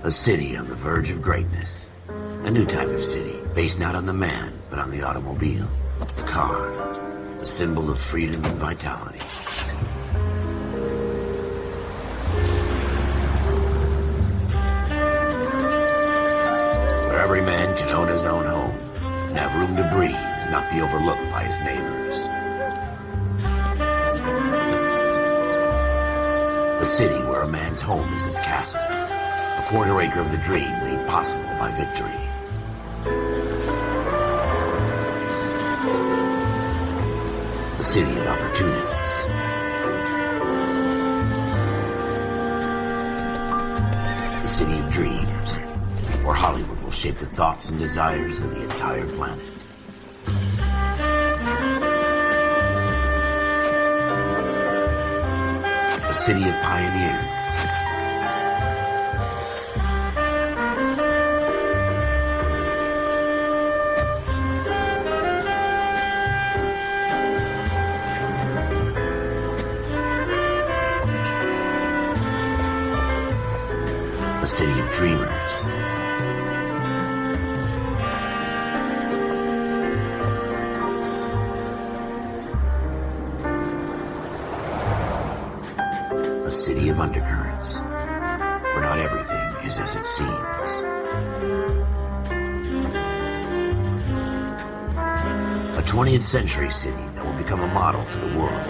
A city on the verge of greatness. A new type of city, based not on the man, but on the automobile. The car. The symbol of freedom and vitality. Where every man can own his own home, and have room to breathe, and not be overlooked by his neighbors. A city where a man's home is his castle. A quarter acre of the dream made possible by victory. A city of opportunists. A city of dreams, where Hollywood will shape the thoughts and desires of the entire planet. A city of pioneers. A city of dreamers. A city of undercurrents, where not everything is as it seems. A 20th century city that will become a model for the world.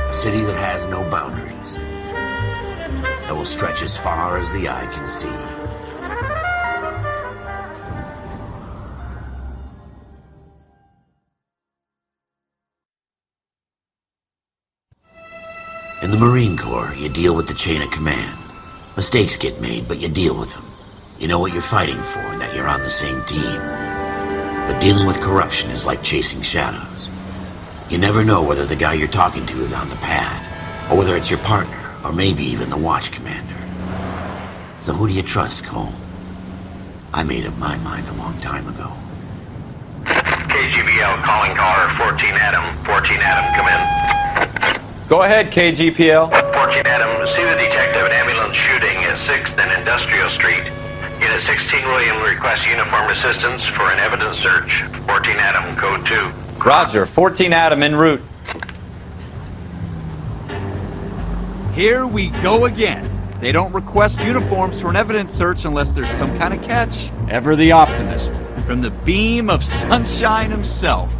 A city that has no boundaries, that will stretch as far as the eye can see. In the Marine Corps, you deal with the chain of command. Mistakes get made, but you deal with them. You know what you're fighting for and that you're on the same team. But dealing with corruption is like chasing shadows. You never know whether the guy you're talking to is on the pad, or whether it's your partner, or maybe even the watch commander. So who do you trust, Cole? I made up my mind a long time ago. KGBL calling caller 14 Adam. 14 Adam, come in. Go ahead, KGPL. 14 Adam, see the detective an ambulance shooting at 6th and Industrial Street. Unit 16 William requests uniformed assistance for an evidence search. 14 Adam, code 2. Roger, 14 Adam en route. Here we go again. They don't request uniforms for an evidence search unless there's some kind of catch. Ever the optimist. From the beam of sunshine himself.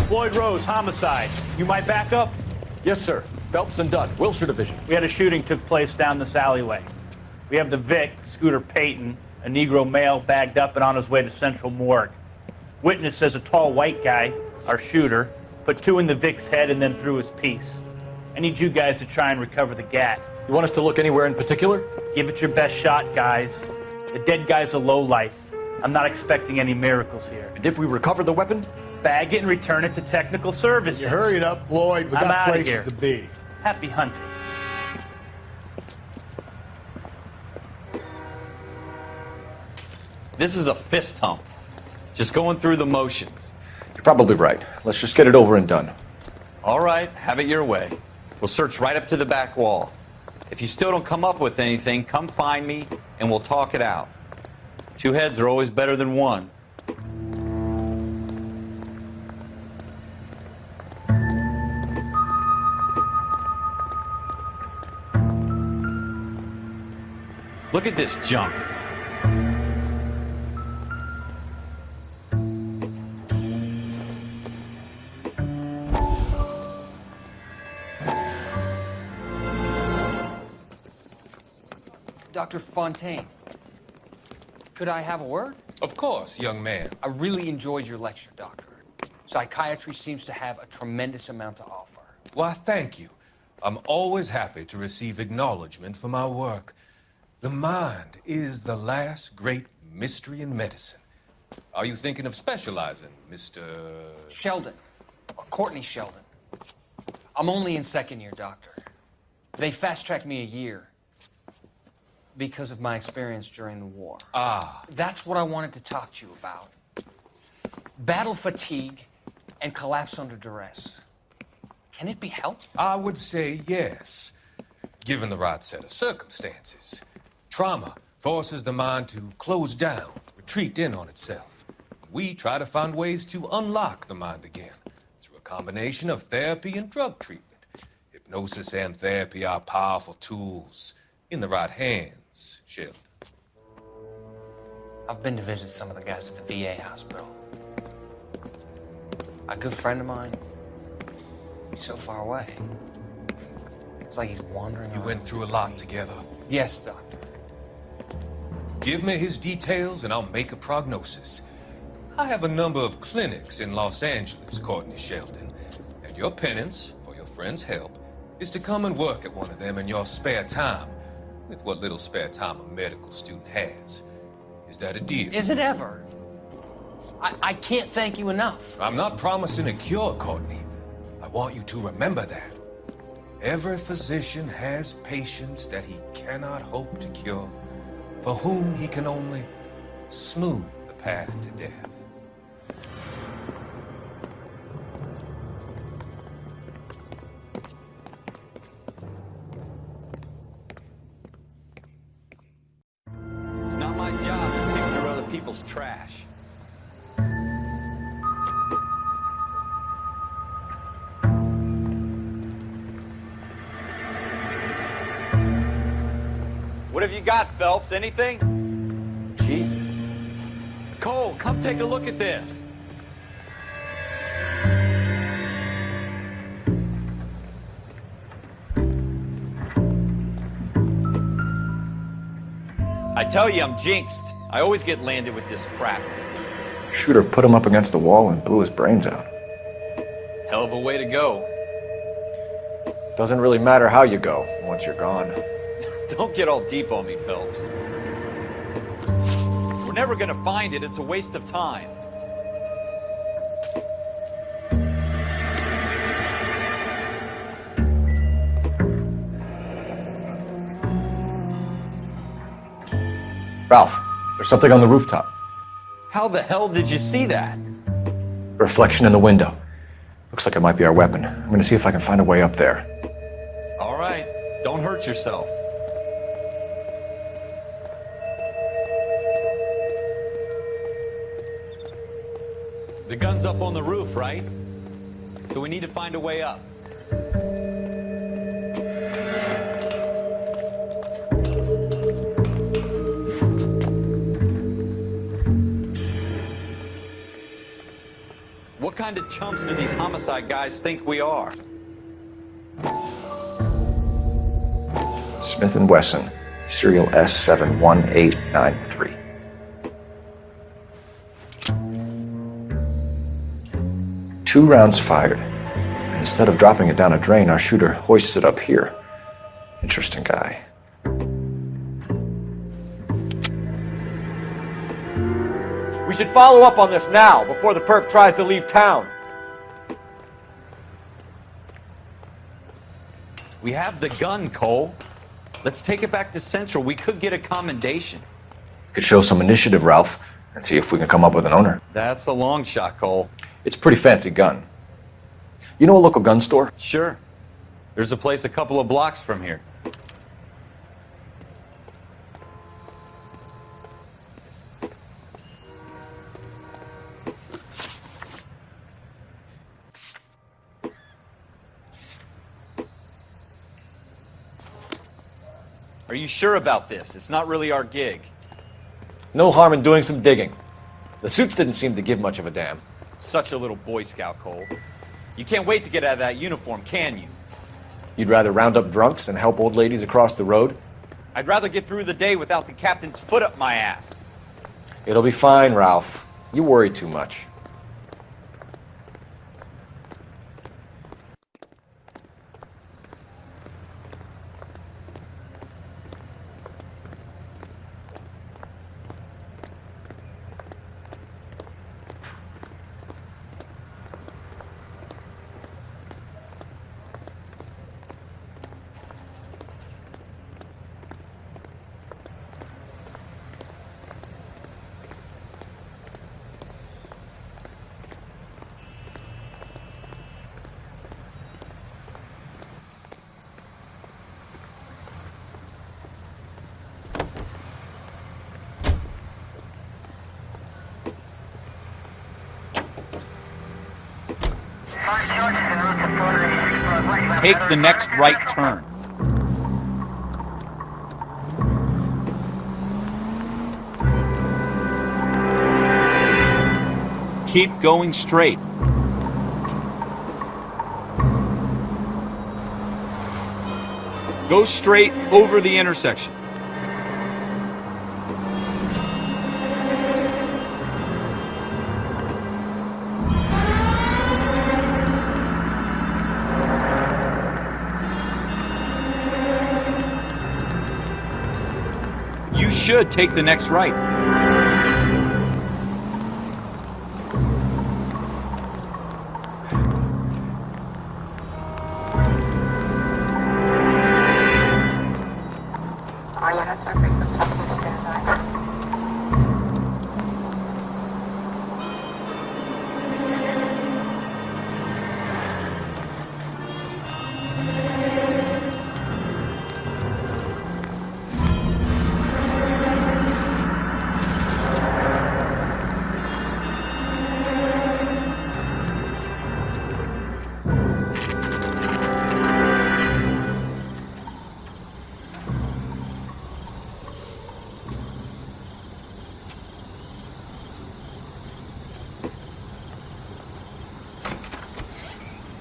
Floyd Rose, homicide. You might back up? Yes, sir. Phelps and Dunn, Wilshire Division. We had a shooting took place down this alleyway. We have the Vic, Scooter Payton, a Negro male bagged up and on his way to Central Morgue. Witness says a tall white guy, our shooter, put 2 in the Vic's head and then threw his piece. I need you guys to try and recover the gat. You want us to look anywhere in particular? Give it your best shot, guys. The dead guy's a lowlife. I'm not expecting any miracles here. And if we recover the weapon? Bag it and return it to technical services. You hurry it up, Floyd. We I'm got outta places here. to be. Happy hunting. This is a fist hump. Just going through the motions. You're probably right. Let's just get it over and done. All right, have it your way. We'll search right up to the back wall. If you still don't come up with anything, come find me and we'll talk it out. 2 heads are always better than 1. Look at this junk. Dr. Fontaine, could I have a word? Of course, young man. I really enjoyed your lecture, Doctor. Psychiatry seems to have a tremendous amount to offer. Why, thank you. I'm always happy to receive acknowledgement for my work. The mind is the last great mystery in medicine. Are you thinking of specializing, Mr. Sheldon. Or Courtney Sheldon. I'm only in second year, Doctor. They fast-tracked me a year because of my experience during the war. Ah. That's what I wanted to talk to you about. Battle fatigue and collapse under duress. Can it be helped? I would say yes, given the right set of circumstances. Trauma forces the mind to close down, retreat in on itself. We try to find ways to unlock the mind again through a combination of therapy and drug treatment. Hypnosis and therapy are powerful tools in the right hands, Sheldon. I've been to visit some of the guys at the VA hospital. A good friend of mine, he's so far away. It's like he's wandering You around. went through a lot together. Yes, Doctor. Give me his details and I'll make a prognosis. I have a number of clinics in Los Angeles, Courtney Sheldon, and your penance, for your friend's help, is to come and work at one of them in your spare time, with what little spare time a medical student has. Is that a deal? Is it ever? I can't thank you enough. I'm not promising a cure, Courtney. I want you to remember that. Every physician has patients that he cannot hope to cure, for whom he can only smooth the path to death. It's not my job to pick through other people's trash. What have you got, Phelps? Anything? Jesus. Cole, come take a look at this. I tell you, I'm jinxed. I always get landed with this crap. Shooter put him up against the wall and blew his brains out. Hell of a way to go. Doesn't really matter how you go once you're gone. Don't get all deep on me, Phelps. We're never gonna find it. It's a waste of time. Ralph, there's something on the rooftop. How the hell did you see that? Reflection in the window. Looks like it might be our weapon. I'm gonna see if I can find a way up there. All right, don't hurt yourself. The gun's up on the roof, right? So we need to find a way up. What kind of chumps do these homicide guys think we are? Smith & Wesson, serial S71893. Two rounds fired. Instead of dropping it down a drain, our shooter hoists it up here. Interesting guy. We should follow up on this now, before the perp tries to leave town. We have the gun, Cole. Let's take it back to Central. We could get a commendation. Could show some initiative, Ralph, and see if we can come up with an owner. That's a long shot, Cole. It's a pretty fancy gun. You know a local gun store? Sure. There's a place a couple of blocks from here. Are you sure about this? It's not really our gig. No harm in doing some digging. The suits didn't seem to give much of a damn. Such a little Boy Scout, Cole. You can't wait to get out of that uniform, can you? You'd rather round up drunks than help old ladies across the road? I'd rather get through the day without the captain's foot up my ass. It'll be fine, Ralph. You worry too much. take the next right turn. Keep going straight. Go straight over the intersection. You should take the next right.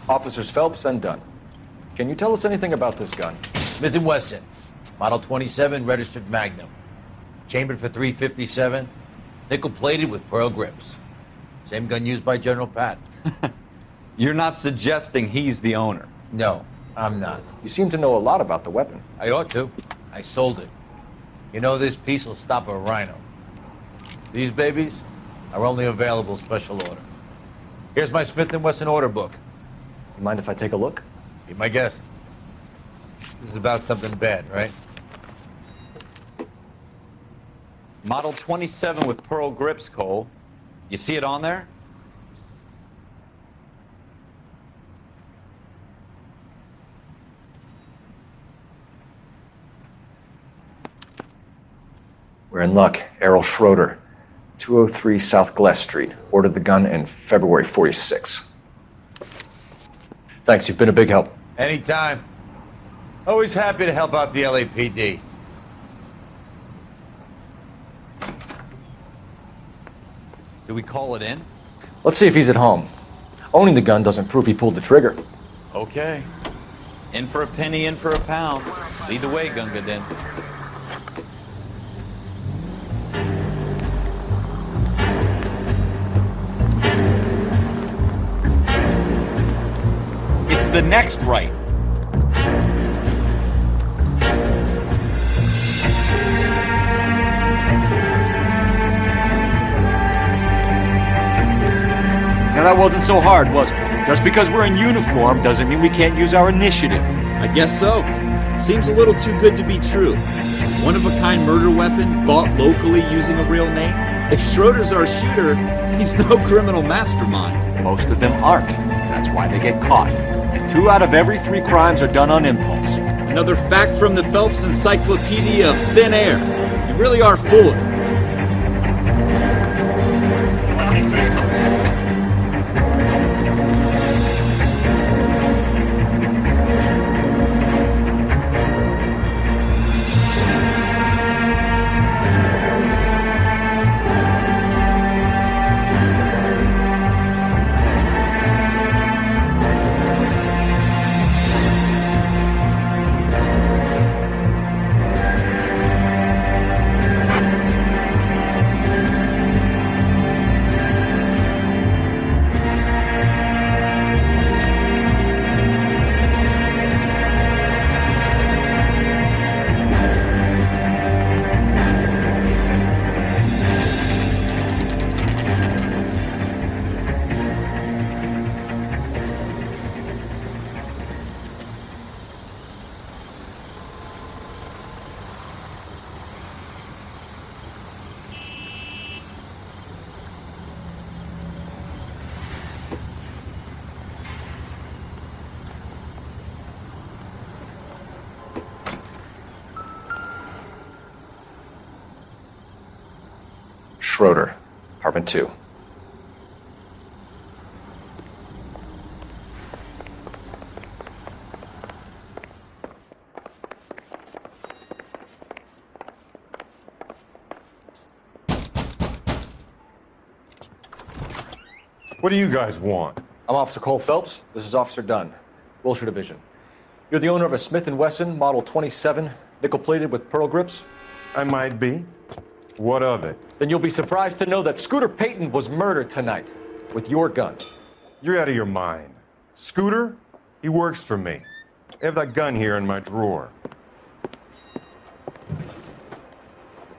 Officers Phelps and Dunn. Can you tell us anything about this gun? Smith & Wesson, Model 27, registered Magnum. Chambered for .357, nickel-plated with pearl grips. Same gun used by General Patton. You're not suggesting he's the owner? No, I'm not. You seem to know a lot about the weapon. I ought to. I sold it. You know, this piece will stop a rhino. These babies are only available special order. Here's my Smith & Wesson order book. You mind if I take a look? Be my guest. This is about something bad, right? Model 27 with pearl grips, Cole. You see it on there? We're in luck. Errol Schroeder, 203 South Glass Street. Ordered the gun in February '46. Thanks, you've been a big help. Anytime. Always happy to help out the LAPD. Do we call it in? Let's see if he's at home. Owning the gun doesn't prove he pulled the trigger. Okay. In for a penny, in for a pound. Lead the way, Gunga Din. It's the next right. Now that wasn't so hard, was it? Just because we're in uniform doesn't mean we can't use our initiative. I guess so. Seems a little too good to be true. One-of-a-kind murder weapon bought locally using a real name? If Schroeder's our shooter, he's no criminal mastermind. Most of them aren't. That's why they get caught. 2 out of every 3 crimes are done on impulse. Another fact from the Phelps Encyclopedia of Thin Air. You really are full of it. Schroeder, apartment 2. What do you guys want? I'm Officer Cole Phelps. This is Officer Dunn, Wilshire Division. You're the owner of a Smith & Wesson Model 27, nickel-plated with pearl grips? I might be. What of it? Then you'll be surprised to know that Scooter Payton was murdered tonight with your gun. You're out of your mind. Scooter? He works for me. I have that gun here in my drawer.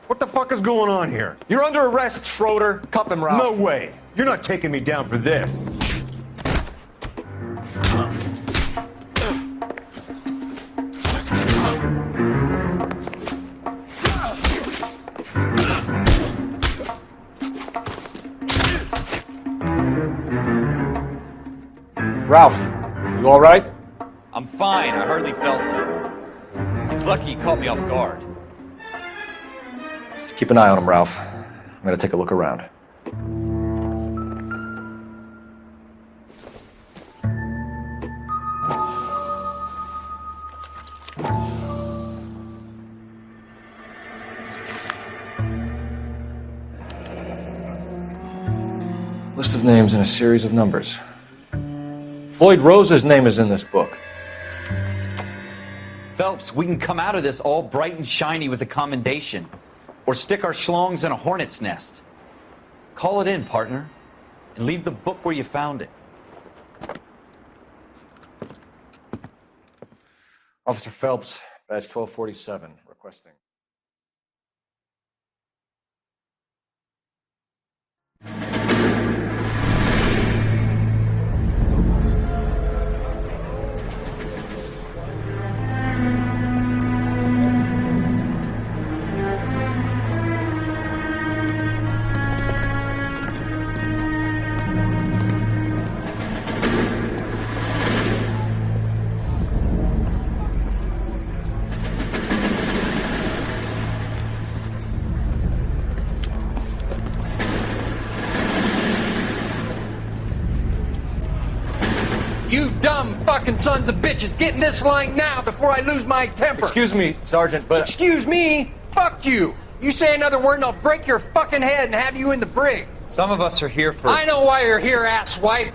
What the fuck is going on here? You're under arrest, Schroeder. Cuff him, Ralph. No way. You're not taking me down for this. Ralph, you all right? I'm fine. I hardly felt it. He's lucky he caught me off guard. Keep an eye on him, Ralph. I'm gonna take a look around. List of names and a series of numbers. Floyd Rose's name is in this book. Phelps, we can come out of this all bright and shiny with a commendation. Or stick our schlongs in a hornet's nest. Call it in, partner. And leave the book where you found it. Officer Phelps, badge 1247, requesting. You dumb fucking sons of bitches, get in this line now before I lose my temper. Excuse me, Sergeant, but... Excuse me? Fuck you. You say another word and I'll break your fucking head and have you in the brig. Some of us are here for... I know why you're here, asswipe.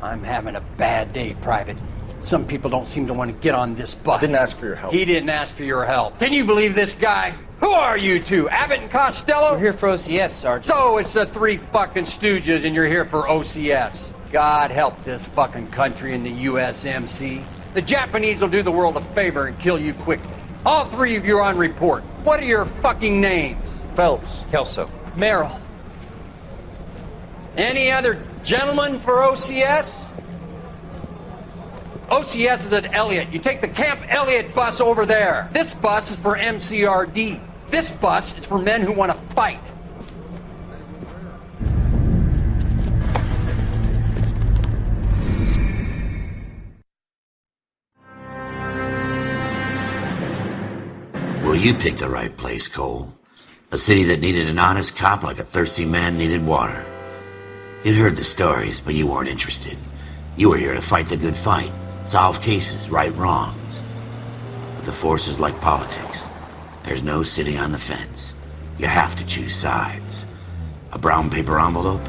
I'm having a bad day, Private. Some people don't seem to want to get on this bus. Didn't ask for your help. He didn't ask for your help. Can you believe this guy? Who are you two? Abbott and Costello? We're here for OCS, Sergeant. So it's the three fucking stooges and you're here for OCS. God help this fucking country and the USMC. The Japanese will do the world a favor and kill you quickly. All three of you are on report. What are your fucking names? Phelps. Kelso. Merrill. Any other gentlemen for OCS? OCS is at Elliott. You take the Camp Elliott bus over there. This bus is for MCRD. This bus is for men who want to fight. Well, you picked the right place, Cole. A city that needed an honest cop like a thirsty man needed water. You'd heard the stories, but you weren't interested. You were here to fight the good fight, solve cases, right wrongs. But the force is like politics. There's no sitting on the fence. You have to choose sides. A brown paper envelope,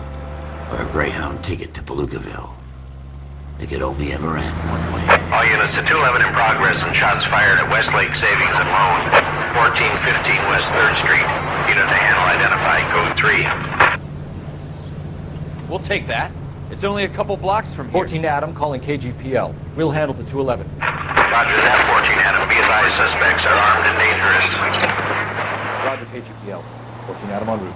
or a Greyhound ticket to Palookaville. It could only ever end one way. All units to 211 in progress and shots fired at Westlake Savings and Loan, 1415 West 3rd Street. Unit to handle identified, code 3. We'll take that. It's only a couple blocks from here. 14 Adam calling KGPL. We'll handle the 211. Roger that, 14 Adam. Be advised, suspects are armed and dangerous. Roger, KGPL. 14 Adam en route.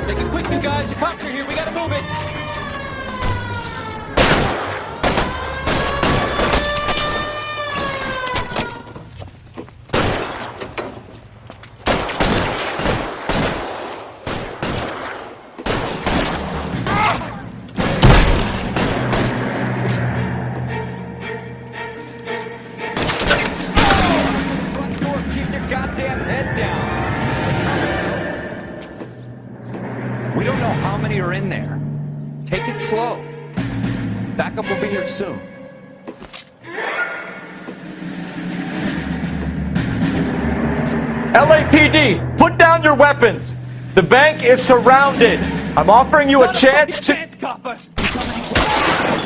Make it quick, you guys. The cops are here. We gotta move it. it slow. Backup will be here soon. LAPD, put down your weapons. The bank is surrounded. I'm offering you a chance to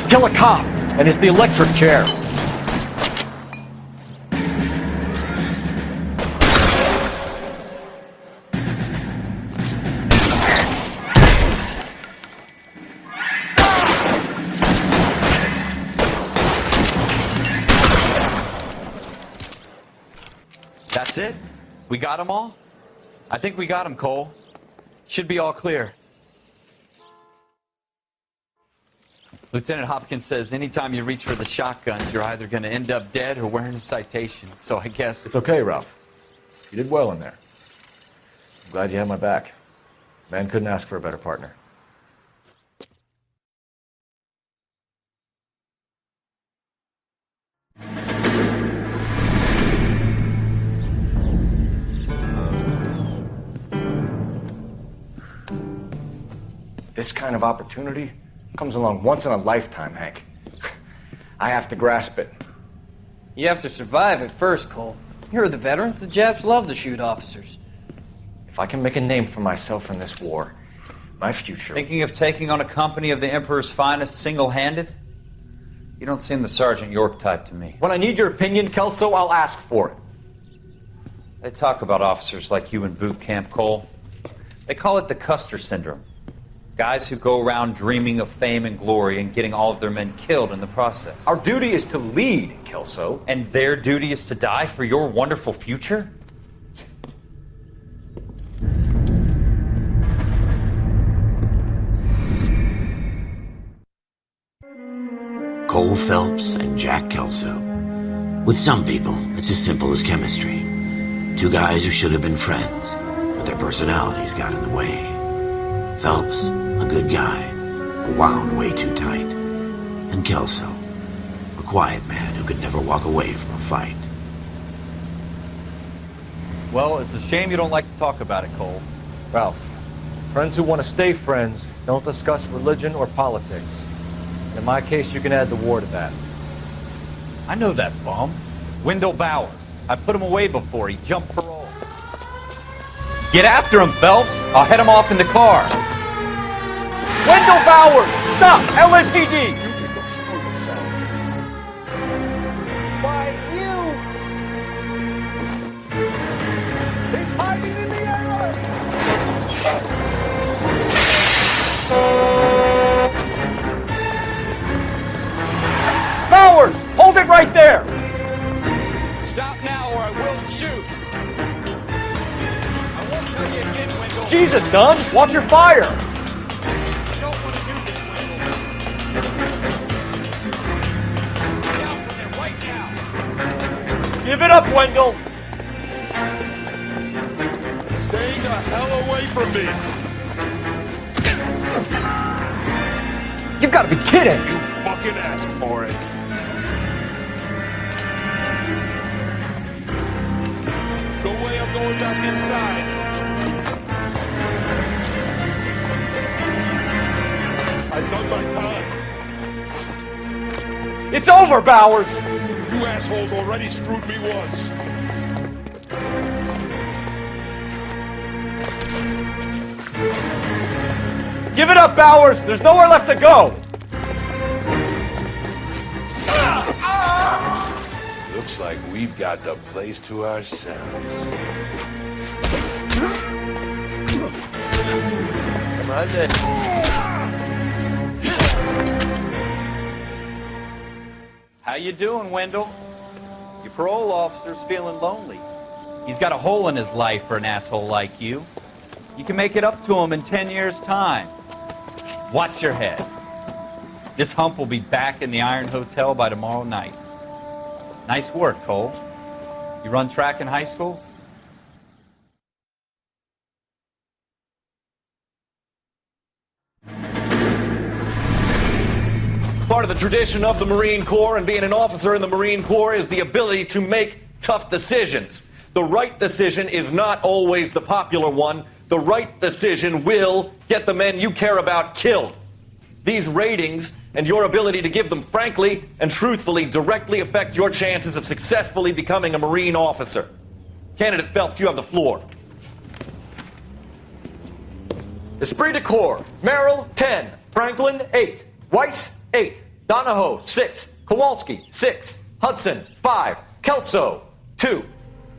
kill a cop, and it's the electric chair. That's it? We got them all? I think we got them, Cole. Should be all clear. Lieutenant Hopkins says anytime you reach for the shotguns, you're either going to end up dead or wearing a citation. So I guess... It's okay, Ralph. You did well in there. I'm glad you had my back. Man couldn't ask for a better partner. This kind of opportunity comes along once in a lifetime, Hank. I have to grasp it. You have to survive it first, Cole. Here are the veterans. The Japs love to shoot officers. If I can make a name for myself in this war, my future... Thinking of taking on a company of the Emperor's finest single-handed? You don't seem the Sergeant York type to me. When I need your opinion, Kelso, I'll ask for it. They talk about officers like you in boot camp, Cole. They call it the Custer syndrome. Guys who go around dreaming of fame and glory and getting all of their men killed in the process. Our duty is to lead, Kelso. And their duty is to die for your wonderful future? Cole Phelps and Jack Kelso. With some people, it's as simple as chemistry. Two guys who should have been friends, but their personalities got in the way. Phelps, a good guy, wound way too tight. And Kelso, a quiet man who could never walk away from a fight. Well, it's a shame you don't like to talk about it, Cole. Ralph, friends who want to stay friends don't discuss religion or politics. In my case, you can add the war to that. I know that bum. Wendell Bowers. I put him away before he jumped parole. Get after him, Phelps. I'll head him off in the car. Wendell Bowers! Stop! LAPD! Why, you! He's hiding in the alley! Bowers! Hold it right there! Stop now or I will shoot. I won't tell you again, Wendell. Jesus, Dunn! Watch your fire! I don't want to do this, Wendell. Get out from there right now. Give it up, Wendell! Stay the hell away from me! You've got to be kidding! You fucking asked for it. No way I'm going back inside. I've done my time. It's over, Bowers! You assholes already screwed me once. Give it up, Bowers! There's nowhere left to go! Looks like we've got the place to ourselves. Come on then. How you doing, Wendell? Your parole officer's feeling lonely. He's got a hole in his life for an asshole like you. You can make it up to him in 10 years' time. Watch your head. This hump will be back in the Iron Hotel by tomorrow night. Nice work, Cole. You run track in high school? Part of the tradition of the Marine Corps and being an officer in the Marine Corps is the ability to make tough decisions. The right decision is not always the popular one. The right decision will get the men you care about killed. These ratings and your ability to give them frankly and truthfully directly affect your chances of successfully becoming a Marine officer. Candidate Phelps, you have the floor. Esprit de Corps, Merrill, 10. Franklin, 8. Weiss, 8. Donahoe, 6. Kowalski, 6. Hudson, 5. Kelso, 2.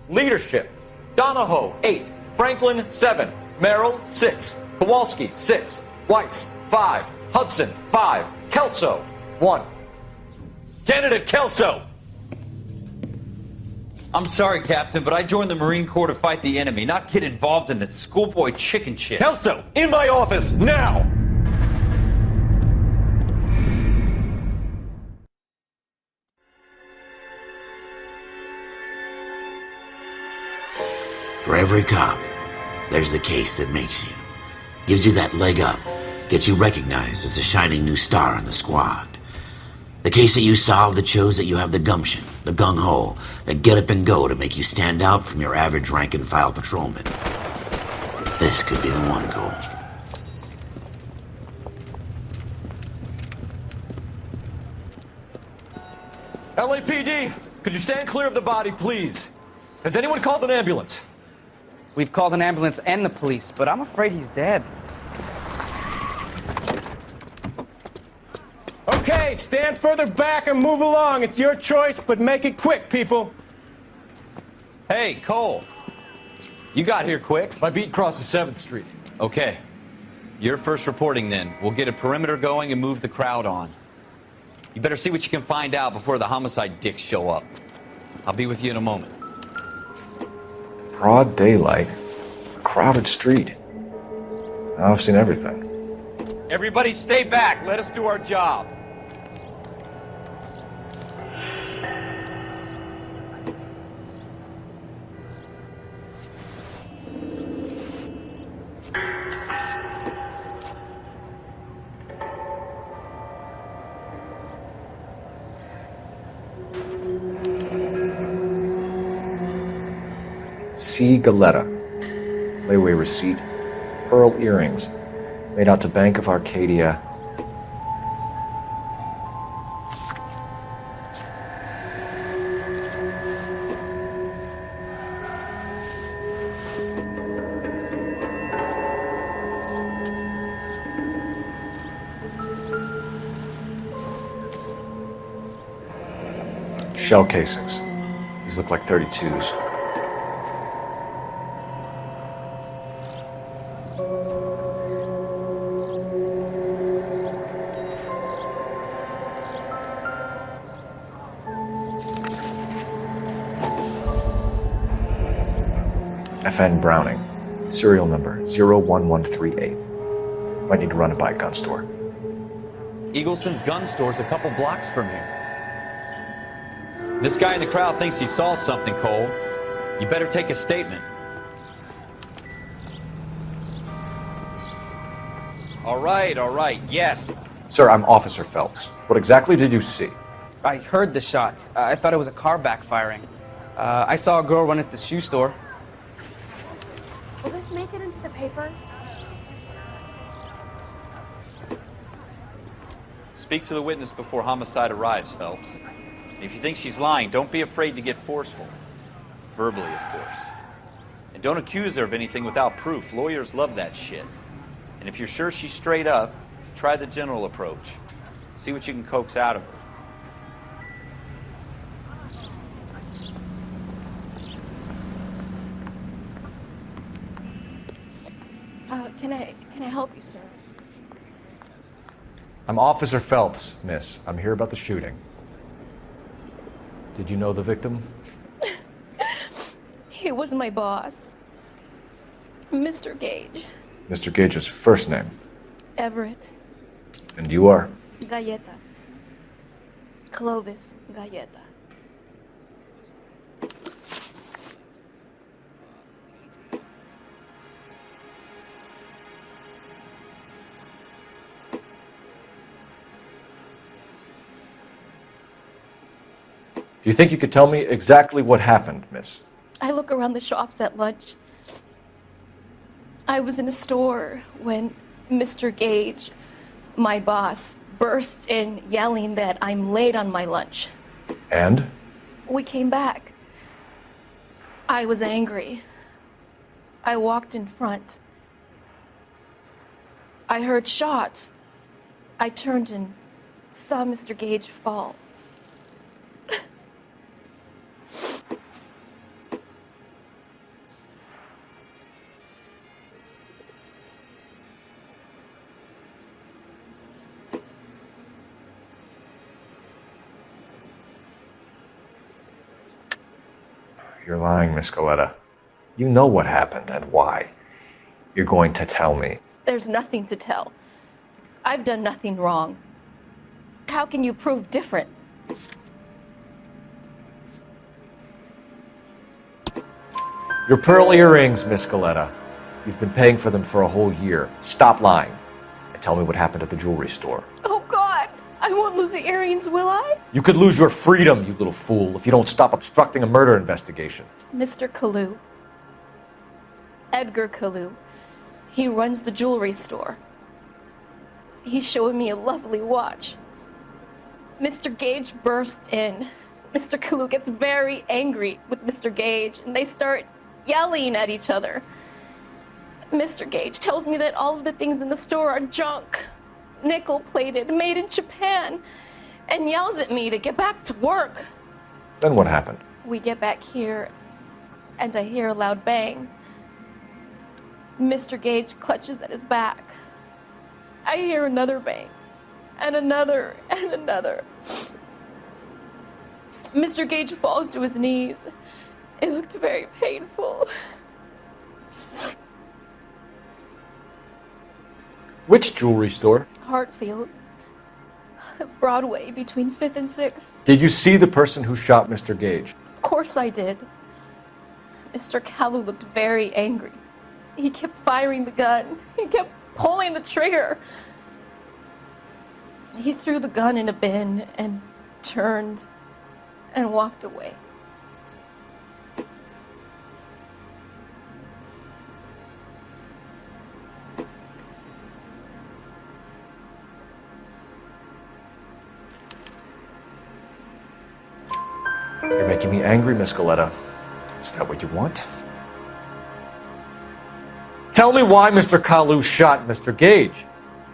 Leadership, Donahoe, 8. Franklin, 7. Merrill, 6. Kowalski, 6. Weiss, 5. Hudson, 5. Kelso, 1. Candidate Kelso! I'm sorry, Captain, but I joined the Marine Corps to fight the enemy, not get involved in this schoolboy chicken shit. Kelso, in my office, now! For every cop, there's the case that makes you. Gives you that leg up. Gets you recognized as the shining new star in the squad. The case that you solve that shows that you have the gumption, the gung-ho, the get up and go to make you stand out from your average rank-and-file patrolman. This could be the one, Cole. LAPD, could you stand clear of the body, please? Has anyone called an ambulance? We've called an ambulance and the police, but I'm afraid he's dead. Okay, stand further back and move along. It's your choice, but make it quick, people. Hey, Cole. You got here quick. My beat crosses 7th Street. Okay. You're first reporting then. We'll get a perimeter going and move the crowd on. You better see what you can find out before the homicide dicks show up. I'll be with you in a moment. Broad daylight, a crowded street. Now I've seen everything. Everybody stay back. Let us do our job. C. Galetta. Layaway receipt. Pearl earrings. Made out to Bank of Arcadia. Shell casings. These look like 32s. FN Browning, serial number 01138. Might need to run it by a gun store. Eagleson's gun store's a couple blocks from here. This guy in the crowd thinks he saw something, Cole. You better take a statement. All right, yes. Sir, I'm Officer Phelps. What exactly did you see? I heard the shots. I thought it was a car backfiring. I saw a girl run at the shoe store. Will this make it into the paper? Speak to the witness before homicide arrives, Phelps. And if you think she's lying, don't be afraid to get forceful. Verbally, of course. And don't accuse her of anything without proof. Lawyers love that shit. And if you're sure she's straight up, try the general approach. See what you can coax out of her. Can I help you, sir? I'm Officer Phelps, miss. I'm here about the shooting. Did you know the victim? He was my boss, Mr. Gage. Mr. Gage's first name. Everett. And you are? Galleta. Clovis Galleta. Do you think you could tell me exactly what happened, miss? I look around the shops at lunch. I was in a store when Mr. Gage My boss bursts in yelling that I'm late on my lunch. And? We came back. I was angry. I walked in front. I heard shots. I turned and saw Mr. Gage fall. You're lying, Miss Coletta. You know what happened and why. You're going to tell me. There's nothing to tell. I've done nothing wrong. How can you prove different? Your pearl earrings, Miss Coletta. You've been paying for them for a whole year. Stop lying and tell me what happened at the jewelry store. Oh God, I won't lose the earrings, will I? You could lose your freedom, you little fool, if you don't stop obstructing a murder investigation. Mr. Kalu. Edgar Kalu. He runs the jewelry store. He's showing me a lovely watch. Mr. Gage bursts in. Mr. Kalu gets very angry with Mr. Gage, and they start yelling at each other. Mr. Gage tells me that all of the things in the store are junk, nickel-plated, made in Japan, and yells at me to get back to work. Then what happened? We get back here, and I hear a loud bang. Mr. Gage clutches at his back. I hear another bang, and another, and another. Mr. Gage falls to his knees. It looked very painful. Which jewelry store? Hartfield's. Broadway, between 5th and 6th. Did you see the person who shot Mr. Gage? Of course I did. Mr. Kalu looked very angry. He kept firing the gun. He kept pulling the trigger. He threw the gun in a bin and turned and walked away. You're making me angry, Miss Coletta. Is that what you want? Tell me why Mr. Kalu shot Mr. Gage.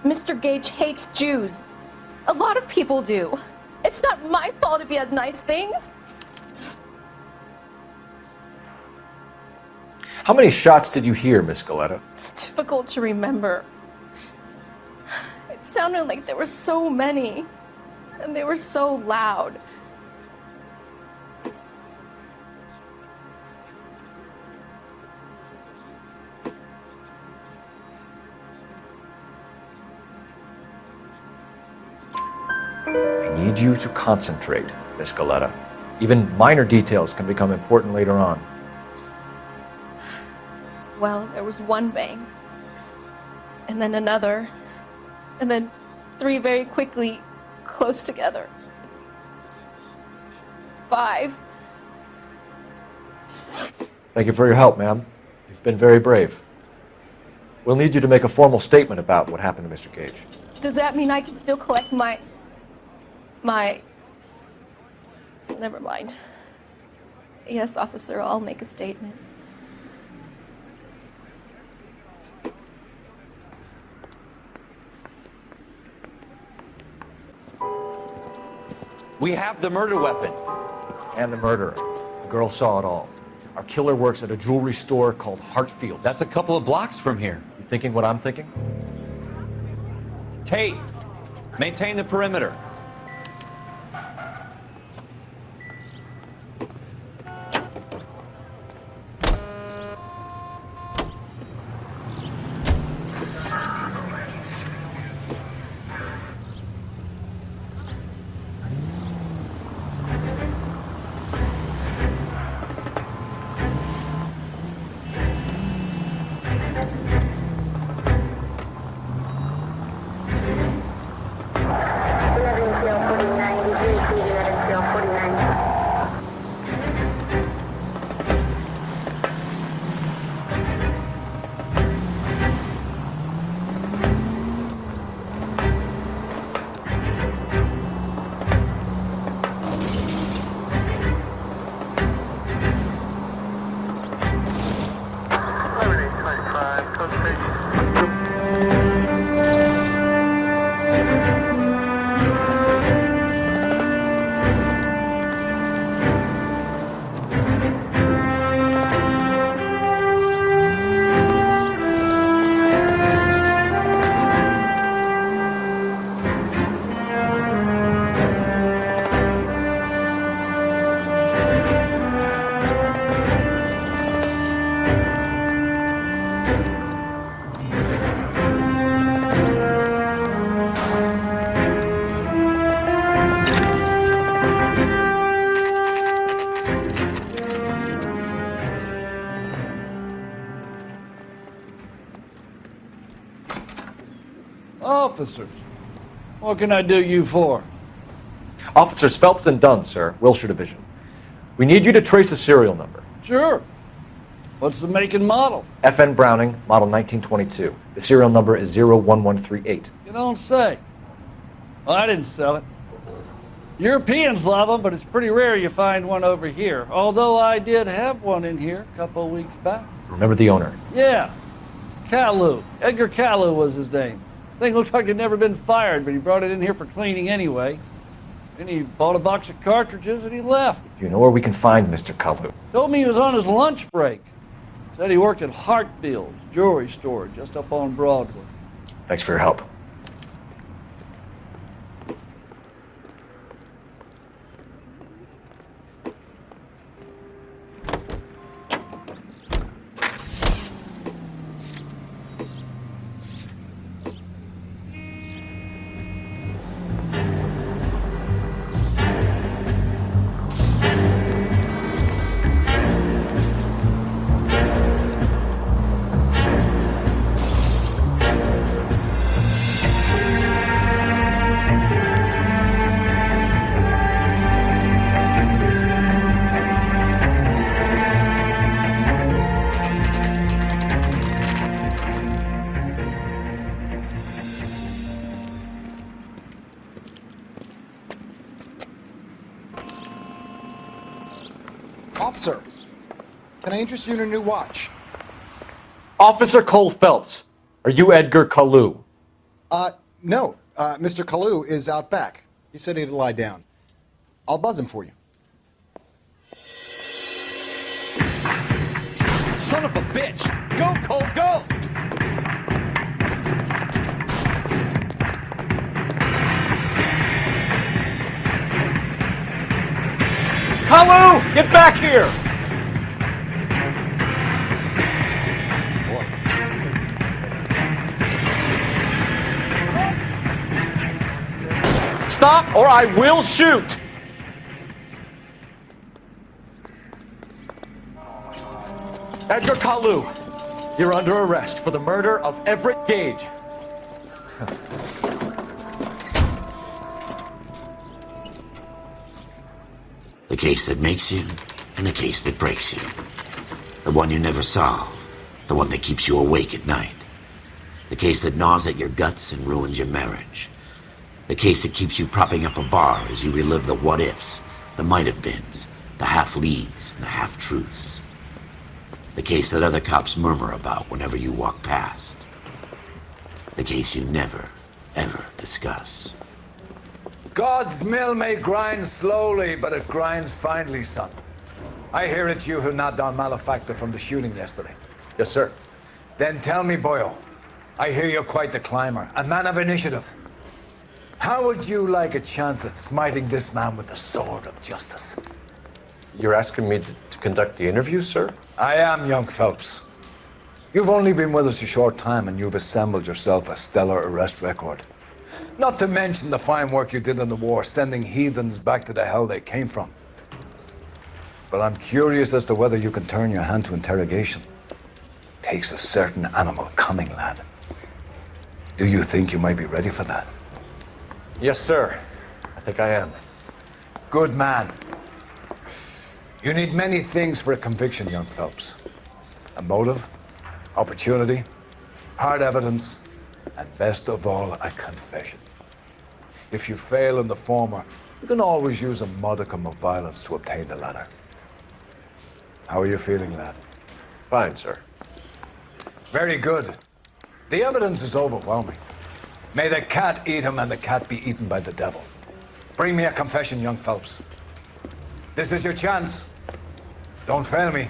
Mr. Gage hates Jews. A lot of people do. It's not my fault if he has nice things. How many shots did you hear, Miss Coletta? It's difficult to remember. It sounded like there were so many, and they were so loud. I need you to concentrate, Miss Coletta. Even minor details can become important later on. Well, there was one bang, and then another, and then 3 very quickly, close together. 5. Thank you for your help, ma'am. You've been very brave. We'll need you to make a formal statement about what happened to Mr. Gage. Does that mean I can still collect my... Never mind. Yes, officer, I'll make a statement. We have the murder weapon. And the murderer. The girl saw it all. Our killer works at a jewelry store called Hartfield's. That's a couple of blocks from here. You thinking what I'm thinking? Tate, maintain the perimeter. officers. What can I do you for? Officers Phelps and Dunn, sir, Wilshire Division. We need you to trace a serial number. Sure. What's the make and model? FN Browning, model 1922. The serial number is 01138. You don't say. Well, I didn't sell it. Europeans love them, but it's pretty rare you find one over here. Although I did have one in here a couple of weeks back. Remember the owner? Yeah. Kalu. Edgar Kalu was his name. Thing looked like he'd never been fired, but he brought it in here for cleaning anyway. Then he bought a box of cartridges and he left. Do you know where we can find Mr. Kalu? Told me he was on his lunch break. Said he worked at Hartfield's jewelry store just up on Broadway. Thanks for your help. Officer, can I interest you in a new watch? Officer Cole Phelps, are you Edgar Kalu? No. Mr. Kalu is out back. He said he'd lie down. I'll buzz him for you. Son of a bitch! Go, Cole, go! Kalu, get back here! Stop or I will shoot! Edgar Kalu, you're under arrest for the murder of Everett Gage. The case that makes you, and the case that breaks you. The one you never solve, the one that keeps you awake at night. The case that gnaws at your guts and ruins your marriage. The case that keeps you propping up a bar as you relive the what-ifs, the might-have-beens, the half-leads, and the half-truths. The case that other cops murmur about whenever you walk past. The case you never, ever discuss. God's mill may grind slowly, but it grinds finely, son. I hear it's you who nabbed our malefactor from the shooting yesterday. Yes, sir. Then tell me, boyo, I hear you're quite the climber, a man of initiative. How would you like a chance at smiting this man with the sword of justice? You're asking me to conduct the interview, sir? I am, young Phelps. You've only been with us a short time and you've assembled yourself a stellar arrest record. Not to mention the fine work you did in the war, sending heathens back to the hell they came from. But I'm curious as to whether you can turn your hand to interrogation. Takes a certain animal cunning, lad. Do you think you might be ready for that? Yes, sir. I think I am. Good man. You need many things for a conviction, young Phelps. A motive, opportunity, hard evidence, and best of all, a confession. If you fail in the former, you can always use a modicum of violence to obtain the latter. How are you feeling, lad? Fine, sir. Very good. The evidence is overwhelming. May the cat eat him and the cat be eaten by the devil. Bring me a confession, young Phelps. This is your chance. Don't fail me.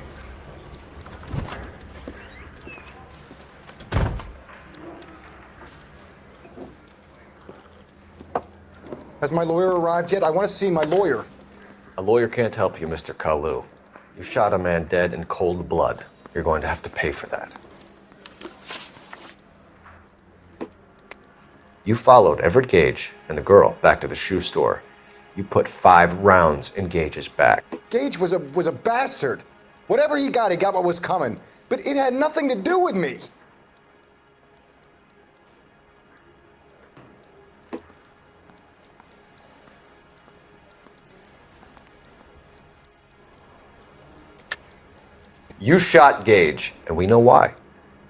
Has my lawyer arrived yet? I want to see my lawyer. A lawyer can't help you, Mr. Kalu. You shot a man dead in cold blood. You're going to have to pay for that. You followed Everett Gage and the girl back to the shoe store. You put 5 rounds in Gage's back. Gage was a bastard. Whatever he got what was coming. But it had nothing to do with me. You shot Gage, and we know why.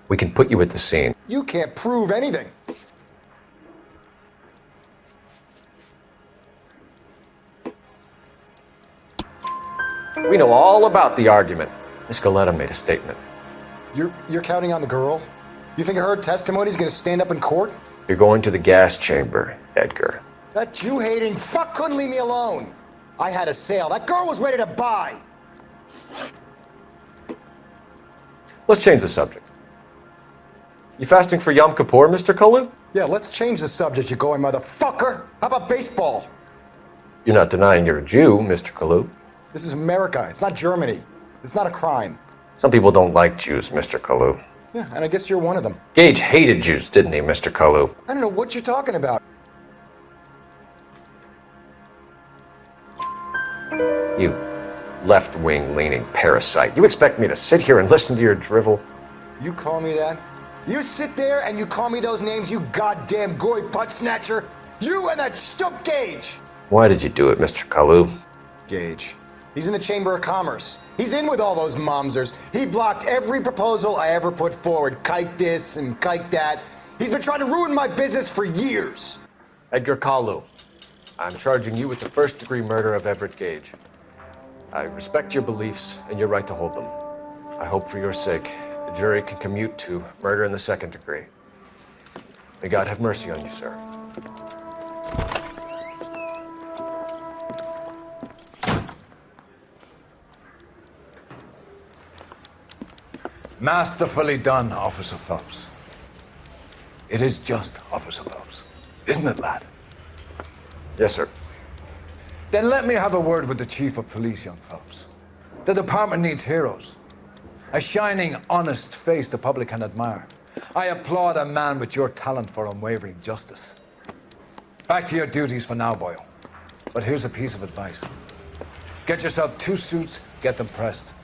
We can put you at the scene. You can't prove anything. We know all about the argument. Miss Goleta made a statement. You're counting on the girl? You think her testimony's gonna stand up in court? You're going to the gas chamber, Edgar. That Jew-hating fuck couldn't leave me alone. I had a sale. That girl was ready to buy. Let's change the subject. You fasting for Yom Kippur, Mr. Kalu? Yeah, let's change the subject, you going motherfucker. How about baseball? You're not denying you're a Jew, Mr. Kalu. This is America. It's not Germany. It's not a crime. Some people don't like Jews, Mr. Kalu. Yeah, and I guess you're one of them. Gage hated Jews, didn't he, Mr. Kalu? I don't know what you're talking about. You left-wing leaning parasite. You expect me to sit here and listen to your drivel? You call me that? You sit there and you call me those names, you goddamn goy butt snatcher? You and that stup Gage! Why did you do it, Mr. Kalu? Gage. He's in the Chamber of Commerce. He's in with all those momsers. He blocked every proposal I ever put forward. Kike this and kike that. He's been trying to ruin my business for years. Edgar Kalu, I'm charging you with the first-degree murder of Everett Gage. I respect your beliefs and your right to hold them. I hope for your sake the jury can commute to murder in the second degree. May God have mercy on you, sir. Masterfully done, Officer Phelps. It is just Officer Phelps, isn't it, lad? Yes, sir. Then let me have a word with the Chief of Police, young Phelps. The department needs heroes. A shining, honest face the public can admire. I applaud a man with your talent for unwavering justice. Back to your duties for now, Boyle. But here's a piece of advice. Get yourself 2 suits, get them pressed.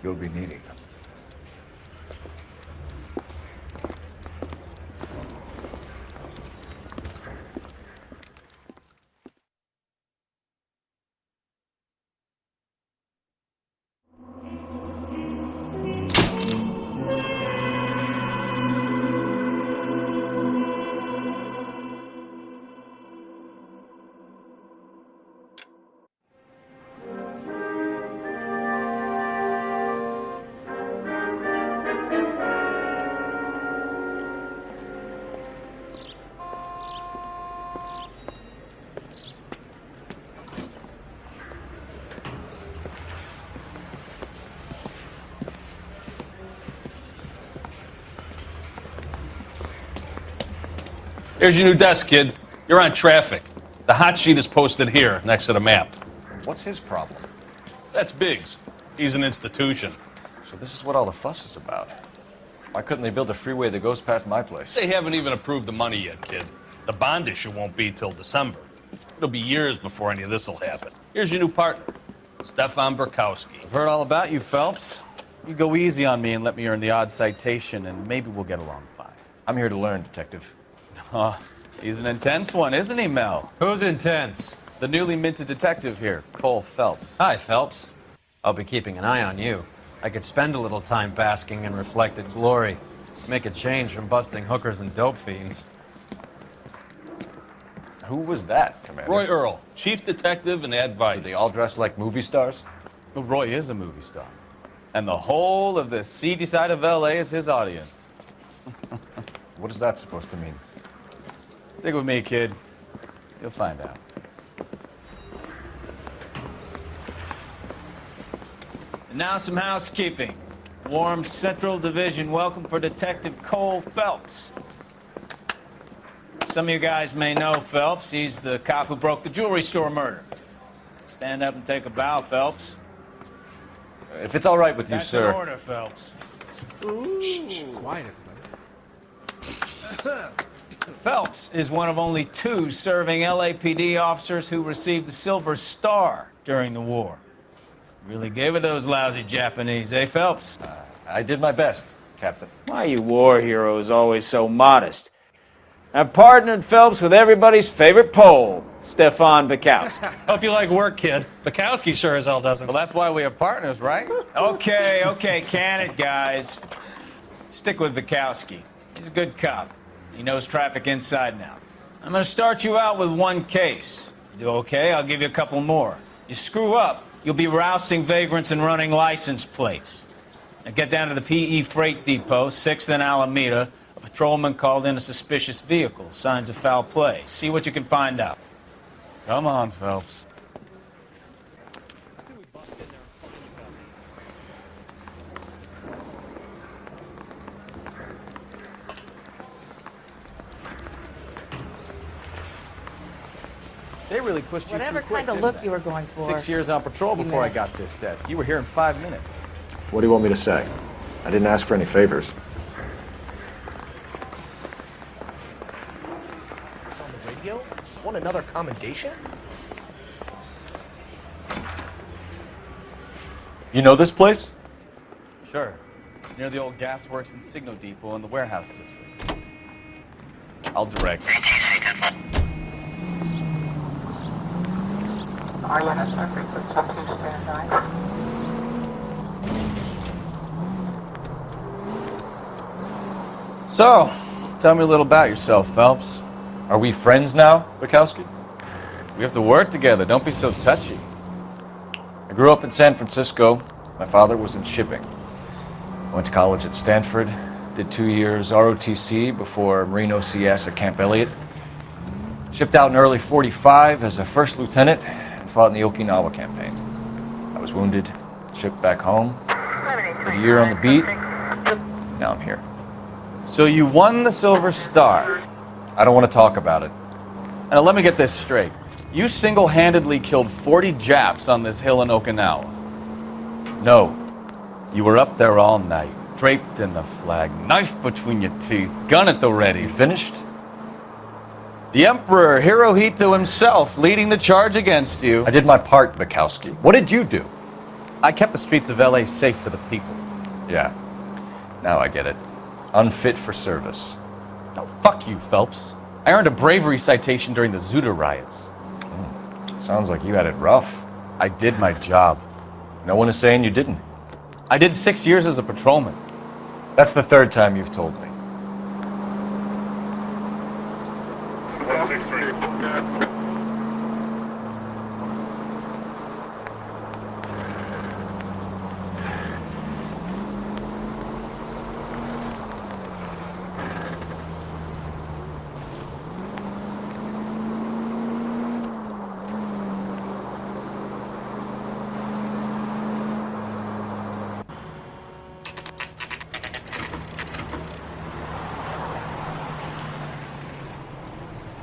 You'll be needing them. Here's your new desk, kid. You're on traffic. The hot sheet is posted here, next to the map. What's his problem? That's Biggs. He's an institution. So this is what all the fuss is about. Why couldn't they build a freeway that goes past my place? They haven't even approved the money yet, kid. The bond issue won't be till December. It'll be years before any of this will happen. Here's your new partner, Stefan Burkowski. I've heard all about you, Phelps. You go easy on me and let me earn the odd citation, and maybe we'll get along fine. I'm here to learn, Detective. Oh, he's an intense one, isn't he, Mel? Who's intense? The newly minted detective here, Cole Phelps. Hi, Phelps. I'll be keeping an eye on you. I could spend a little time basking in reflected glory. Make a change from busting hookers and dope fiends. Who was that, Commander? Roy Earl, chief detective and advice. Do they all dress like movie stars? Well, Roy is a movie star. And the whole of the seedy side of L.A. is his audience. What is that supposed to mean? Stick with me, kid. You'll find out. And now some housekeeping. Warm Central Division welcome for Detective Cole Phelps. Some of you guys may know Phelps. He's the cop who broke the jewelry store murder. Stand up and take a bow, Phelps. If it's all right with you, That's sir. an order, Phelps. Shh, quiet, everybody. Phelps is one of only 2 serving LAPD officers who received the Silver Star during the war. Really gave it those lousy Japanese, eh, Phelps? I did my best, Captain. Why are you war heroes always so modest? I've partnered Phelps with everybody's favorite Pole, Stefan Bukowski. Hope you like work, kid. Bukowski sure as hell doesn't. Well, that's why we are partners, right? Okay, can it, guys. Stick with Bukowski. He's a good cop. He knows traffic inside and out. I'm gonna start you out with one case. You do okay, I'll give you a couple more. You screw up, you'll be rousting vagrants and running license plates. Now get down to the PE Freight Depot, 6th and Alameda. A patrolman called in a suspicious vehicle. Signs of foul play. See what you can find out. Come on, Phelps. They really pushed you Whatever through quick, kind of didn't look they? you were going for. 6 years on patrol You before I missed. got this desk. You were here in 5 minutes. What do you want me to say? I didn't ask for any favors. On the radio? Just want another commendation? You know this place? Sure. Near the old gas works and signal depot in the warehouse district. I'll direct. So, tell me a little about yourself, Phelps. Are we friends now, Bukowski? We have to work together. Don't be so touchy. I grew up in San Francisco. My father was in shipping. I went to college at Stanford, did 2 years ROTC before Marine OCS at Camp Elliott. Shipped out in early '45 as a first lieutenant and fought in the Okinawa campaign. I was wounded, shipped back home, did a year on the beat. Now I'm here. So you won the Silver Star. I don't want to talk about it. Now let me get this straight. You single-handedly killed 40 Japs on this hill in Okinawa. No. You were up there all night, draped in the flag, knife between your teeth, gun at the ready. You finished? The Emperor Hirohito himself leading the charge against you. I did my part, Bukowski. What did you do? I kept the streets of LA safe for the people. Yeah. Now I get it. Unfit for service. No, fuck you, Phelps. I earned a bravery citation during the Zuda riots. Sounds like you had it rough. I did my job. No one is saying you didn't. I did 6 years as a patrolman. That's the third time you've told me.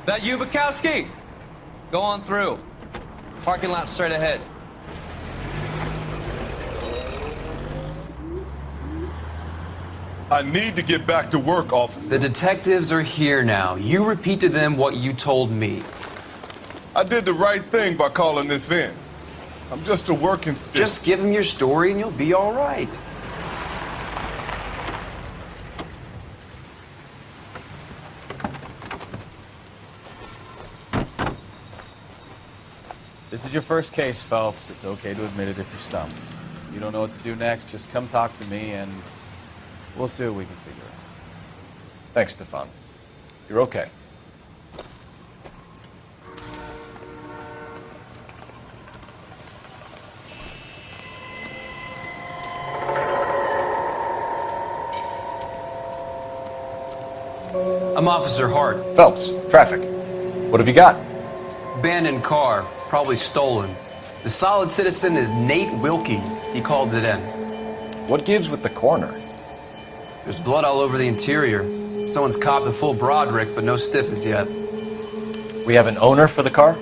That you, Bukowski? Go on through. Parking lot straight ahead. I need to get back to work, officer. The detectives are here now. You repeat to them what you told me. I did the right thing by calling this in. I'm just a working stick. Just give them your story and you'll be all right. This is your first case, Phelps. It's okay to admit it if you're stumped. If you don't know what to do next, just come talk to me and we'll see what we can figure out. Thanks, Stefan. You're okay. I'm Officer Hart. Phelps, traffic. What have you got? Abandoned car, probably stolen. The solid citizen is Nate Wilkie. He called it in. What gives with the coroner? There's blood all over the interior. Someone's copped the full Broderick, but no stiffs yet. We have an owner for the car?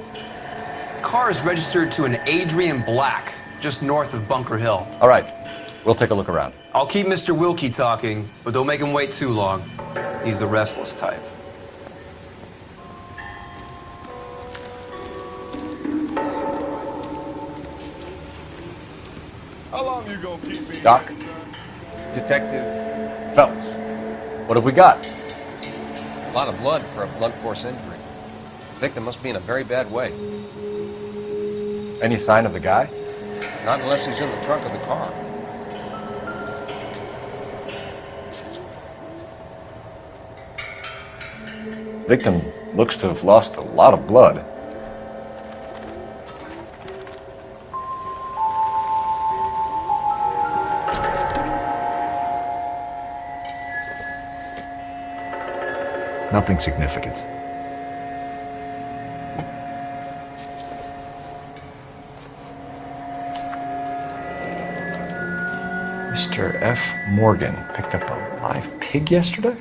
Car is registered to an Adrian Black, just north of Bunker Hill. All right, we'll take a look around. I'll keep Mr. Wilkie talking, but don't make him wait too long. He's the restless type. How long you gonna keep me? Doc? Detective Phelps, what have we got? A lot of blood for a blunt force injury. victim must be in a very bad way. Any sign of the guy? Not unless he's in the trunk of the car. Victim looks to have lost a lot of blood. Nothing significant. Mr. F. Morgan picked up a live pig yesterday?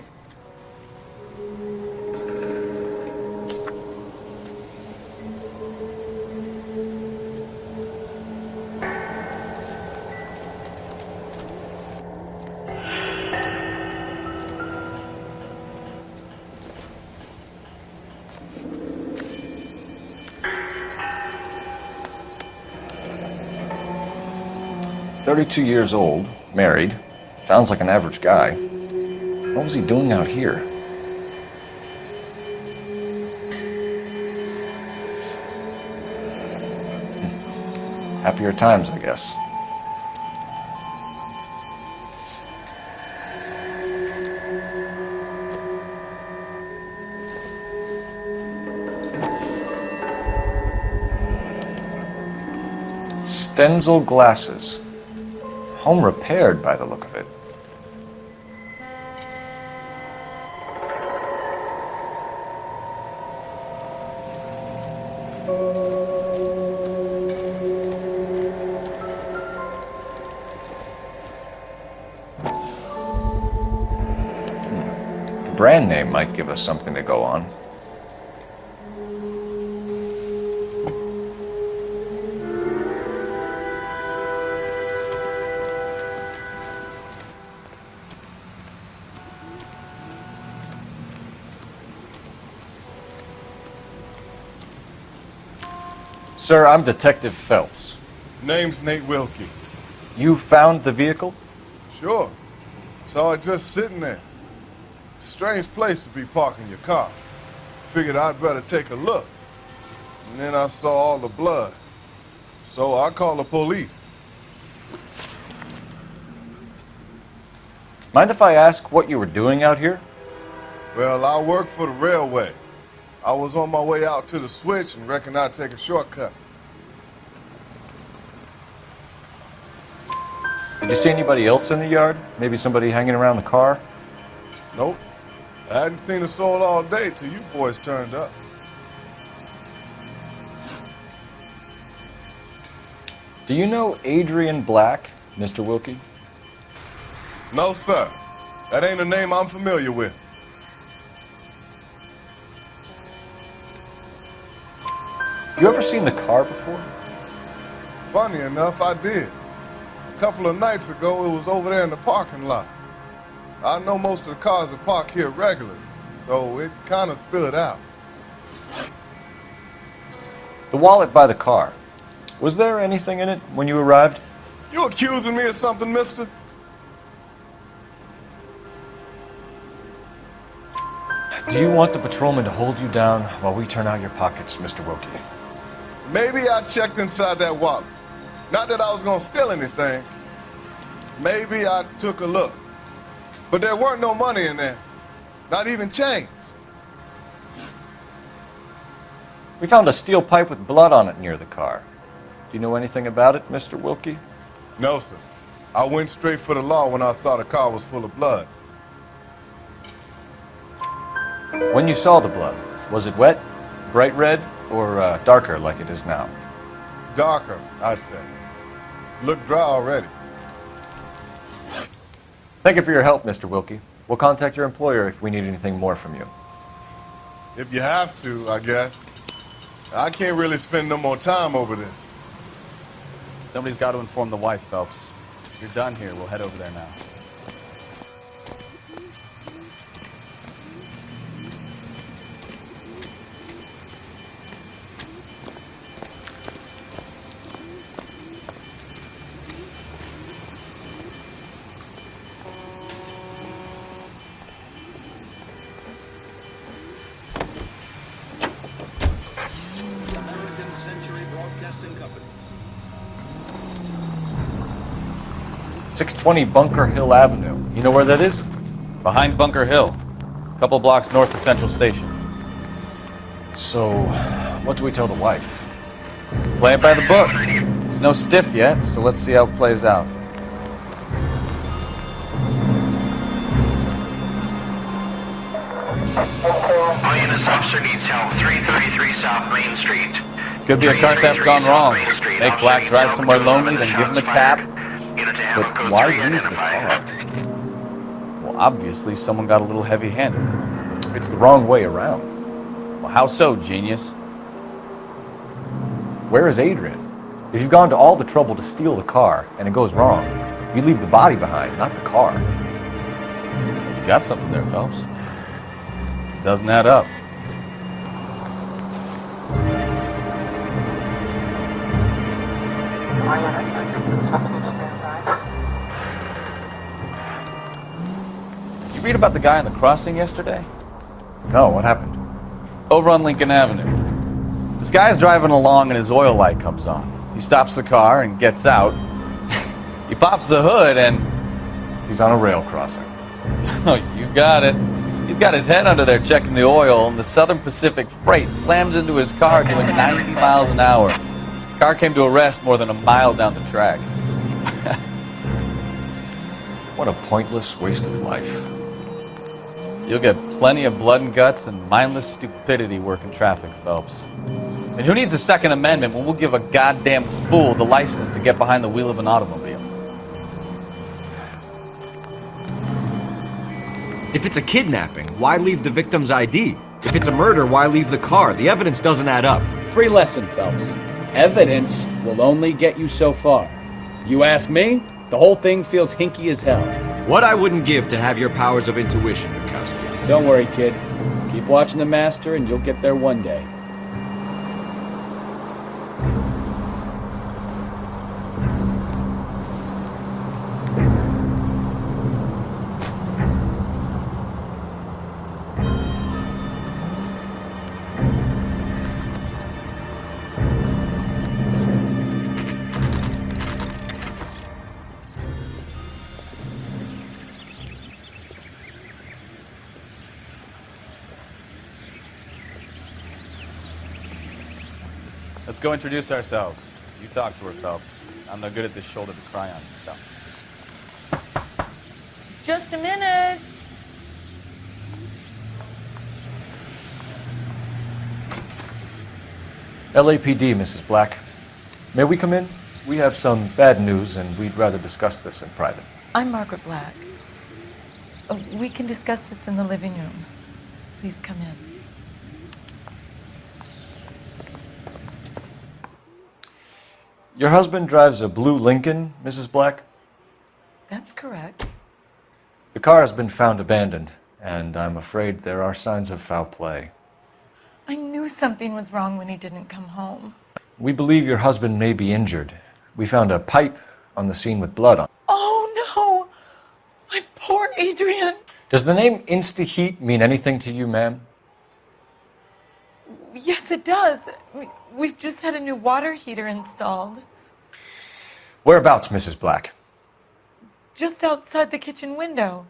"32 years old, married. Sounds like an average guy. What was he doing out here?" Happier times, I guess. Stenzel glasses. Home repaired by the look of it. The brand name might give us something to go on. Sir, I'm Detective Phelps. Name's Nate Wilkie. You found the vehicle? Sure. Saw it just sitting there. Strange place to be parking your car. Figured I'd better take a look. And then I saw all the blood. So I called the police. Mind if I ask what you were doing out here? Well, I work for the railway. I was on my way out to the switch and reckoned I'd take a shortcut. Did you see anybody else in the yard? Maybe somebody hanging around the car? Nope. I hadn't seen a soul all day till you boys turned up. Do you know Adrian Black, Mr. Wilkie? No, sir. That ain't a name I'm familiar with. You ever seen the car before? Funny enough, I did. A couple of nights ago, it was over there in the parking lot. I know most of the cars are parked here regularly, so it kind of stood out. The wallet by the car. Was there anything in it when you arrived? You accusing me of something, mister? Do you want the patrolman to hold you down while we turn out your pockets, Mr. Wilkie? Maybe I checked inside that wallet. Not that I was gonna steal anything. Maybe I took a look. But there weren't no money in there. Not even change. We found a steel pipe with blood on it near the car. Do you know anything about it, Mr. Wilkie? No, sir. I went straight for the law when I saw the car was full of blood. When you saw the blood, was it wet, bright red, or darker like it is now? Darker, I'd say. Looked dry already. Thank you for your help, Mr. Wilkie. We'll contact your employer if we need anything more from you. If you have to, I guess. I can't really spend no more time over this. Somebody's got to inform the wife, Phelps. If you're done here, we'll head over there now. 620 Bunker Hill Avenue. You know where that is? Behind Bunker Hill. A couple blocks north of Central Station. So, what do we tell the wife? Play it by the book. There's no stiff yet, so let's see how it plays out. All units, officer needs help. 333 South Main Street. Could be a car theft gone wrong. Make Black drive somewhere lonely, then give him a tap. But why leave the car? Well, obviously someone got a little heavy-handed. It's the wrong way around. Well, how so, genius? Where is Adrian? If you've gone to all the trouble to steal the car and it goes wrong, you leave the body behind, not the car. You got something there, Phelps. Doesn't add up. Did you read about the guy on the crossing yesterday? No, what happened? Over on Lincoln Avenue. This guy's driving along and his oil light comes on. He stops the car and gets out. He pops the hood and... He's on a rail crossing. Oh, you got it. He's got his head under there checking the oil, and the Southern Pacific Freight slams into his car doing 90 miles an hour. The car came to a rest more than a mile down the track. What a pointless waste of life. You'll get plenty of blood and guts and mindless stupidity working traffic, Phelps. And who needs a Second Amendment when we'll give a goddamn fool the license to get behind the wheel of an automobile? If it's a kidnapping, why leave the victim's ID? If it's a murder, why leave the car? The evidence doesn't add up. Free lesson, Phelps. Evidence will only get you so far. You ask me, the whole thing feels hinky as hell. What I wouldn't give to have your powers of intuition, Bukowski. Don't worry, kid. Keep watching the master and you'll get there one day. Let's go introduce ourselves. You talk to her, Phelps. I'm no good at this shoulder to cry on stuff. Just a minute. LAPD, Mrs. Black. May we come in? We have some bad news and we'd rather discuss this in private. I'm Margaret Black. We can discuss this in the living room. Please come in. Your husband drives a blue Lincoln, Mrs. Black? That's correct. The car has been found abandoned, and I'm afraid there are signs of foul play. I knew something was wrong when he didn't come home. We believe your husband may be injured. We found a pipe on the scene with blood on it. Oh no! My poor Adrian! Does the name InstaHeat mean anything to you, ma'am? Yes, it does. We've just had a new water heater installed. Whereabouts, Mrs. Black? Just outside the kitchen window,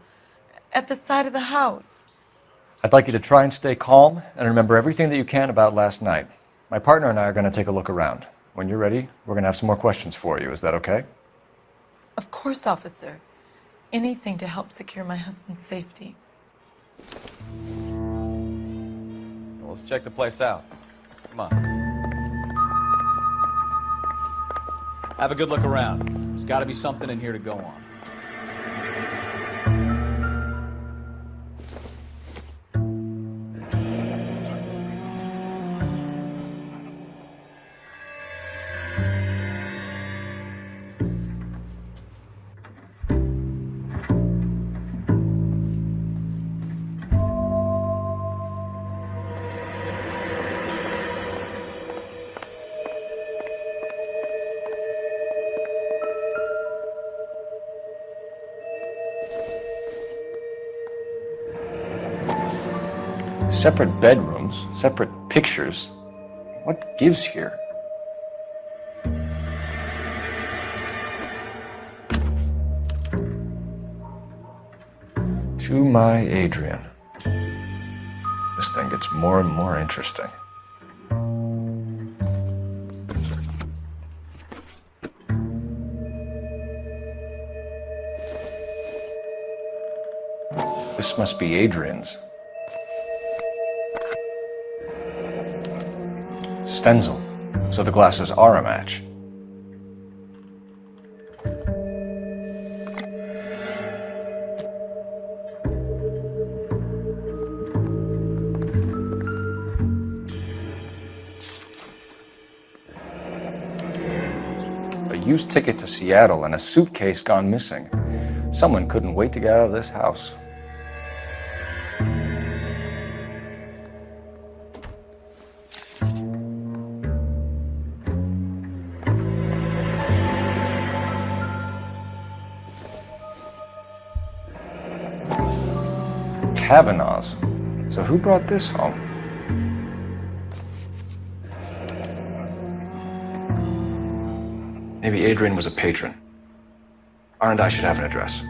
at the side of the house. I'd like you to try and stay calm and remember everything that you can about last night. My partner and I are going to take a look around. When you're ready, we're going to have some more questions for you. Is that okay? Of course, officer. Anything to help secure my husband's safety. Well, let's check the place out. Come on. Have a good look around. There's got to be something in here to go on. Separate bedrooms, separate pictures. What gives here? To my Adrian. This thing gets more and more interesting. This must be Adrian's. Stenzel. So the glasses are a match. A used ticket to Seattle and a suitcase gone missing. Someone couldn't wait to get out of this house. Kavanaugh's. So who brought this home? Maybe Adrian was a patron. R&I should have an address.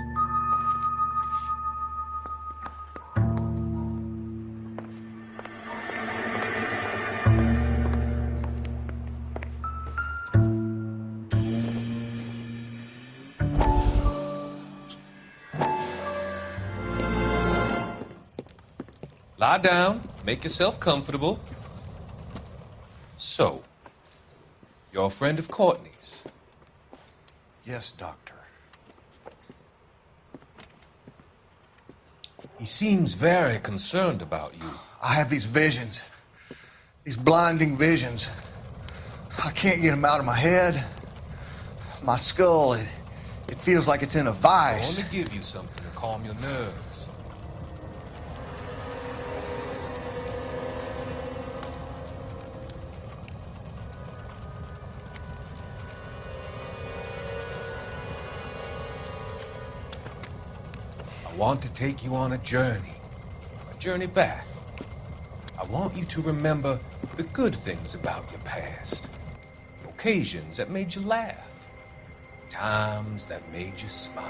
Lie down, make yourself comfortable. So, you're a friend of Courtney's? Yes, Doctor. He seems very concerned about you. I have these visions. These blinding visions. I can't get them out of my head. My skull, it feels like it's in a vice. I want to give you something to calm your nerves. I want to take you on a journey back. I want you to remember the good things about your past, occasions that made you laugh, times that made you smile.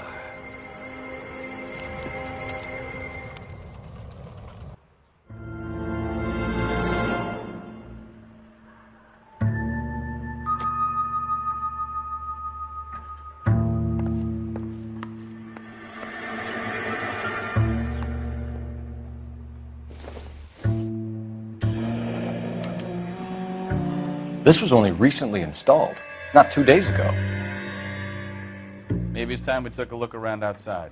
This was only recently installed, not 2 days ago. Maybe it's time we took a look around outside.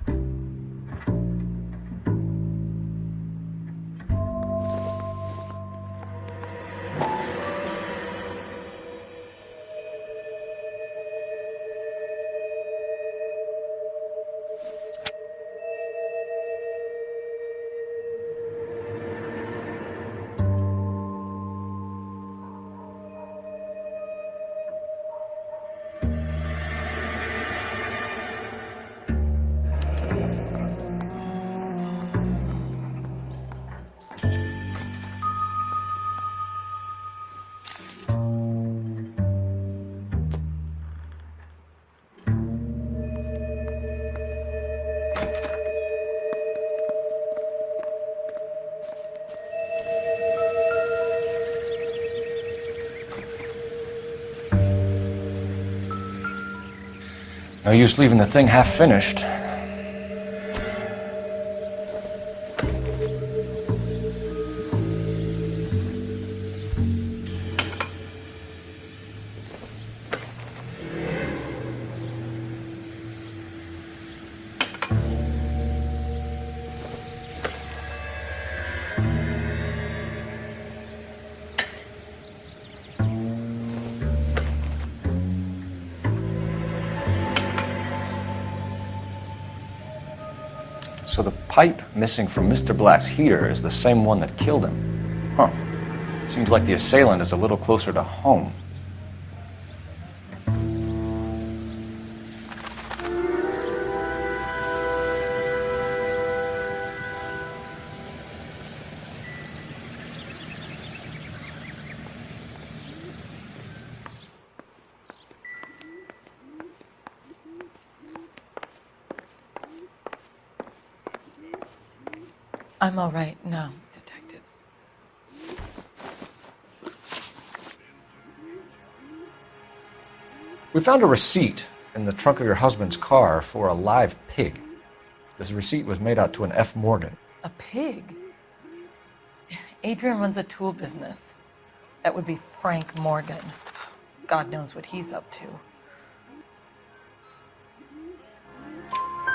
No use leaving the thing half finished. So the pipe missing from Mr. Black's heater is the same one that killed him. Huh. Seems like the assailant is a little closer to home. I'm all right now, detectives. We found a receipt in the trunk of your husband's car for a live pig. This receipt was made out to an F. Morgan. A pig? Adrian runs a tool business. That would be Frank Morgan. God knows what he's up to.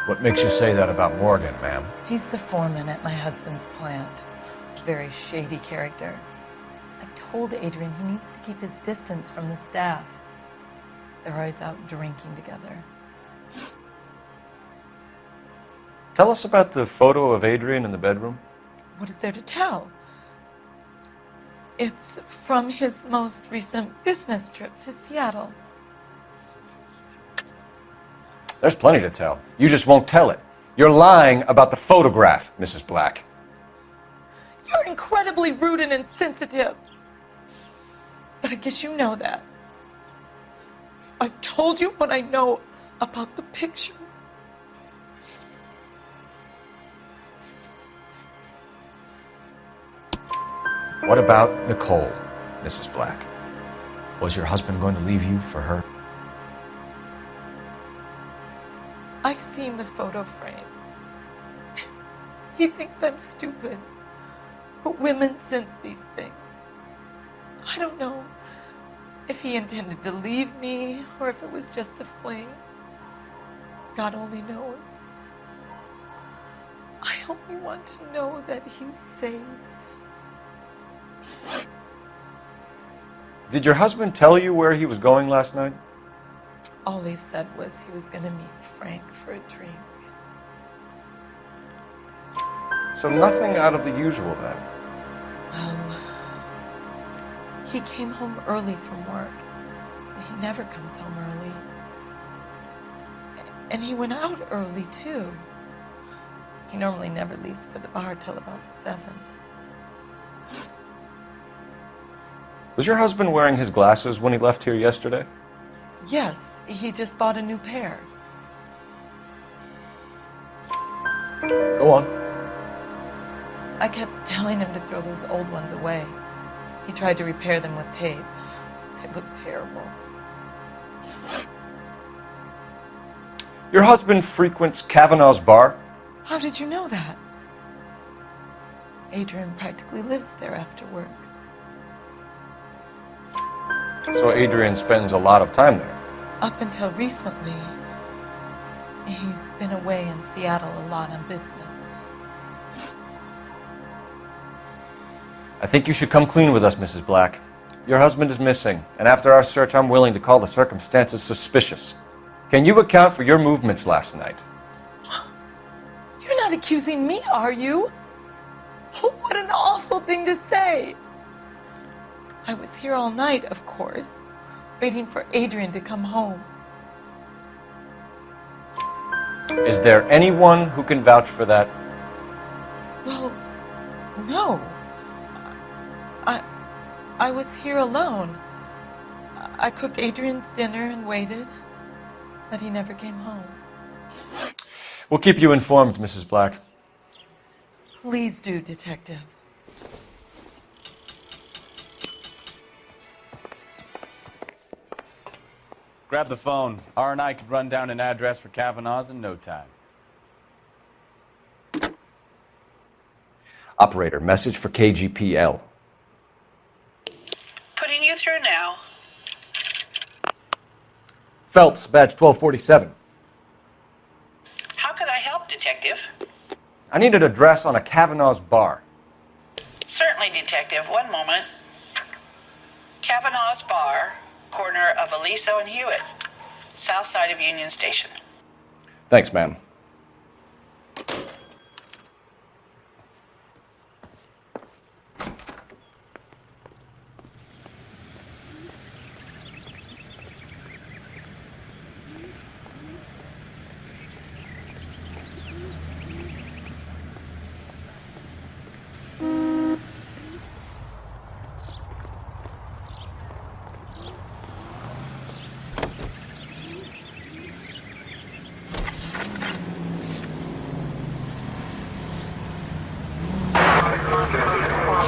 What makes you say that about Morgan, ma'am? He's the foreman at my husband's plant. Very shady character. I've told Adrian he needs to keep his distance from the staff. They're always out drinking together. Tell us about the photo of Adrian in the bedroom. What is there to tell? It's from his most recent business trip to Seattle. There's plenty to tell. You just won't tell it. You're lying about the photograph, Mrs. Black. You're incredibly rude and insensitive. But I guess you know that. I've told you what I know about the picture. What about Nicole, Mrs. Black? Was your husband going to leave you for her? I've seen the photo frame. He thinks I'm stupid. But women sense these things. I don't know if he intended to leave me or if it was just a fling. God only knows. I only want to know that he's safe. Did your husband tell you where he was going last night? All he said was he was going to meet Frank for a drink. So nothing out of the usual then. Well, he came home early from work. He never comes home early. And he went out early, too. He normally never leaves for the bar till about 7. Was your husband wearing his glasses when he left here yesterday? Yes, he just bought a new pair. Go on. I kept telling him to throw those old ones away. He tried to repair them with tape. They looked terrible. Your husband frequents Kavanaugh's bar? How did you know that? Adrian practically lives there after work. So Adrian spends a lot of time there. Up until recently, he's been away in Seattle a lot on business. I think you should come clean with us, Mrs. Black. Your husband is missing, and after our search, I'm willing to call the circumstances suspicious. Can you account for your movements last night? You're not accusing me, are you? Oh, what an awful thing to say. I was here all night, of course, waiting for Adrian to come home. Is there anyone who can vouch for that? Well, no. I was here alone. I cooked Adrian's dinner and waited, but he never came home. We'll keep you informed, Mrs. Black. Please do, Detective. Grab the phone. R&I could run down an address for Kavanaugh's in no time. Operator, message for KGPL. Putting you through now. Phelps, badge 1247. How could I help, Detective? I need an address on a Kavanaugh's bar. Certainly, Detective. One moment. Kavanaugh's Bar, corner of Aliso and Hewitt, south side of Union Station. Thanks, ma'am.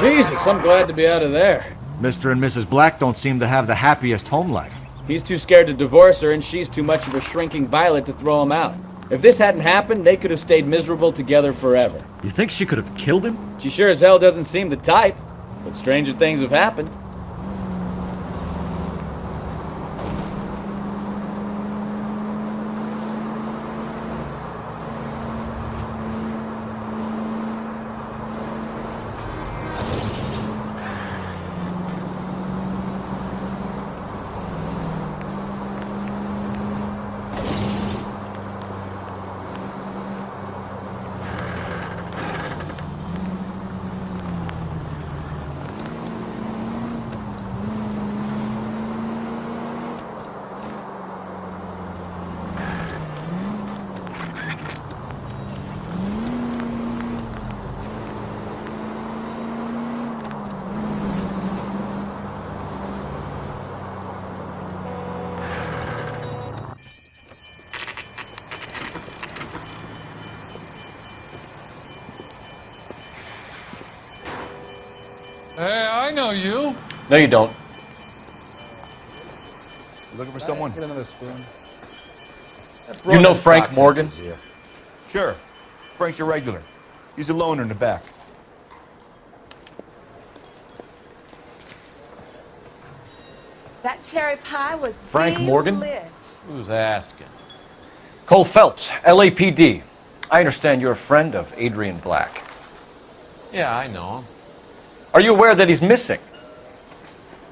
Jesus, I'm glad to be out of there. Mr. and Mrs. Black don't seem to have the happiest home life. He's too scared to divorce her, and she's too much of a shrinking violet to throw him out. If this hadn't happened, they could have stayed miserable together forever. You think she could have killed him? She sure as hell doesn't seem the type, but stranger things have happened. Hey, I know you. No, you don't. Looking for someone? Get another spoon. You know Frank Morgan? Sure. Frank's your regular. He's a loner in the back. That cherry pie was Frank Morgan? delish. Who's asking? Cole Phelps, LAPD. I understand you're a friend of Adrian Black. Yeah, I know him. Are you aware that he's missing?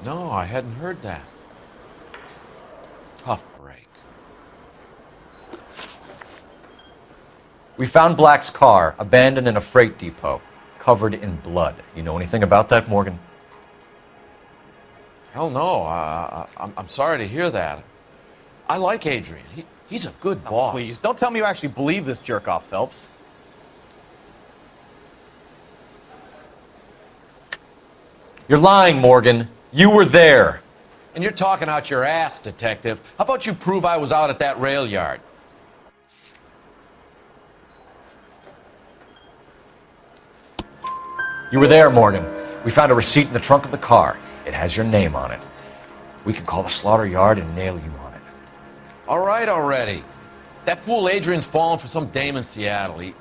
No, I hadn't heard that. Tough break. We found Black's car abandoned in a freight depot, covered in blood. You know anything about that, Morgan? Hell no. I'm sorry to hear that. I like Adrian. He's a good boss. Please, don't tell me you actually believe this jerk-off, Phelps. You're lying, Morgan. You were there. And you're talking out your ass, detective. How about you prove I was out at that rail yard? You were there, Morgan. We found a receipt in the trunk of the car. It has your name on it. We can call the slaughter yard and nail you on it. All right already. That fool Adrian's fallen for some dame in Seattle. He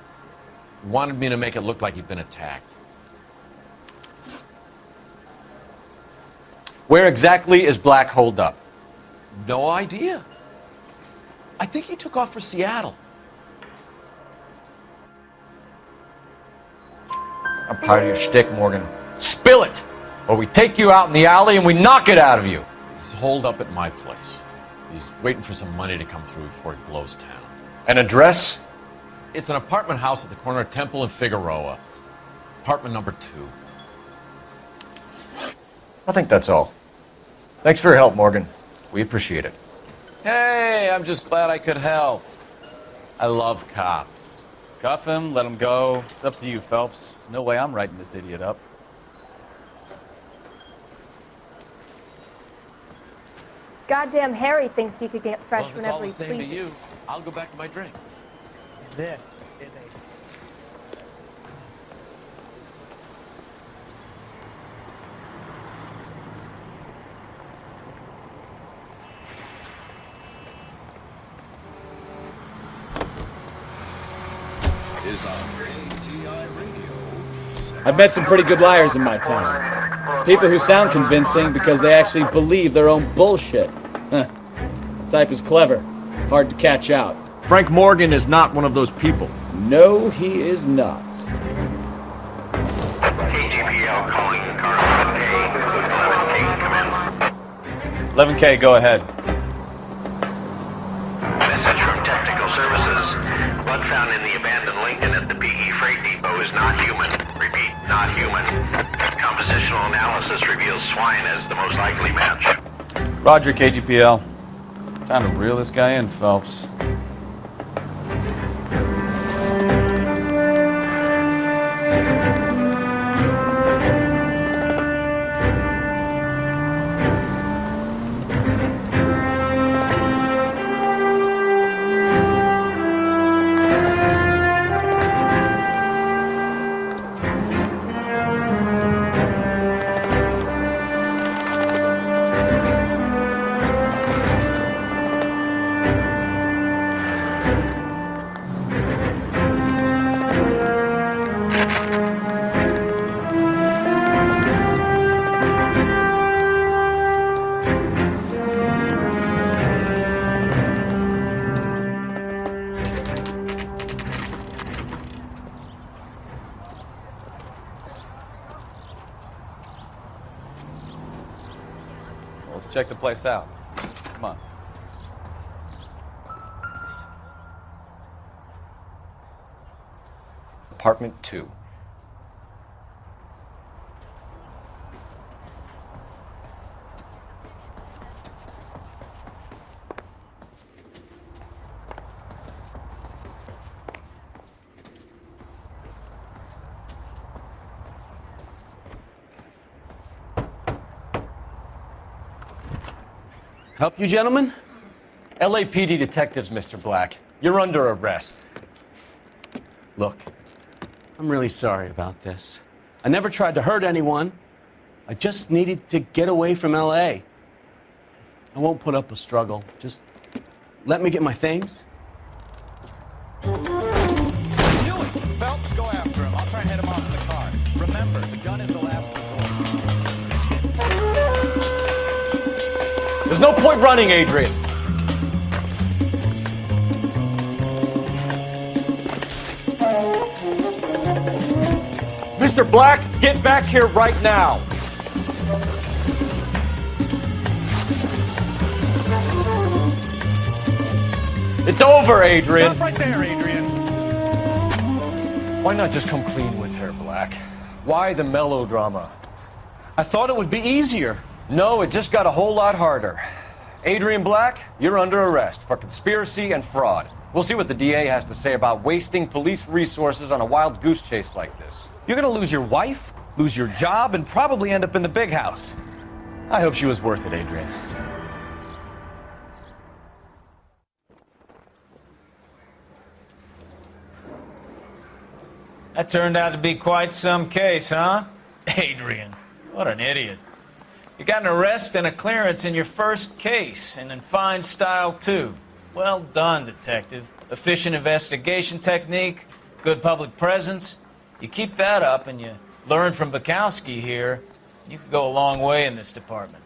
wanted me to make it look like he'd been attacked. Where exactly is Black holed up? No idea. I think he took off for Seattle. I'm tired of your shtick, Morgan. Spill it! Or we take you out in the alley and we knock it out of you! He's holed up at my place. He's waiting for some money to come through before he blows town. An address? It's an apartment house at the corner of Temple and Figueroa. Apartment number 2. I think that's all. Thanks for your help, Morgan. We appreciate it. Hey, I'm just glad I could help. I love cops. Cuff him, let him go. It's up to you, Phelps. There's no way I'm writing this idiot up. Goddamn Harry thinks he could get fresh Well, if it's all whenever he the same to pleases. you, I'll go back to my drink. This is a I've met some pretty good liars in my time. People who sound convincing because they actually believe their own bullshit. Huh. The type is clever, hard to catch out. Frank Morgan is not one of those people. No, he is not. KGPL calling car 11K. 11K, come in. 11K, go ahead. Message from Technical Services. Blood found in the abandoned Lincoln at the PE Freight Depot is not human. Repeat, not human. Compositional analysis reveals swine as the most likely match. Roger, KGPL. Time to reel this guy in, Phelps. Let's check the place out. Come on. Apartment 2. Help you, gentlemen? LAPD detectives, Mr. Black. You're under arrest. Look, I'm really sorry about this. I never tried to hurt anyone. I just needed to get away from LA. I won't put up a struggle. Just let me get my things. What are you doing? Phelps, go after him. I'll try and head him off in the car. Remember, the gun is the last resort. There's no point running, Adrian. Mr. Black, get back here right now. It's over, Adrian. Stop right there, Adrian. Why not just come clean with her, Black? Why the melodrama? I thought it would be easier. No, it just got a whole lot harder. Adrian Black, you're under arrest for conspiracy and fraud. We'll see what the DA has to say about wasting police resources on a wild goose chase like this. You're gonna lose your wife, lose your job, and probably end up in the big house. I hope she was worth it, Adrian. That turned out to be quite some case, huh? Adrian, what an idiot. You got an arrest and a clearance in your first case, and in fine style, too. Well done, detective. Efficient investigation technique, good public presence. You keep that up and you learn from Bukowski here, you could go a long way in this department.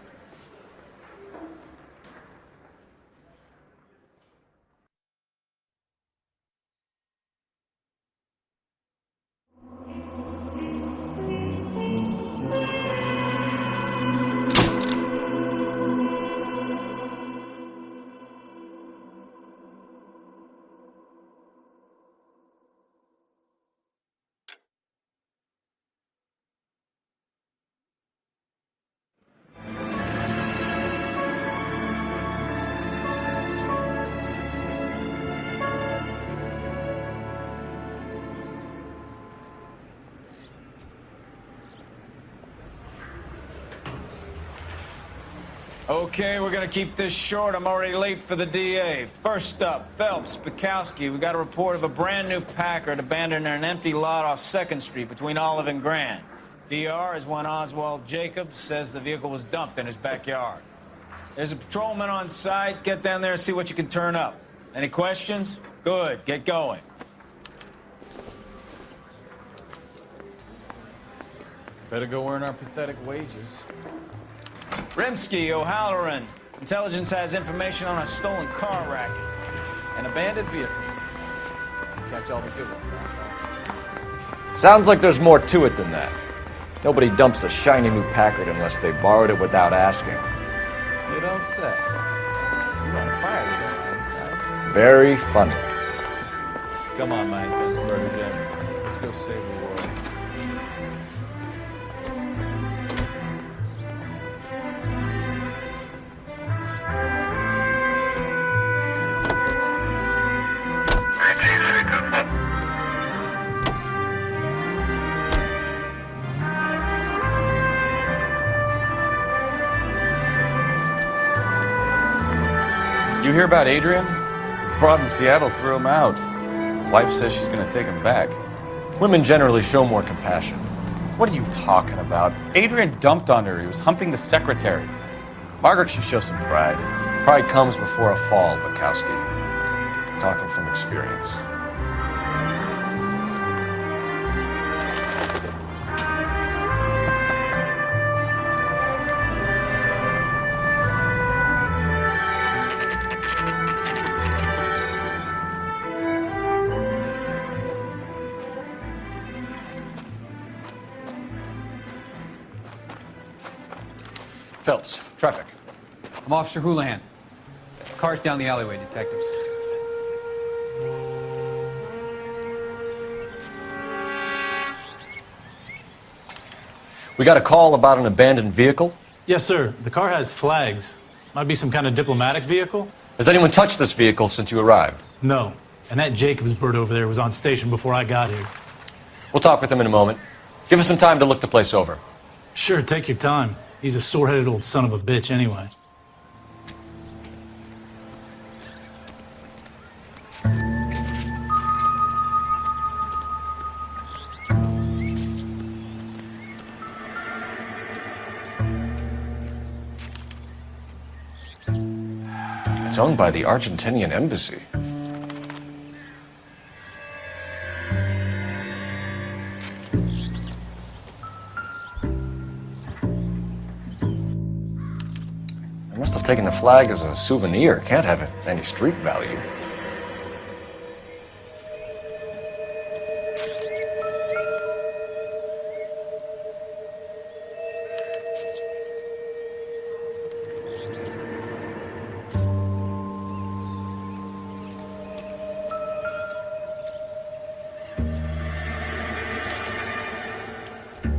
Okay, we're gonna keep this short. I'm already late for the DA. First up, Phelps, Bukowski. We got a report of a brand new Packard abandoned in an empty lot off 2nd Street between Olive and Grand. DR is one Oswald Jacobs says the vehicle was dumped in his backyard. There's a patrolman on site. Get down there and see what you can turn up. Any questions? Good, get going. Better go earn our pathetic wages. Rimsky, O'Halloran. Intelligence has information on a stolen car racket. An abandoned vehicle. Catch all the good ones, huh, Phelps? Sounds like there's more to it than that. Nobody dumps a shiny new Packard unless they borrowed it without asking. You don't say. You're on fire today, Einstein. Very funny. Come on, my intense protege. Let's go save the world. You hear about Adrian? Broad in Seattle threw him out. Wife says she's gonna take him back. Women generally show more compassion. What are you talking about? Adrian dumped on her. He was humping the secretary. Margaret should show some pride. Pride comes before a fall, Bukowski. I'm talking from experience. Phelps, traffic. I'm Officer Houlihan. Car's down the alleyway, detectives. We got a call about an abandoned vehicle. Yes, sir. The car has flags. Might be some kind of diplomatic vehicle. Has anyone touched this vehicle since you arrived? No. And that Jacobs bird over there was on station before I got here. We'll talk with him in a moment. Give us some time to look the place over. Sure, take your time. He's a sore-headed old son of a bitch anyway. It's owned by the Argentinian embassy. They must have taken the flag as a souvenir. Can't have any street value.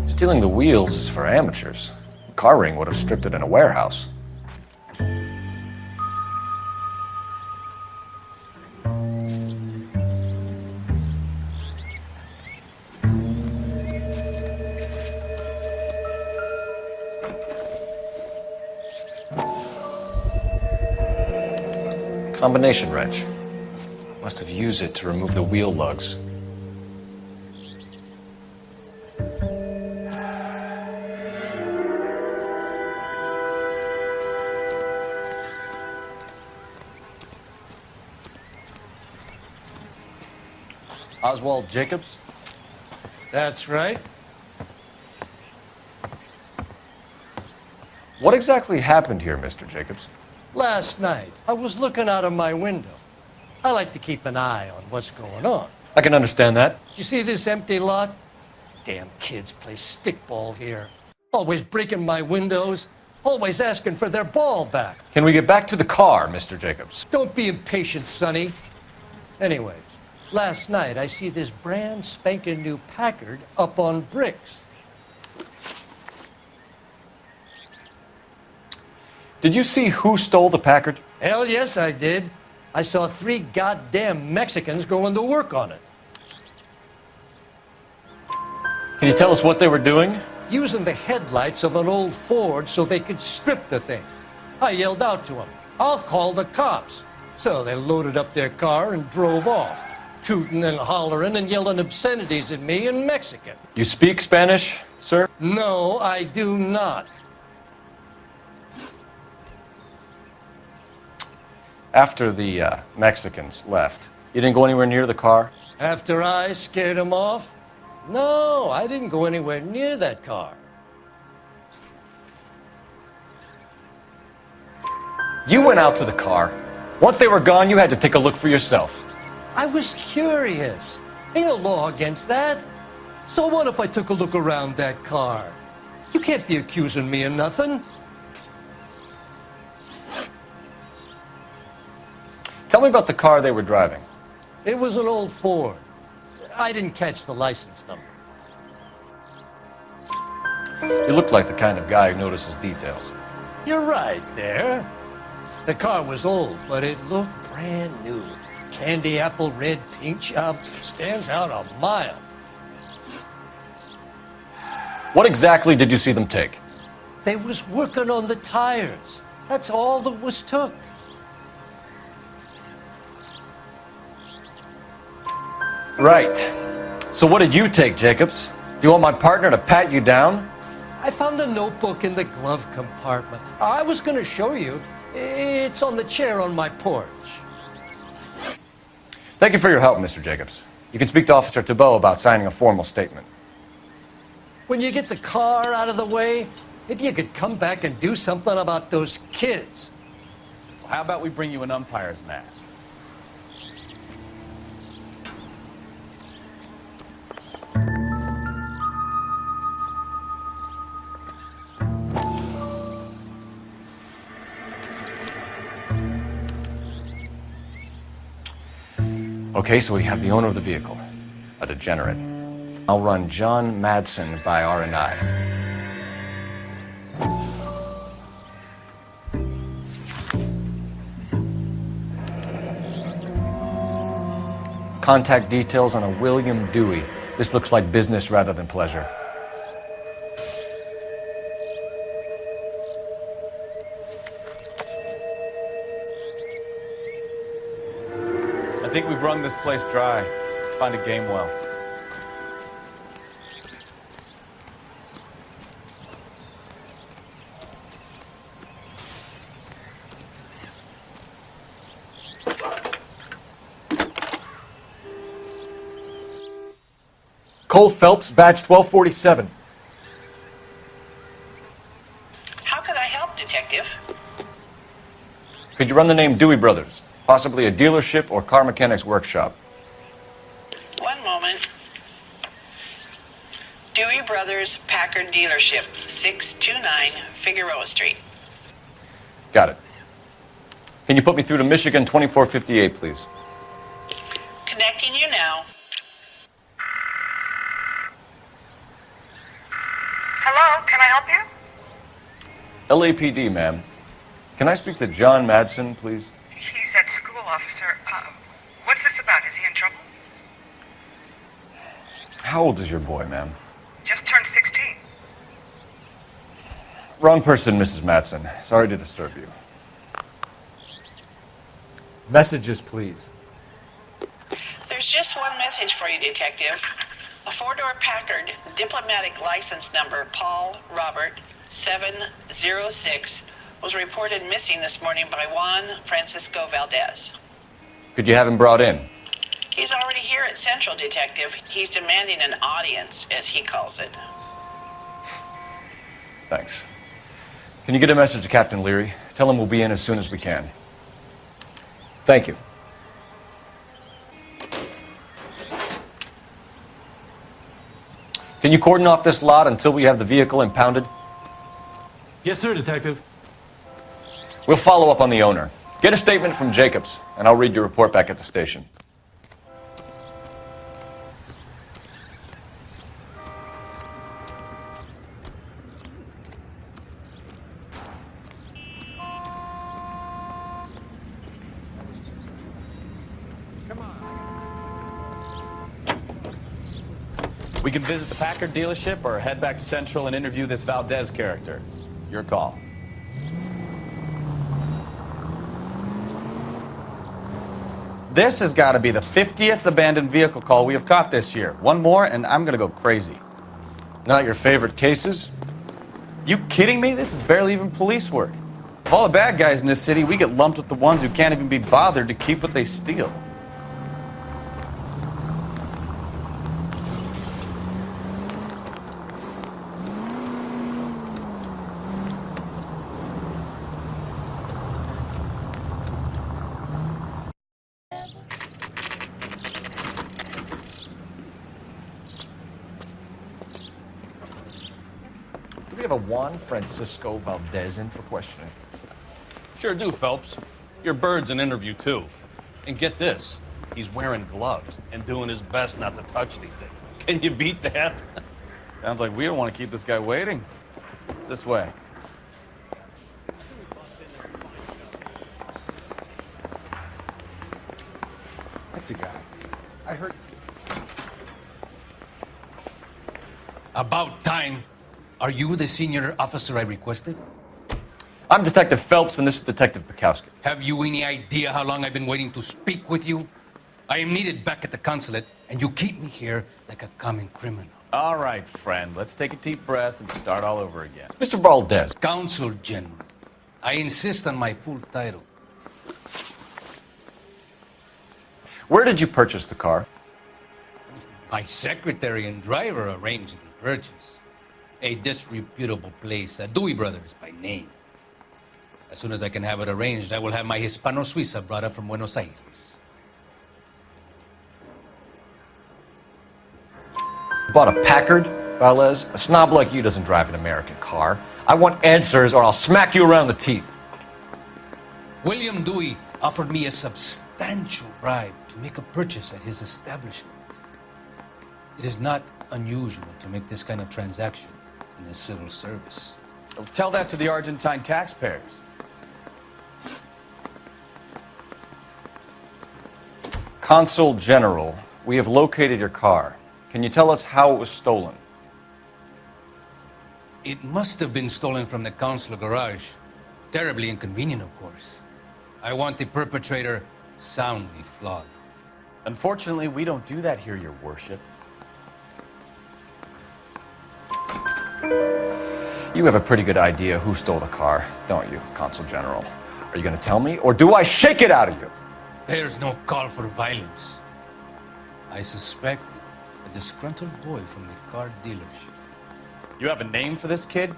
Stealing the wheels is for amateurs. A car ring would have stripped it in a warehouse. Combination wrench. Must have used it to remove the wheel lugs. Oswald Jacobs? That's right. What exactly happened here, Mr. Jacobs? Last night, I was looking out of my window. I like to keep an eye on what's going on. I can understand that. You see this empty lot? Damn kids play stickball here. Always breaking my windows. Always asking for their ball back. Can we get back to the car, Mr. Jacobs? Don't be impatient, Sonny. Anyways, last night I see this brand spanking new Packard up on bricks. Did you see who stole the Packard? Hell yes, I did. I saw 3 goddamn Mexicans going to work on it. Can you tell us what they were doing? Using the headlights of an old Ford so they could strip the thing. I yelled out to them, "I'll call the cops." So they loaded up their car and drove off, tooting and hollering and yelling obscenities at me in Mexican. You speak Spanish, sir? No, I do not. After the Mexicans left, you didn't go anywhere near the car? After I scared them off? No, I didn't go anywhere near that car. You went out to the car. Once they were gone, you had to take a look for yourself. I was curious. Ain't no law against that. So what if I took a look around that car? You can't be accusing me of nothing. Tell me about the car they were driving. It was an old Ford. I didn't catch the license number. You look like the kind of guy who notices details. You're right there. The car was old, but it looked brand new. Candy apple red paint job stands out a mile. What exactly did you see them take? They was working on the tires. That's all that was took. Right. So what did you take, Jacobs? Do you want my partner to pat you down? I found a notebook in the glove compartment. I was going to show you. It's on the chair on my porch. Thank you for your help, Mr. Jacobs. You can speak to Officer Thibault about signing a formal statement. When you get the car out of the way, maybe you could come back and do something about those kids. Well, how about we bring you an umpire's mask? Okay, so we have the owner of the vehicle, a degenerate. I'll run John Madsen by R&I. Contact details on a William Dewey. This looks like business rather than pleasure. I think we've wrung this place dry. Let's find a game well. Cole Phelps, badge 1247. How could I help, Detective? Could you run the name Dewey Brothers? Possibly a dealership or car mechanics workshop. One moment. Dewey Brothers Packard Dealership, 629 Figueroa Street. Got it. Can you put me through to Michigan 2458, please? Connecting you now. Hello, can I help you? LAPD, ma'am. Can I speak to John Madsen, please? He's at school, officer. What's this about? Is he in trouble? How old is your boy, ma'am? Just turned 16. Wrong person, Mrs. Madsen. Sorry to disturb you. Messages, please. There's just one message for you, Detective. A four-door Packard, diplomatic license number Paul Robert 706, was reported missing this morning by Juan Francisco Valdez. Could you have him brought in? He's already here at Central, Detective. He's demanding an audience, as he calls it. Thanks. Can you get a message to Captain Leary? Tell him we'll be in as soon as we can. Thank you. Can you cordon off this lot until we have the vehicle impounded? Yes, sir, Detective. We'll follow up on the owner. Get a statement from Jacobs, and I'll read your report back at the station. We can visit the Packard dealership or head back to Central and interview this Valdez character. Your call. This has got to be the 50th abandoned vehicle call we have caught this year. One more and I'm going to go crazy. Not your favorite cases? You kidding me? This is barely even police work. Of all the bad guys in this city, we get lumped with the ones who can't even be bothered to keep what they steal. Do we have a Juan Francisco Valdez in for questioning? Sure do, Phelps. Your bird's an interview, too. And get this, he's wearing gloves and doing his best not to touch anything. Can you beat that? Sounds like we don't want to keep this guy waiting. It's this way. What's he got? I heard... About time. Are you the senior officer I requested? I'm Detective Phelps, and this is Detective Bukowski. Have you any idea how long I've been waiting to speak with you? I am needed back at the consulate, and you keep me here like a common criminal. All right, friend. Let's take a deep breath and start all over again. Mr. Valdez. Consul General. I insist on my full title. Where did you purchase the car? My secretary and driver arranged the purchase. A disreputable place, Dewey Brothers by name. As soon as I can have it arranged, I will have my Hispano Suiza brought up from Buenos Aires. Bought a Packard, Valdes? A snob like you doesn't drive an American car. I want answers or I'll smack you around the teeth. William Dewey offered me a substantial bribe to make a purchase at his establishment. It is not unusual to make this kind of transaction in the civil service. Tell that to the Argentine taxpayers. Consul General, we have located your car. Can you tell us how it was stolen? It must have been stolen from the consular garage. Terribly inconvenient, of course. I want the perpetrator soundly flogged. Unfortunately, we don't do that here, Your Worship. You have a pretty good idea who stole the car, don't you, Consul General? Are you going to tell me, or do I shake it out of you? There's no call for violence. I suspect a disgruntled boy from the car dealership. You have a name for this kid?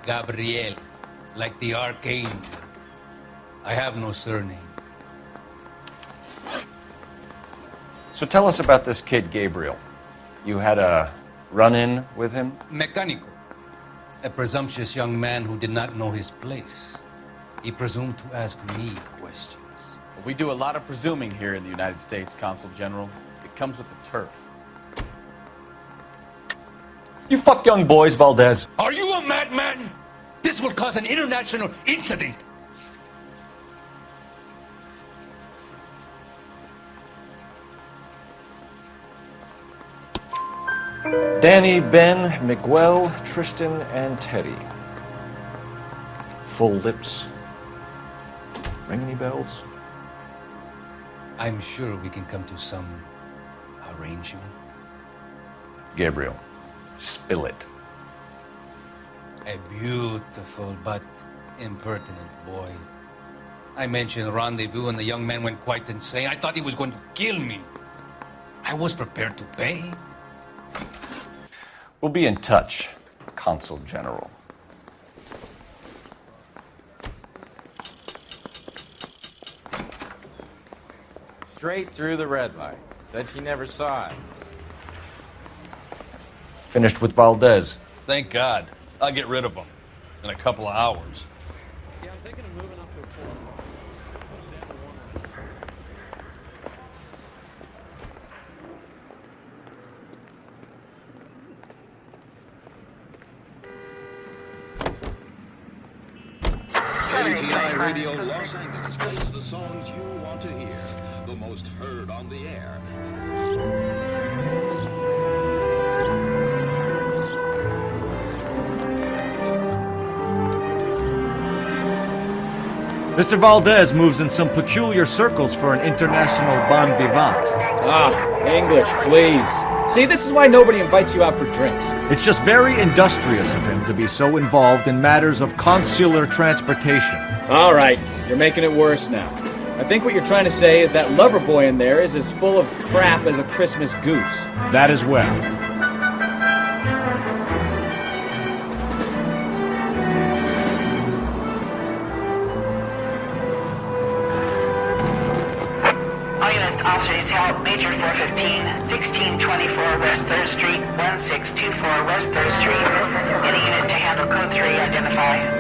Gabriel, like the archangel. I have no surname. So tell us about this kid, Gabriel. You had a run-in with him? Mecánico. A presumptuous young man who did not know his place. He presumed to ask me questions. We do a lot of presuming here in the United States, Consul General. It comes with the turf. You fuck young boys, Valdes. Are you a madman? This will cause an international incident. Danny, Ben, Miguel, Tristan, and Teddy. Full lips. Ring any bells? I'm sure we can come to some arrangement. Gabriel, spill it. A beautiful but impertinent boy. I mentioned rendezvous and the young man went quite insane. I thought he was going to kill me. I was prepared to pay. We'll be in touch, Consul General. Straight through the red light. Said she never saw it. Finished with Valdes. Thank God. I'll get rid of him in a couple of hours. Yeah, I'm thinking of moving up to a 4. ATI Radio Los Angeles plays the songs you want to hear, the most heard on the air. Mr. Valdes moves in some peculiar circles for an international bon vivant. Ah, English, please. See, this is why nobody invites you out for drinks. It's just very industrious of him to be so involved in matters of consular transportation. All right, you're making it worse now. I think what you're trying to say is that lover boy in there is as full of crap as a Christmas goose. That as well. All units, officers help. Major 415, 1624 West 3rd Street, 1624 West 3rd Street. Any unit to handle code 3, identify.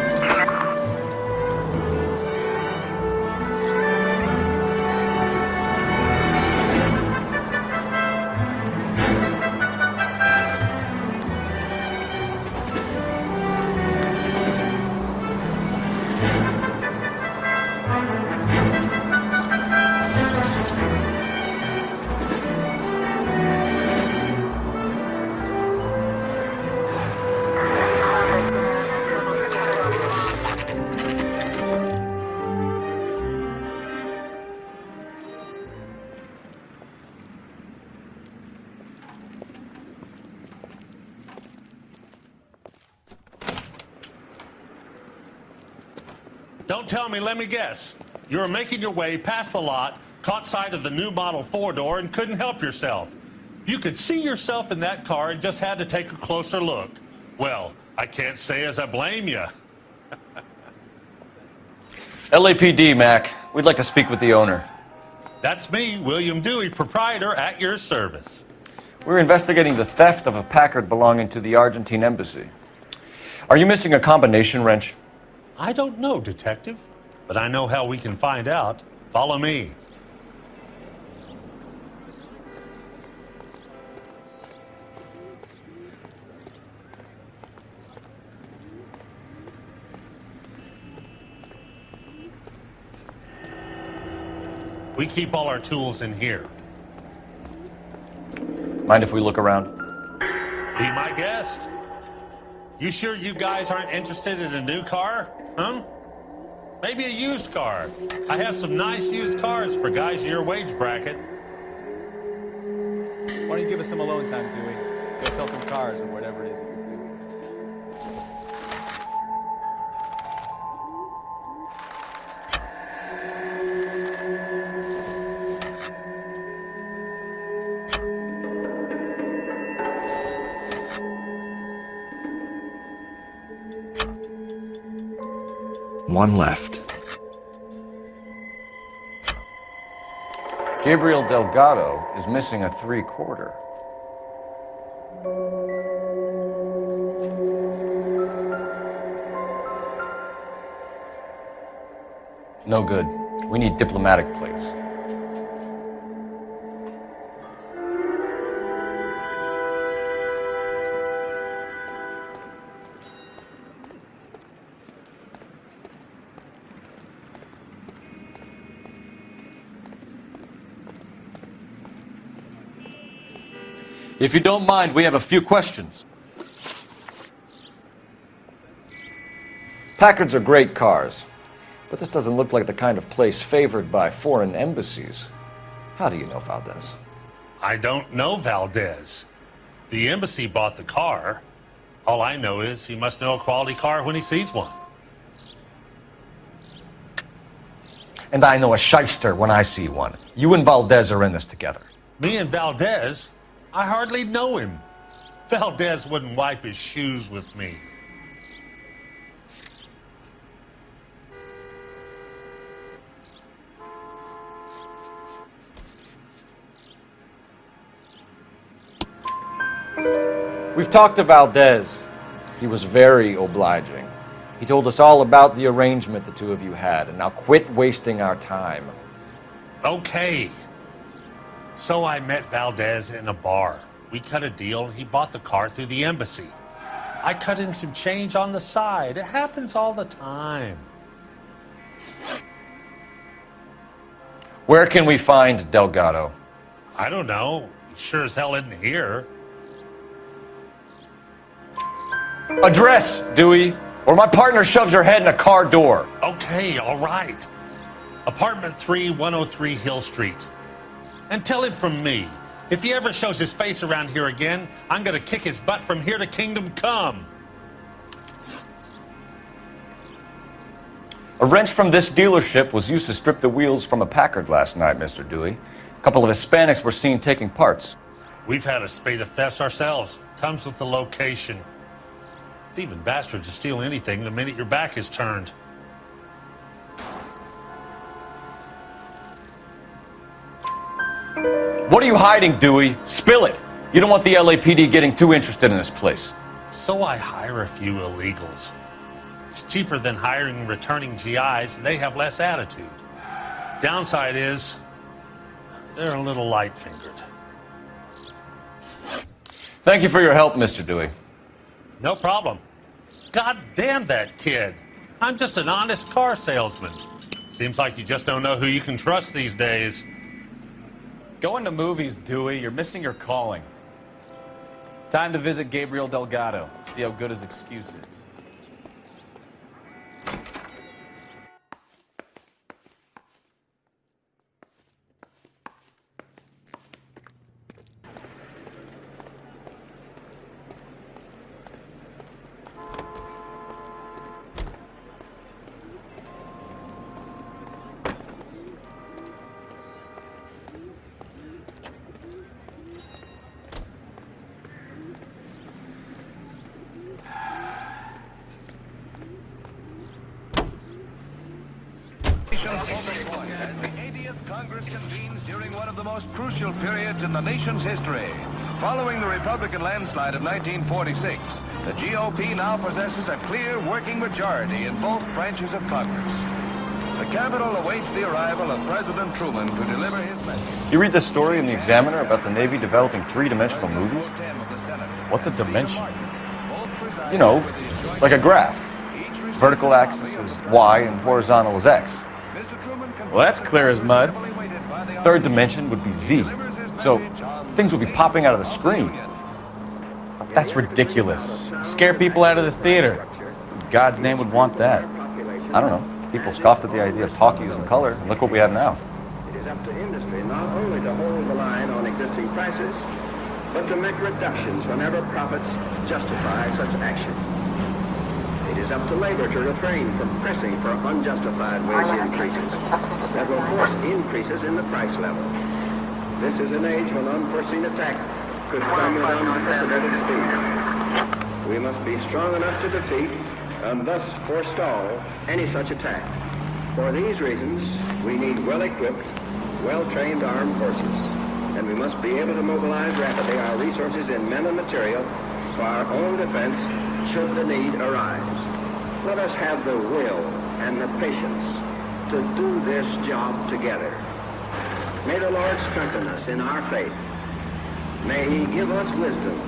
Don't tell me, let me guess. You're making your way past the lot Caught sight of the new model 4-door and couldn't help yourself. You could see yourself in that car and just had to take a closer look. Well, I can't say as I blame you. LAPD, Mac. We'd like to speak with the owner. That's me, William Dewey, proprietor, at your service. We're investigating the theft of a Packard belonging to the Argentine embassy. Are you missing a combination wrench? I don't know, Detective, but I know how we can find out. Follow me. We keep all our tools in here. Mind if we look around? Be my guest. You sure you guys aren't interested in a new car? Huh? Maybe a used car. I have some nice used cars for guys in your wage bracket. Why don't you give us some alone time, Dewey? Go sell some cars or whatever it is that you're doing. One left. Gabriel Delgado is missing a 3/4. No good. We need diplomatic plates. If you don't mind, we have a few questions. Packards are great cars, but this doesn't look like the kind of place favored by foreign embassies. How do you know Valdez? I don't know Valdez. The embassy bought the car. All I know is he must know a quality car when he sees one. And I know a shyster when I see one. You and Valdez are in this together. Me and Valdez? I hardly know him. Valdez wouldn't wipe his shoes with me. We've talked to Valdez. He was very obliging. He told us all about the arrangement the two of you had, and now quit wasting our time. Okay. So I met Valdez in a bar. We cut a deal and he bought the car through the embassy. I cut him some change on the side. It happens all the time. Where can we find Delgado? I don't know. He sure as hell isn't here. Address, Dewey, or my partner shoves your head in a car door. Okay, all right. Apartment 3, 103 Hill Street. And tell him from me, if he ever shows his face around here again, I'm gonna kick his butt from here to Kingdom Come. A wrench from this dealership was used to strip the wheels from a Packard last night, Mr. Dewey. A couple of Hispanics were seen taking parts. We've had a spate of thefts ourselves. Comes with the location. Thieving bastards to steal anything the minute your back is turned. What are you hiding, Dewey? Spill it. You don't want the LAPD getting too interested in this place. So I hire a few illegals. It's cheaper than hiring returning GIs, and they have less attitude. Downside is, they're a little light-fingered. Thank you for your help, Mr. Dewey. No problem. God damn that kid. I'm just an honest car salesman. Seems like you just don't know who you can trust these days. Going to movies, Dewey. You're missing your calling. Time to visit Gabriel Delgado. See how good his excuse is. Congress convenes during one of the most crucial periods in the nation's history. Following the Republican landslide of 1946, the GOP now possesses a clear working majority in both branches of Congress. The Capitol awaits the arrival of President Truman to deliver his message. You read this story in the Examiner about the Navy developing three-dimensional movies? What's a dimension? You know, like a graph. Vertical axis is Y and horizontal is X. Well, that's clear as mud. Third dimension would be Z. So things would be popping out of the screen. That's ridiculous. Scare people out of the theater. God's name would want that. I don't know. People scoffed at the idea of talkies in color, and look what we have now. It is up to industry not only to hold the line on existing prices, but to make reductions whenever profits justify such action. It is up to labor to refrain from pressing for unjustified wage increases that will force increases in the price level. This is an age when unforeseen attack could come with unprecedented speed. We must be strong enough to defeat and thus forestall any such attack. For these reasons, we need well-equipped, well-trained armed forces, and we must be able to mobilize rapidly our resources in men and material for our own defense should the need arise. Let us have the will and the patience to do this job together. May the Lord strengthen us in our faith. May He give us wisdom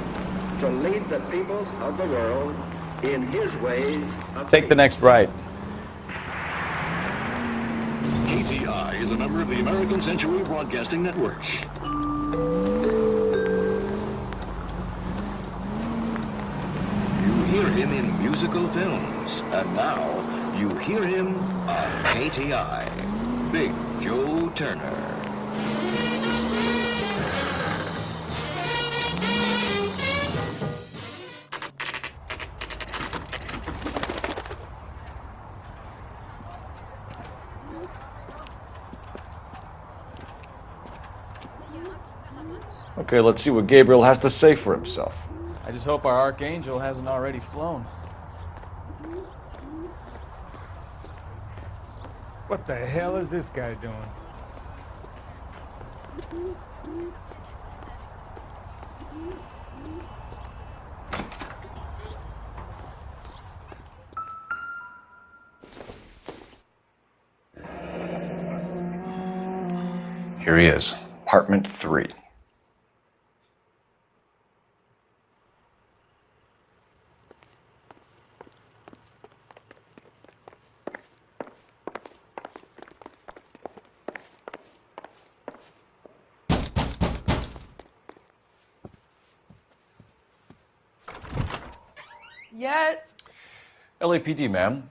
to lead the peoples of the world in His ways of Take the next right. KTI is a member of the American Century Broadcasting Network. You hear him in musical films, and now you hear him on KTI. Big Joe Turner. Okay, let's see what Gabriel has to say for himself. I just hope our Archangel hasn't already flown. What the hell is this guy doing? Here he is, apartment 3. Yeah. LAPD, ma'am.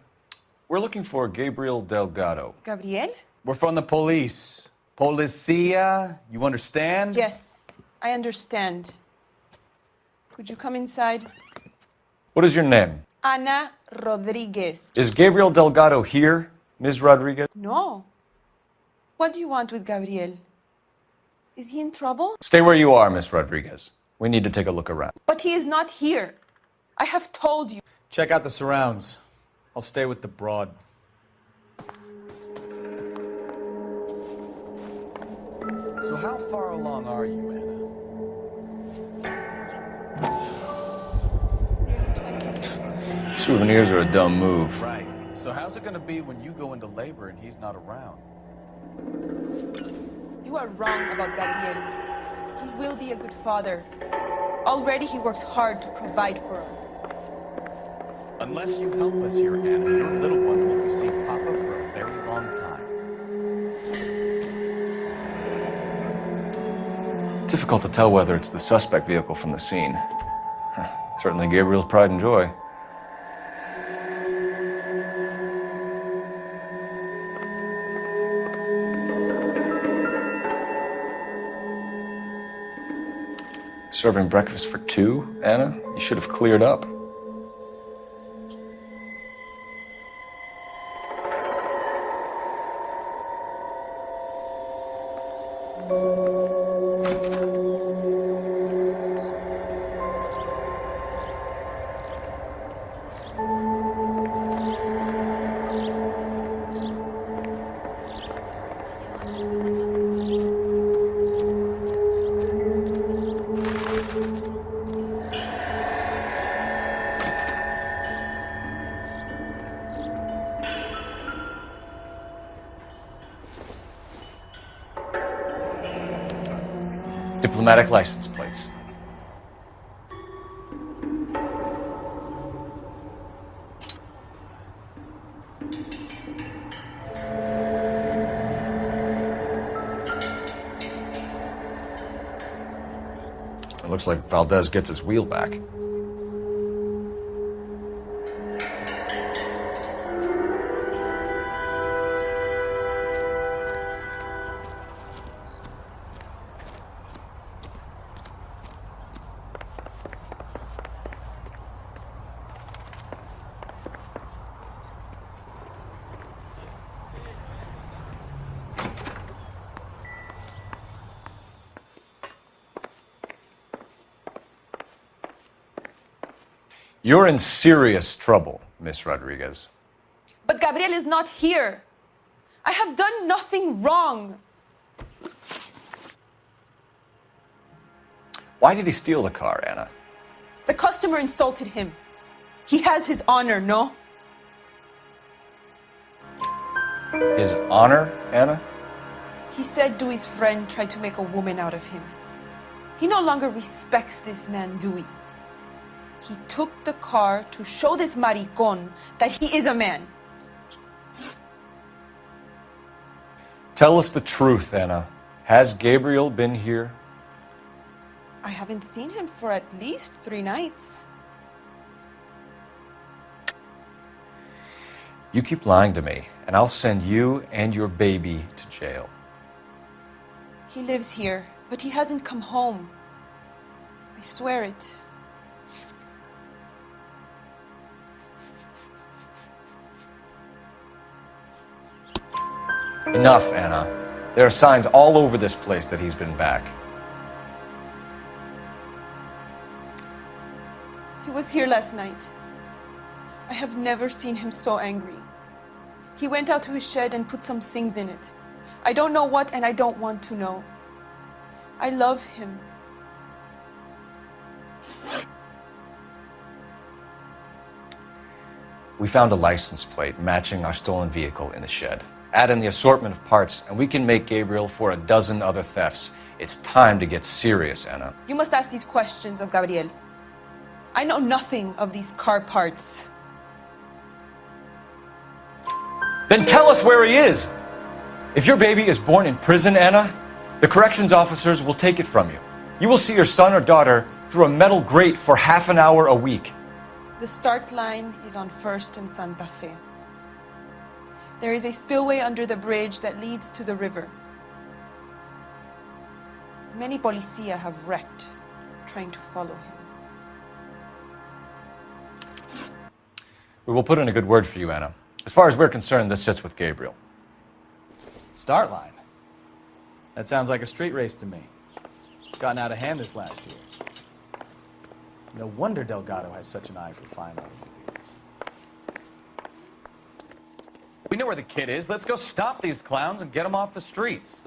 We're looking for Gabriel Delgado. Gabriel? We're from the police. Policia, you understand? Yes, I understand. Could you come inside? What is your name? Ana Rodriguez. Is Gabriel Delgado here, Ms. Rodriguez? No. What do you want with Gabriel? Is he in trouble? Stay where you are, Ms. Rodriguez. We need to take a look around. But he is not here. I have told you. Check out the surrounds. I'll stay with the broad. So how far along are you, Anna? Souvenirs are a dumb move. Right. So how's it gonna be when you go into labor and he's not around? You are wrong about Gabriel. He will be a good father. Already he works hard to provide for us. Unless you help us here, Anna, your little one won't be seeing Papa for a very long time. Difficult to tell whether it's the suspect vehicle from the scene. Certainly Gabriel's pride and joy. Serving breakfast for 2, Anna? You should have cleared up. Diplomatic license plates. It looks like Valdez gets his wheel back. You're in serious trouble, Miss Rodriguez. But Gabriel is not here. I have done nothing wrong. Why did he steal the car, Anna? The customer insulted him. He has his honor, no? His honor, Anna? He said Dewey's friend tried to make a woman out of him. He no longer respects this man, Dewey. He took the car to show this maricon that he is a man. Tell us the truth, Anna. Has Gabriel been here? I haven't seen him for at least 3 nights. You keep lying to me, and I'll send you and your baby to jail. He lives here, but he hasn't come home. I swear it. Enough, Anna. There are signs all over this place that he's been back. He was here last night. I have never seen him so angry. He went out to his shed and put some things in it. I don't know what, and I don't want to know. I love him. We found a license plate matching our stolen vehicle in the shed. Add in the assortment of parts, and we can make Gabriel for a dozen other thefts. It's time to get serious, Anna. You must ask these questions of Gabriel. I know nothing of these car parts. Then tell us where he is! If your baby is born in prison, Anna, the corrections officers will take it from you. You will see your son or daughter through a metal grate for half an hour a week. The start line is on 1st and Santa Fe. There is a spillway under the bridge that leads to the river. Many policia have wrecked trying to follow him. We will put in a good word for you, Anna. As far as we're concerned, this sits with Gabriel. Start line? That sounds like a street race to me. It's gotten out of hand this last year. No wonder Delgado has such an eye for fine automobiles. We know where the kid is. Let's go stop these clowns and get them off the streets.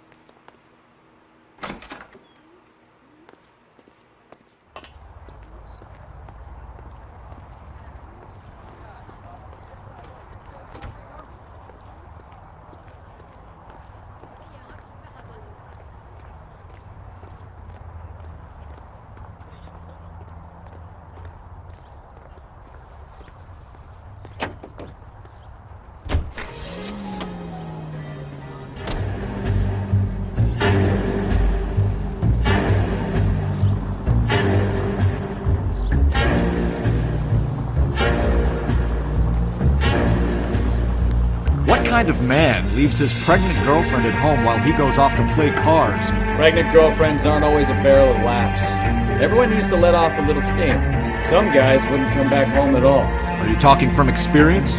What kind of man leaves his pregnant girlfriend at home while he goes off to play cards? Pregnant girlfriends aren't always a barrel of laughs. Everyone needs to let off a little steam. Some guys wouldn't come back home at all. Are you talking from experience?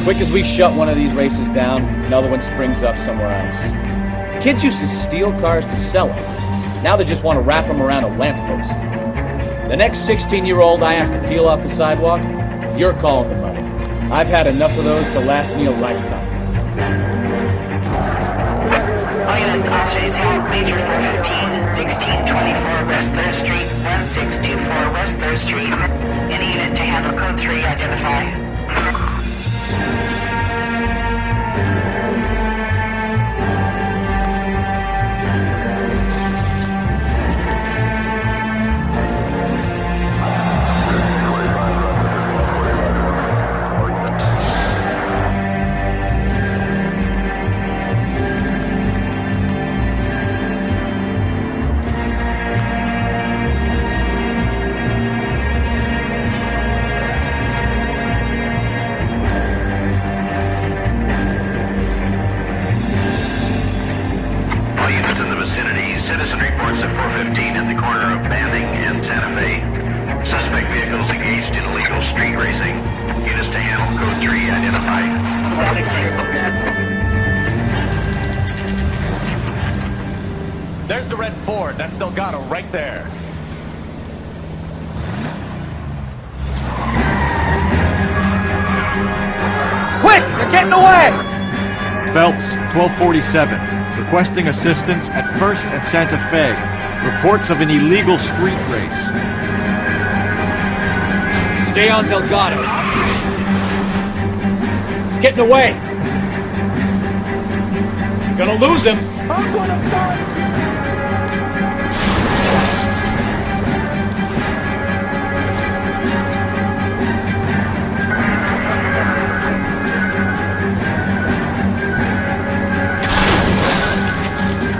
Quick as we shut one of these races down, another one springs up somewhere else. Kids used to steal cars to sell them. Now they just want to wrap them around a lamppost. The next 16-year-old I have to peel off the sidewalk, you're calling the money. I've had enough of those to last me a lifetime. Units, officers have Major 415, 1624 West 3rd Street, 1624 West 3rd Street. Any unit to handle code 3, identify. red Ford. That's Delgado right there. Quick! They're getting away! Phelps, 1247. Requesting assistance at 1st and Santa Fe. Reports of an illegal street race. Stay on Delgado. He's getting away. Gonna lose him. I'm gonna fight!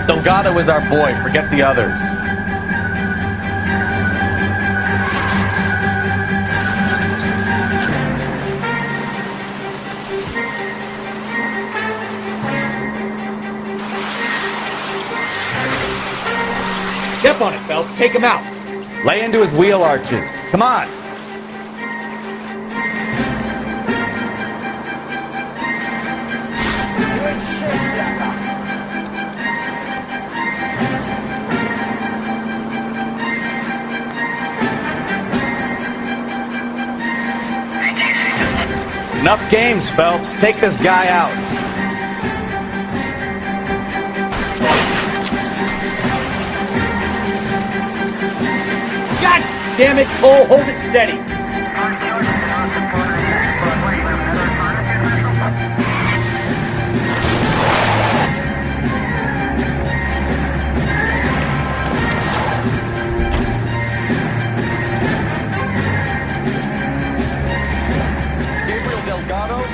Delgado is our boy. Forget the others. Step on it, Phelps. Take him out. Lay into his wheel arches. Come on. Enough games, Phelps. Take this guy out. God damn it, Cole. Hold it steady.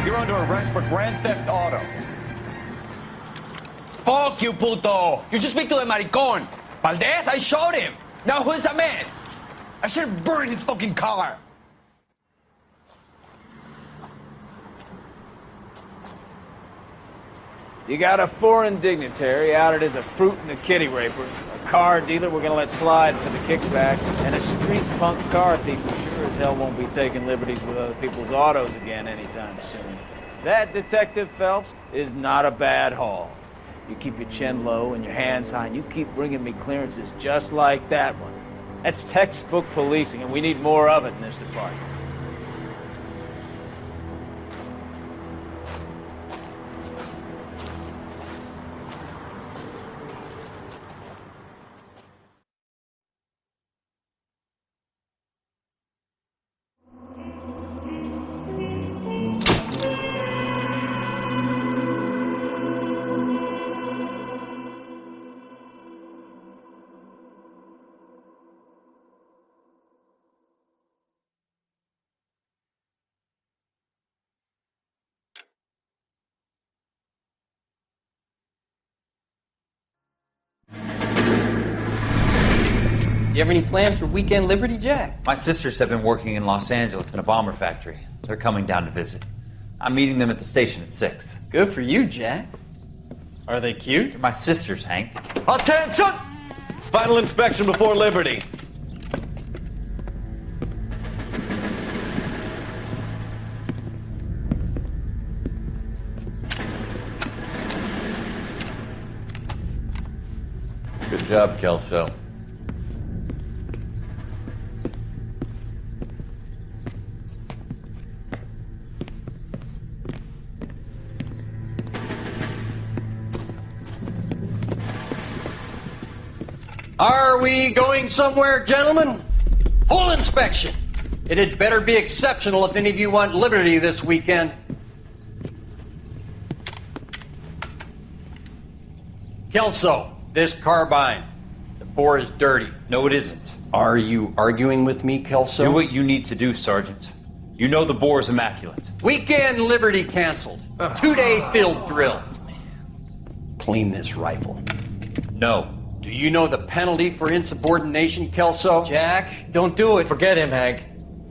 You're under arrest for Grand Theft Auto. Fuck you, puto! You should speak to the maricon. Valdez, I showed him. Now who's the man? I should have burned his fucking car. You got a foreign dignitary outed as a fruit and a kitty raper, a car dealer we're gonna let slide for the kickbacks, and a street punk car thief who sure as hell won't be taking liberties with other people's autos again anytime soon. That, Detective Phelps, is not a bad haul. You keep your chin low and your hands high, and you keep bringing me clearances just like that one. That's textbook policing, and we need more of it in this department. You have any plans for weekend Liberty, Jack? My sisters have been working in Los Angeles in a bomber factory. They're coming down to visit. I'm meeting them at the station at 6. Good for you, Jack. Are they cute? They're my sisters, Hank. Attention! Final inspection before Liberty. Good job, Kelso. Are we going somewhere, gentlemen? Full inspection. It had better be exceptional if any of you want liberty this weekend. Kelso, this carbine. The bore is dirty. No, it isn't. Are you arguing with me, Kelso? Do what you need to do, Sergeant. You know the bore is immaculate. Weekend liberty canceled. 2-day field drill. Clean this rifle. No. Do you know the penalty for insubordination, Kelso? Jack, don't do it. Forget him, Hank.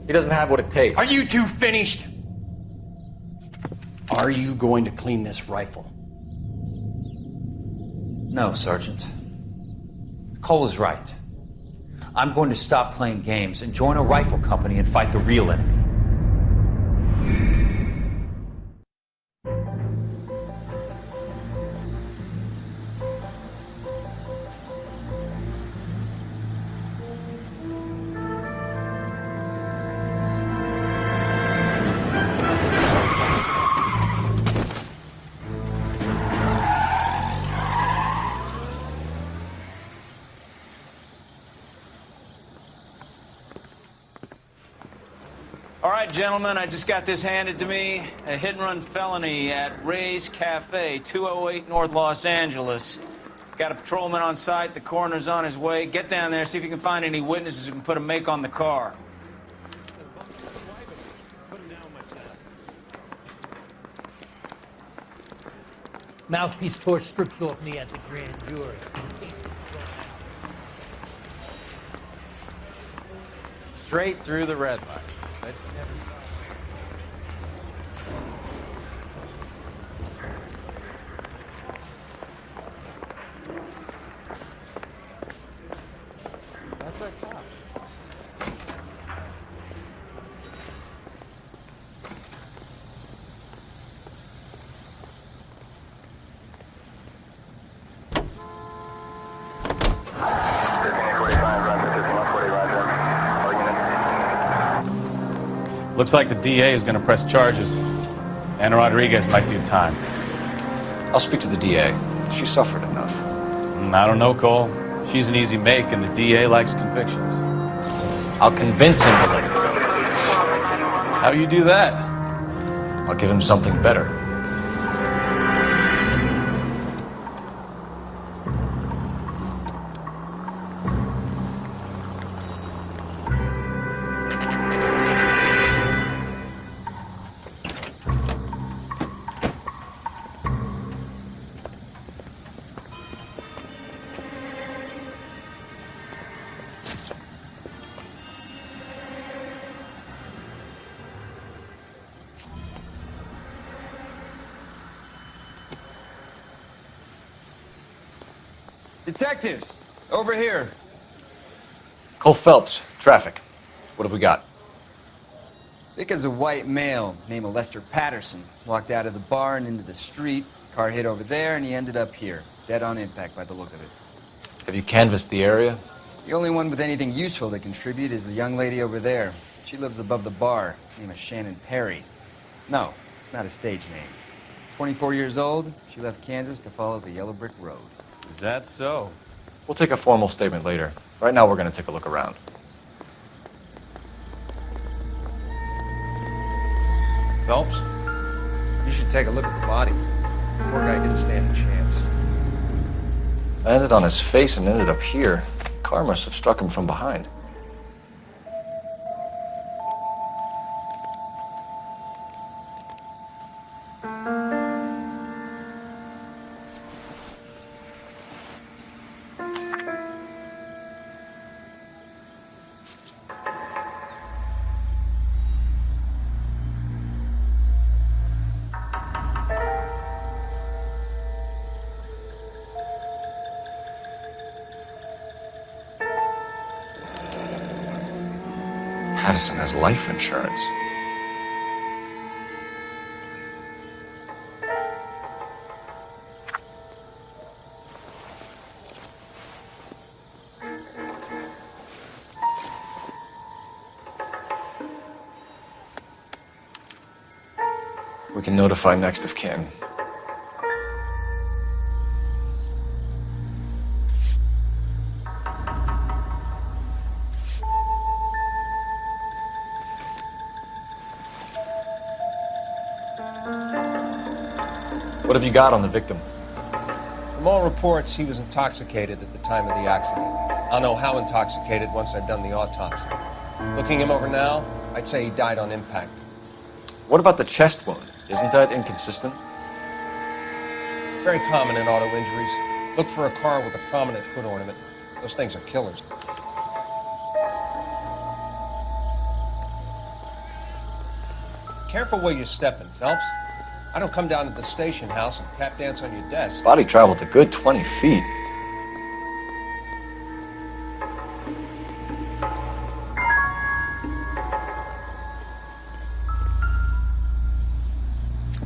He doesn't have what it takes. Are you two finished? Are you going to clean this rifle? No, Sergeant. Cole is right. I'm going to stop playing games and join a rifle company and fight the real enemy. All right, gentlemen, I just got this handed to me. A hit-and-run felony at Ray's Cafe, 208 North Los Angeles. Got a patrolman on site. The coroner's on his way. Get down there, see if you can find any witnesses who can put a make on the car. Mouthpiece torch strips off me at the grand jury. Straight through the red light. Bet you never saw it. That's our cop. Looks like the DA is going to press charges. Anna Rodriguez might do time. I'll speak to the DA. She suffered enough. I don't know, Cole. She's an easy make, and the DA likes convictions. I'll convince him to let it go. How do you do that? I'll give him something better. Detectives, over here. Cole Phelps, traffic. What have we got? Thick as a white male, named Lester Patterson, walked out of the bar and into the street. Car hit over there, and he ended up here, dead on impact by the look of it. Have you canvassed the area? The only one with anything useful to contribute is the young lady over there. She lives above the bar, name is Shannon Perry. No, it's not a stage name. 24 years old, she left Kansas to follow the yellow brick road. Is that so? We'll take a formal statement later. Right now, we're going to take a look around. Phelps, you should take a look at the body. Poor guy didn't stand a chance. I landed on his face and ended up here. Car must have struck him from behind. Patterson has life insurance. We can notify next of kin. What have you got on the victim? From all reports, he was intoxicated at the time of the accident. I'll know how intoxicated once I've done the autopsy. Looking him over now, I'd say he died on impact. What about the chest wound? Isn't that inconsistent? Very common in auto injuries. Look for a car with a prominent hood ornament. Those things are killers. Careful where you're stepping, Phelps. I don't come down to the station house and tap dance on your desk. Body traveled a good 20 feet.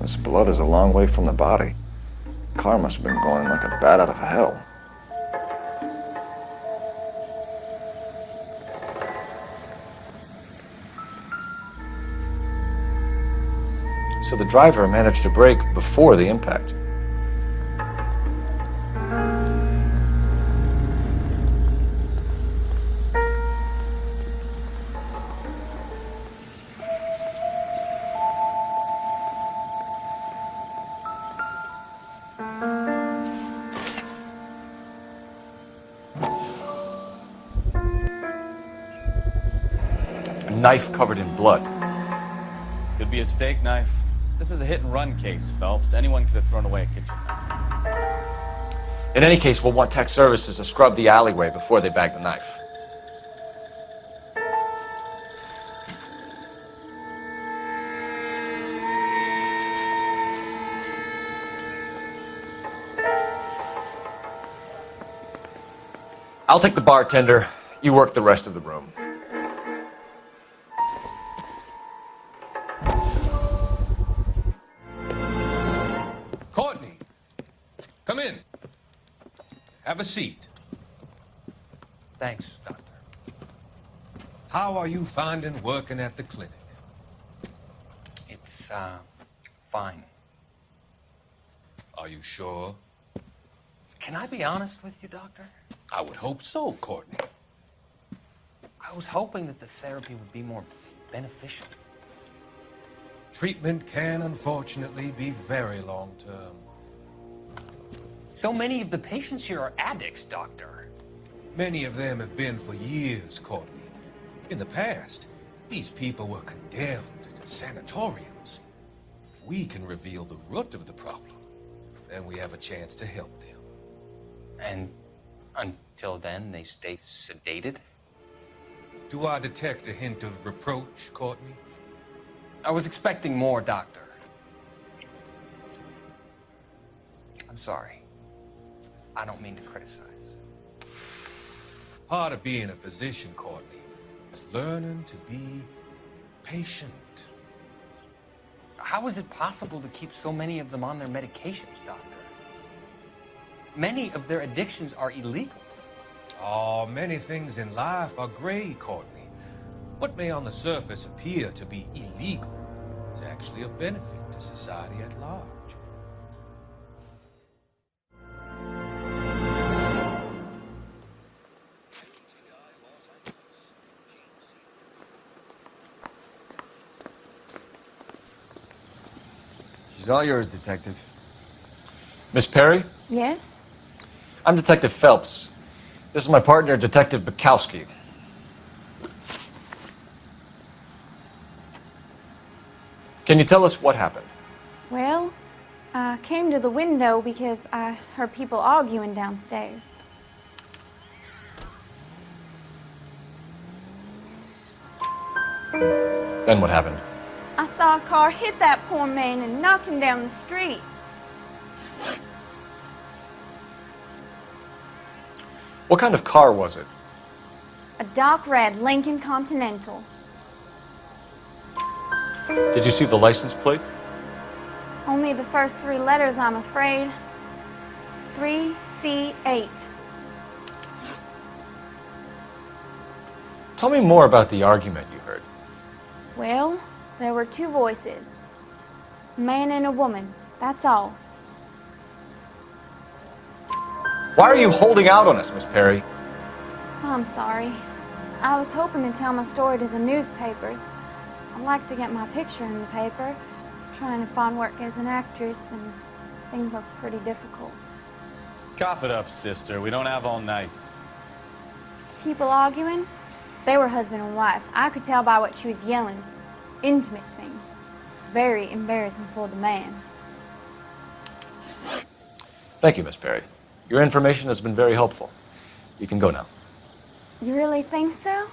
This blood is a long way from the body. The car must have been going like a bat out of hell. So the driver managed to brake before the impact. knife covered in blood. Could be a steak knife. This is a hit-and-run case, Phelps. Anyone could have thrown away a kitchen knife. In any case, we'll want tech services to scrub the alleyway before they bag the knife. I'll take the bartender. You work the rest of the room. Courtney, come in. Have a seat. Thanks, Doctor. How are you finding working at the clinic? It's, fine. Are you sure? Can I be honest with you, Doctor? I would hope so, Courtney. I was hoping that the therapy would be more beneficial. Treatment can, unfortunately, be very long-term. So many of the patients here are addicts, Doctor. Many of them have been for years, Courtney. In the past, these people were condemned to sanatoriums. If we can reveal the root of the problem, then we have a chance to help them. And until then, they stay sedated? Do I detect a hint of reproach, Courtney? I was expecting more, Doctor. I'm sorry. I don't mean to criticize. Part of being a physician, Courtney, is learning to be patient. How is it possible to keep so many of them on their medications, Doctor? Many of their addictions are illegal. Oh, many things in life are gray, Courtney. What may on the surface appear to be illegal is actually of benefit to society at large. She's all yours, Detective. Miss Perry? Yes? I'm Detective Phelps. This is my partner, Detective Bukowski. Can you tell us what happened? Well, I came to the window because I heard people arguing downstairs. Then what happened? I saw a car hit that poor man and knock him down the street. What kind of car was it? A dark red Lincoln Continental. Did you see the license plate? Only the first three letters, I'm afraid. 3C8. Tell me more about the argument you heard. Well, there were two voices. A man and a woman, that's all. Why are you holding out on us, Miss Perry? I'm sorry. I was hoping to tell my story to the newspapers. I'd like to get my picture in the paper. Trying to find work as an actress, and things look pretty difficult. Cough it up, sister. We don't have all night. People arguing? They were husband and wife. I could tell by what she was yelling. Intimate things. Very embarrassing for the man. Thank you, Miss Perry. Your information has been very helpful. You can go now. You really think so?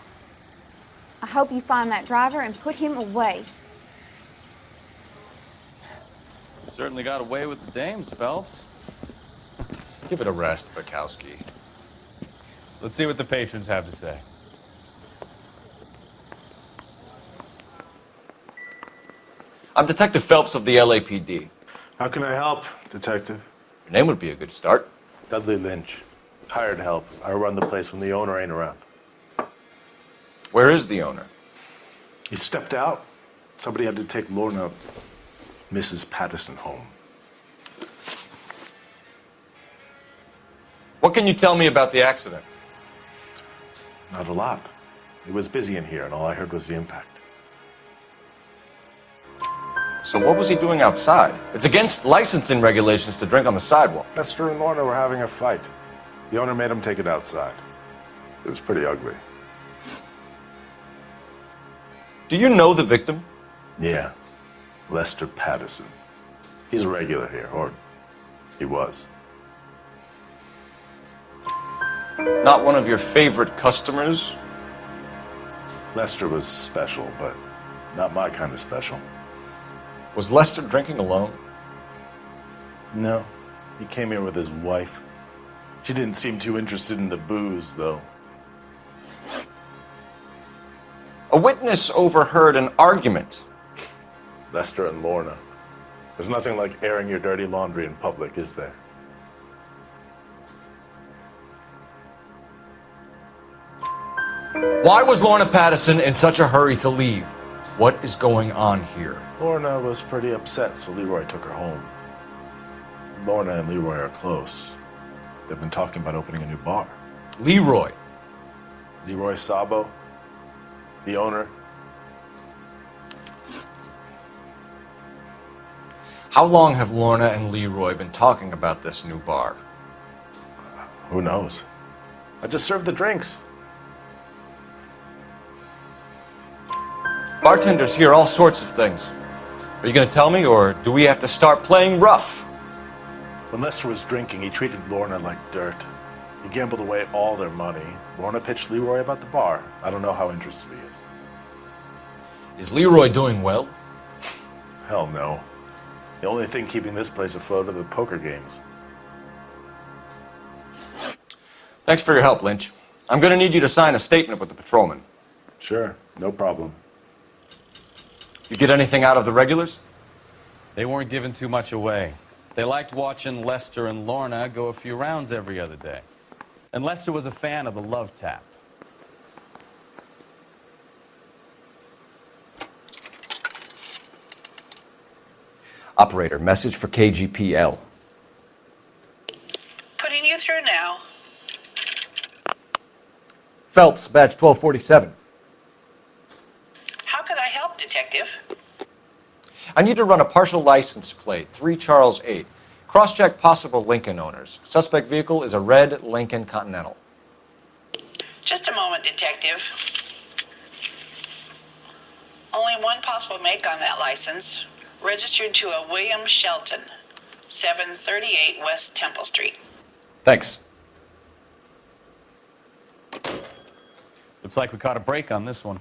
I hope you find that driver and put him away. You certainly got away with the dames, Phelps. Give it a rest, Bukowski. Let's see what the patrons have to say. I'm Detective Phelps of the LAPD. How can I help, Detective? Your name would be a good start. Dudley Lynch. Hired help. I run the place when the owner ain't around. Where is the owner? He stepped out. Somebody had to take Lorna, Mrs. Patterson, home. What can you tell me about the accident? Not a lot. It was busy in here, and all I heard was the impact. So what was he doing outside? It's against licensing regulations to drink on the sidewalk. Esther and Lorna were having a fight. The owner made him take it outside. It was pretty ugly. Do you know the victim? Yeah. Lester Patterson. He's a regular here, or he was. Not one of your favorite customers? Lester was special, but not my kind of special. Was Lester drinking alone? No. He came here with his wife. She didn't seem too interested in the booze, though. A witness overheard an argument. Lester and Lorna. There's nothing like airing your dirty laundry in public, is there? Why was Lorna Patterson in such a hurry to leave? What is going on here? Lorna was pretty upset, so Leroy took her home. Lorna and Leroy are close. They've been talking about opening a new bar. Leroy? Leroy Sabo, the owner. How long have Lorna and Leroy been talking about this new bar? Who knows? I just served the drinks. Bartenders hear all sorts of things. Are you going to tell me, or do we have to start playing rough? When Lester was drinking, he treated Lorna like dirt. He gambled away all their money. Lorna pitched Leroy about the bar. I don't know how interested he is. Is Leroy doing well? Hell no. The only thing keeping this place afloat are the poker games. Thanks for your help, Lynch. I'm going to need you to sign a statement with the patrolman. Sure, no problem. You get anything out of the regulars? They weren't giving too much away. They liked watching Lester and Lorna go a few rounds every other day. And Lester was a fan of the love tap. Operator, message for KGPL. Putting you through now. Phelps, badge 1247. How could I help, Detective? I need to run a partial license plate, 3 Charles 8. Cross-check possible Lincoln owners. Suspect vehicle is a red Lincoln Continental. Just a moment, Detective. Only one possible make on that license. Registered to a William Shelton, 738 West Temple Street. Thanks. Looks like we caught a break on this one.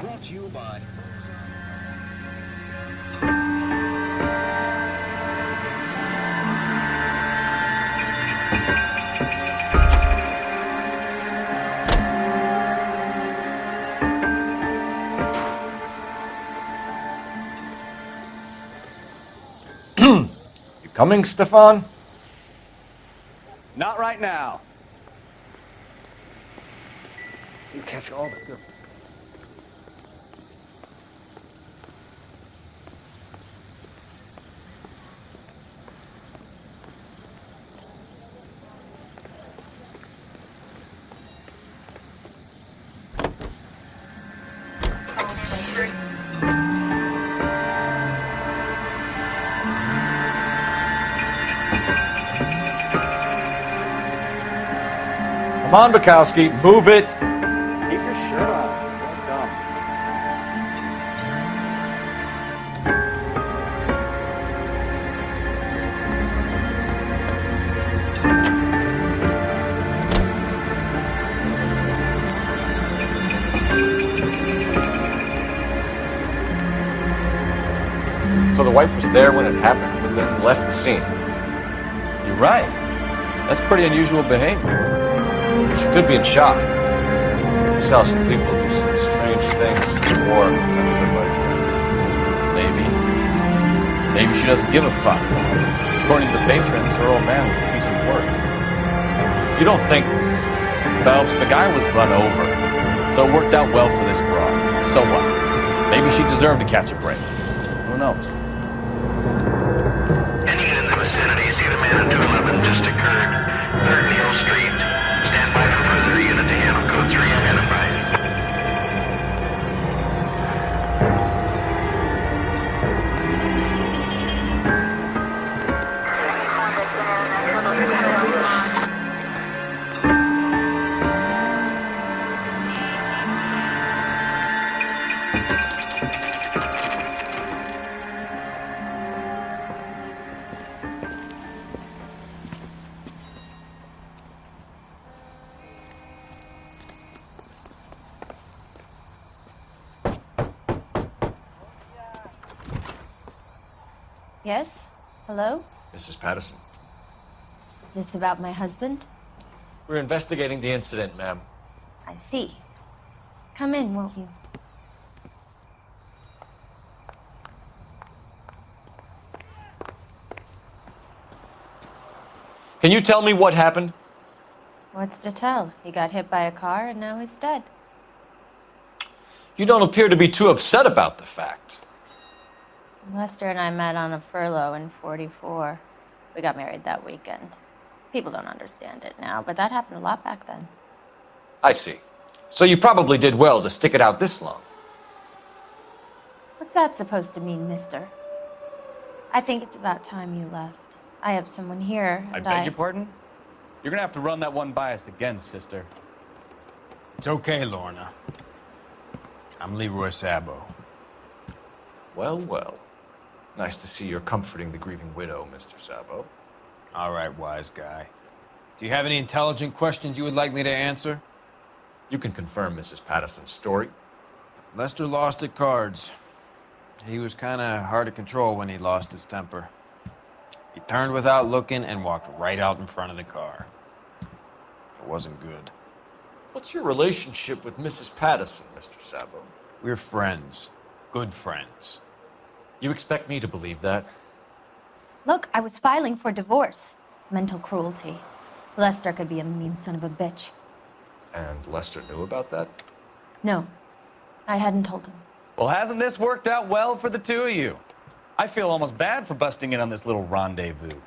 Brought to you by... You coming, Stefan? Not right now. You catch all the good. Come on, Bukowski, move it. Keep your shirt on. Don't dumb. So the wife was there when it happened, but then left the scene. You're right. That's pretty unusual behavior. She could be in shock. I saw some people do some strange things in the war. Maybe she doesn't give a fuck. According to the patrons, her old man was a piece of work. You don't think... Phelps, the guy was run over. So it worked out well for this broad. So what? Maybe she deserved to catch a break. Who knows? Any in the vicinity, see the man at 211 just occurred. 3rd Neal Street. Stand by for further unit to handle code 3 identified. Yes? Hello? Mrs. Patterson. Is this about my husband? We're investigating the incident, ma'am. I see. Come in, won't you? Can you tell me what happened? What's to tell? He got hit by a car and now he's dead. You don't appear to be too upset about the fact. Lester and I met on a furlough in '44. We got married that weekend. People don't understand it now, but that happened a lot back then. I see. So you probably did well to stick it out this long. What's that supposed to mean, mister? I think it's about time you left. I have someone here, I and beg your pardon? You're gonna have to run that one by us again, sister. It's okay, Lorna. I'm Leroy Sabo. Well, well. Nice to see you're comforting the grieving widow, Mr. Sabo. All right, wise guy. Do you have any intelligent questions you would like me to answer? You can confirm Mrs. Patterson's story. Lester lost at cards. He was kind of hard to control when he lost his temper. He turned without looking and walked right out in front of the car. It wasn't good. What's your relationship with Mrs. Patterson, Mr. Sabo? We're friends. Good friends. You expect me to believe that? Look, I was filing for divorce. Mental cruelty. Lester could be a mean son of a bitch. And Lester knew about that? No, I hadn't told him. Well, hasn't this worked out well for the two of you? I feel almost bad for busting in on this little rendezvous.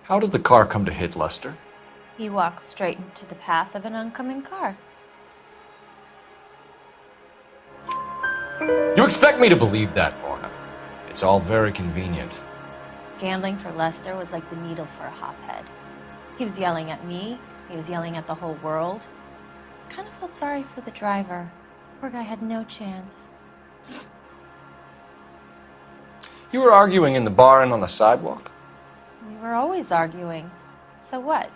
How did the car come to hit Lester? He walked straight into the path of an oncoming car. You expect me to believe that, Lorna? It's all very convenient. Gambling for Lester was like the needle for a hophead. He was yelling at me. He was yelling at the whole world. I kind of felt sorry for the driver. Poor guy had no chance. You were arguing in the bar and on the sidewalk? We were always arguing. So what?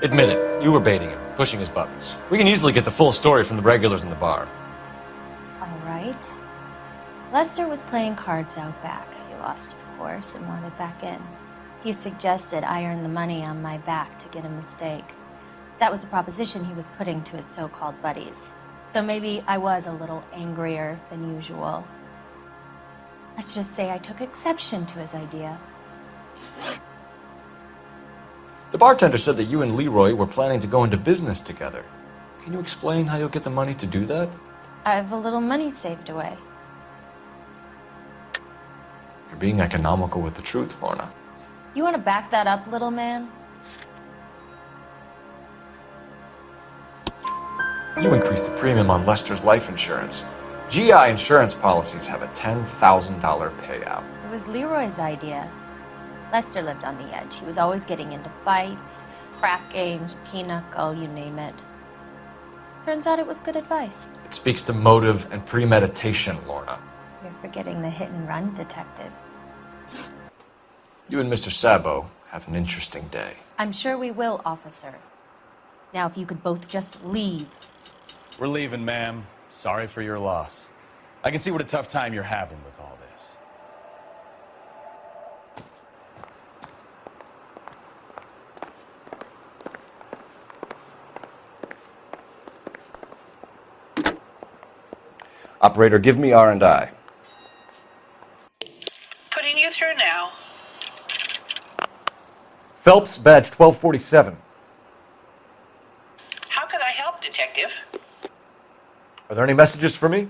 Admit it, you were baiting him, pushing his buttons. We can easily get the full story from the regulars in the bar. All right. Lester was playing cards out back. He lost, of course, and wanted back in. He suggested I earn the money on my back to get a mistake. That was the proposition he was putting to his so-called buddies. So maybe I was a little angrier than usual. Let's just say I took exception to his idea. The bartender said that you and Leroy were planning to go into business together. Can you explain how you'll get the money to do that? I have a little money saved away. You're being economical with the truth, Lorna. You want to back that up, little man? You increased the premium on Lester's life insurance. GI insurance policies have a $10,000 payout. It was Leroy's idea. Lester lived on the edge. He was always getting into fights, crap games, pinochle, you name it. Turns out it was good advice. It speaks to motive and premeditation, Lorna. You're forgetting the hit and run detective. You and Mr. Sabo have an interesting day. I'm sure we will, officer. Now, if you could both just leave. We're leaving, ma'am. Sorry for your loss. I can see what a tough time you're having with all this. Operator, give me R&I. Putting you through now. Phelps, badge 1247. Are there any messages for me?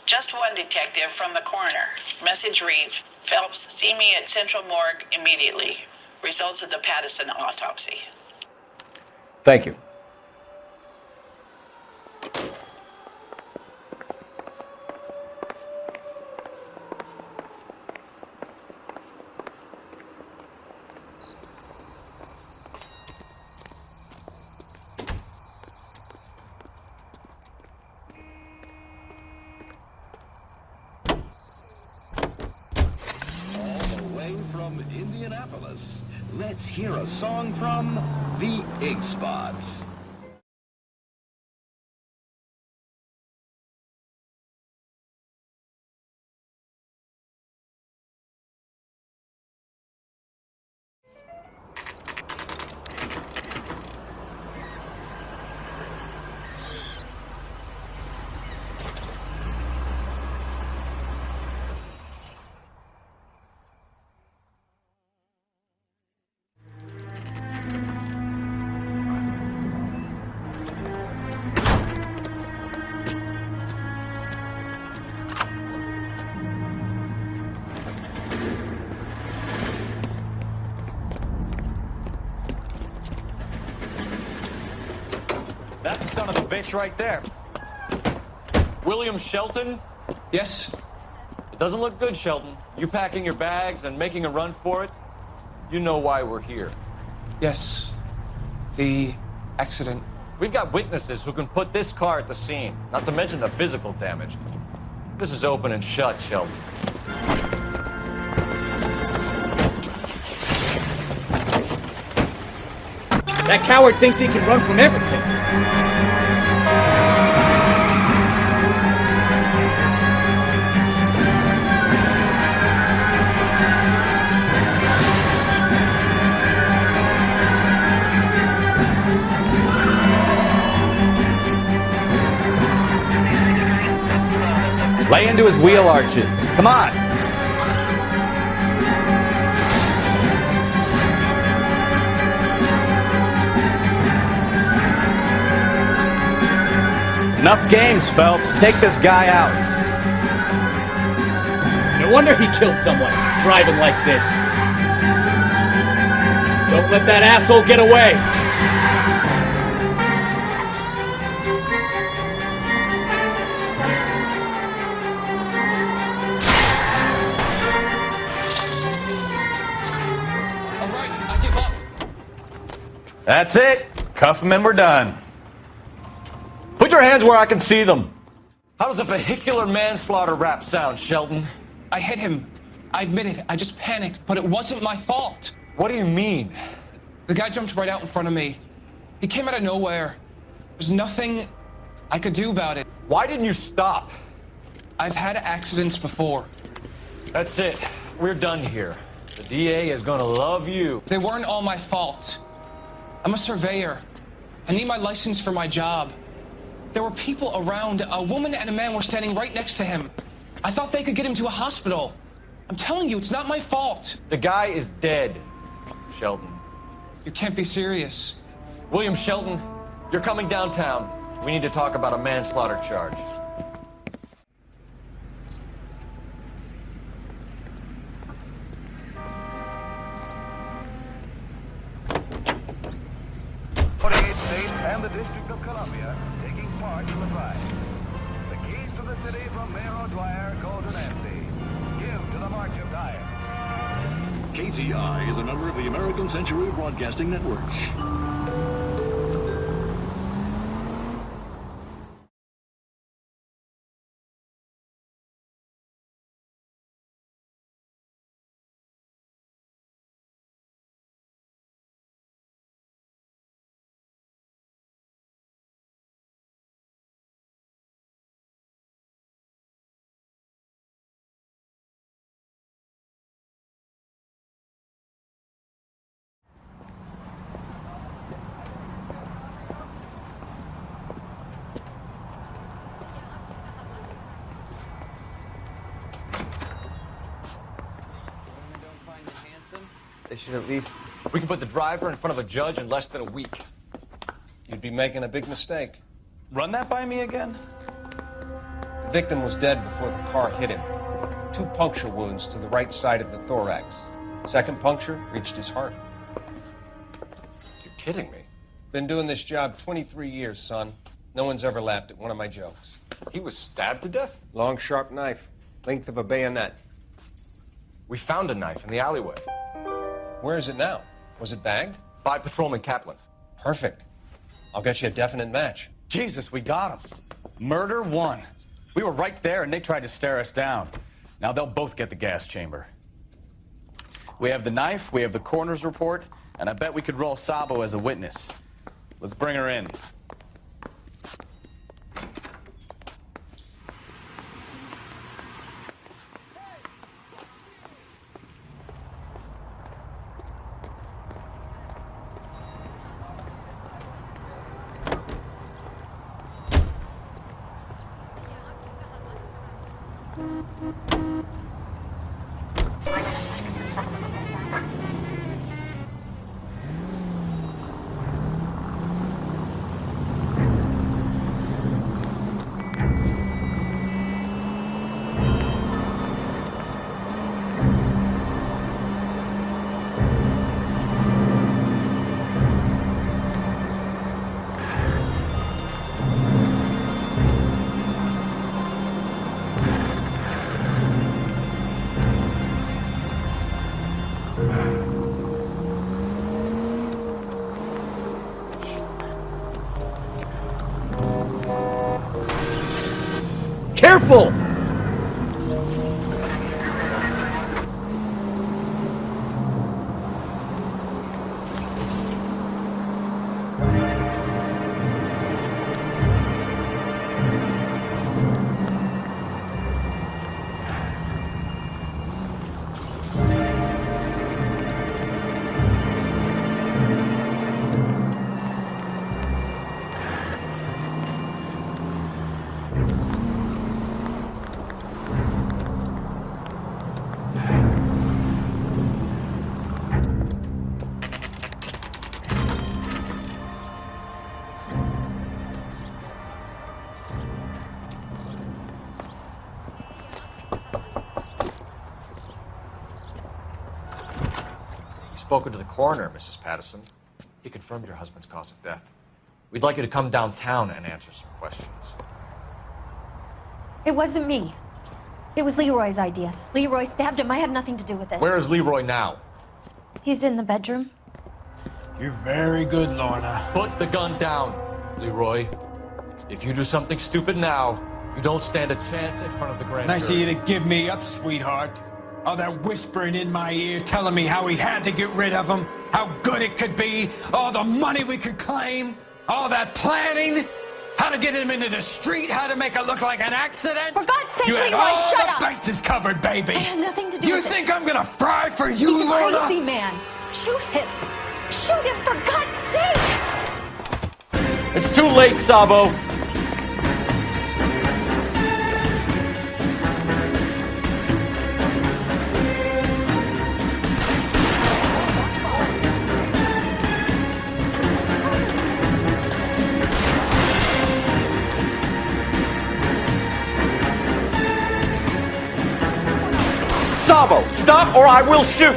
Just one, detective, from the coroner. Message reads, Phelps, see me at Central Morgue immediately. Results of the Pattison autopsy. Thank you. From Indianapolis, let's hear a song from the Ink Spots. That's the son of a bitch right there. William Shelton? Yes? It doesn't look good, Shelton. You packing your bags and making a run for it? You know why we're here. Yes. The accident. We've got witnesses who can put this car at the scene, not to mention the physical damage. This is open and shut, Shelton. That coward thinks he can run from everything. Lay into his wheel arches. Come on. Enough games, Phelps. Take this guy out. No wonder he killed someone, driving like this. Don't let that asshole get away. All right, I give up. That's it. Cuff him and we're done. Put your hands where I can see them. How does a vehicular manslaughter rap sound, Shelton? I hit him. I admit it. I just panicked, but it wasn't my fault. What do you mean? The guy jumped right out in front of me. He came out of nowhere. There's nothing I could do about it. Why didn't you stop? I've had accidents before. That's it. We're done here. The DA is gonna love you. They weren't all my fault. I'm a surveyor. I need my license for my job. There were people around. A woman and a man were standing right next to him. I thought they could get him to a hospital. I'm telling you, it's not my fault. The guy is dead, Shelton. You can't be serious. William Shelton, you're coming downtown. We need to talk about a manslaughter charge. And the District of Columbia taking part in the drive. The keys to the city from Mayor O'Dwyer go to Nancy. Give to the March of Dimes. KTI is a member of the American Century Broadcasting Network. They should at least... We can put the driver in front of a judge in less than a week. You'd be making a big mistake. Run that by me again? The victim was dead before the car hit him. 2 puncture wounds to the right side of the thorax. Second puncture reached his heart. You're kidding me. Been doing this job 23 years, son. No one's ever laughed at one of my jokes. He was stabbed to death? Long, sharp knife. Length of a bayonet. We found a knife in the alleyway. Where is it now? Was it bagged? By Patrolman Kaplan. Perfect. I'll get you a definite match. Jesus, we got him. Murder 1. We were right there and they tried to stare us down. Now they'll both get the gas chamber. We have the knife, we have the coroner's report, and I bet we could roll Sabo as a witness. Let's bring her in. Careful! Spoken to the coroner, Mrs. Patterson. He confirmed your husband's cause of death. We'd like you to come downtown and answer some questions. It wasn't me. It was Leroy's idea. Leroy stabbed him. I had nothing to do with it. Where is Leroy now? He's in the bedroom. You're very good, Lorna. Put the gun down, Leroy. If you do something stupid now, you don't stand a chance in front of the grand Nice of jury. you to give me up, sweetheart. All that whispering in my ear telling me how we had to get rid of him, how good it could be, all the money we could claim, all that planning, how to get him into the street, how to make it look like an accident. For God's sake, you had Leroy, all shut the up! bases covered, baby. I had nothing to do You with it. think I'm gonna fry for you, He's a Lorna? crazy man. Shoot him. Shoot him, for God's sake! It's too late, Sabo. Sabo, stop or I will shoot!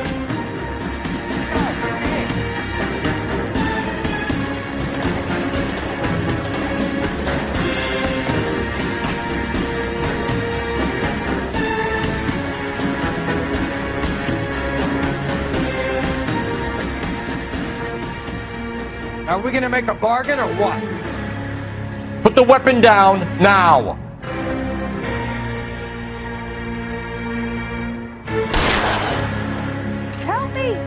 Are we gonna make a bargain or what? Put the weapon down, now! Help me!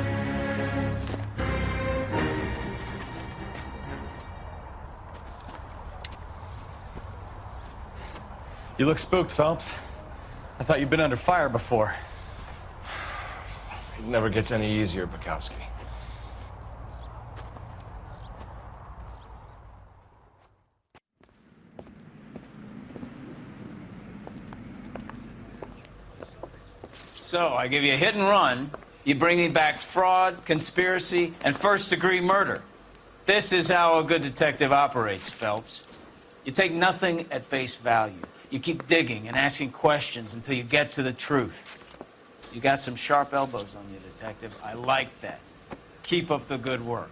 You look spooked, Phelps. I thought you'd been under fire before. It never gets any easier, Bukowski. So, I give you a hit and run, you bring me back fraud, conspiracy, and first-degree murder. This is how a good detective operates, Phelps. You take nothing at face value. You keep digging and asking questions until you get to the truth. You got some sharp elbows on you, Detective. I like that. Keep up the good work.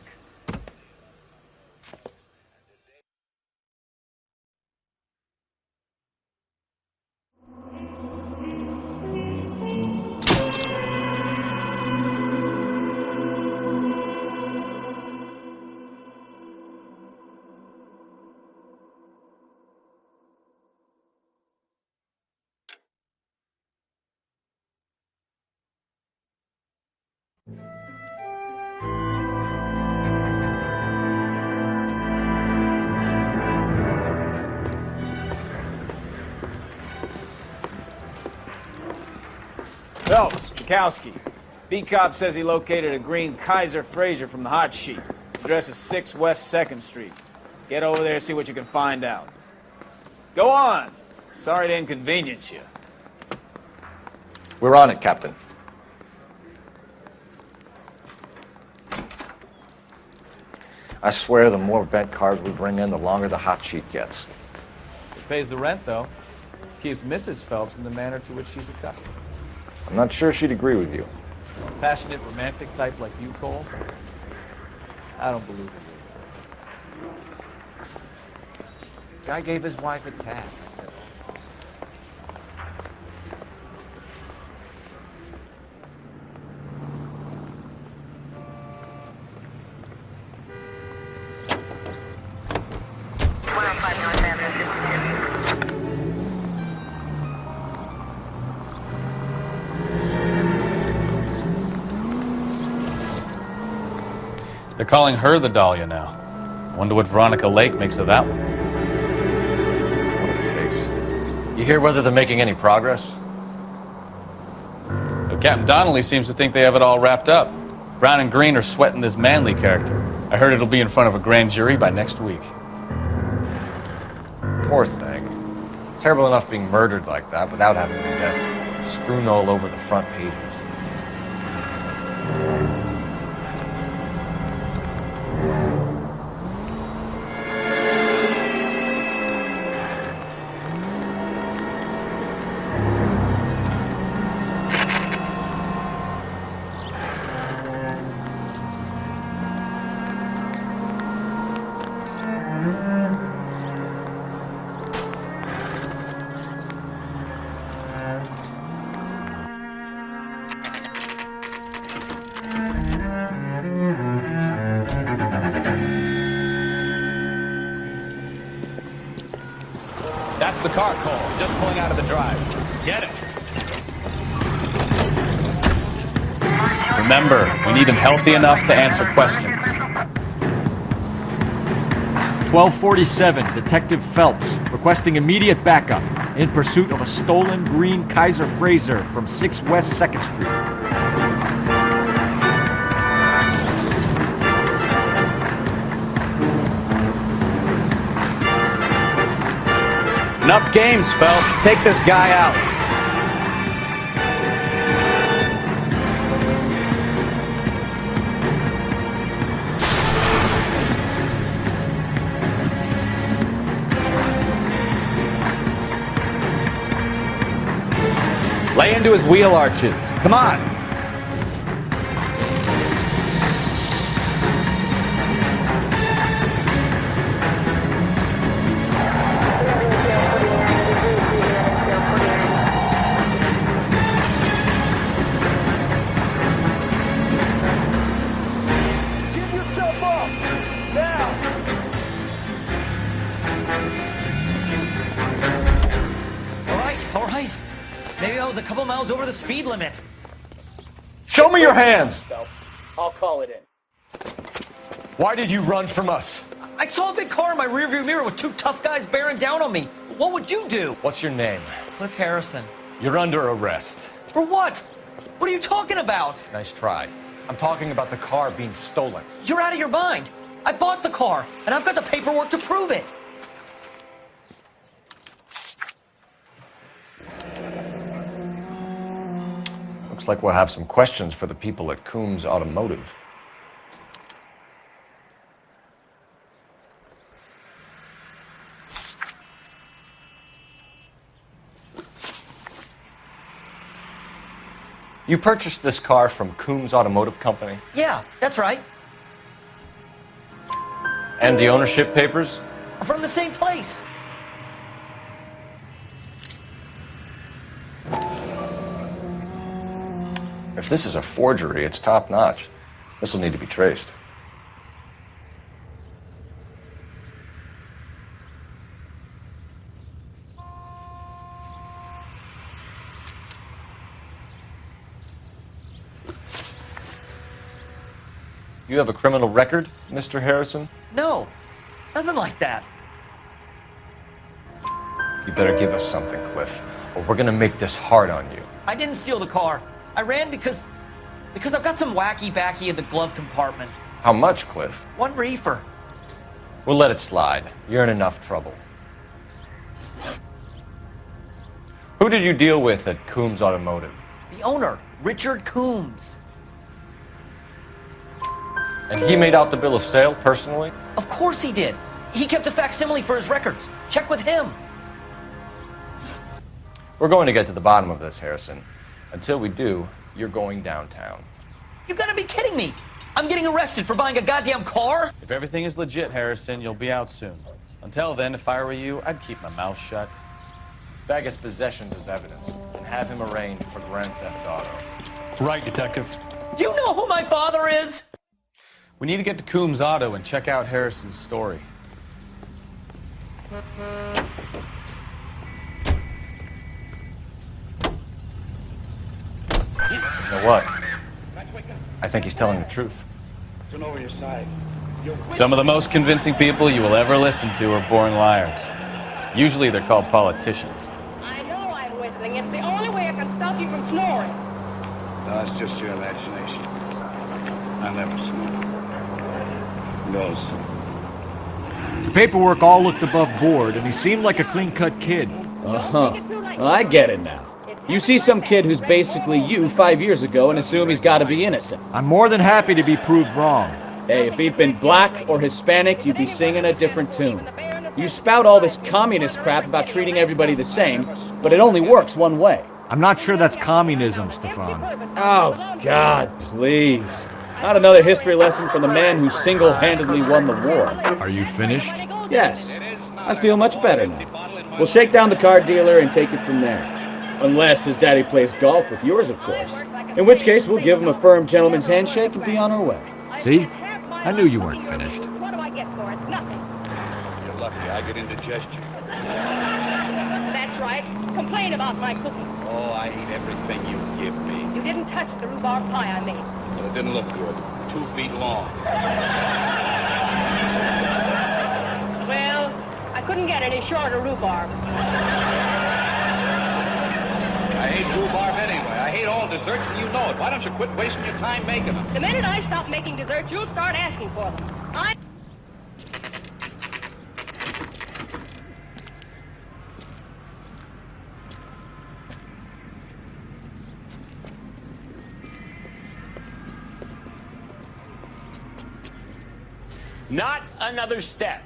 Phelps, Bukowski. B-Cop says he located a green Kaiser Fraser from the hot sheet. Address is 6 West 2nd Street. Get over there, see what you can find out. Go on. Sorry to inconvenience you. We're on it, Captain. I swear the more bent cars we bring in, the longer the hot sheet gets. It pays the rent, though. Keeps Mrs. Phelps in the manner to which she's accustomed. I'm not sure she'd agree with you. A passionate, romantic type like you, Cole? I don't believe it. Guy gave his wife a tag. They're calling her the Dahlia now. Wonder what Veronica Lake makes of that one. What a case. You hear whether they're making any progress? Captain Donnelly seems to think they have it all wrapped up. Brown and Green are sweating this Manley character. I heard it'll be in front of a grand jury by next week. Poor thing. Terrible enough being murdered like that without having to get strewn all over the front pages. That's the car, Cole. Just pulling out of the drive. Get it. Remember, we need him healthy enough to answer questions. 1247, Detective Phelps, requesting immediate backup in pursuit of a stolen green Kaiser Fraser from 6 West 2nd Street. Enough games, Phelps. Take this guy out. Lay into his wheel arches. Come on. All right. Maybe I was a couple miles over the speed limit. Show me your hands! I'll call it in. Why did you run from us? I saw a big car in my rearview mirror with 2 tough guys bearing down on me. What would you do? What's your name? Cliff Harrison. You're under arrest. For what? What are you talking about? Nice try. I'm talking about the car being stolen. You're out of your mind. I bought the car, and I've got the paperwork to prove it. Looks like we'll have some questions for the people at Coombs Automotive. You purchased this car from Coombs Automotive Company? Yeah, that's right. And the ownership papers? From the same place. If this is a forgery, it's top-notch. This will need to be traced. You have a criminal record, Mr. Harrison? No, nothing like that. You better give us something, Cliff, or we're gonna make this hard on you. I didn't steal the car. I ran because I've got some wacky backy in the glove compartment. How much, Cliff? 1 reefer. We'll let it slide. You're in enough trouble. Who did you deal with at Coombs Automotive? The owner, Richard Coombs. And he made out the bill of sale personally? Of course he did. He kept a facsimile for his records. Check with him. We're going to get to the bottom of this, Harrison. Until we do, you're going downtown. You gotta be kidding me. I'm getting arrested for buying a goddamn car? If everything is legit, Harrison, you'll be out soon. Until then, if I were you, I'd keep my mouth shut. Bag his possessions as evidence and have him arraigned for grand theft auto. Right, Detective. Do you know who my father is? We need to get to Coombs Auto and check out Harrison's story. You know what? I think he's telling the truth. Turn over your side. Some of the most convincing people you will ever listen to are born liars. Usually they're called politicians. I know I'm whistling. It's the only way I can stop you from snoring. No, it's just your imagination. I never snore. Goes. The paperwork all looked above board, and he seemed like a clean-cut kid. Uh-huh. Well, I get it now. You see some kid who's basically you 5 years ago and assume he's got to be innocent. I'm more than happy to be proved wrong. Hey, if he'd been black or Hispanic, you'd be singing a different tune. You spout all this communist crap about treating everybody the same, but it only works one way. I'm not sure that's communism, Stefan. Oh, God, please. Not another history lesson from the man who single-handedly won the war. Are you finished? Yes. I feel much better now. We'll shake down the car dealer and take it from there. Unless his daddy plays golf with yours, of course. In which case, we'll give him a firm gentleman's handshake and be on our way. See? I knew you weren't finished. What do I get for it? Nothing. You're lucky. I get indigestion. That's right. Complain about my cooking. Oh, I eat everything you give me. You didn't touch the rhubarb pie I made. But it didn't look good. 2 feet long. Well, I couldn't get any shorter rhubarb. I hate rhubarb anyway. I hate all desserts, and you know it. Why don't you quit wasting your time making them? The minute I stop making desserts, you'll start asking for them. Not another step.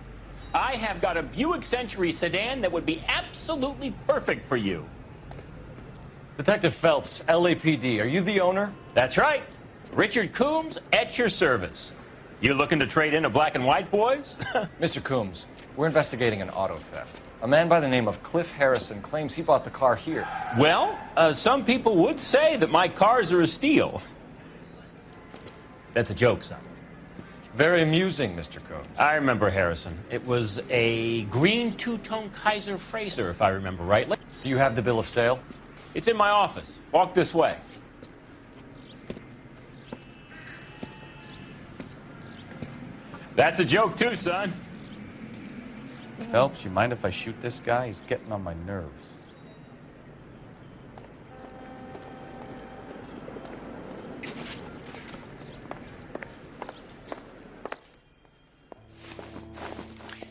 I have got a Buick Century sedan that would be absolutely perfect for you. Detective Phelps, LAPD, are you the owner? That's right. Richard Coombs at your service. You looking to trade in a black and white, boys? Mr. Coombs, we're investigating an auto theft. A man by the name of Cliff Harrison claims he bought the car here. Well, some people would say that my cars are a steal. That's a joke, son. Very amusing, Mr. Coombs. I remember Harrison. It was a green two-tone Kaiser Frazer, if I remember rightly. Do you have the bill of sale? It's in my office. Walk this way. That's a joke too, son. Phelps, you mind if I shoot this guy? He's getting on my nerves.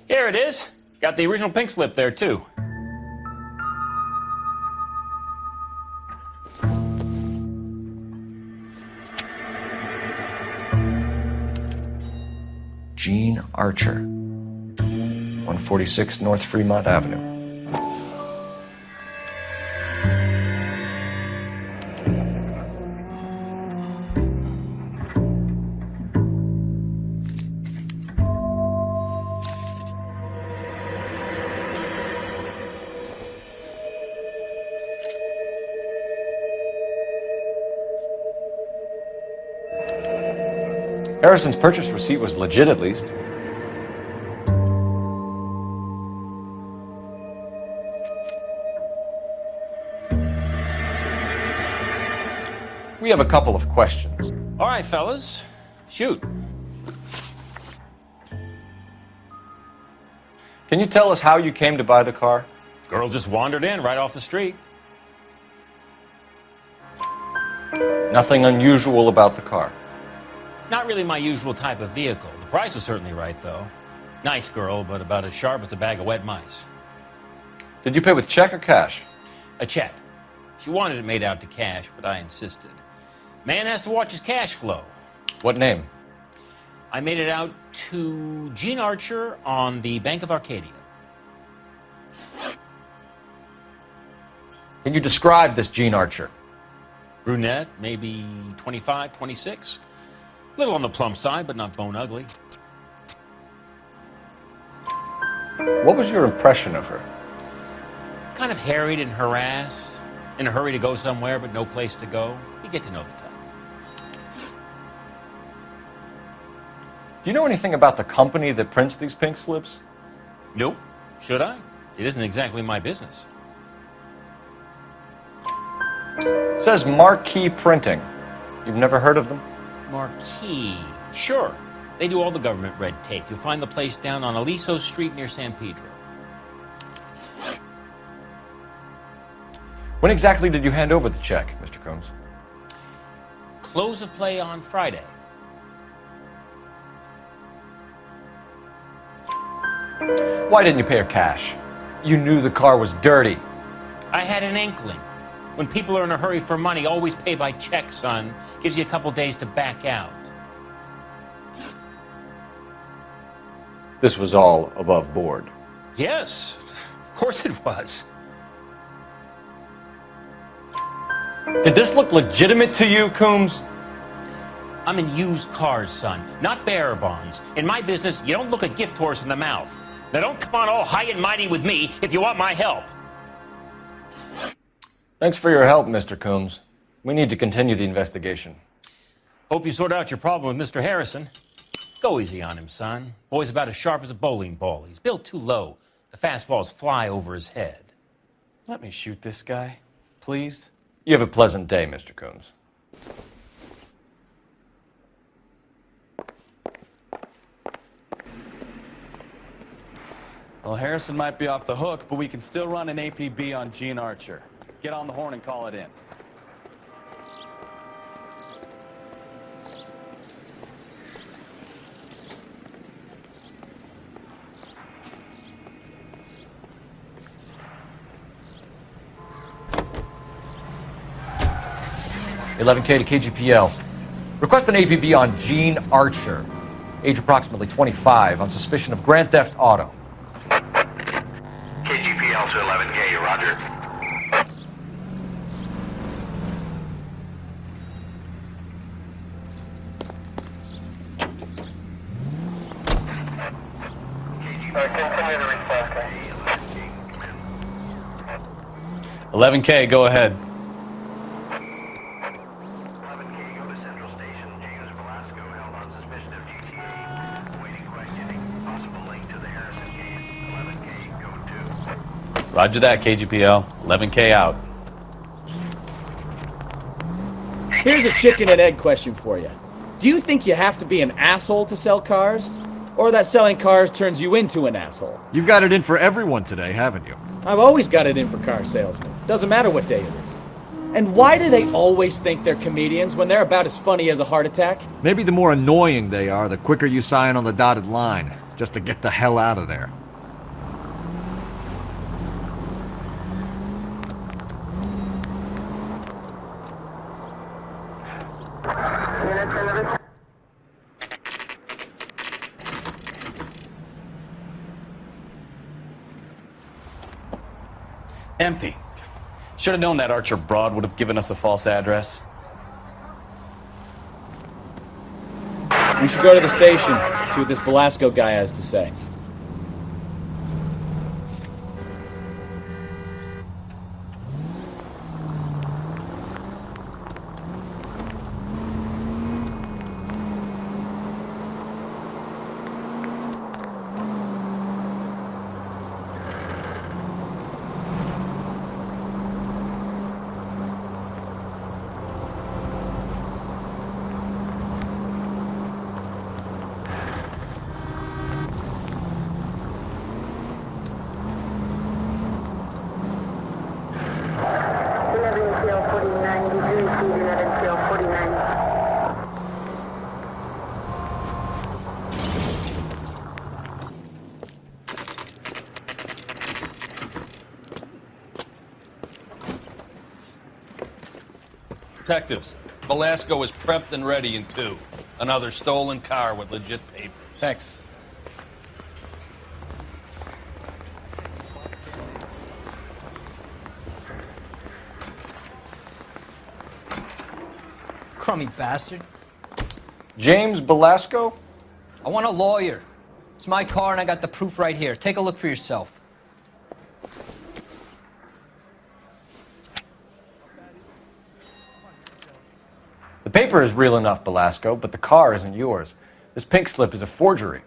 Here it is. Got the original pink slip there, too. Gene Archer, 146 North Fremont Avenue. Harrison's purchase receipt was legit, at least. We have a couple of questions. All right, fellas. Shoot. Can you tell us how you came to buy the car? Girl just wandered in right off the street. Nothing unusual about the car. Not really my usual type of vehicle. The price was certainly right, though. Nice girl, but about as sharp as a bag of wet mice. Did you pay with check or cash? A check. She wanted it made out to cash, but I insisted. Man has to watch his cash flow. What name? I made it out to Gene Archer on the Bank of Arcadia. Can you describe this Gene Archer? Brunette, maybe 25, 26. Little on the plump side, but not bone ugly. What was your impression of her? Kind of harried and harassed. In a hurry to go somewhere, but no place to go. You get to know the type. Do you know anything about the company that prints these pink slips? Nope. Should I? It isn't exactly my business. It says Marquee Printing. You've never heard of them? Marquee. Sure. They do all the government red tape. You'll find the place down on Aliso Street near San Pedro. When exactly did you hand over the check, Mr. Combs? Close of play on Friday. Why didn't you pay her cash? You knew the car was dirty. I had an inkling. When people are in a hurry for money, always pay by check, son. Gives you a couple days to back out. This was all above board. Yes, of course it was. Did this look legitimate to you, Coombs? I'm in used cars, son, not bearer bonds. In my business, you don't look a gift horse in the mouth. Now don't come on all high and mighty with me if you want my help. Thanks for your help, Mr. Coombs. We need to continue the investigation. Hope you sort out your problem with Mr. Harrison. Go easy on him, son. Boy's about as sharp as a bowling ball. He's built too low. The fastballs fly over his head. Let me shoot this guy, please. You have a pleasant day, Mr. Coombs. Well, Harrison might be off the hook, but we can still run an APB on Gene Archer. Get on the horn and call it in. $11K to KGPL. Request an APB on Gene Archer, age approximately 25, on suspicion of grand theft auto. KGPL to 11K, roger. Continue to respond. 11K, go ahead. Roger that, KGPL. 11K out. Here's a chicken and egg question for you. Do you think you have to be an asshole to sell cars? Or that selling cars turns you into an asshole? You've got it in for everyone today, haven't you? I've always got it in for car salesmen. Doesn't matter what day it is. And why do they always think they're comedians when they're about as funny as a heart attack? Maybe the more annoying they are, the quicker you sign on the dotted line, just to get the hell out of there. Empty. Should have known that Archer broad would have given us a false address. We should go to the station, see what this Belasco guy has to say. Detectives, Velasco is prepped and ready in 2. Another stolen car with legit papers. Thanks. Crummy bastard. James Velasco? I want a lawyer. It's my car and I got the proof right here. Take a look for yourself. The paper is real enough, Velasco, but the car isn't yours. This pink slip is a forgery.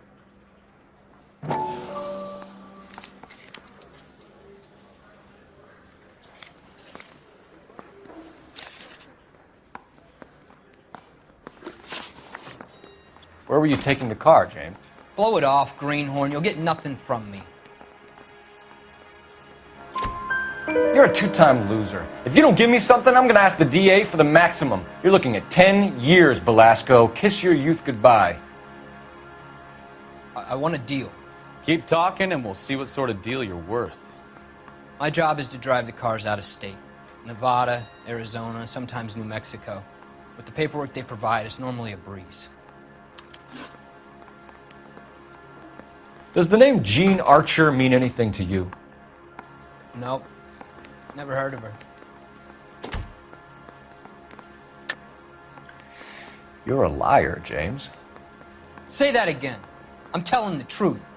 Where were you taking the car, James? Blow it off, greenhorn. You'll get nothing from me. You're a two-time loser. If you don't give me something, I'm gonna ask the DA for the maximum. You're looking at 10 years, Velasco. Kiss your youth goodbye. I want a deal. Keep talking and we'll see what sort of deal you're worth. My job is to drive the cars out of state. Nevada, Arizona, sometimes New Mexico. With the paperwork they provide, it's normally a breeze. Does the name Jean Archer mean anything to you? Nope. Never heard of her. You're a liar, James. Say that again. I'm telling the truth.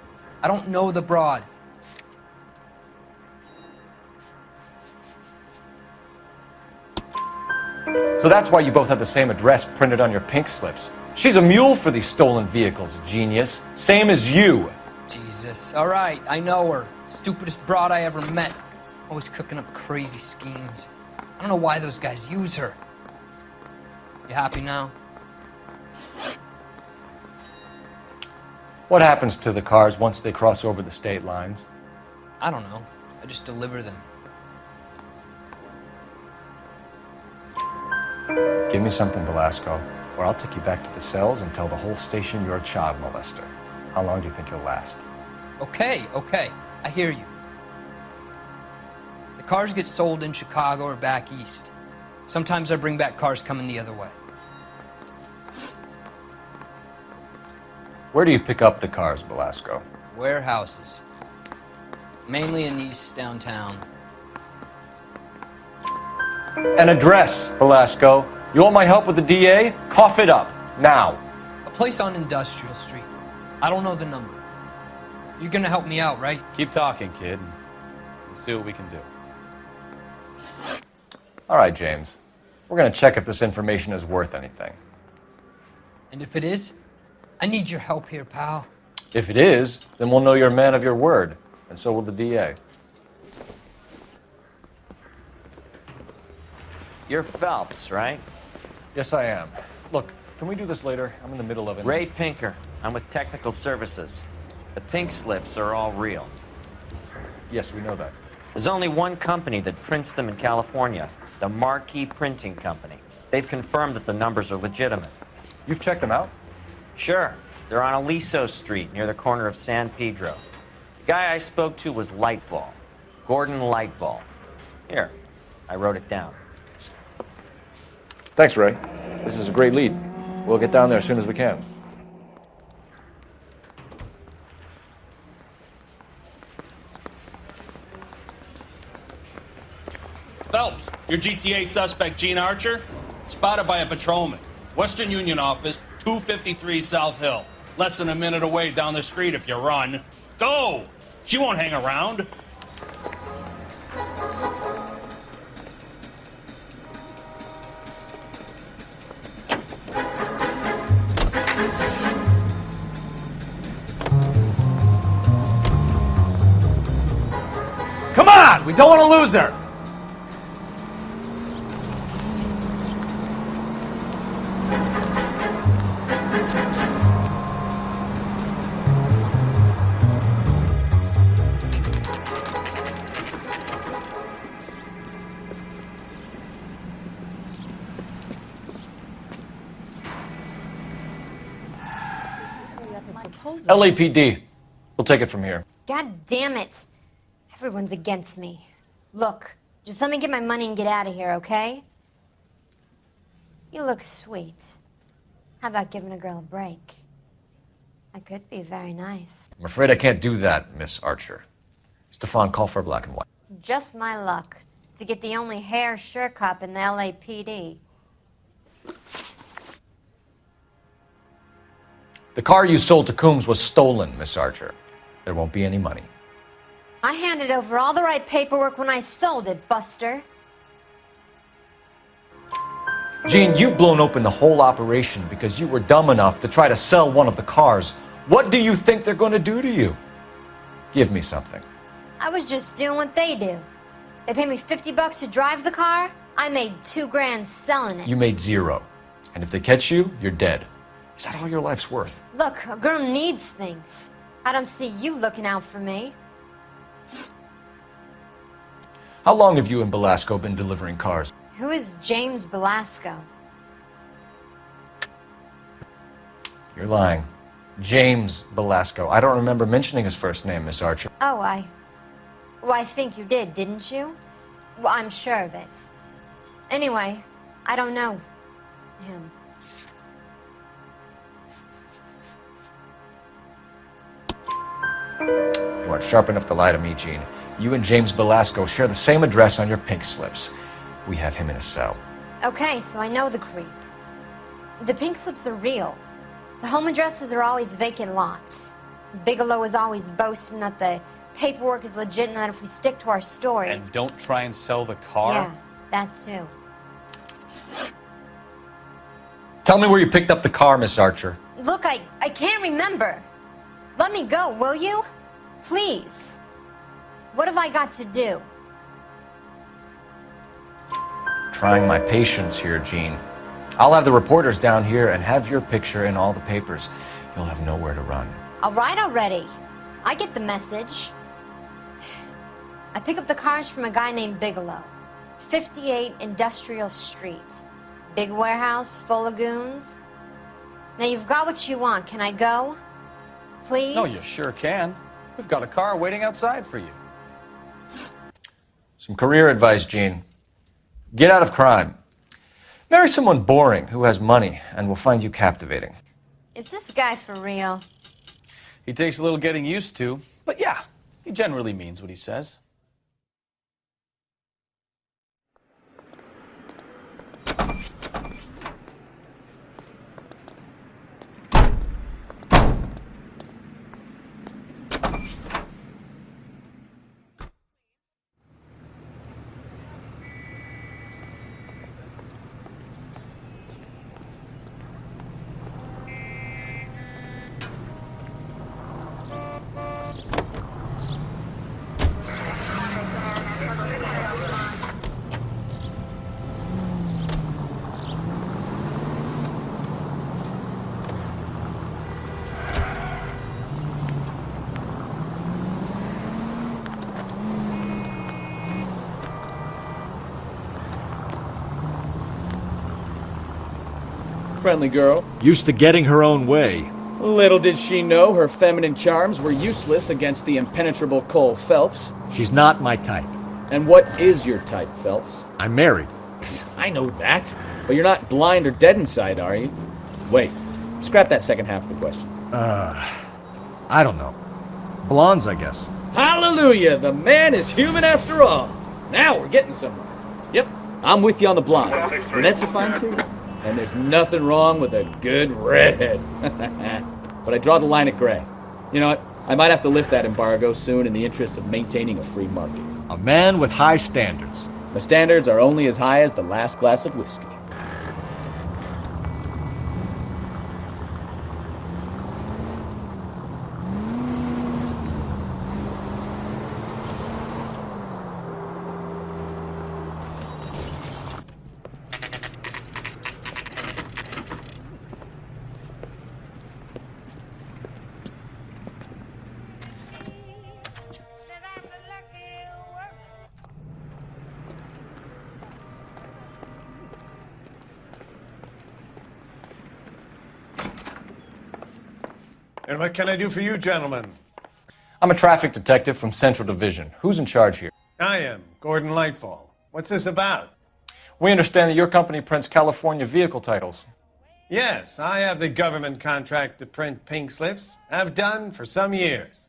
I don't know the broad. So that's why you both have the same address printed on your pink slips. She's a mule for these stolen vehicles, genius. Same as you. Jesus. All right, I know her. Stupidest broad I ever met. Always cooking up crazy schemes. I don't know why those guys use her. You happy now? What happens to the cars once they cross over the state lines? I don't know. I just deliver them. Give me something, Velasco, or I'll take you back to the cells and tell the whole station you're a child molester. How long do you think you'll last? Okay, I hear you. The cars get sold in Chicago or back east. Sometimes I bring back cars coming the other way. Where do you pick up the cars, Velasco? Warehouses. Mainly in East downtown. An address, Velasco. You want my help with the DA? Cough it up, now. A place on Industrial Street. I don't know the number. You're gonna help me out, right? Keep talking, kid. We'll see what we can do. All right, James. We're gonna check if this information is worth anything. And if it is, I need your help here, pal. If it is, then we'll know you're a man of your word, and so will the DA. You're Phelps, right? Yes, I am. Look, can we do this later? I'm in the middle of it. Ray Pinker. I'm with Technical Services. The pink slips are all real. Yes, we know that. There's only one company that prints them in California, the Marquee Printing Company. They've confirmed that the numbers are legitimate. You've checked them out? Sure. They're on Aliso Street, near the corner of San Pedro. The guy I spoke to was Lightfall. Gordon Lightfall. Here, I wrote it down. Thanks, Ray. This is a great lead. We'll get down there as soon as we can. Phelps, your GTA suspect, Jean Archer, spotted by a patrolman. Western Union office, 253 South Hill. Less than a minute away down the street if you run. Go! She won't hang around. Come on! We don't want to lose her! LAPD. We'll take it from here. God damn it. Everyone's against me. Look, just let me get my money and get out of here, okay? You look sweet. How about giving a girl a break? I could be very nice. I'm afraid I can't do that, Miss Archer. Stefan, call for black and white. Just my luck to get the only hair sure cop in the LAPD. The car you sold to Coombs was stolen, Miss Archer. There won't be any money. I handed over all the right paperwork when I sold it, Buster. Jean, you've blown open the whole operation because you were dumb enough to try to sell one of the cars. What do you think they're going to do to you? Give me something. I was just doing what they do. They paid me $50 to drive the car. I made $2 grand selling it. You made $0. And if they catch you, you're dead. Is that all your life's worth? Look, a girl needs things. I don't see you looking out for me. How long have you and Belasco been delivering cars? Who is James Belasco? You're lying. James Belasco. I don't remember mentioning his first name, Miss Archer. Oh, Well, I think you did, didn't you? Well, I'm sure of it. Anyway, I don't know him. You aren't sharp enough to lie to me, Jean. You and James Belasco share the same address on your pink slips. We have him in a cell. Okay, so I know the creep. The pink slips are real. The home addresses are always vacant lots. Bigelow is always boasting that the paperwork is legit and that if we stick to our stories... And don't try and sell the car? Yeah, that too. Tell me where you picked up the car, Miss Archer. Look, I can't remember. Let me go, will you? Please. What have I got to do? Trying my patience here, Jean. I'll have the reporters down here and have your picture in all the papers. You'll have nowhere to run. All right already. I get the message. I pick up the cars from a guy named Bigelow. 58 Industrial Street. Big warehouse full of goons. Now you've got what you want. Can I go? Please? No, you sure can. We've got a car waiting outside for you. Some career advice, Jean. Get out of crime. Marry someone boring who has money and will find you captivating. Is this guy for real? He takes a little getting used to, but yeah, he generally means what he says. Friendly girl. Used to getting her own way. Little did she know her feminine charms were useless against the impenetrable Cole Phelps. She's not my type. And what is your type, Phelps? I'm married. I know that. But you're not blind or dead inside, are you? Wait. Scrap that second half of the question. I don't know. Blondes, I guess. Hallelujah! The man is human after all. Now we're getting somewhere. Yep, I'm with you on the blondes. Brunettes are fine too. And there's nothing wrong with a good redhead. But I draw the line at gray. You know what? I might have to lift that embargo soon in the interest of maintaining a free market. A man with high standards. The standards are only as high as the last glass of whiskey. And what can I do for you, gentlemen? I'm a traffic detective from Central Division. Who's in charge here? I am, Gordon Lightfall. What's this about? We understand that your company prints California vehicle titles. Yes, I have the government contract to print pink slips. Have done for some years.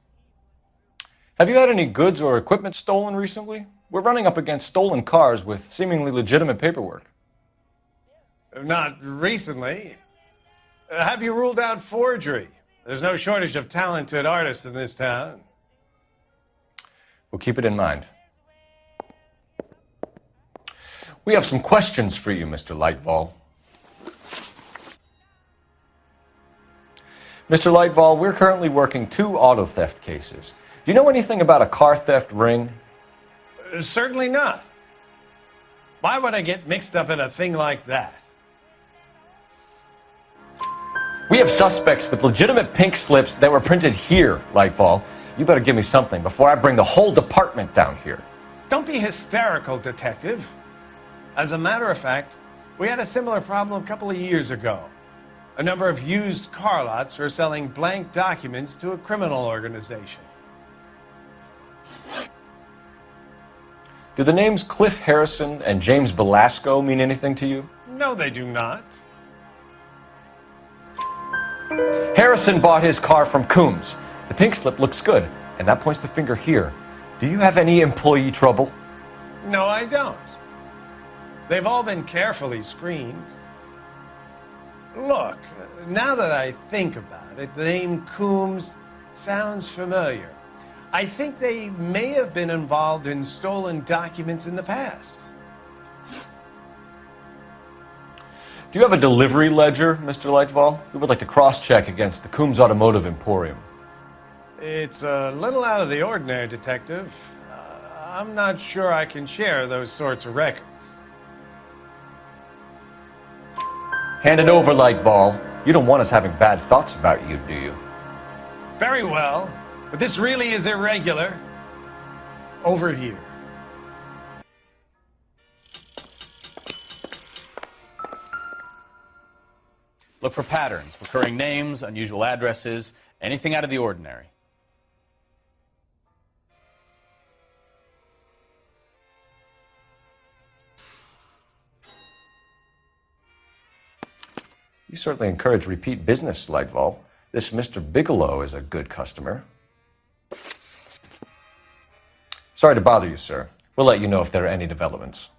Have you had any goods or equipment stolen recently? We're running up against stolen cars with seemingly legitimate paperwork. Not recently. Have you ruled out forgery? There's no shortage of talented artists in this town. We'll keep it in mind. We have some questions for you, Mr. Lightval. Mr. Lightval, we're currently working 2 auto theft cases. Do you know anything about a car theft ring? Certainly not. Why would I get mixed up in a thing like that? We have suspects with legitimate pink slips that were printed here, Lightval. You better give me something before I bring the whole department down here. Don't be hysterical, Detective. As a matter of fact, we had a similar problem a couple of years ago. A number of used car lots were selling blank documents to a criminal organization. Do the names Cliff Harrison and James Belasco mean anything to you? No, they do not. Harrison bought his car from Coombs. The pink slip looks good, and that points the finger here. Do you have any employee trouble? No, I don't. They've all been carefully screened. Look, now that I think about it, the name Coombs sounds familiar. I think they may have been involved in stolen documents in the past. Do you have a delivery ledger, Mr. Lightval? We would like to cross-check against the Coombs Automotive Emporium. It's a little out of the ordinary, Detective. I'm not sure I can share those sorts of records. Hand it over, Lightval. You don't want us having bad thoughts about you, do you? Very well, but this really is irregular. Over here. Look for patterns, recurring names, unusual addresses, anything out of the ordinary. You certainly encourage repeat business, Lightval. This Mr. Bigelow is a good customer. Sorry to bother you, sir. We'll let you know if there are any developments.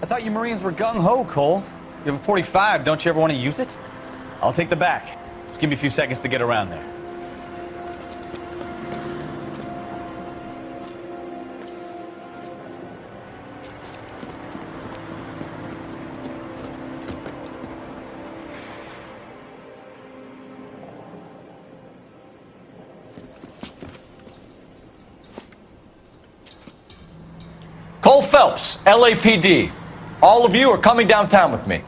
I thought you Marines were gung-ho, Cole. You have a 45, don't you ever want to use it? I'll take the back. Just give me a few seconds to get around there. Cole Phelps, LAPD. All of you are coming downtown with me.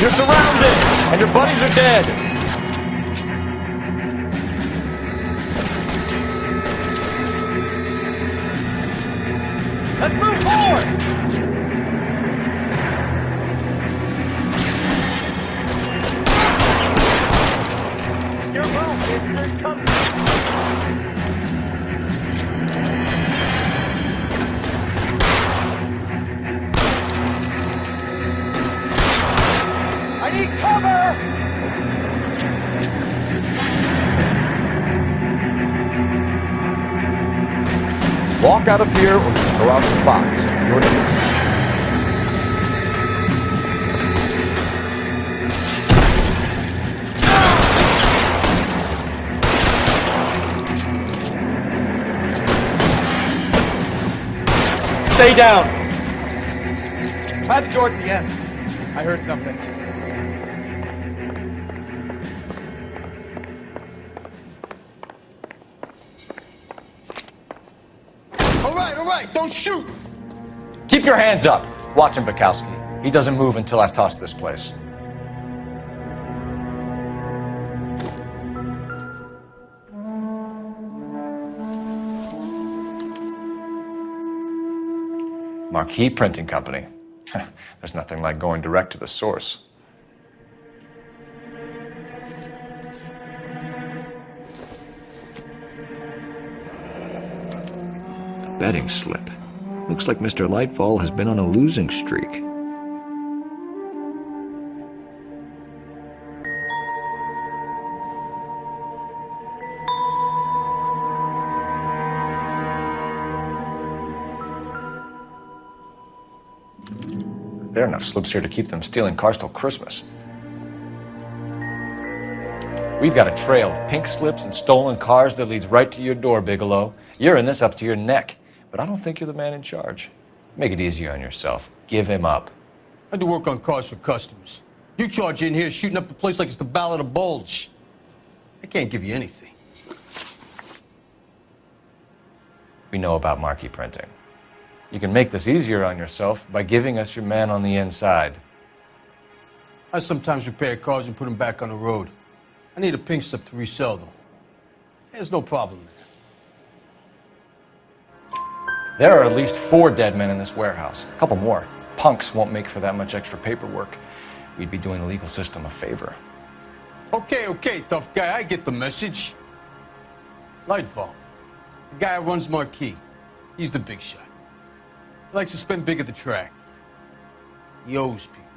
You're surrounded, and your buddies are dead. Let's move forward. Your boat is coming. I need cover! Walk out of here or go out the box. Your choice. Stay down. Try the door at the end. I heard something. All right, don't shoot! Keep your hands up. Watch him, Bukowski. He doesn't move until I've tossed this place. Marquee Printing Company. There's nothing like going direct to the source. Betting slip. Looks like Mr. Lightfall has been on a losing streak. There are enough slips here to keep them stealing cars till Christmas. We've got a trail of pink slips and stolen cars that leads right to your door, Bigelow. You're in this up to your neck. But I don't think you're the man in charge. Make it easier on yourself. Give him up. I do work on cars for customers. You charge in here shooting up the place like it's the Ballad of Bulge. I can't give you anything. We know about marquee printing. You can make this easier on yourself by giving us your man on the inside. I sometimes repair cars and put them back on the road. I need a pink slip to resell them. There's no problem there. There are at least 4 dead men in this warehouse. A couple more. Punks won't make for that much extra paperwork. We'd be doing the legal system a favor. Okay, tough guy. I get the message. Lightfall. The guy who runs Marquee. He's the big shot. He likes to spend big at the track. He owes people.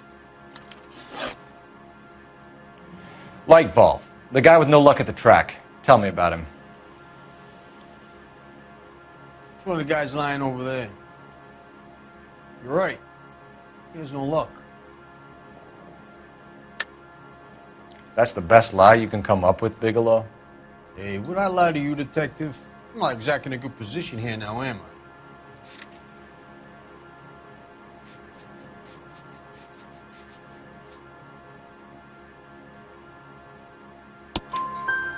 Lightfall. The guy with no luck at the track. Tell me about him. It's one of the guys lying over there. You're right. He has no luck. That's the best lie you can come up with, Bigelow? Hey, would I lie to you, detective? I'm not exactly in a good position here now, am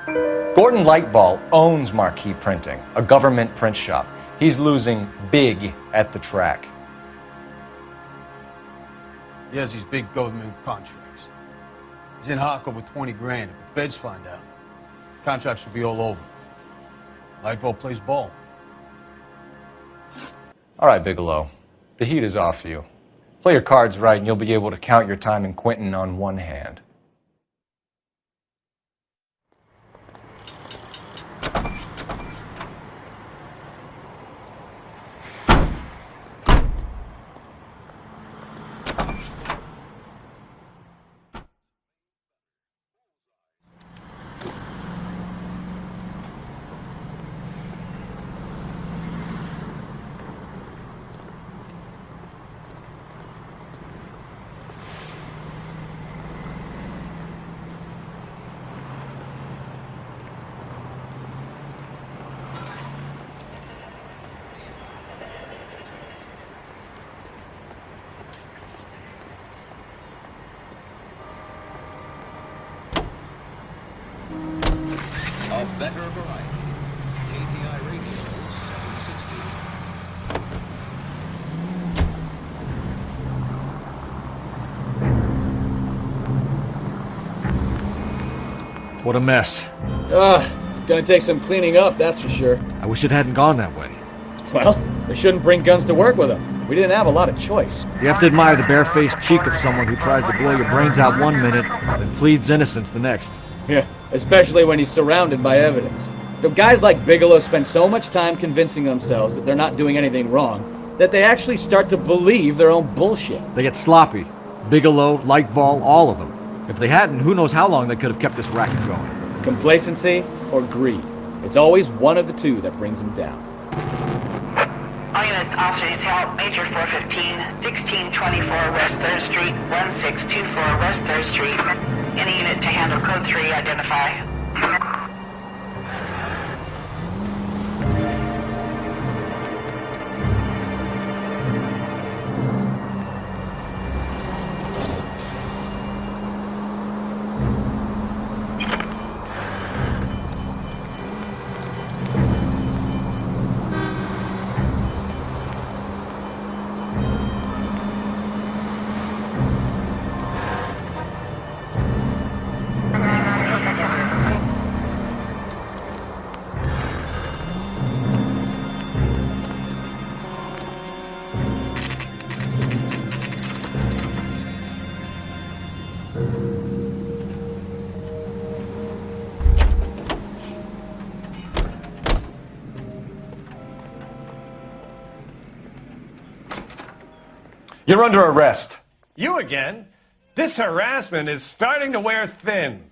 I? Gordon Lightball owns Marquee Printing, a government print shop. He's losing big at the track. He has these big government contracts. He's in hock over 20 grand. If the feds find out, contracts will be all over. Lightfall plays ball. All right, Bigelow. The heat is off you. Play your cards right and you'll be able to count your time in Quentin on one hand. What a mess. Gonna take some cleaning up, that's for sure. I wish it hadn't gone that way. Well, they shouldn't bring guns to work with them. We didn't have a lot of choice. You have to admire the barefaced cheek of someone who tries to blow your brains out one minute, then pleads innocence the next. Yeah, especially when he's surrounded by evidence. So guys like Bigelow spend so much time convincing themselves that they're not doing anything wrong, that they actually start to believe their own bullshit. They get sloppy. Bigelow, Lightval, all of them. If they hadn't, who knows how long they could have kept this racket going. Complacency or greed. It's always one of the two that brings them down. All units, officer needs help. Major 415, 1624 West 3rd Street, 1624 West 3rd Street. Any unit to handle code 3, identify. You're under arrest. You again? This harassment is starting to wear thin.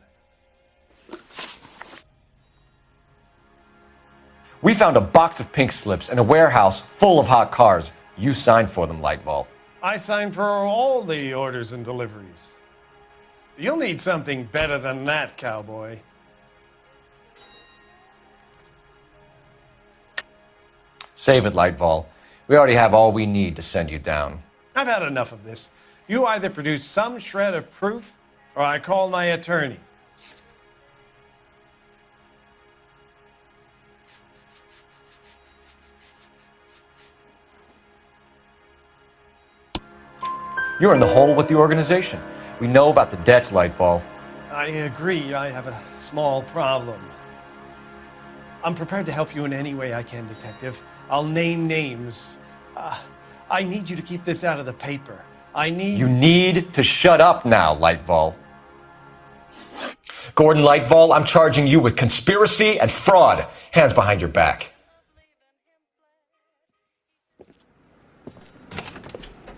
We found a box of pink slips in a warehouse full of hot cars. You signed for them, Lightval. I signed for all the orders and deliveries. You'll need something better than that, cowboy. Save it, Lightval. We already have all we need to send you down. I've had enough of this. You either produce some shred of proof, or I call my attorney. You're in the hole with the organization. We know about the debts, Lightval. I agree, I have a small problem. I'm prepared to help you in any way I can, Detective. I'll name names. I need you to keep this out of the paper. You need to shut up now, Lightval. Gordon Lightval, I'm charging you with conspiracy and fraud. Hands behind your back.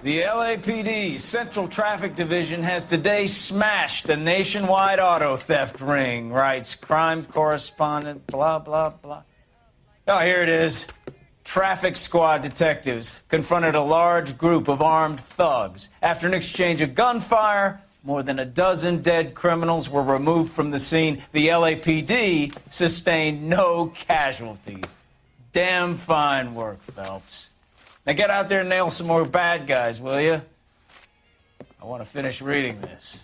The LAPD Central Traffic Division has today smashed a nationwide auto theft ring, writes crime correspondent, blah, blah, blah. Oh, here it is. Traffic squad detectives confronted a large group of armed thugs. After an exchange of gunfire, more than a dozen dead criminals were removed from the scene. The LAPD sustained no casualties. Damn fine work, Phelps. Now get out there and nail some more bad guys, will you? I want to finish reading this.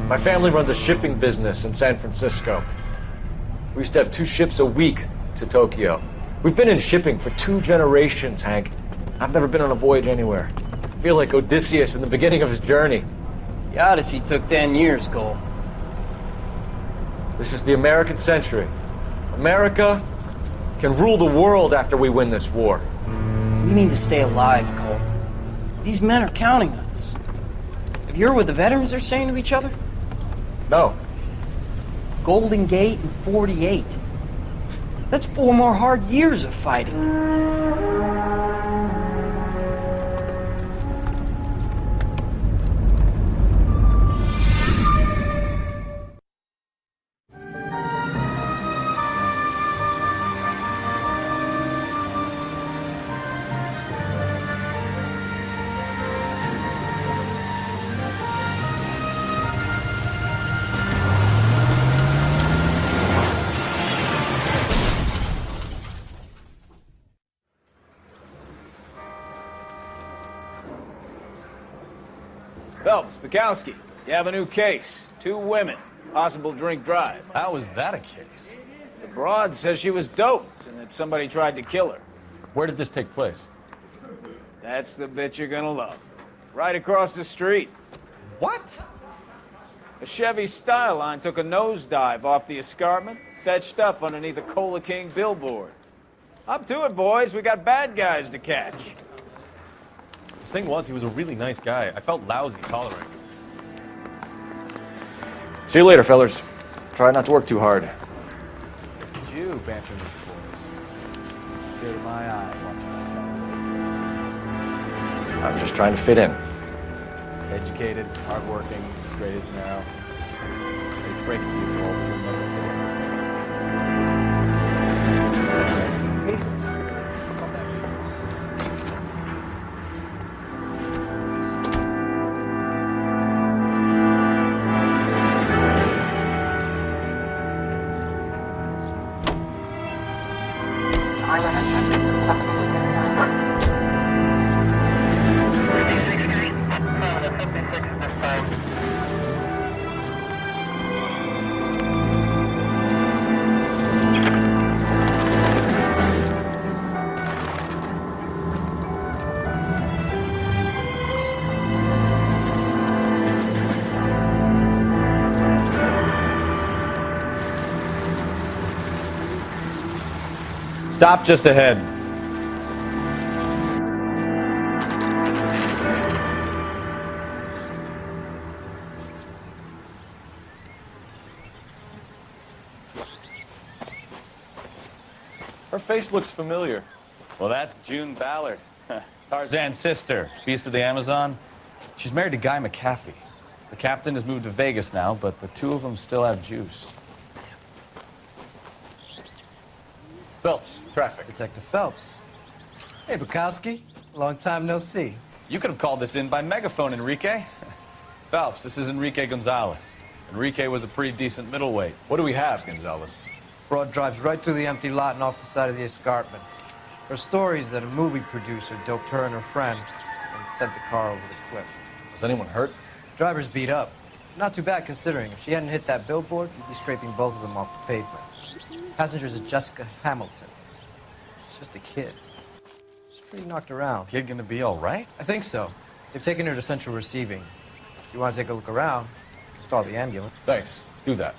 My family runs a shipping business in San Francisco. We used to have 2 ships a week to Tokyo. We've been in shipping for 2 generations, Hank. I've never been on a voyage anywhere. I feel like Odysseus in the beginning of his journey. The Odyssey took 10 years, Cole. This is the American century. America can rule the world after we win this war. We need to stay alive, Cole. These men are counting on us. Have you heard what the veterans are saying to each other? No. Golden Gate and 48. That's 4 more hard years of fighting. Phelps, Bukowski, you have a new case. 2 women, possible drink drive. How was that a case? The broad says she was doped and that somebody tried to kill her. Where did this take place? That's the bit you're gonna love. Right across the street. What? A Chevy Styline took a nosedive off the escarpment, fetched up underneath a Cola King billboard. Up to it, boys. We got bad guys to catch. The thing was, he was a really nice guy. I felt lousy tolerating him. See you later, fellers. Try not to work too hard. Jew bantering with the boys. Tear to my eye watching that. I'm just trying to fit in. Educated, hardworking, straight as an arrow. I hate to break it to you, Cole, but you'll never fit in this country. It's like that. Papers. What's all that mean? Stop just ahead. Her face looks familiar. Well, that's June Ballard, Tarzan's sister, beast of the Amazon. She's married to Guy McAfee. The captain has moved to Vegas now, but the 2 of them still have juice. Phelps, traffic. Detective Phelps. Hey, Bukowski. Long time no see. You could have called this in by megaphone, Enrique. Phelps, this is Enrique Gonzalez. Enrique was a pretty decent middleweight. What do we have, Gonzalez? Broad drives right through the empty lot and off the side of the escarpment. Her stories that a movie producer doped her and her friend and sent the car over the cliff. Was anyone hurt? Driver's beat up. Not too bad considering. If she hadn't hit that billboard, you'd be scraping both of them off the pavement. Passenger's a Jessica Hamilton. She's just a kid. She's pretty knocked around. Kid gonna be all right? I think so. They've taken her to central receiving. If you want to take a look around, stall the ambulance. Thanks. Do that.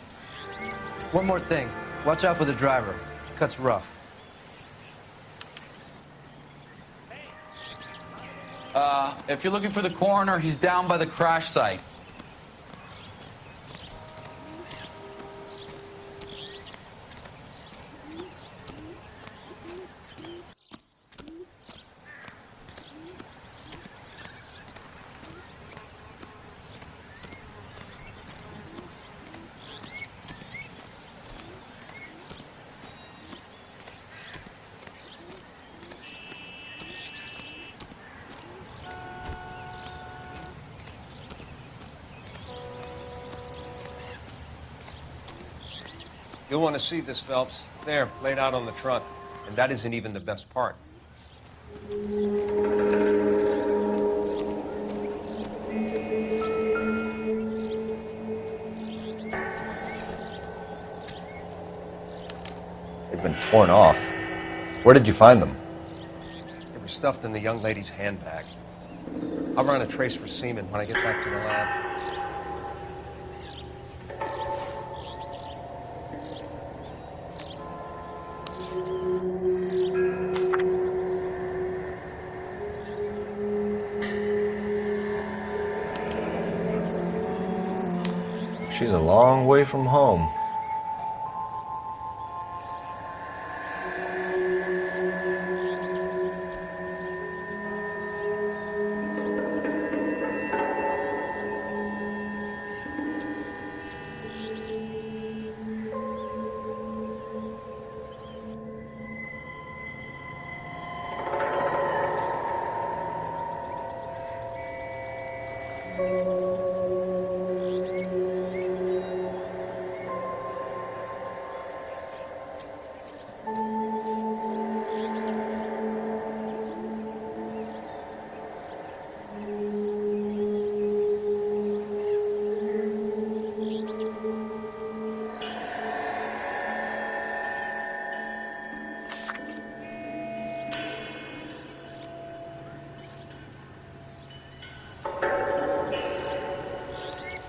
One more thing. Watch out for the driver. She cuts rough. If you're looking for the coroner, he's down by the crash site. You'll want to see this, Phelps. There, laid out on the trunk. And that isn't even the best part. They've been torn off. Where did you find them? They were stuffed in the young lady's handbag. I'll run a trace for semen when I get back to the lab. She's a long way from home.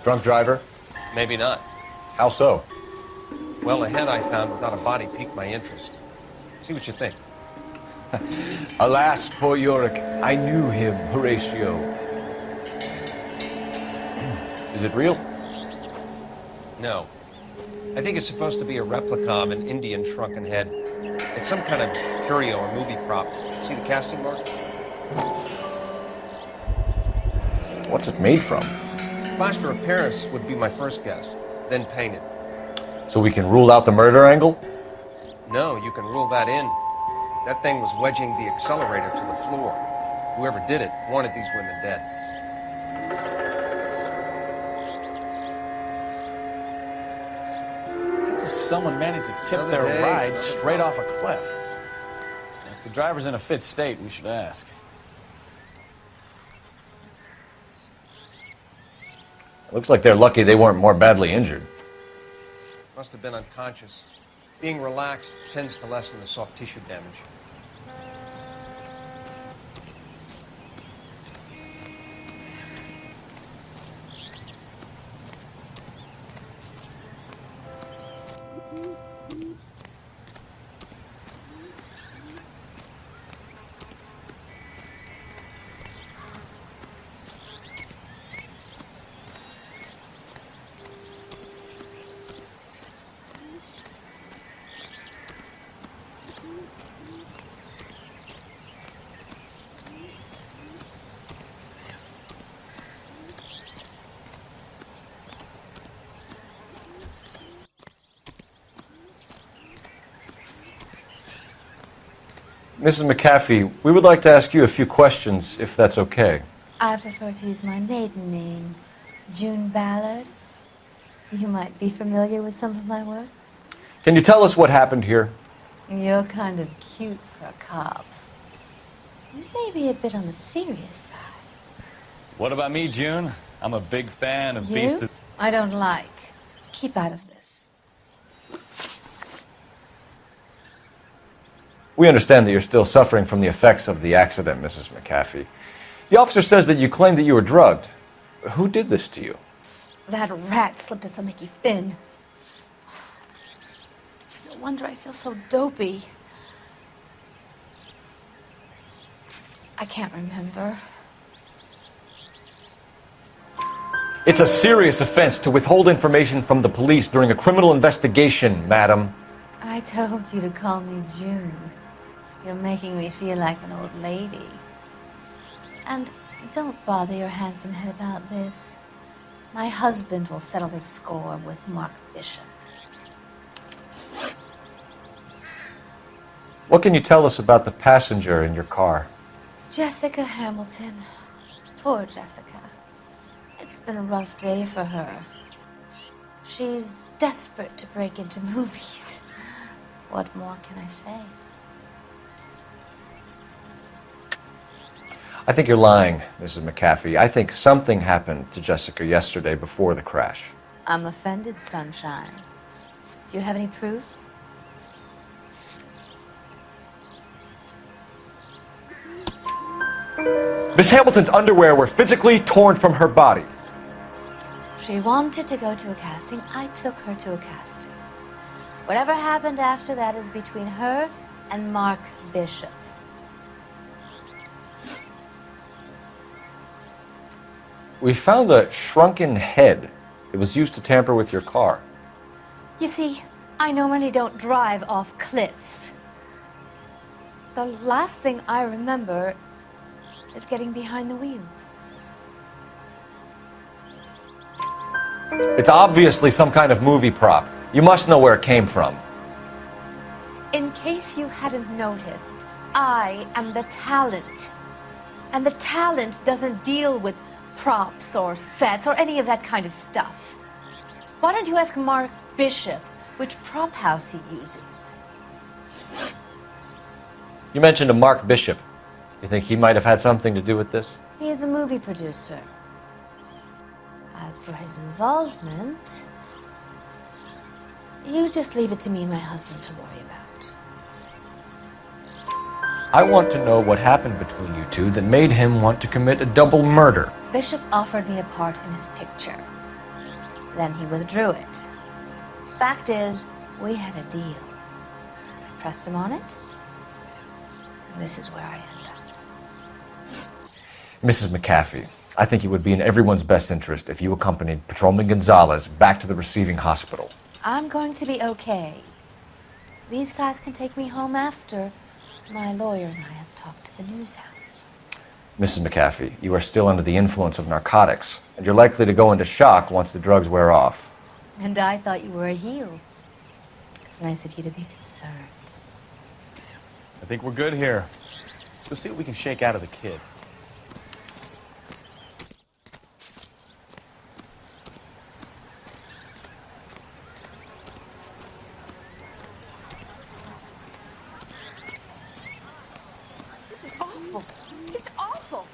Drunk driver? Maybe not. How so? Well, the head I found without a body piqued my interest. See what you think. Alas, poor Yorick. I knew him, Horatio. Is it real? No. I think it's supposed to be a replica of an Indian shrunken head. It's some kind of curio or movie prop. See the casting mark? What's it made from? Plaster of Paris would be my first guess, then painted. So we can rule out the murder angle? No, you can rule that in. That thing was wedging the accelerator to the floor. Whoever did it wanted these women dead. How does someone manage to tip their ride straight off a cliff? If the driver's in a fit state, we should ask. Looks like they're lucky they weren't more badly injured. Must have been unconscious. Being relaxed tends to lessen the soft tissue damage. Mrs. McAfee, we would like to ask you a few questions, if that's okay. I prefer to use my maiden name, June Ballard. You might be familiar with some of my work. Can you tell us what happened here? You're kind of cute for a cop. Maybe a bit on the serious side. What about me, June? I'm a big fan of Beast You? of... I don't like. Keep out of this. We understand that you're still suffering from the effects of the accident, Mrs. McAfee. The officer says that you claimed that you were drugged. Who did this to you? That rat slipped a smoky fin. It's no wonder I feel so dopey. I can't remember. It's a serious offense to withhold information from the police during a criminal investigation, madam. I told you to call me June. You're making me feel like an old lady. And don't bother your handsome head about this. My husband will settle the score with Mark Bishop. What can you tell us about the passenger in your car? Jessica Hamilton. Poor Jessica. It's been a rough day for her. She's desperate to break into movies. What more can I say? I think you're lying, Mrs. McAfee. I think something happened to Jessica yesterday before the crash. I'm offended, Sunshine. Do you have any proof? Miss Hamilton's underwear were physically torn from her body. She wanted to go to a casting. I took her to a casting. Whatever happened after that is between her and Mark Bishop. We found a shrunken head. It was used to tamper with your car. You see, I normally don't drive off cliffs. The last thing I remember is getting behind the wheel. It's obviously some kind of movie prop. You must know where it came from. In case you hadn't noticed, I am the talent. And the talent doesn't deal with props or sets or any of that kind of stuff. Why don't you ask Mark Bishop which prop house he uses? You mentioned a Mark Bishop. You think he might have had something to do with this? He is a movie producer. As for his involvement, you just leave it to me and my husband to worry about. I want to know what happened between you two that made him want to commit a double murder. Bishop offered me a part in his picture. Then he withdrew it. Fact is, we had a deal. I pressed him on it, and this is where I end up. Mrs. McAfee, I think it would be in everyone's best interest if you accompanied Patrolman Gonzalez back to the receiving hospital. I'm going to be okay. These guys can take me home after my lawyer and I have talked to the news hounds. Mrs. McAfee, you are still under the influence of narcotics, and you're likely to go into shock once the drugs wear off. And I thought you were a heel. It's nice of you to be concerned. I think we're good here. Let's go see what we can shake out of the kid. This is awful. Just awful.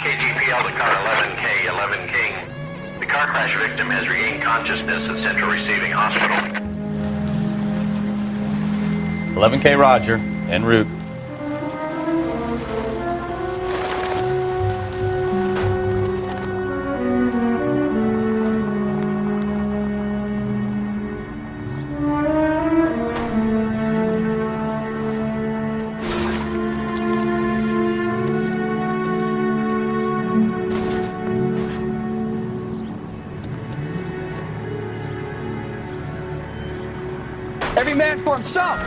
KGPL to car 11K, 11 King. The car crash victim has regained consciousness at Central Receiving Hospital. 11K Roger, en route. Every man for himself!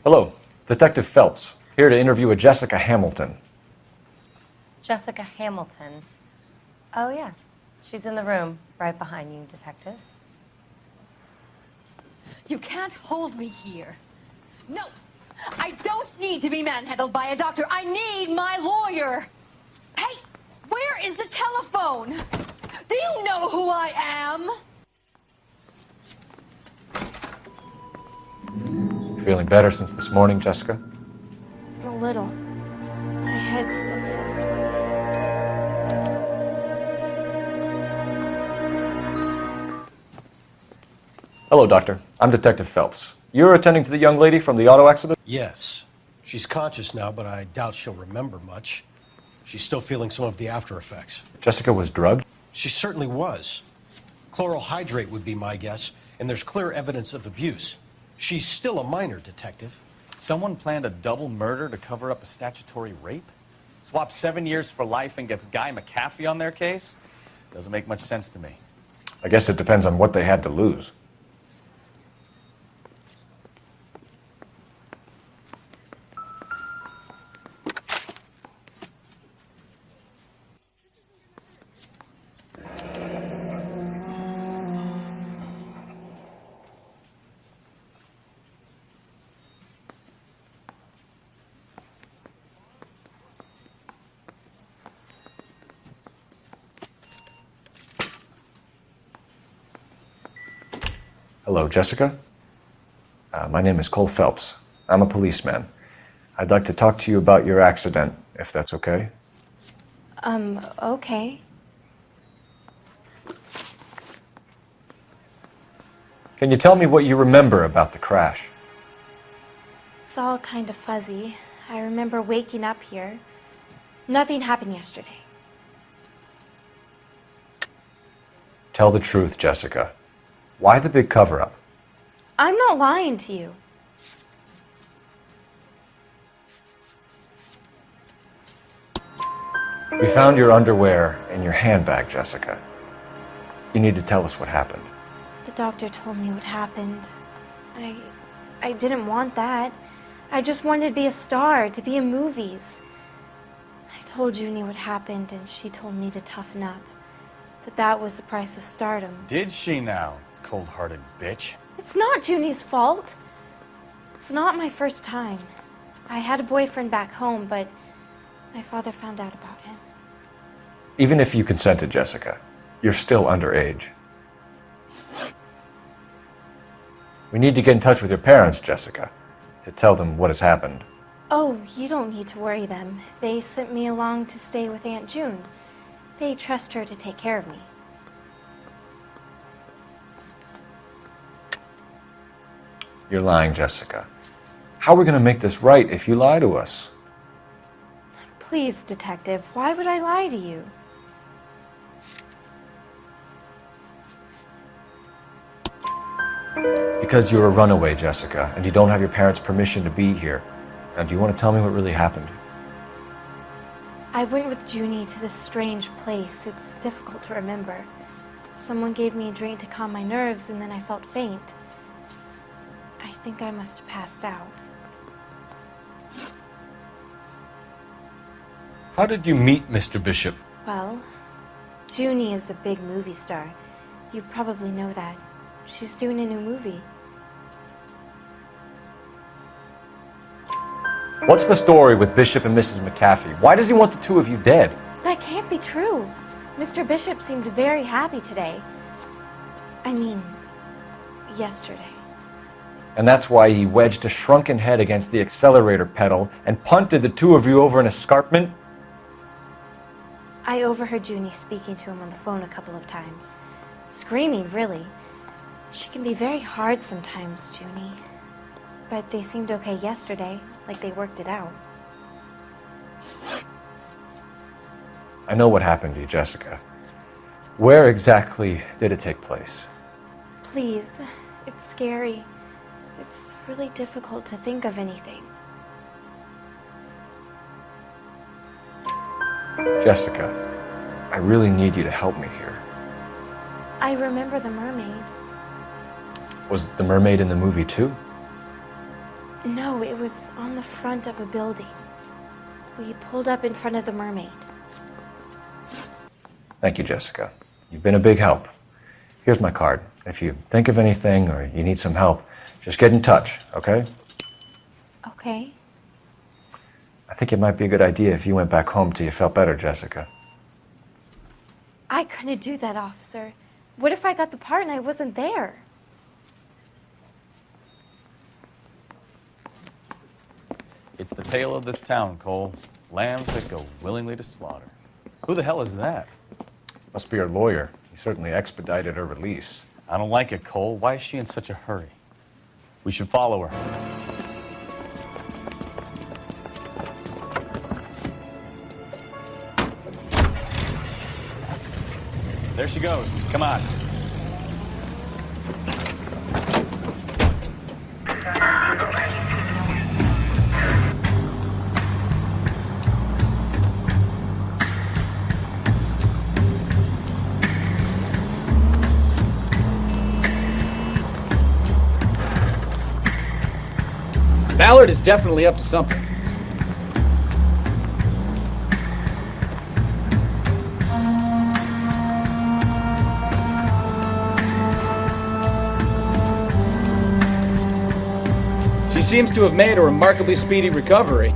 Hello, Detective Phelps, here to interview a Jessica Hamilton. Jessica Hamilton. Oh, yes. She's in the room, right behind you, Detective. You can't hold me here. No, I don't need to be manhandled by a doctor. I need my lawyer. Hey, where is the telephone? Do you know who I am? Feeling better since this morning, Jessica? A little. My head still feels sweaty. Hello, Doctor. I'm Detective Phelps. You're attending to the young lady from the auto accident? Yes. She's conscious now, but I doubt she'll remember much. She's still feeling some of the after effects. Jessica was drugged? She certainly was. Chloral hydrate would be my guess, and there's clear evidence of abuse. She's still a minor, Detective. Someone planned a double murder to cover up a statutory rape? Swap 7 years for life and gets Guy McAfee on their case? Doesn't make much sense to me. I guess it depends on what they had to lose. Hello, Jessica. My name is Cole Phelps. I'm a policeman. I'd like to talk to you about your accident, if that's okay. Okay. Can you tell me what you remember about the crash? It's all kind of fuzzy. I remember waking up here. Nothing happened yesterday. Tell the truth, Jessica. Why the big cover-up? I'm not lying to you. We found your underwear in your handbag, Jessica. You need to tell us what happened. The doctor told me what happened. I didn't want that. I just wanted to be a star, to be in movies. I told Junie what happened, and she told me to toughen up. That was the price of stardom. Did she now, cold-hearted bitch? It's not Junie's fault. It's not my first time. I had a boyfriend back home, but my father found out about him. Even if you consented, Jessica, you're still underage. We need to get in touch with your parents, Jessica, to tell them what has happened. Oh, you don't need to worry them. They sent me along to stay with Aunt June. They trust her to take care of me. You're lying, Jessica. How are we going to make this right if you lie to us? Please, Detective, why would I lie to you? Because you're a runaway, Jessica, and you don't have your parents' permission to be here. Now, do you want to tell me what really happened? I went with Junie to this strange place. It's difficult to remember. Someone gave me a drink to calm my nerves, and then I felt faint. I think I must have passed out. How did you meet Mr. Bishop? Well, Junie is a big movie star. You probably know that. She's doing a new movie. What's the story with Bishop and Mrs. McAfee? Why does he want the two of you dead? That can't be true. Mr. Bishop seemed very happy today. I mean, yesterday. And that's why he wedged a shrunken head against the accelerator pedal and punted the two of you over an escarpment? I overheard Junie speaking to him on the phone a couple of times. Screaming, really. She can be very hard sometimes, Junie. But they seemed okay yesterday, like they worked it out. I know what happened to you, Jessica. Where exactly did it take place? Please, it's scary. It's really difficult to think of anything. Jessica, I really need you to help me here. I remember the mermaid. Was the mermaid in the movie too? No, it was on the front of a building. We pulled up in front of the mermaid. Thank you, Jessica. You've been a big help. Here's my card. If you think of anything or you need some help, just get in touch, okay? Okay. I think it might be a good idea if you went back home till you felt better, Jessica. I couldn't do that, officer. What if I got the part and I wasn't there? It's the tale of this town, Cole. Lambs that go willingly to slaughter. Who the hell is that? Must be her lawyer. He certainly expedited her release. I don't like it, Cole. Why is she in such a hurry? We should follow her. There she goes. Come on. Ballard is definitely up to something. She seems to have made a remarkably speedy recovery.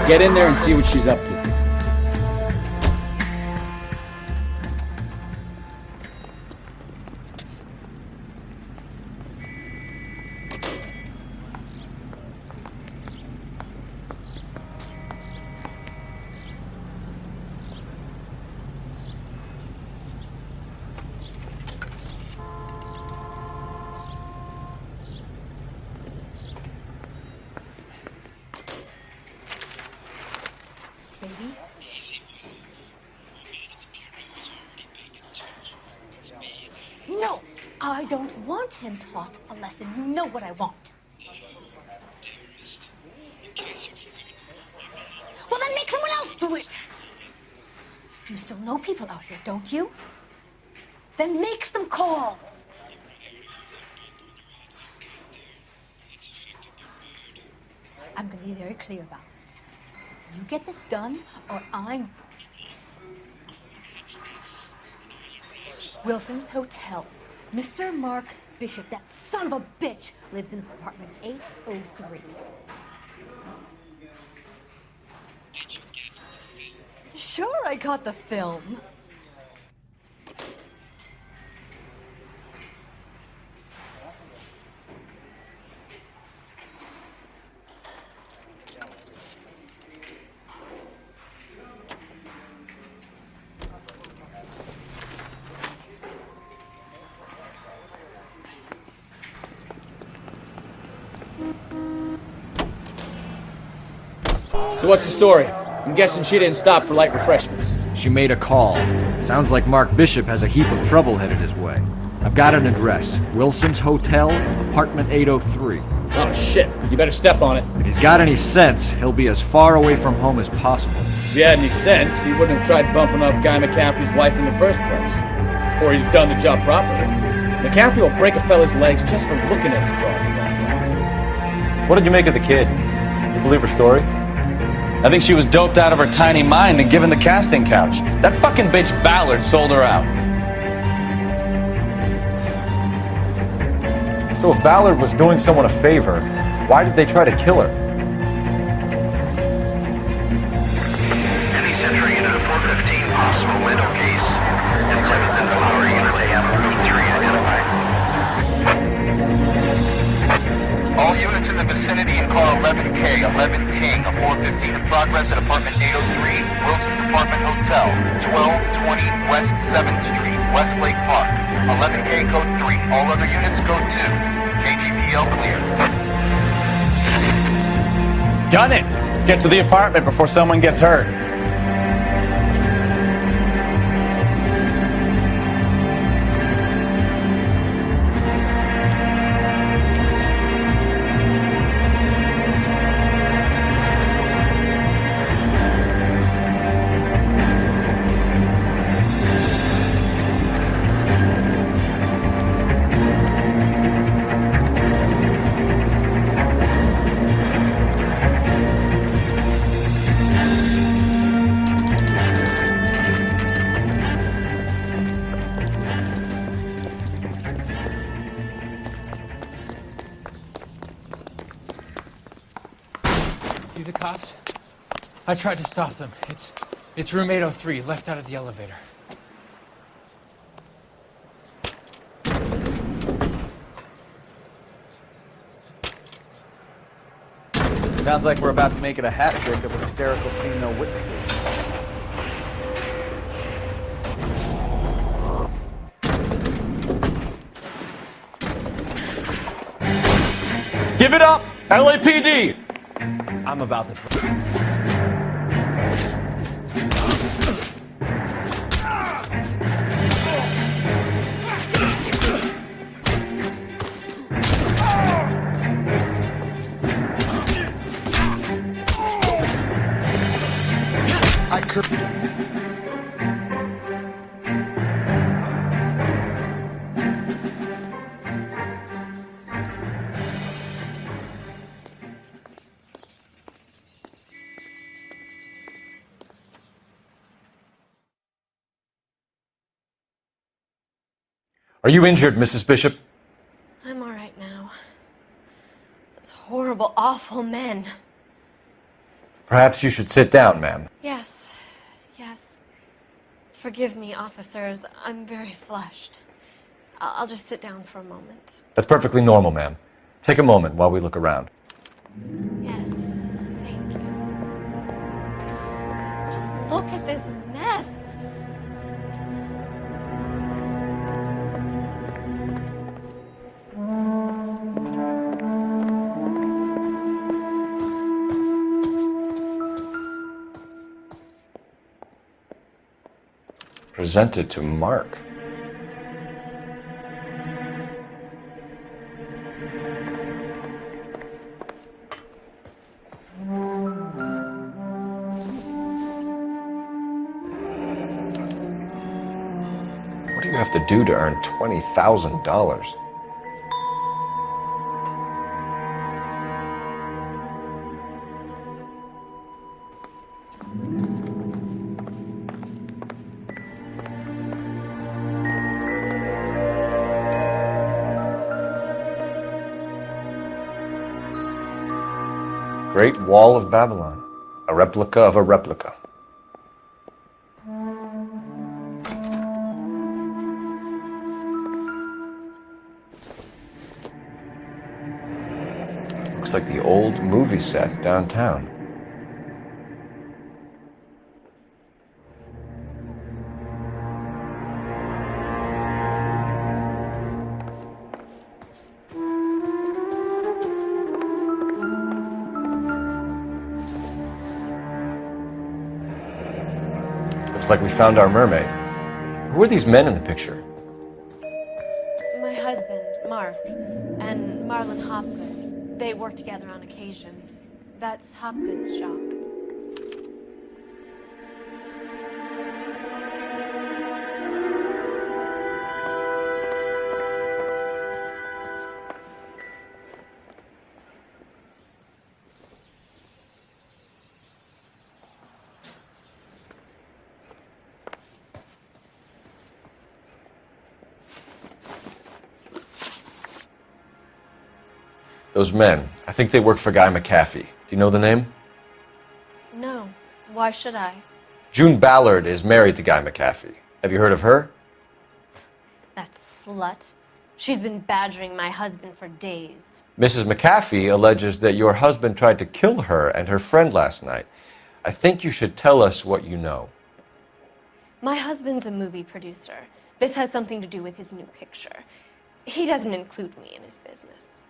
Get in there and see what she's up to. don't want him taught a lesson. You know what I want. Well, then make someone else do it. You still know people out here, don't you? Then make some calls. I'm going to be very clear about this. You get this done, or I'm... Wilson's Hotel. Mr. Mark Bishop, that son of a bitch, lives in apartment 803. Sure, I got the film. So what's the story? I'm guessing she didn't stop for light refreshments. She made a call. Sounds like Mark Bishop has a heap of trouble headed his way. I've got an address. Wilson's Hotel, apartment 803. Oh shit, you better step on it. If he's got any sense, he'll be as far away from home as possible. If he had any sense, he wouldn't have tried bumping off Guy McCaffrey's wife in the first place. Or he'd done the job properly. McCaffrey will break a fella's legs just for looking at his broad. What did you make of the kid? You believe her story? I think she was doped out of her tiny mind and given the casting couch. That fucking bitch Ballard sold her out. So if Ballard was doing someone a favor, why did they try to kill her? Any Century Unit 415, possible window case. And 7th and Flower Unit, they have room 3 identified. All units in the vicinity in car 11K, 11 King, a 415 in progress at apartment 803, Wilson's Apartment Hotel, 1220 West 7th Street, Westlake Park. 11K code 3, all other units code 2. KGPL clear. Gun it! Let's get to the apartment before someone gets hurt. You the cops? I tried to stop them. It's room 803, left out of the elevator. Sounds like we're about to make it a hat trick of hysterical female witnesses. Give it up! LAPD! I'm about to... Are you injured, Mrs. Bishop? I'm all right now. Those horrible, awful men. Perhaps you should sit down, ma'am. Yes, yes. Forgive me, officers. I'm very flushed. I'll just sit down for a moment. That's perfectly normal, ma'am. Take a moment while we look around. Yes, thank you. Just look at this mess. Presented to Mark. have to do to earn $20,000? Great Wall of Babylon, a replica of a replica. Looks like the old movie set downtown. Looks like we found our mermaid. Who are these men in the picture? My husband, Mark, and Marlon Hopgood. They work together on occasion. That's Hopgood's shop. Those men, I think they work for Guy McAfee. Do you know the name? No. Why should I? June Ballard is married to Guy McAfee. Have you heard of her? That slut. She's been badgering my husband for days. Mrs. McAfee alleges that your husband tried to kill her and her friend last night. I think you should tell us what you know. My husband's a movie producer. This has something to do with his new picture. He doesn't include me in his business.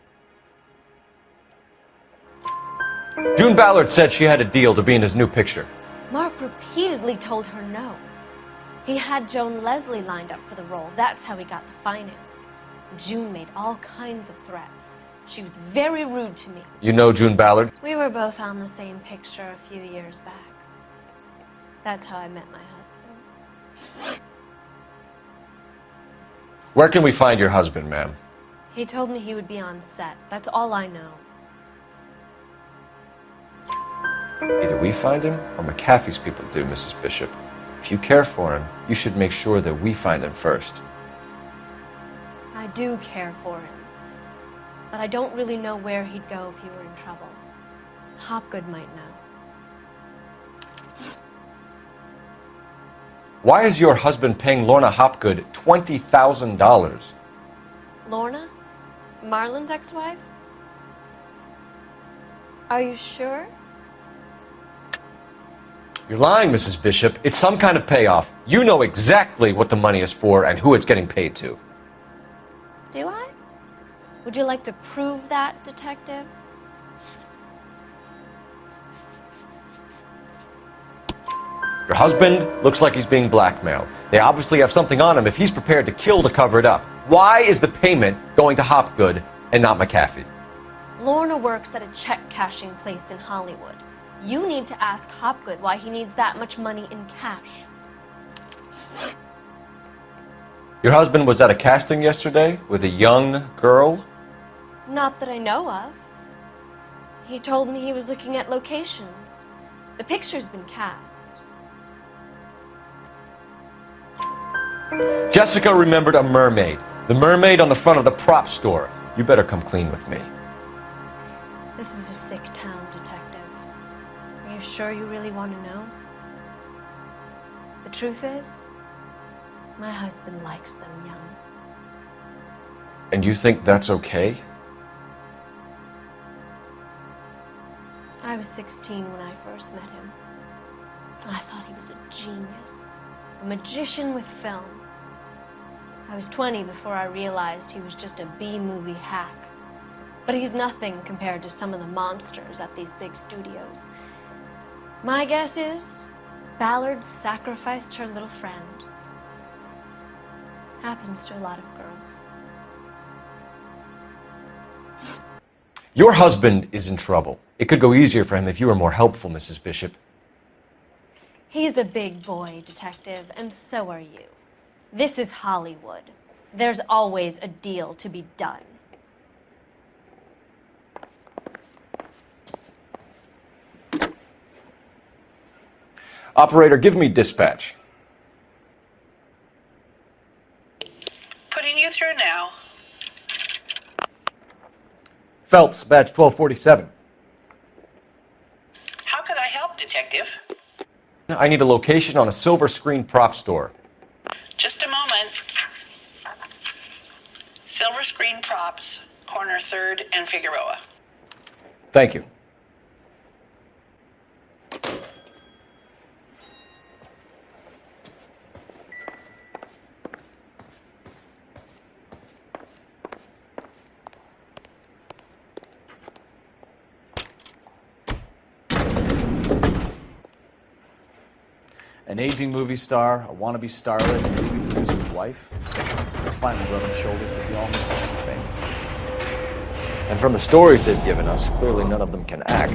June Ballard said she had a deal to be in his new picture. Mark repeatedly told her no. He had Joan Leslie lined up for the role. That's how he got the finance. June made all kinds of threats. She was very rude to me. You know June Ballard? We were both on the same picture a few years back. That's how I met my husband. Where can we find your husband, ma'am? He told me he would be on set. That's all I know. Either we find him or McAfee's people do, Mrs. Bishop. If you care for him, you should make sure that we find him first. I do care for him. But I don't really know where he'd go if he were in trouble. Hopgood might know. Why is your husband paying Lorna Hopgood $20,000? Lorna? Marlon's ex-wife? Are you sure? You're lying, Mrs. Bishop. It's some kind of payoff. You know exactly what the money is for and who it's getting paid to. Do I? Would you like to prove that, detective? Your husband looks like he's being blackmailed. They obviously have something on him if he's prepared to kill to cover it up. Why is the payment going to Hopgood and not McAfee? Lorna works at a check-cashing place in Hollywood. You need to ask Hopgood why he needs that much money in cash. Your husband was at a casting yesterday with a young girl? Not that I know of. He told me he was looking at locations. The picture's been cast. Jessica remembered a mermaid. The mermaid on the front of the prop store. You better come clean with me. This is a sick town, detective. Are you sure you really want to know? The truth is, my husband likes them young. And you think that's okay? I was 16 when I first met him. I thought he was a genius, a magician with film. I was 20 before I realized he was just a B-movie hack. But he's nothing compared to some of the monsters at these big studios. My guess is Ballard sacrificed her little friend. Happens to a lot of girls. Your husband is in trouble. It could go easier for him if you were more helpful, Mrs. Bishop. He's a big boy, detective, and so are you. This is Hollywood. There's always a deal to be done. Operator, give me dispatch. Putting you through now. Phelps, badge 1247. How could I help, Detective? I need a location on a silver screen prop store. Just a moment. Silver Screen Props, corner 3rd and Figueroa. Thank you. An aging movie star, a wannabe starlet, and a movie producer's wife. They're finally rubbing shoulders with the almost famous. And from the stories they've given us, clearly none of them can act.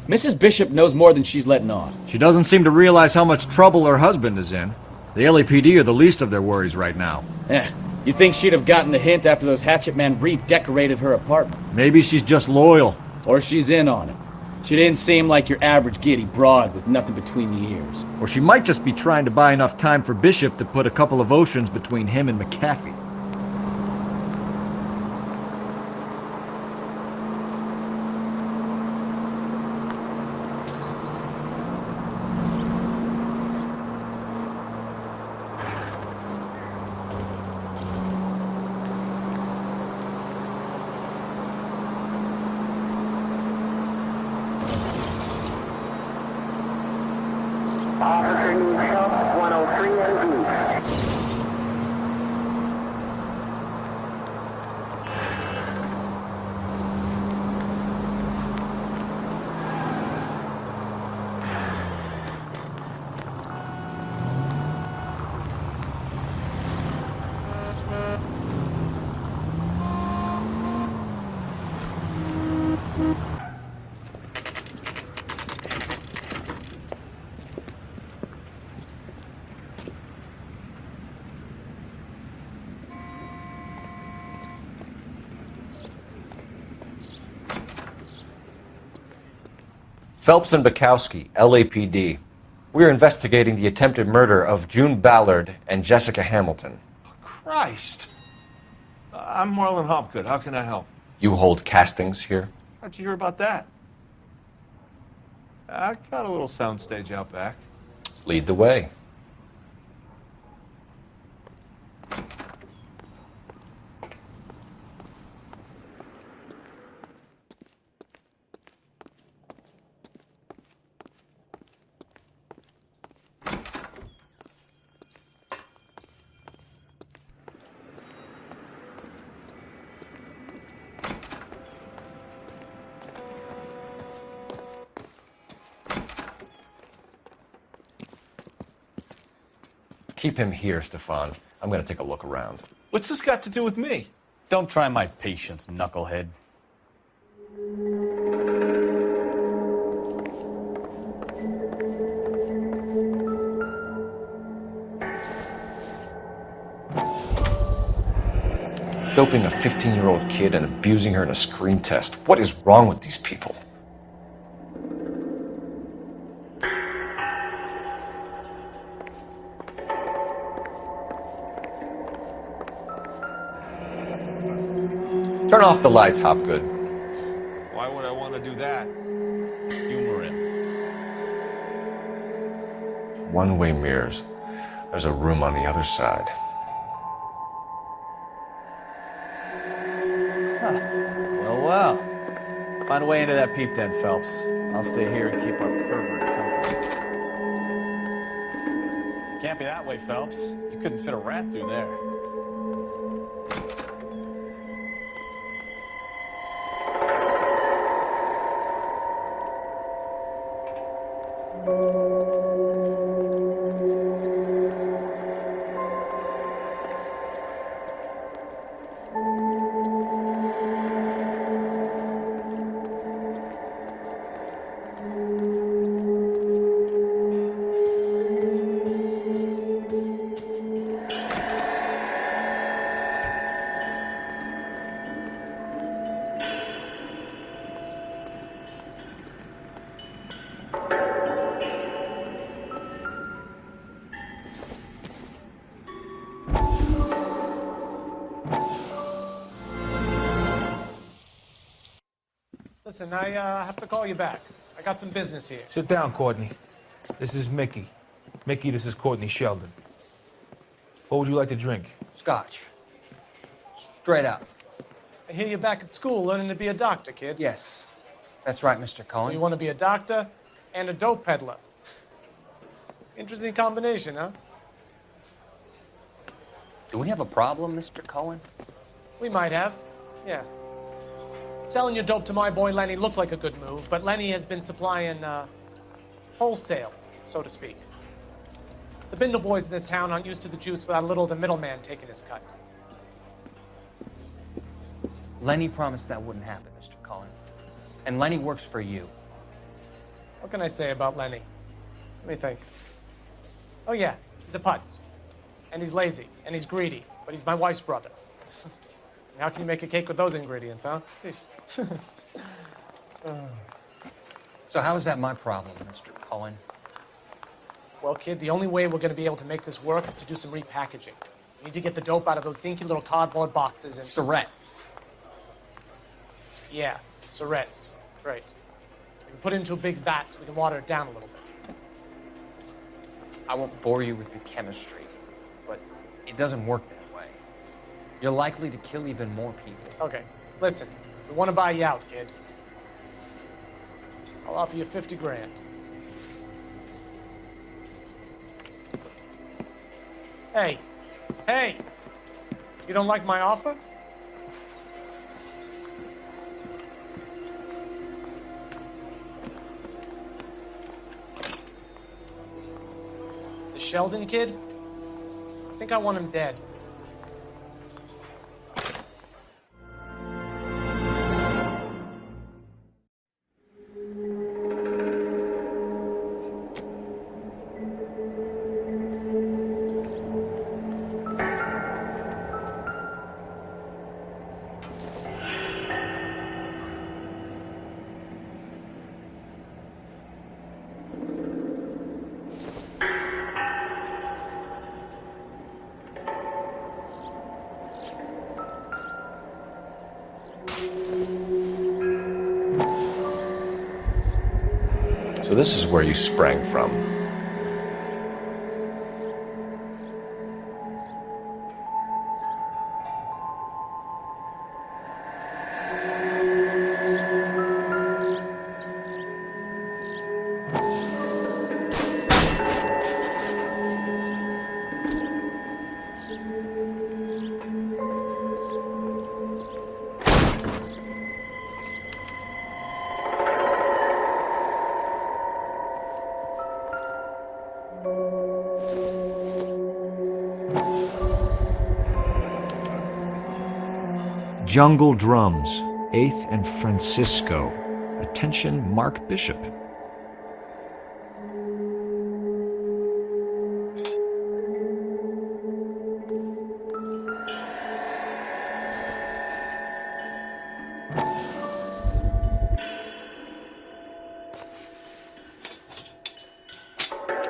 Mrs. Bishop knows more than she's letting on. She doesn't seem to realize how much trouble her husband is in. The LAPD are the least of their worries right now. You'd think she'd have gotten the hint after those hatchet men redecorated her apartment. Maybe she's just loyal. Or she's in on it. She didn't seem like your average giddy broad with nothing between the ears. Or she might just be trying to buy enough time for Bishop to put a couple of oceans between him and McAfee. Officer needs help, 103 and east. Phelps and Bukowski, LAPD. We're investigating the attempted murder of June Ballard and Jessica Hamilton. Christ. I'm Marlon Hopgood. How can I help? You hold castings here? How'd you hear about that? I got a little soundstage out back. Lead the way. Keep him here, Stefan. I'm gonna take a look around. What's this got to do with me? Don't try my patience, knucklehead. Doping a 15-year-old kid and abusing her in a screen test. What is wrong with these people? Turn off the lights, Hopgood. Why would I want to do that? Humor him. One-way mirrors. There's a room on the other side. Well, well. Find a way into that peep tent, Phelps. I'll stay here and keep our pervert company. happy that way, Phelps. You couldn't fit a rat through there. Listen, I have to call you back. I got some business here. Sit down, Courtney. This is Mickey. Mickey, this is Courtney Sheldon. What would you like to drink? Scotch. Straight up. I hear you're back at school learning to be a doctor, kid. Yes. That's right, Mr. Cohen. So you want to be a doctor and a dope peddler. Interesting combination, huh? Do we have a problem, Mr. Cohen? We might have, yeah. Selling your dope to my boy Lenny looked like a good move, but Lenny has been supplying, wholesale, so to speak. The Bindle boys in this town aren't used to the juice without a little of the middleman taking his cut. Lenny promised that wouldn't happen, Mr. Cohen. And Lenny works for you. What can I say about Lenny? Let me think. Oh yeah, he's a putz. And he's lazy, and he's greedy, but he's my wife's brother. How can you make a cake with those ingredients, huh? So how is that my problem, Mr. Cohen? Well, kid, the only way we're going to be able to make this work is to do some repackaging. We need to get the dope out of those dinky little cardboard boxes and... Syrettes. Yeah, syrettes. Right. We can put it into a big vat so we can water it down a little bit. I won't bore you with the chemistry, but it doesn't work that way. You're likely to kill even more people. Okay, listen. We want to buy you out, kid. I'll offer you 50 grand. Hey. Hey! You don't like my offer? The Sheldon kid? I think I want him dead. So this is where you sprang from. Jungle Drums, 8th and Francisco. Attention, Mark Bishop.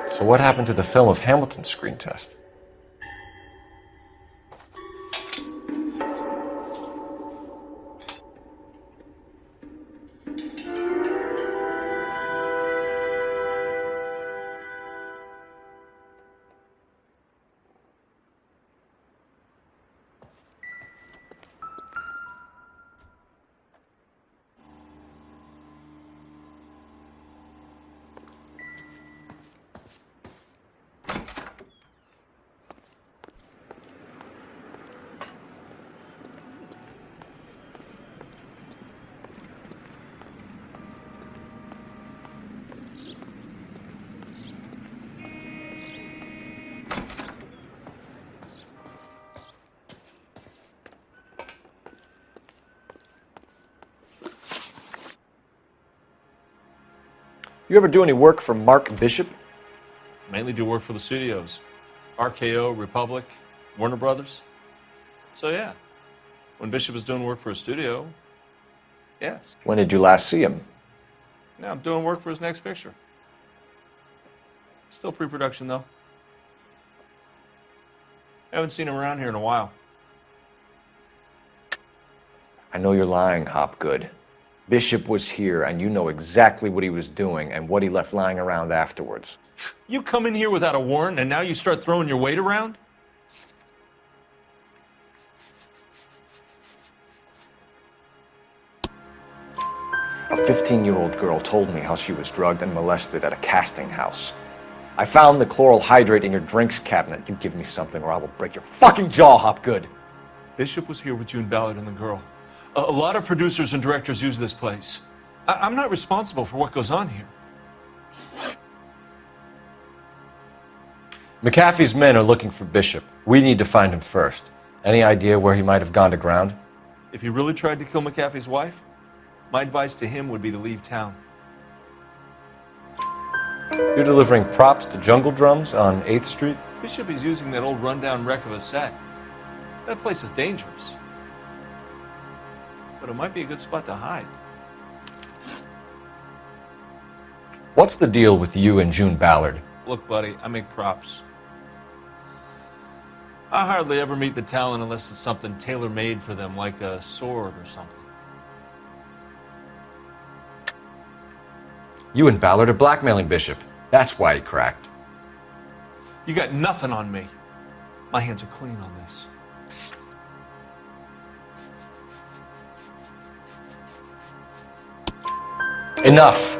So what happened to the film of Hamilton's screen test? You ever do any work for Mark Bishop? Mainly do work for the studios. RKO, Republic, Warner Brothers. So yeah, when Bishop was doing work for a studio, yes. When did you last see him? Now I'm doing work for his next picture. Still pre-production though. Haven't seen him around here in a while. I know you're lying, Hopgood. Bishop was here, and you know exactly what he was doing and what he left lying around afterwards. You come in here without a warrant, and now you start throwing your weight around? A 15-year-old girl told me how she was drugged and molested at a casting house. I found the chloral hydrate in your drinks cabinet. You give me something or I will break your fucking jaw, Hopgood. Bishop was here with June Ballard and the girl. A lot of producers and directors use this place. I'm not responsible for what goes on here. McAfee's men are looking for Bishop. We need to find him first. Any idea where he might have gone to ground? If he really tried to kill McAfee's wife, my advice to him would be to leave town. You're delivering props to Jungle Drums on 8th Street? Bishop is using that old rundown wreck of a set. That place is dangerous. But it might be a good spot to hide. What's the deal with you and June Ballard? Look, buddy, I make props. I hardly ever meet the talent unless it's something tailor-made for them, like a sword or something. You and Ballard are blackmailing Bishop. That's why he cracked. You got nothing on me. My hands are clean on this. Enough!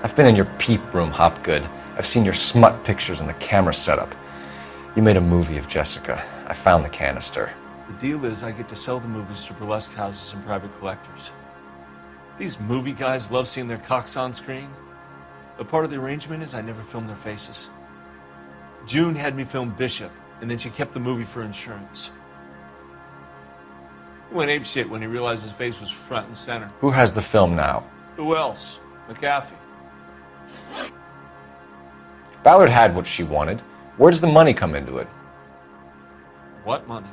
I've been in your peep room, Hopgood. I've seen your smut pictures and the camera setup. You made a movie of Jessica. I found the canister. The deal is I get to sell the movies to burlesque houses and private collectors. These movie guys love seeing their cocks on screen. But part of the arrangement is I never film their faces. June had me film Bishop, and then she kept the movie for insurance. He went apeshit when he realized his face was front and center. Who has the film now? Who else? McAfee. Ballard had what she wanted. Where does the money come into it? What money?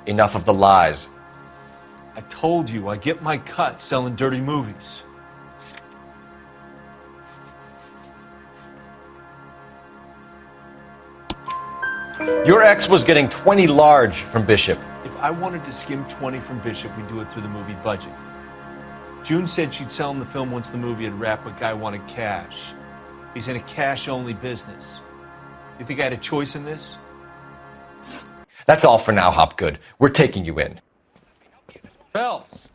Enough of the lies. I told you I get my cut selling dirty movies. Your ex was getting 20 large from Bishop. If I wanted to skim 20 from Bishop, we'd do it through the movie budget. June said she'd sell him the film once the movie had wrapped, but Guy wanted cash. He's in a cash-only business. You think I had a choice in this? That's all for now, Hopgood. We're taking you in. Phelps.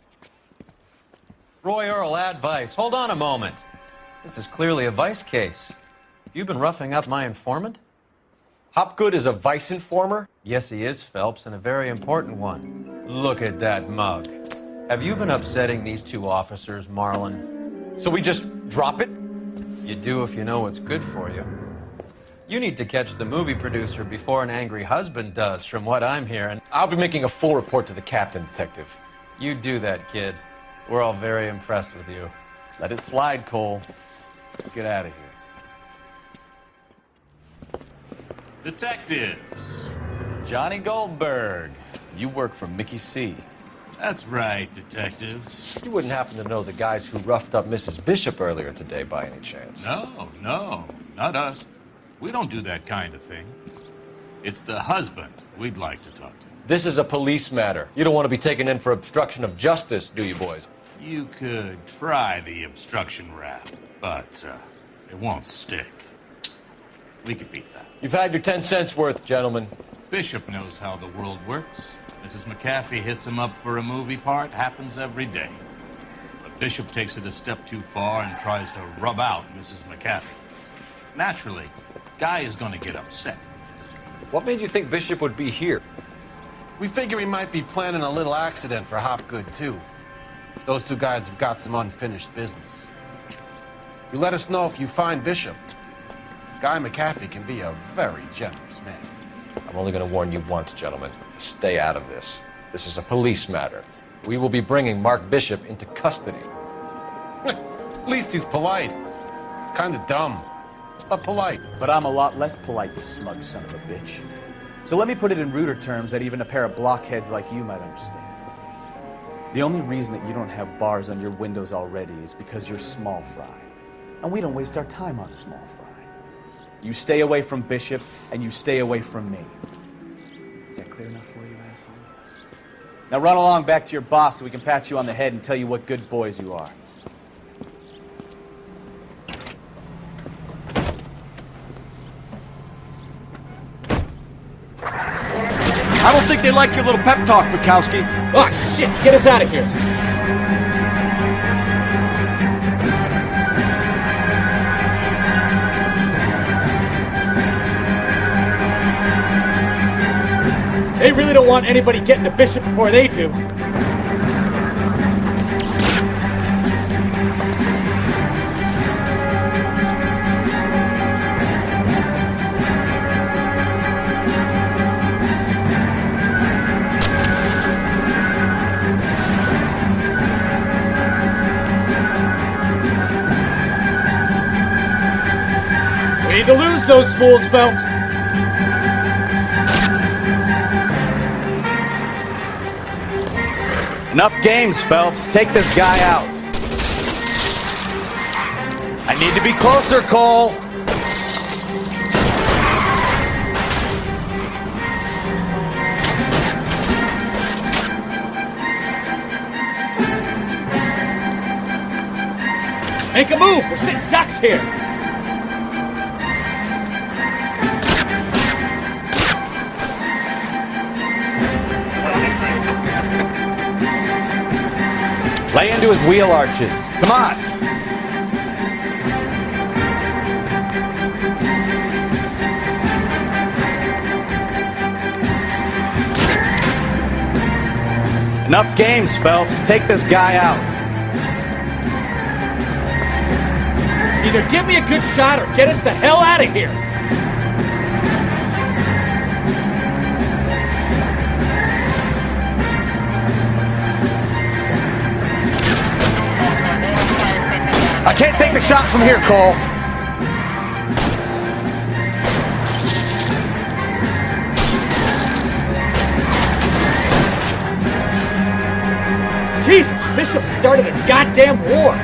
Roy Earl, advice. Hold on a moment. This is clearly a vice case. Have you been roughing up my informant? Hopgood is a vice informer? Yes, he is, Phelps, and a very important one. Look at that mug. Have you been upsetting these two officers, Marlon? So we just drop it? You do if you know what's good for you. You need to catch the movie producer before an angry husband does, from what I'm hearing. I'll be making a full report to the captain, Detective. You do that, kid. We're all very impressed with you. Let it slide, Cole. Let's get out of here. Detectives. Johnny Goldberg. You work for Mickey C. That's right, detectives. You wouldn't happen to know the guys who roughed up Mrs. Bishop earlier today by any chance? No, not us. We don't do that kind of thing. It's the husband we'd like to talk to. This is a police matter. You don't want to be taken in for obstruction of justice, do you, boys? You could try the obstruction rap, but it won't stick. We could beat that. You've had your 10 cents worth, gentlemen. Bishop knows how the world works. Mrs. McAfee hits him up for a movie part. Happens every day. But Bishop takes it a step too far and tries to rub out Mrs. McAfee. Naturally, Guy is going to get upset. What made you think Bishop would be here? We figure he might be planning a little accident for Hopgood, too. Those two guys have got some unfinished business. You let us know if you find Bishop. Guy McAfee can be a very generous man. I'm only going to warn you once, gentlemen. Stay out of this. This is a police matter. we will be bringing Mark Bishop into custody. At least he's polite. Kinda dumb, but polite. But I'm a lot less polite, you smug son of a bitch. So let me put it in ruder terms that even a pair of blockheads like you might understand. The only reason that you don't have bars on your windows already is because you're small fry. And we don't waste our time on small fry. You stay away from Bishop, and you stay away from me. Is that clear enough for you, asshole? Now run along back to your boss so we can pat you on the head and tell you what good boys you are. I don't think they like your little pep talk, Bukowski. Oh, shit! Get us out of here! They really don't want anybody getting to Bishop before they do. We need to lose those fools, Phelps. Enough games, Phelps. Take this guy out. I need to be closer, Cole. Make a move! We're sitting ducks here! Lay into his wheel arches. Come on! Enough games, Phelps. Take this guy out. Either give me a good shot or get us the hell out of here! I can't take the shot from here, Cole. Jesus, Bishop started a goddamn war!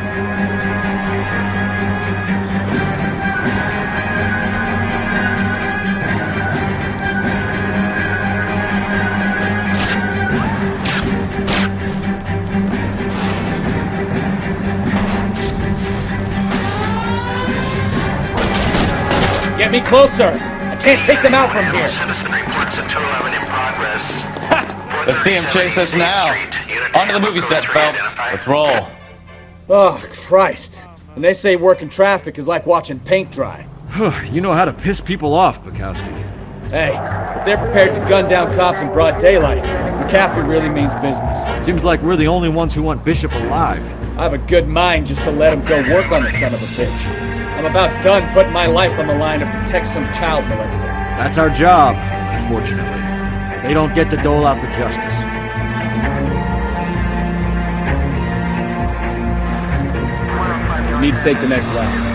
Get me closer! I can't take them out from here! Citizen reports a 211 in progress. Let's see him chase us now. Onto the movie set, Phelps. Let's roll. Oh, Christ. And they say working traffic is like watching paint dry. You know how to piss people off, Bukowski. Hey, if they're prepared to gun down cops in broad daylight, McCaffrey really means business. Seems like we're the only ones who want Bishop alive. I have a good mind just to let him go work on the son of a bitch. I'm about done putting my life on the line to protect some child molester. That's our job, unfortunately. They don't get to dole out the justice. You need to take the next left.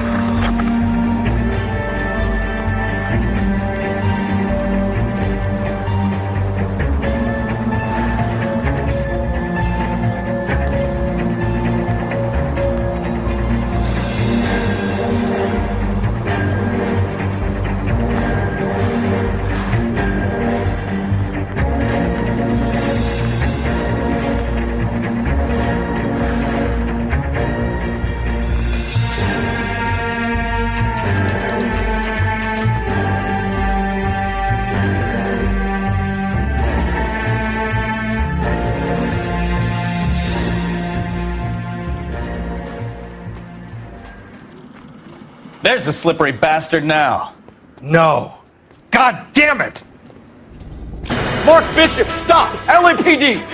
There's the slippery bastard now. No. God damn it! Mark Bishop, stop! LAPD!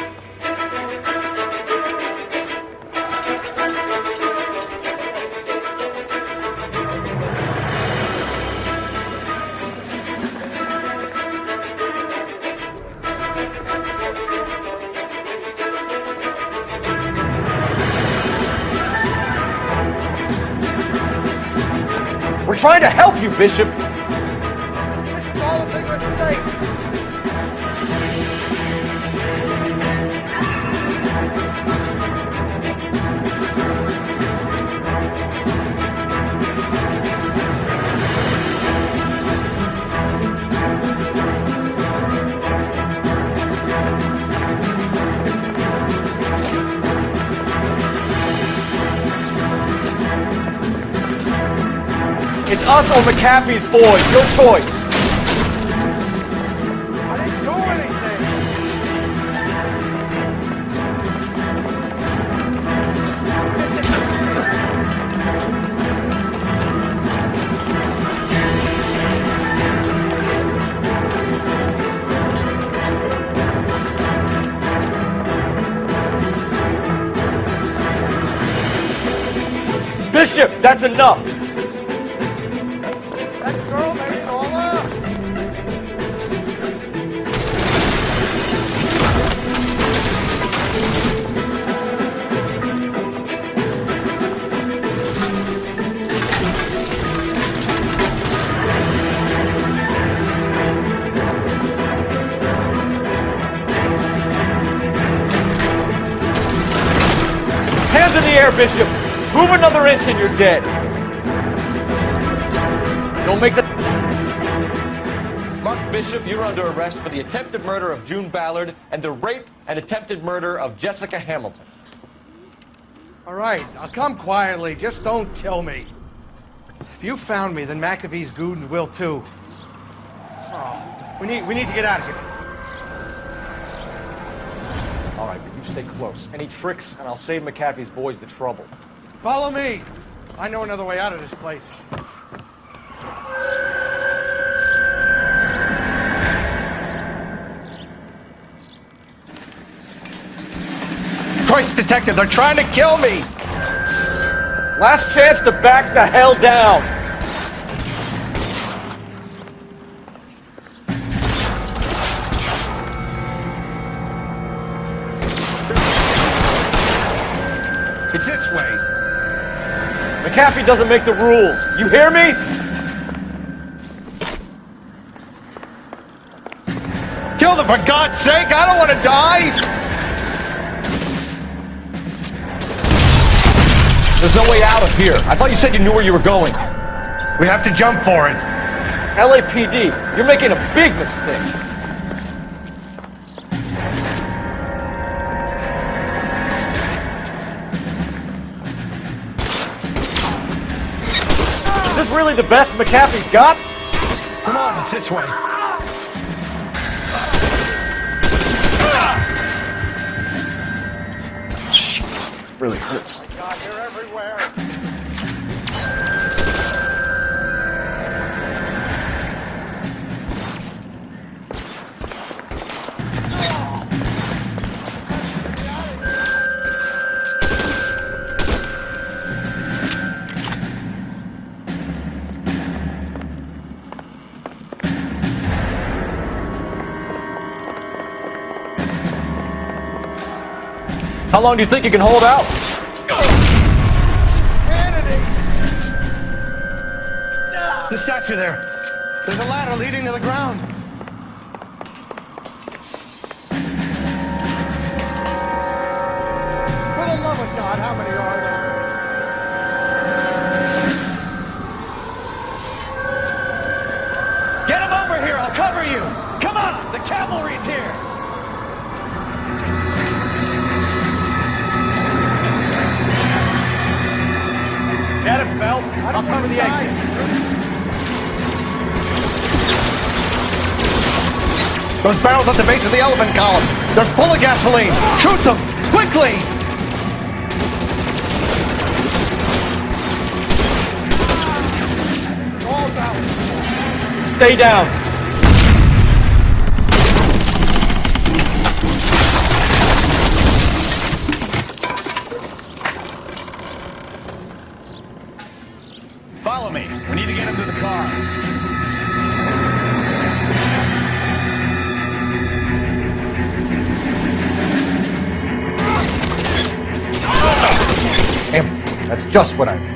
trying to help you, Bishop! It's all a big mistake! It's us or McAfee's boys. Your choice. I didn't do anything! Bishop, that's enough. Hands in the air, Bishop! Move another inch and you're dead! Don't make the... Mark Bishop, you're under arrest for the attempted murder of June Ballard and the rape and attempted murder of Jessica Hamilton. All right, I'll come quietly. Just don't kill me. If you found me, then McAfee's goons will too. Oh, we need to get out of here. All right, but you stay close. Any tricks, and I'll save McAfee's boys the trouble. Follow me. I know another way out of this place. Christ, detective, they're trying to kill me! Last chance to back the hell down! It's this way. McAfee doesn't make the rules. You hear me? Kill them, for God's sake! I don't want to die! There's no way out of here. I thought you said you knew where you were going. We have to jump for it. LAPD, you're making a big mistake. Is this really the best McAfee's got? Come on, it's this way. Shit, it really hurts. Oh my God, they're everywhere. How long do you think you can hold out? The statue there. There's a ladder leading to the ground. For the love of God, how many are there? Get him over here, I'll cover you! Come on, the cavalry's here! Get him, Phelps. I'll cover the exit. Those barrels at the base of the elephant column. They're full of gasoline. Shoot them! Quickly! All down. Stay down. Follow me. We need to get him to the car. Damn, that's just what I need.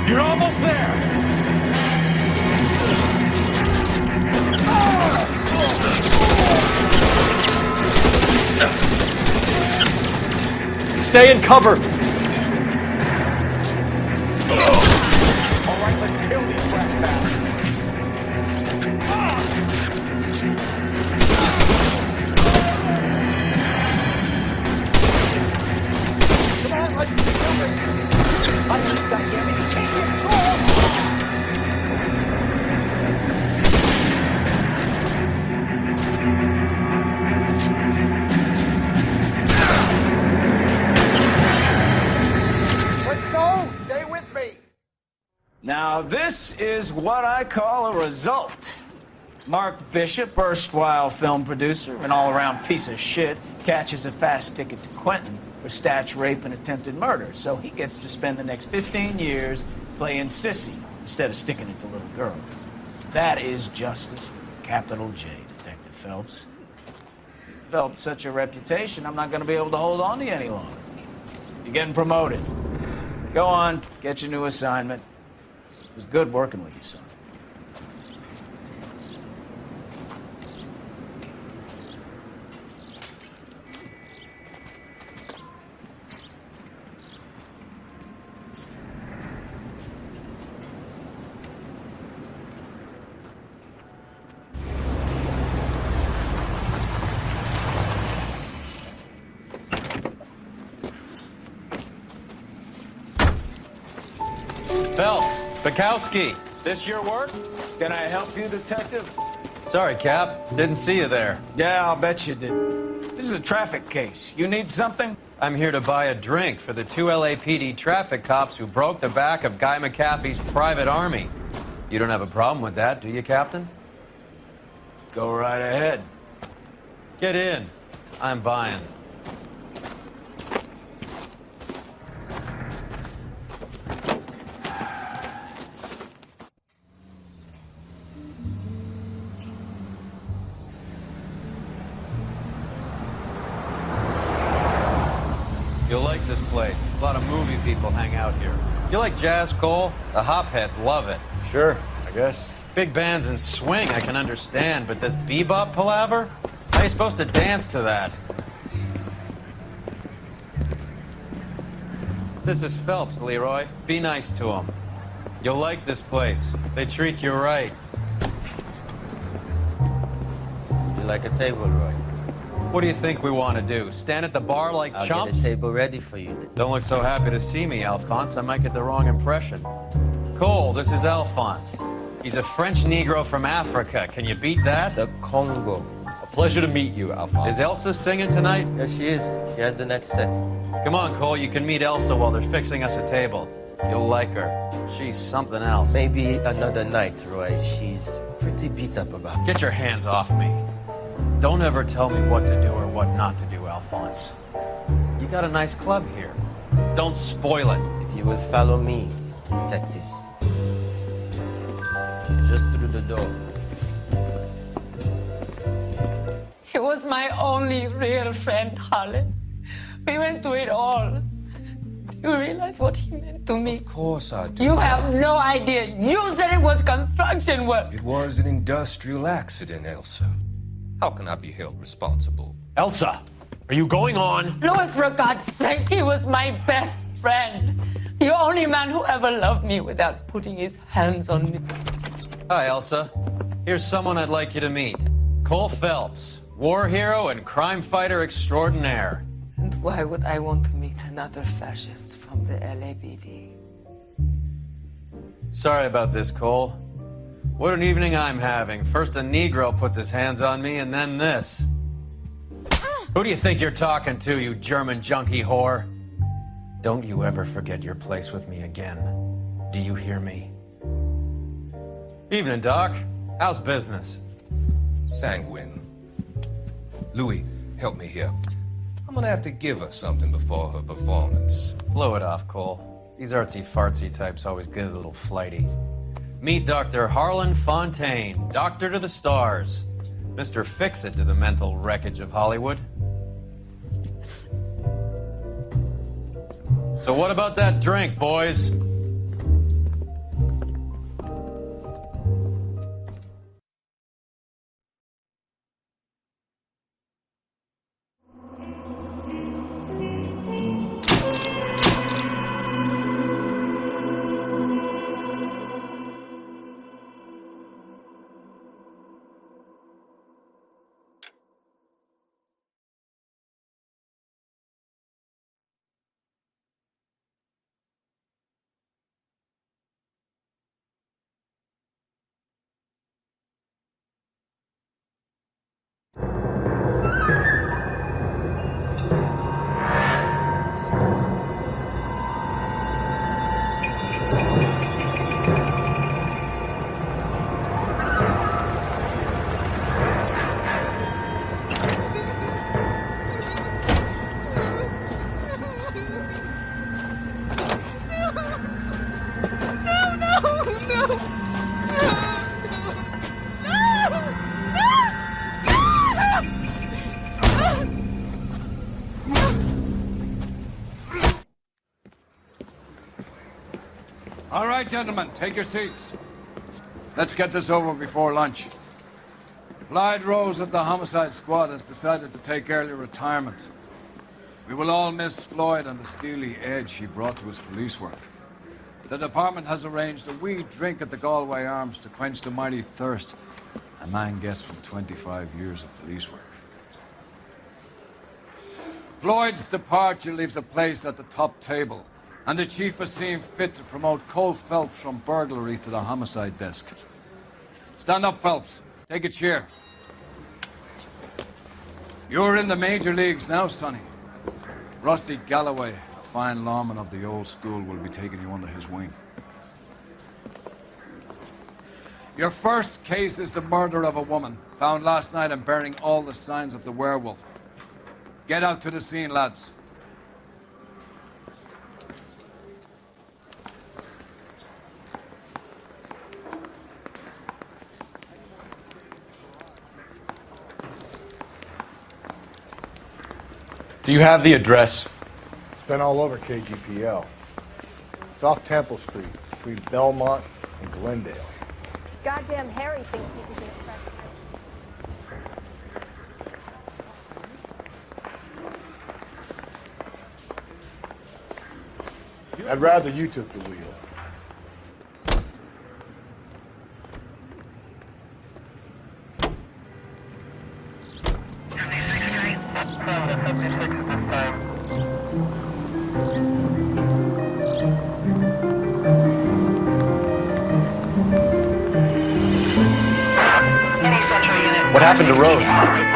You're almost there! Stay in cover! All right, let's kill these rat bastards. Come on, let's kill them. I just got you can't get tall. Let's go! Stay with me! Now, this is what I call a result. Mark Bishop, erstwhile film producer and all-around piece of shit, catches a fast ticket to Quentin for stitch rape and attempted murder, so he gets to spend the next 15 years playing sissy instead of sticking it to little girls. That is justice with a capital J, Detective Phelps. Developed such a reputation, I'm not going to be able to hold on to you any longer. You're getting promoted. Go on, get your new assignment. It was good working with you, son. Phelps, Bukowski. This your work? Can I help you, Detective? Sorry, Cap. Didn't see you there. Yeah, I'll bet you did. This is a traffic case. You need something? I'm here to buy a drink for the 2 LAPD traffic cops who broke the back of Guy McAfee's private army. You don't have a problem with that, do you, Captain? Go right ahead. Get in. I'm buying. You'll like this place. A lot of movie people hang out here. You like jazz, Cole? The hopheads love it. Sure, I guess. Big bands and swing I can understand, but this bebop palaver? How are you supposed to dance to that? This is Phelps, Leroy. Be nice to him. You'll like this place. They treat you right. You like a table, Roy? What do you think we want to do? Stand at the bar like I'll chumps? get a table ready for you. Don't look so happy to see me, Alphonse. I might get the wrong impression. Cole, this is Alphonse. He's a French Negro from Africa. Can you beat that? The Congo. A pleasure to meet you, Alphonse. Is Elsa singing tonight? Yes, she is. She has the next set. Come on, Cole. You can meet Elsa while they're fixing us a table. You'll like her. She's something else. Maybe another night, Roy. She's pretty beat up about it. Get your hands off me. Don't ever tell me what to do or what not to do, Alphonse. You got a nice club here. Don't spoil it. If you will follow me, detectives. Just through the door. He was my only real friend, Harlan. We went through it all. Do you realize what he meant to me? Of course I do. You have no idea. You said it was construction work. It was an industrial accident, Elsa. How can I be held responsible? Elsa, are you going on? Louis, for God's sake, he was my best friend. The only man who ever loved me without putting his hands on me. Hi, Elsa. Here's someone I'd like you to meet. Cole Phelps, war hero and crime fighter extraordinaire. And why would I want to meet another fascist from the LAPD? Sorry about this, Cole. What an evening I'm having. First a Negro puts his hands on me, and then this. Who do you think you're talking to, you German junkie whore? Don't you ever forget your place with me again. Do you hear me? Evening, Doc. How's business? Sanguine. Louis, help me here. I'm gonna have to give her something before her performance. Blow it off, Cole. These artsy-fartsy types always get a little flighty. Meet Dr. Harlan Fontaine, doctor to the stars. Mr. Fix-It to the mental wreckage of Hollywood. So what about that drink, boys? All right, gentlemen, take your seats. Let's get this over before lunch. Floyd Rose of the Homicide Squad has decided to take early retirement. We will all miss Floyd and the steely edge he brought to his police work. The department has arranged a wee drink at the Galway Arms to quench the mighty thirst a man gets from 25 years of police work. Floyd's departure leaves a place at the top table, and the chief has seen fit to promote Cole Phelps from burglary to the homicide desk. Stand up, Phelps. Take a chair. You're in the major leagues now, Sonny. Rusty Galloway, a fine lawman of the old school, will be taking you under his wing. Your first case is the murder of a woman, found last night and bearing all the signs of the werewolf. Get out to the scene, lads. Do you have the address? It's been all over KGPL. It's off Temple Street, between Belmont and Glendale. Goddamn Harry thinks he can get fresh. I'd rather you took the wheel. What happened to Rose?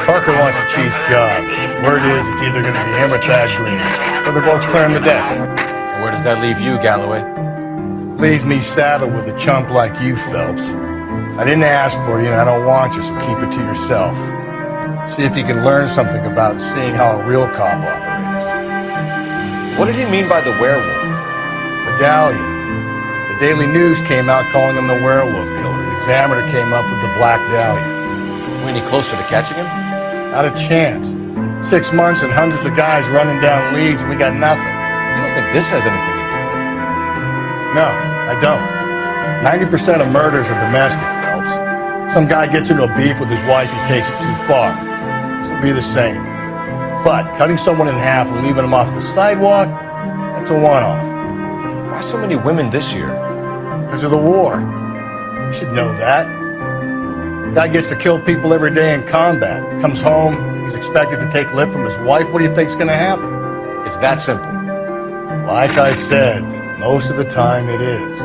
Parker wants the chief's job. Word is it's either going to be him or Thad Green. So they're both clearing the decks. So where does that leave you, Galloway? Leaves me saddled with a chump like you, Phelps. I didn't ask for you and I don't want you, so keep it to yourself. See if you can learn something about seeing how a real cop operates. What did he mean by the werewolf? Medallion. The Daily News came out calling him the werewolf killer. The Examiner came up with the Black Dahlia. Any closer to catching him? Not a chance. 6 months and hundreds of guys running down leads and we got nothing. You don't think this has anything to do with it? No, I don't. 90% of murders are domestic, Phelps. Some guy gets into a beef with his wife, he takes it too far. This will be the same. But cutting someone in half and leaving them off the sidewalk, that's a one-off. Why so many women this year? Because of the war. You should know that. Guy gets to kill people every day in combat. Comes home, he's expected to take lip from his wife. What do you think's gonna happen? It's that simple. Like I said, most of the time it is.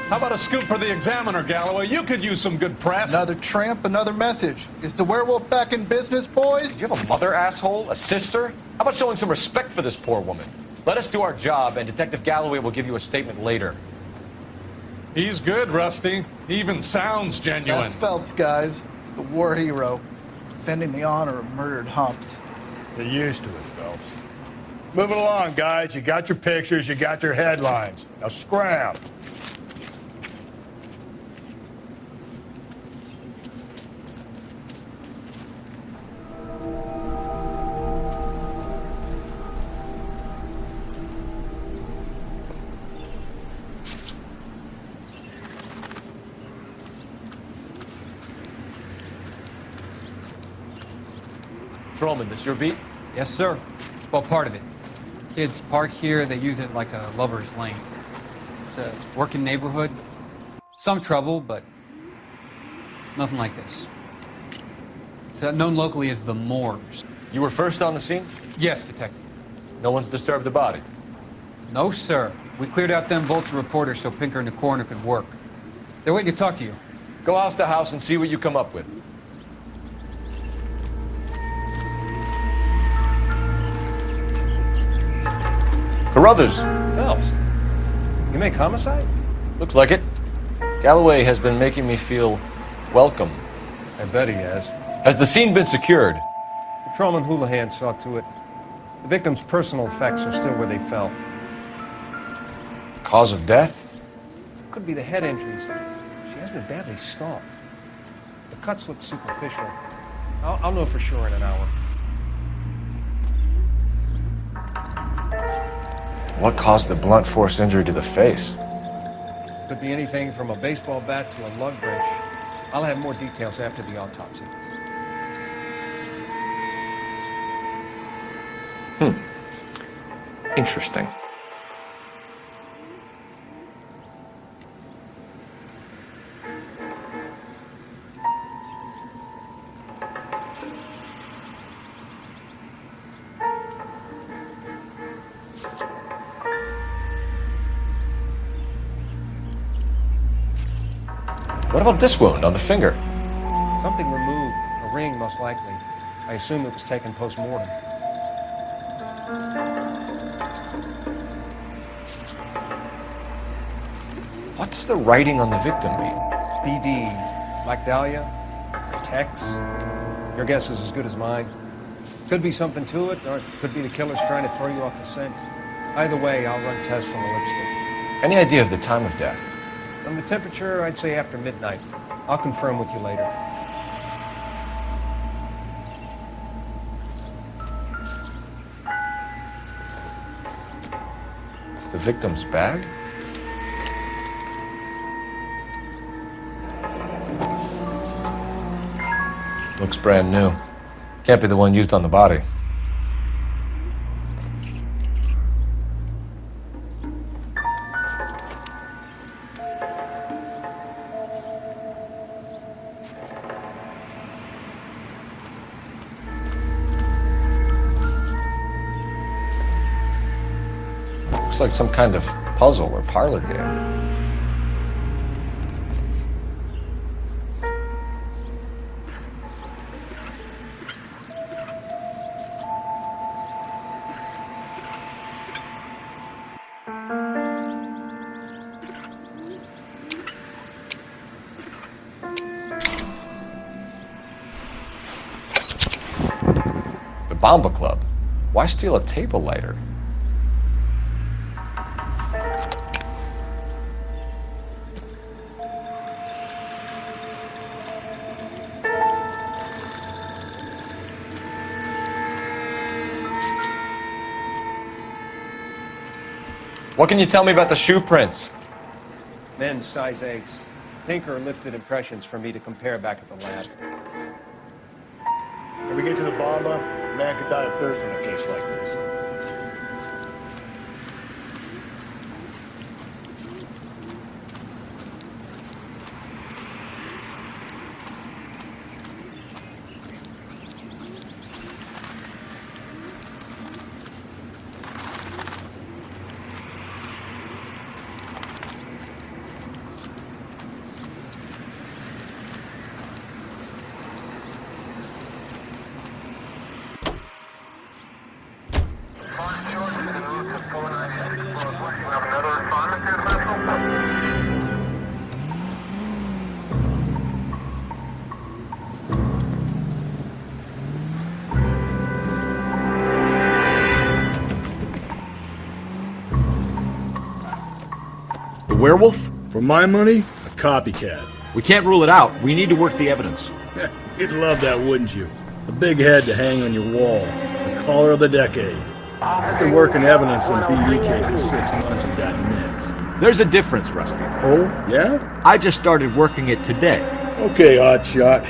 How about a scoop for the Examiner, Galloway? You could use some good press. Another tramp, another message. Is the werewolf back in business, boys? Do you have a mother, asshole? A sister? How about showing some respect for this poor woman? Let us do our job, and Detective Galloway will give you a statement later. He's good, Rusty. He even sounds genuine. That's Phelps, guys. The war hero. Defending the honor of murdered humps. Get used to it, Phelps. Moving along, guys. You got your pictures, you got your headlines. Now scram. Patrolman, this your beat? Yes, sir. Well, part of it. Kids park here, they use it like a lover's lane. It's a working neighborhood. Some trouble, but nothing like this. It's known locally as the Moors. You were first on the scene? Yes, Detective. No one's disturbed the body? No, sir. We cleared out them vulture reporters so Pinker and the coroner could work. They're waiting to talk to you. Go house to house and see what you come up with. Carruthers! Phelps, you make homicide? Looks like it. Galloway has been making me feel welcome. I bet he has. Has the scene been secured? Patrolman Houlihan saw to it. The victim's personal effects are still where they fell. Cause of death? Could be the head injuries. She has been badly stomped. The cuts look superficial. I'll know for sure in an hour. What caused the blunt force injury to the face? Could be anything from a baseball bat to a lug wrench. I'll have more details after the autopsy. Interesting. What about this wound on the finger? Something removed. A ring, most likely. I assume it was taken post-mortem. What does the writing on the victim mean? BD. Black Dahlia? Tex? Your guess is as good as mine. Could be something to it, or it could be the killer's trying to throw you off the scent. Either way, I'll run tests from the lipstick. Any idea of the time of death? On the temperature, I'd say after midnight. I'll confirm with you later. The victim's bag? Looks brand new. Can't be the one used on the body. Looks like some kind of puzzle or parlor game. The Bomba Club. Why steal a table lighter? What can you tell me about the shoe prints? Men's size 8s. Pinker lifted impressions for me to compare back at the lab. When we get to the Bomba, a man could die of thirst in a case like this. Werewolf? For my money, a copycat. We can't rule it out. We need to work the evidence. You'd love that, wouldn't you? A big head to hang on your wall. The caller of the decade. I've been working evidence on BD case for 6 months and got nits. There's a difference, Rusty. Oh, yeah? I just started working it today. Okay, Oddshot.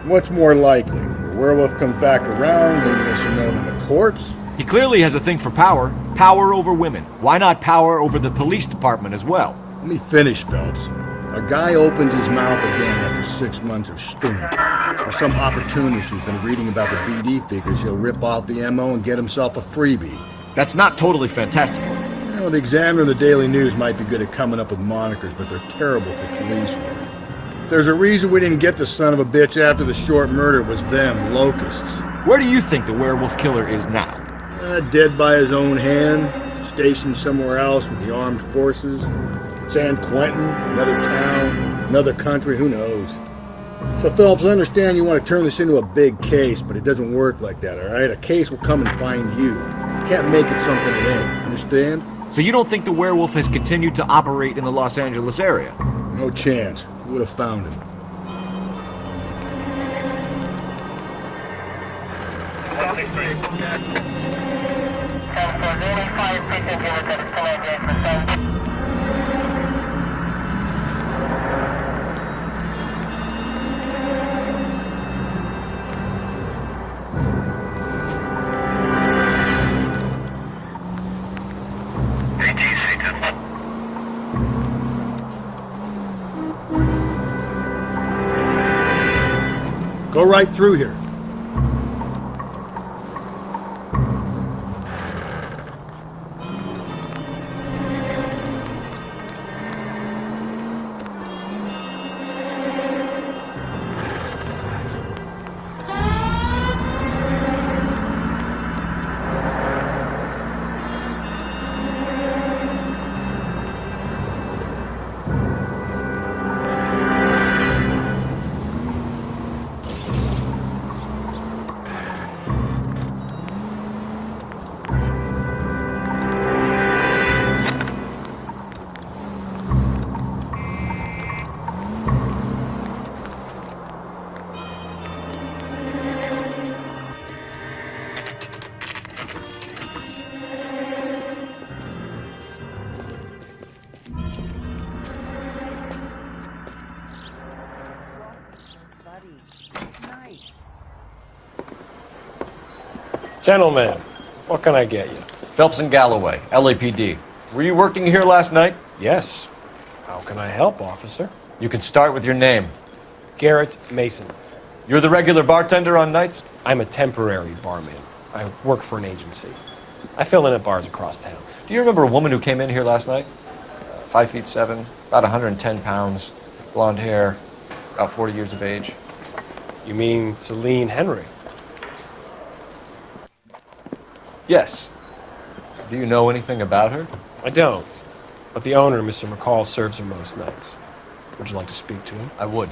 What's more likely? The werewolf comes back around, leaving us a note on the corpse? He clearly has a thing for power. Power over women. Why not power over the police department as well? Let me finish, Phelps. A guy opens his mouth again after 6 months of stewing. Or some opportunist who's been reading about the BD figures, he'll rip off the MO and get himself a freebie. That's not totally fantastical. know, the Examiner and the Daily News might be good at coming up with monikers, but they're terrible for police work. There's a reason we didn't get the son of a bitch after the short murder was them, locusts. Where do you think the werewolf killer is now? Dead by his own hand, stationed somewhere else with the armed forces. San Quentin, another town, another country, who knows? So Phelps, I understand you want to turn this into a big case, but it doesn't work like that, all right? A case will come and find you. You can't make it something it ain't, understand? So you don't think the werewolf has continued to operate in the Los Angeles area? No chance. We would have found him. Go right through here. Gentlemen, what can I get you? Phelps and Galloway, LAPD. Were you working here last night? Yes. How can I help, officer? You can start with your name. Garrett Mason. You're the regular bartender on nights? I'm a temporary barman. I work for an agency. I fill in at bars across town. Do you remember a woman who came in here last night? 5'7", about 110 pounds, blonde hair, about 40 years of age. You mean Celine Henry? Yes. Do you know anything about her? I don't. But the owner, Mr. McCall, serves her most nights. Would you like to speak to him? I would.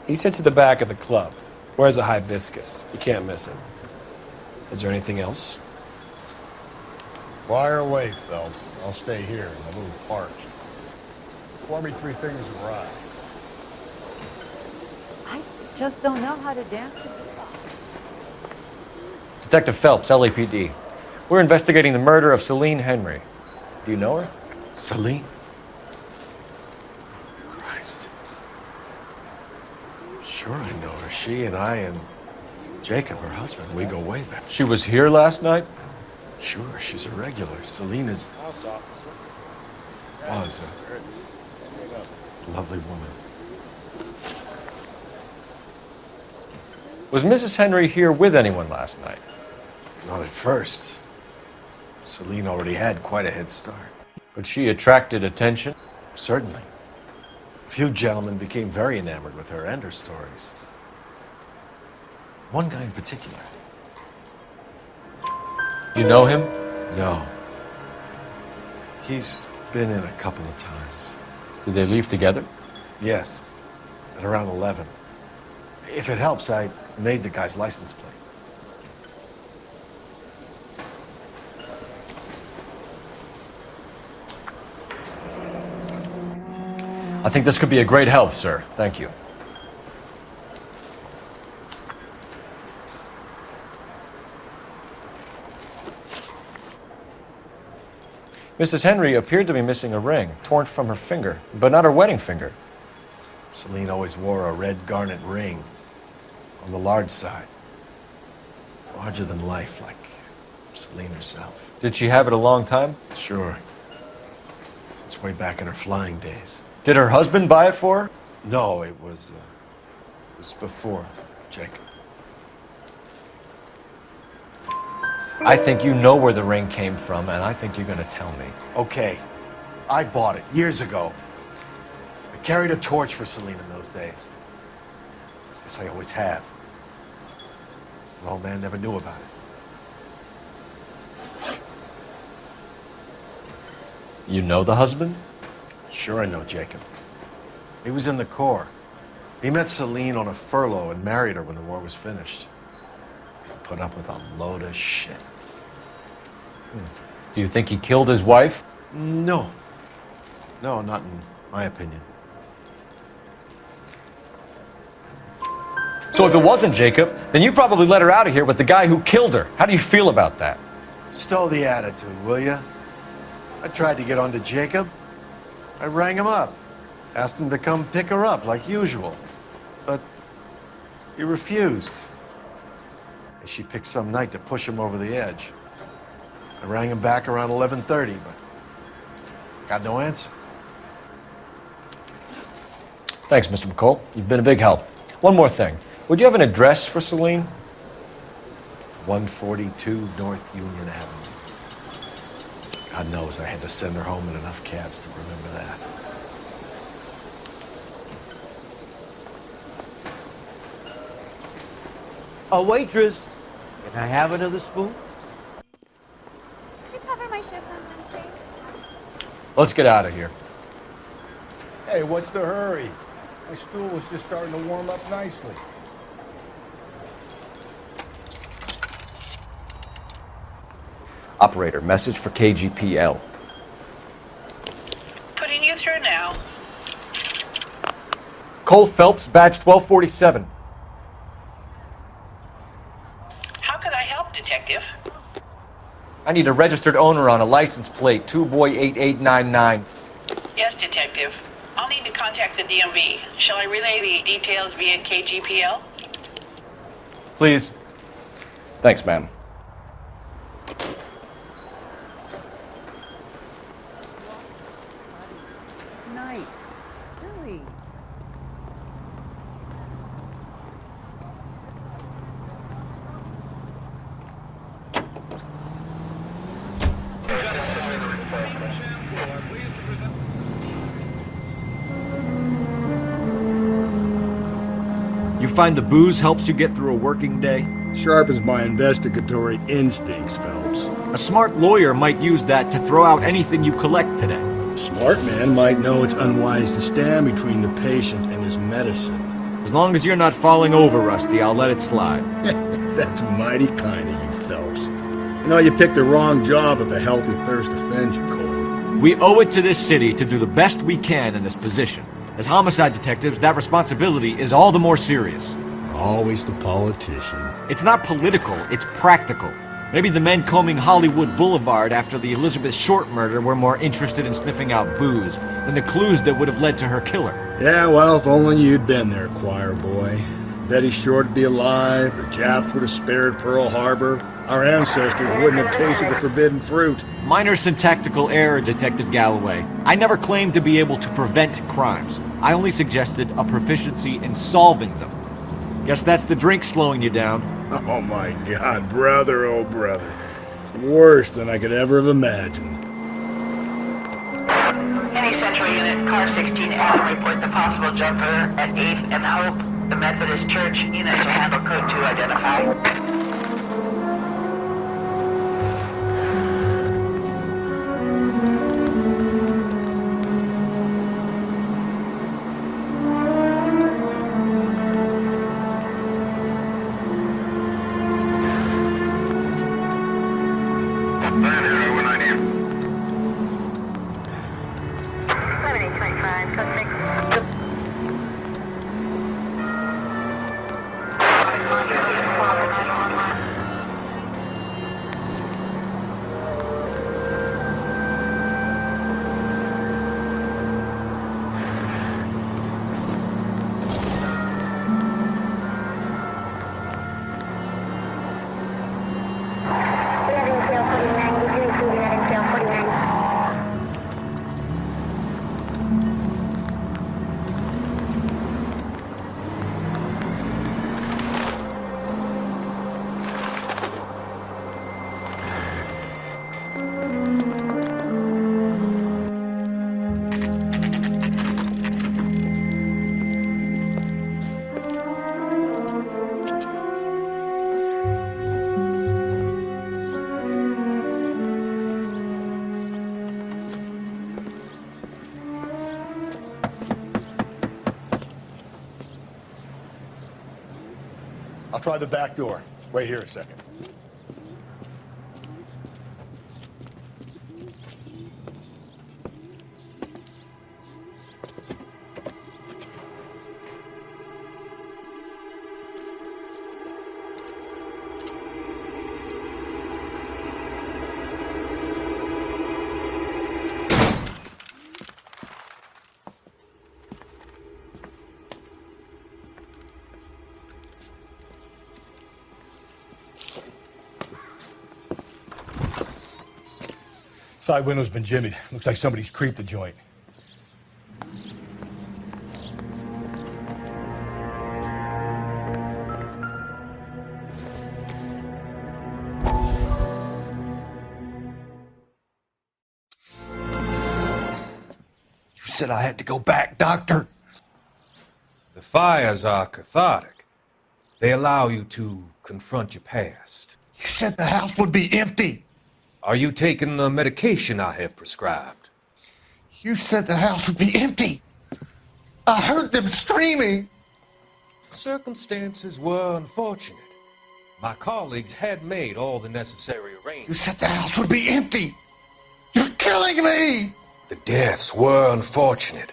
He sits at the back of the club. Wears a hibiscus. You can't miss him. Is there anything else? Fire away, Phelps. I'll stay here. I'm a little parched. Pour me 3 fingers of rye. I just don't know how to dance to bebop. Detective Phelps, LAPD. We're investigating the murder of Celine Henry. Do you know her? Celine? Christ. Sure I know her. She and I and Jacob, her husband, we go way back. She was here last night? Sure, she's a regular. Celine was a lovely woman. Was Mrs. Henry here with anyone last night? Not at first. Celine already had quite a head start. But she attracted attention? Certainly. A few gentlemen became very enamored with her and her stories. One guy in particular. You know him? No. He's been in a couple of times. Did they leave together? Yes. At around 11. If it helps, I made the guy's license plate. I think this could be a great help, sir. Thank you. Mrs. Henry appeared to be missing a ring, torn from her finger, but not her wedding finger. Celine always wore a red garnet ring on the large side. Larger than life, like Celine herself. Did she have it a long time? Sure. Since way back in her flying days. Did her husband buy it for her? No, it was before Jacob. I think you know where the ring came from, and I think you're gonna tell me. Okay, I bought it years ago. I carried a torch for Celine in those days. Guess I always have. The old man never knew about it. You know the husband? Sure I know Jacob. He was in the Corps. He met Celine on a furlough and married her when the war was finished. He put up with a load of shit. Do you think he killed his wife? No. No, not in my opinion. So if it wasn't Jacob, then you probably let her out of here with the guy who killed her. How do you feel about that? Stow the attitude, will ya? I tried to get onto Jacob. I rang him up. Asked him to come pick her up like usual. But he refused. And she picked some night to push him over the edge. I rang him back around 11:30, but got no answer. Thanks, Mr. McCole. You've been a big help. One more thing. Would you have an address for Celine? 142 North Union Avenue. God knows I had to send her home in enough cabs to remember that. A waitress, can I have another spoon? Could you cover my shift on Wednesday? Let's get out of here. Hey, what's the hurry? My stool was just starting to warm up nicely. Operator, message for KGPL. Putting you through now. Cole Phelps, badge 1247. How could I help, Detective? I need a registered owner on a license plate, 2boy8899. Yes, Detective. I'll need to contact the DMV. Shall I relay the details via KGPL? Please. Thanks, ma'am. It's nice. Really. You find the booze helps you get through a working day? Sharpens my investigatory instincts, Phelps. A smart lawyer might use that to throw out anything you collect today. A smart man might know it's unwise to stand between the patient and his medicine. As long as you're not falling over, Rusty, I'll let it slide. That's mighty kind of you, Phelps. You know, you picked the wrong job if a healthy thirst offends you, Cole. We owe it to this city to do the best we can in this position. As homicide detectives, that responsibility is all the more serious. Always the politician. It's not political, it's practical. Maybe the men combing Hollywood Boulevard after the Elizabeth Short murder were more interested in sniffing out booze than the clues that would have led to her killer. Yeah, well, if only you'd been there, choir boy. Betty Short would be alive, the Japs would have spared Pearl Harbor, our ancestors wouldn't have tasted the forbidden fruit. Minor syntactical error, Detective Galloway. I never claimed to be able to prevent crimes. I only suggested a proficiency in solving them. Guess that's the drink slowing you down. Oh my God, brother, oh brother. It's worse than I could ever have imagined. Any central unit, car 16L reports a possible jumper at 8th and Hope. The Methodist Church unit to handle code 2 identify. I'll try the back door. Wait here a second. Side window's been jimmied. Looks like somebody's creeped the joint. You said I had to go back, Doctor. The fires are cathartic. They allow you to confront your past. You said the house would be empty. Are you taking the medication I have prescribed? You said the house would be empty. I heard them screaming. Circumstances were unfortunate. My colleagues had made all the necessary arrangements. You said the house would be empty. You're killing me. The deaths were unfortunate,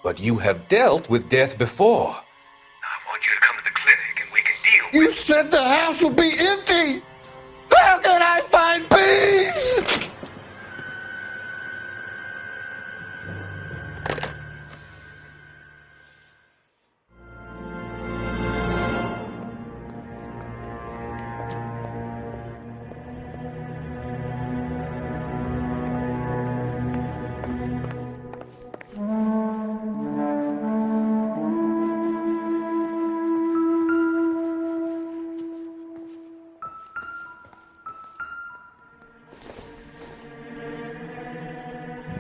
but you have dealt with death before. I want you to come to the clinic and we can deal with it. You said the house would be empty. How can I find peace?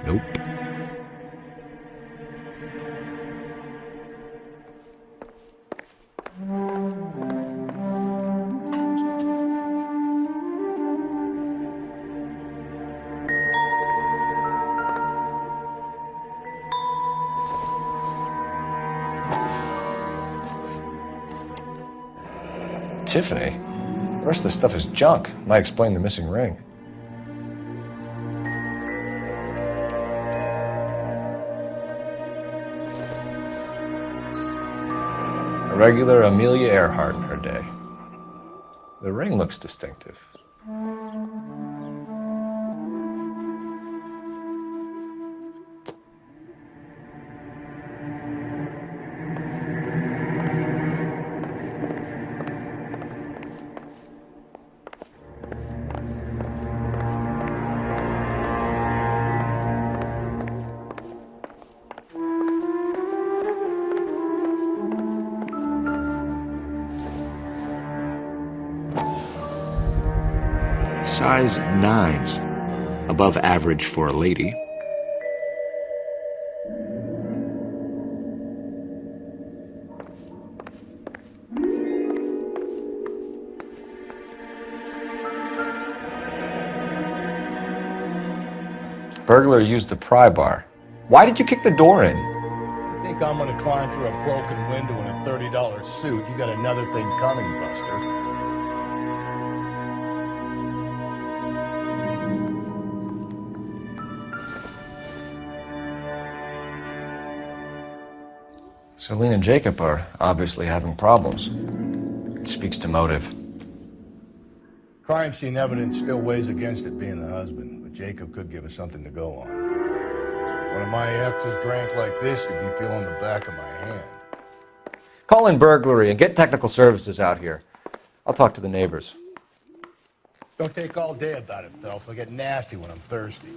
Nope. Tiffany? The rest of the stuff is junk. Might explain the missing ring. A regular Amelia Earhart in her day. The ring looks distinctive. Size 9s, above average for a lady. Burglar used the pry bar. Why did you kick the door in? You think I'm gonna climb through a broken window in a $30 suit? You got another thing coming, Buster. Celine and Jacob are obviously having problems. It speaks to motive. Crime scene evidence still weighs against it being the husband, but Jacob could give us something to go on. One of my exes drank like this, you'd be feeling the back of my hand. Call in burglary and get technical services out here. I'll talk to the neighbors. Don't take all day about it, Phelps. I'll get nasty when I'm thirsty.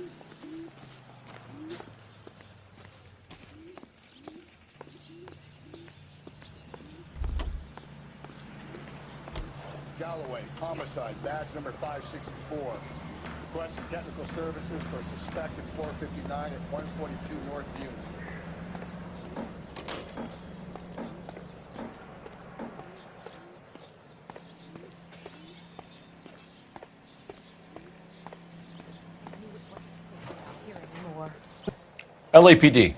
Galloway, homicide, badge number 564. Requesting technical services for a suspect at 459 at 142 North Union. LAPD.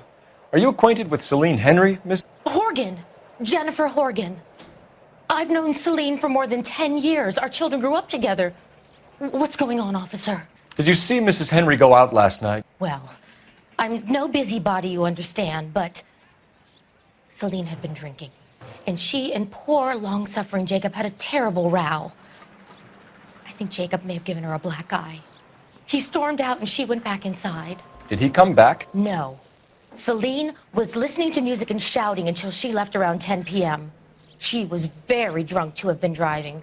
Are you acquainted with Celine Henry, Miss? Horgan! Jennifer Horgan. I've known Celine for more than 10 years. Our children grew up together. What's going on, officer? Did you see Mrs. Henry go out last night? Well, I'm no busybody, you understand, but Celine had been drinking. And she and poor, long-suffering Jacob had a terrible row. I think Jacob may have given her a black eye. He stormed out and she went back inside. Did he come back? No. Celine was listening to music and shouting until she left around 10 p.m. She was very drunk to have been driving.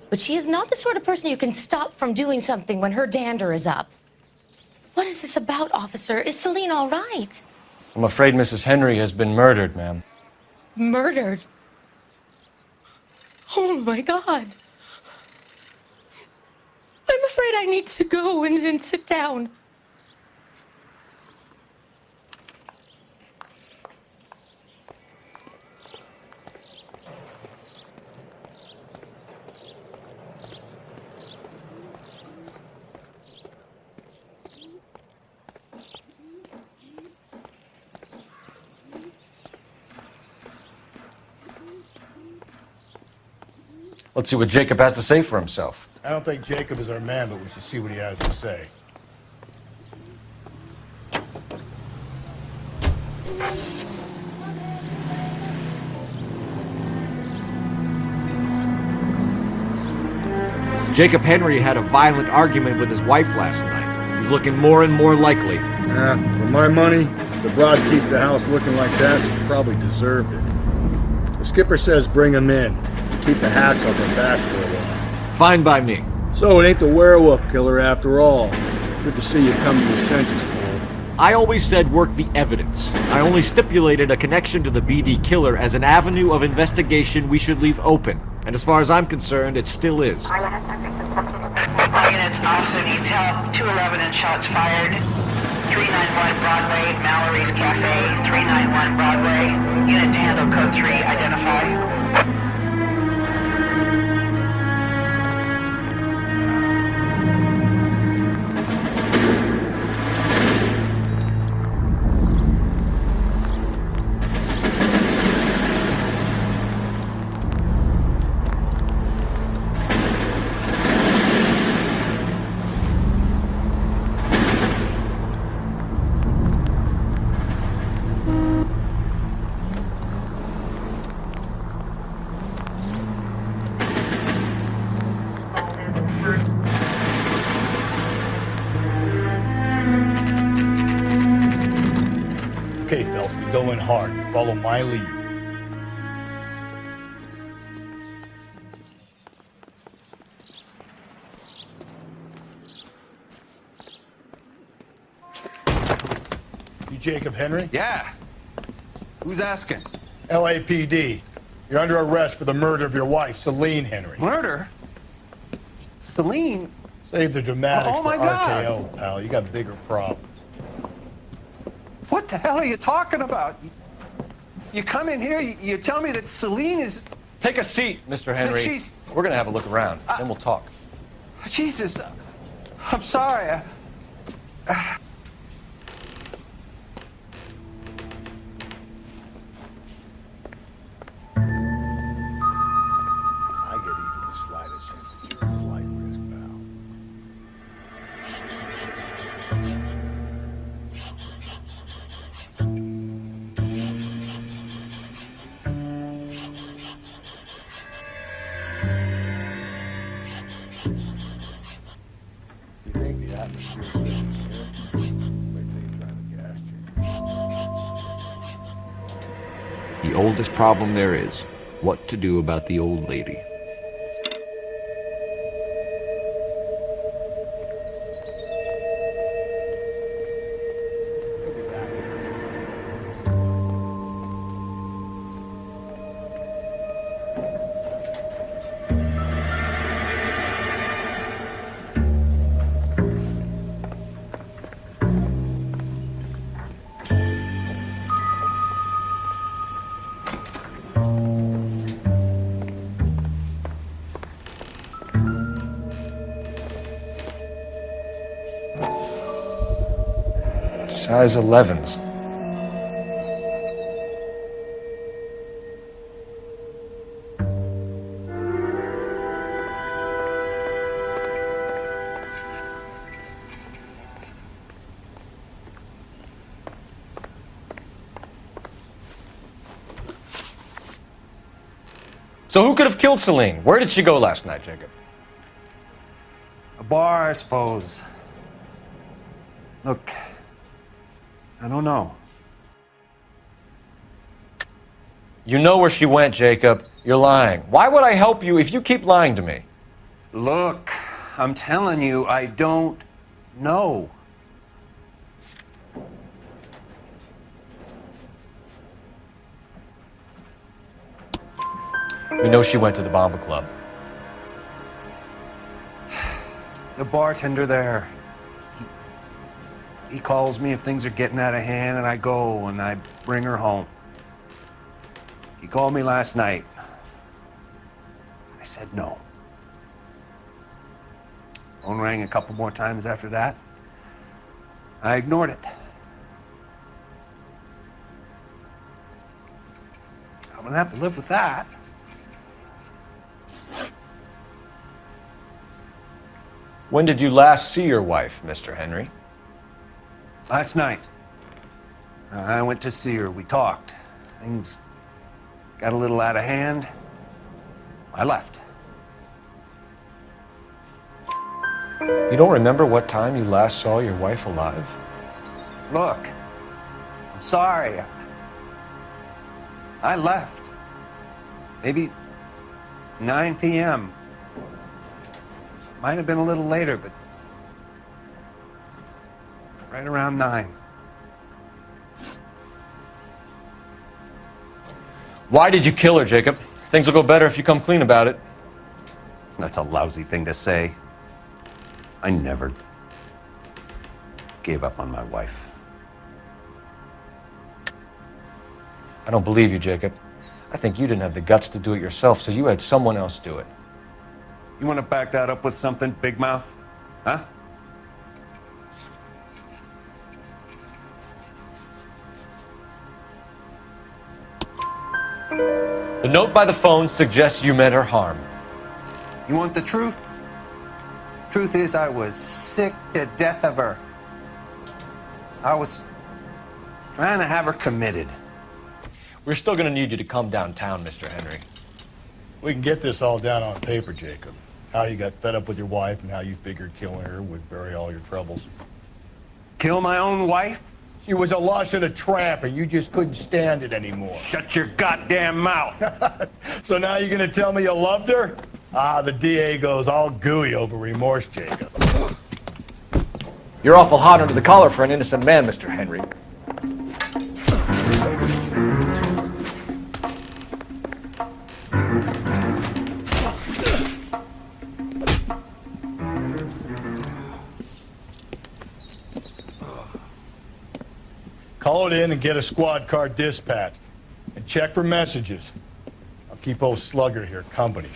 But she is not the sort of person you can stop from doing something when her dander is up. What is this about, officer? Is Celine all right? I'm afraid Mrs. Henry has been murdered, ma'am. Murdered? Oh my God. I'm afraid I need to go and sit down. Let's see what Jacob has to say for himself. I don't think Jacob is our man, but we should see what he has to say. Jacob Henry had a violent argument with his wife last night. He's looking more and more likely. For my money, the broad keeps the house looking like that, so he probably deserved it. The skipper says bring him in. Keep the hacks off their backs for a while. Fine by me. So it ain't the werewolf killer after all. Good to see you come to your senses, Cole. I always said work the evidence. I only stipulated a connection to the BD killer as an avenue of investigation we should leave open. And as far as I'm concerned, it still is. All units, officer needs help. 211 and shots fired. 391 Broadway, Mallory's Cafe. 391 Broadway. Unit to handle code 3, identify. Okay, Phelps, we go in hard. You follow my lead. You Jacob Henry? Yeah. Who's asking? LAPD. You're under arrest for the murder of your wife, Celine Henry. Murder? Celine? Save the dramatics Oh, my for God. RKO, pal. You got bigger problems. What the hell are you talking about? You come in here, you tell me that Celine is... Take a seat, Mr. Henry. she's- We're gonna have a look around, then we'll talk. Jesus, I'm sorry. I get even the slightest hint that you're a flight risk, pal. You think the atmosphere's good in here? Wait till you try the gas chamber. The oldest problem there is, what to do about the old lady. Size 11s. So who could have killed Celine? Where did she go last night, Jacob? A bar, I suppose. Look, I don't know. You know where she went, Jacob. You're lying. Why would I help you if you keep lying to me? Look, I'm telling you, I don't know. We know she went to the Bomba Club. The bartender there. He calls me if things are getting out of hand, and I go and I bring her home. He called me last night. I said no. Phone rang a couple more times after that. I ignored it. I'm gonna have to live with that. When did you last see your wife, Mr. Henry? Last night. I went to see her. We talked. Things got a little out of hand. I left. You don't remember what time you last saw your wife alive? Look, I'm sorry. I left. Maybe 9 p.m. Might have been a little later, but right around 9. Why did you kill her, Jacob? Things will go better if you come clean about it. That's a lousy thing to say. I never gave up on my wife. I don't believe you, Jacob. I think you didn't have the guts to do it yourself, so you had someone else do it. You want to back that up with something, Big Mouth? Huh? The note by the phone suggests you meant her harm. You want the truth? Truth is, I was sick to death of her. I was trying to have her committed. We're still going to need you to come downtown, Mr. Henry. We can get this all down on paper, Jacob. How you got fed up with your wife and how you figured killing her would bury all your troubles. Kill my own wife? She was a lush and a tramp, and you just couldn't stand it anymore. Shut your goddamn mouth. So now you're gonna tell me you loved her? Ah, the DA goes all gooey over remorse, Jacob. You're awful hot under the collar for an innocent man, Mr. Henry. Call it in and get a squad car dispatched. And check for messages. I'll keep old Slugger here company.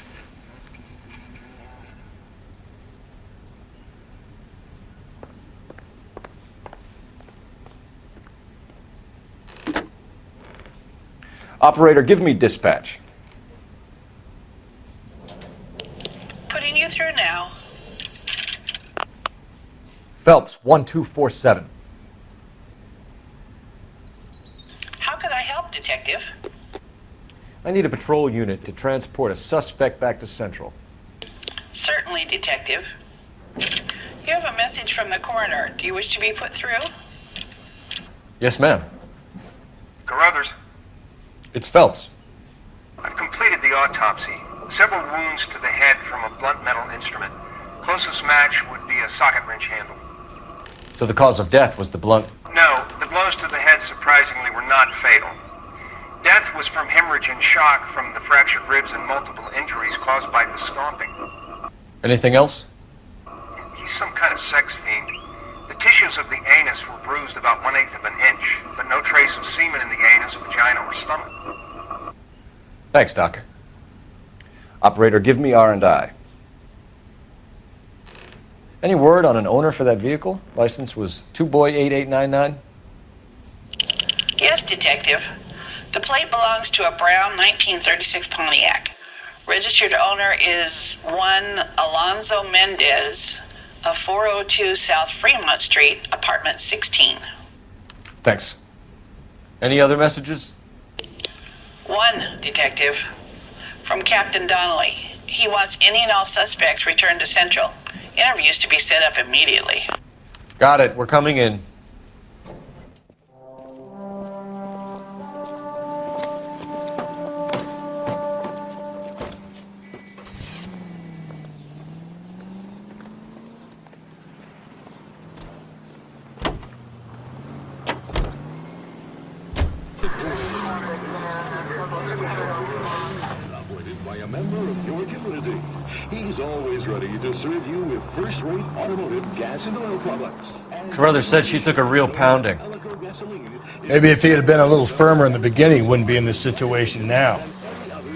Operator, give me dispatch. Putting you through now. Phelps, 1247. How could I help, Detective? I need a patrol unit to transport a suspect back to Central. Certainly, Detective. You have a message from the coroner. Do you wish to be put through? Yes, ma'am. Carruthers, It's Phelps. I've completed the autopsy. Several wounds to the head from a blunt metal instrument. Closest match would be a socket wrench handle. So the cause of death was the blunt. No, the blows to the head surprisingly were not fatal. Death was from hemorrhage and shock from the fractured ribs and multiple injuries caused by the stomping. Anything else? He's some kind of sex fiend. The tissues of the anus were bruised about 1/8 of an inch, but no trace of semen in the anus, vagina, or stomach. Thanks, Doc. Operator, give me R&I. Any word on an owner for that vehicle? License was 2boy8899. Yes, Detective. The plate belongs to a brown 1936 Pontiac. Registered owner is one Alonzo Mendez of 402 South Fremont Street, apartment 16. Thanks. Any other messages? One, Detective. From Captain Donnelly. He wants any and all suspects returned to Central. Interviews to be set up immediately. Got it. We're coming in. Operated by a member of your community. He's always ready to serve you with first-rate automotive gas and oil products. Carruthers said she took a real pounding. Maybe if he had been a little firmer in the beginning, he wouldn't be in this situation now.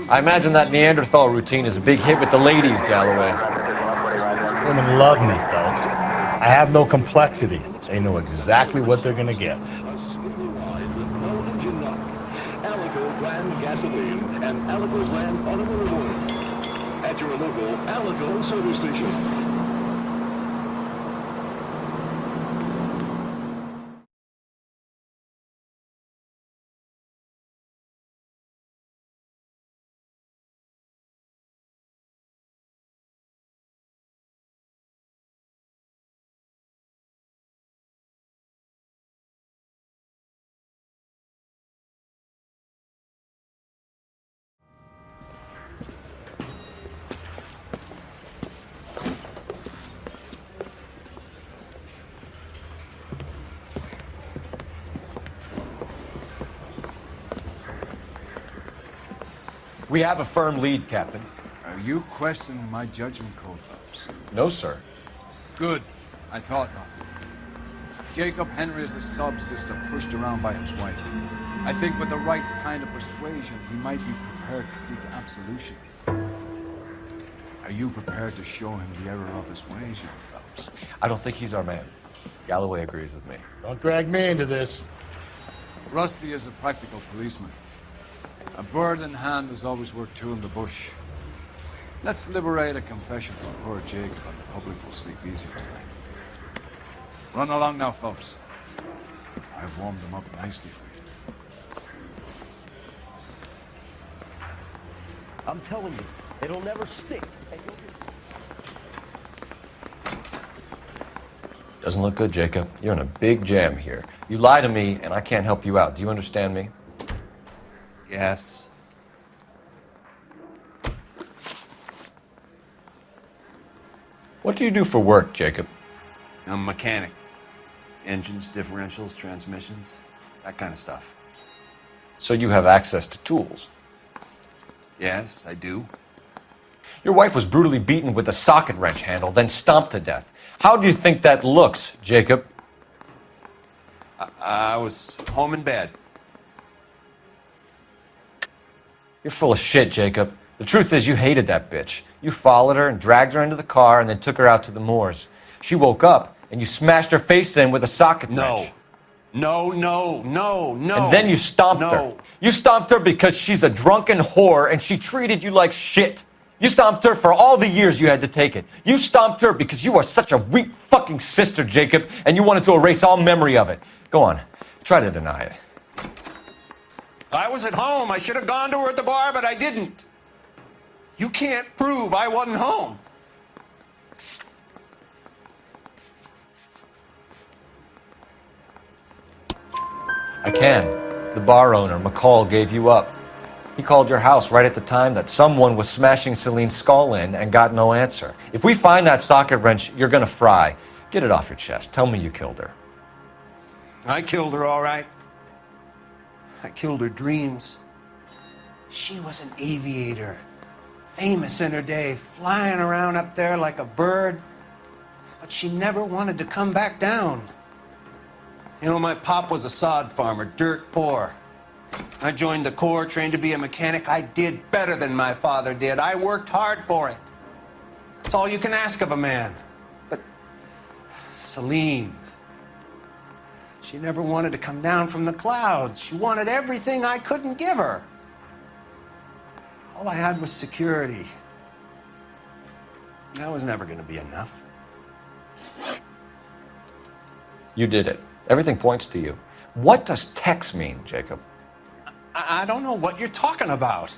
I imagine that Neanderthal routine is a big hit with the ladies, Galloway. Women love me, Phelps. I have no complexity. They know exactly what they're going to get. Alico brand gasoline and Alico brand automotive oil. At your local Alico service station. We have a firm lead, Captain. Are you questioning my judgment, Cole Phelps? No, sir. Good. I thought not. Jacob Henry is a sub-sister pushed around by his wife. I think with the right kind of persuasion, he might be prepared to seek absolution. Are you prepared to show him the error of his ways, young Phelps? I don't think he's our man. Galloway agrees with me. Don't drag me into this. Rusty is a practical policeman. A bird in hand is always worth two in the bush. Let's liberate a confession from poor Jacob, and the public will sleep easy tonight. Run along now, Phelps. I've warmed them up nicely for you. I'm telling you, it'll never stick. Doesn't look good, Jacob. You're in a big jam here. You lie to me, and I can't help you out. Do you understand me? Yes. What do you do for work, Jacob? I'm a mechanic. Engines, differentials, transmissions, that kind of stuff. So you have access to tools? Yes, I do. Your wife was brutally beaten with a socket wrench handle, then stomped to death. How do you think that looks, Jacob? I was home in bed. You're full of shit, Jacob. The truth is you hated that bitch. You followed her and dragged her into the car and then took her out to the moors. She woke up and you smashed her face in with a socket wrench. No. And then you stomped her. You stomped her because she's a drunken whore and she treated you like shit. You stomped her for all the years you had to take it. You stomped her because you are such a weak fucking sister, Jacob, and you wanted to erase all memory of it. Go on. Try to deny it. I was at home. I should have gone to her at the bar, but I didn't. You can't prove I wasn't home. I can. The bar owner, McCall, gave you up. He called your house right at the time that someone was smashing Celine's skull in and got no answer. If we find that socket wrench, you're gonna fry. Get it off your chest. Tell me you killed her. I killed her, all right. I killed her dreams. She was an aviator, famous in her day, flying around up there like a bird. But she never wanted to come back down. You know, my pop was a sod farmer, dirt poor. I joined the Corps, trained to be a mechanic. I did better than my father did. I worked hard for it. That's all you can ask of a man. But Celine, she never wanted to come down from the clouds. She wanted everything I couldn't give her. All I had was security. That was never going to be enough. You did it. Everything points to you. What does Tex mean, Jacob? I don't know what you're talking about.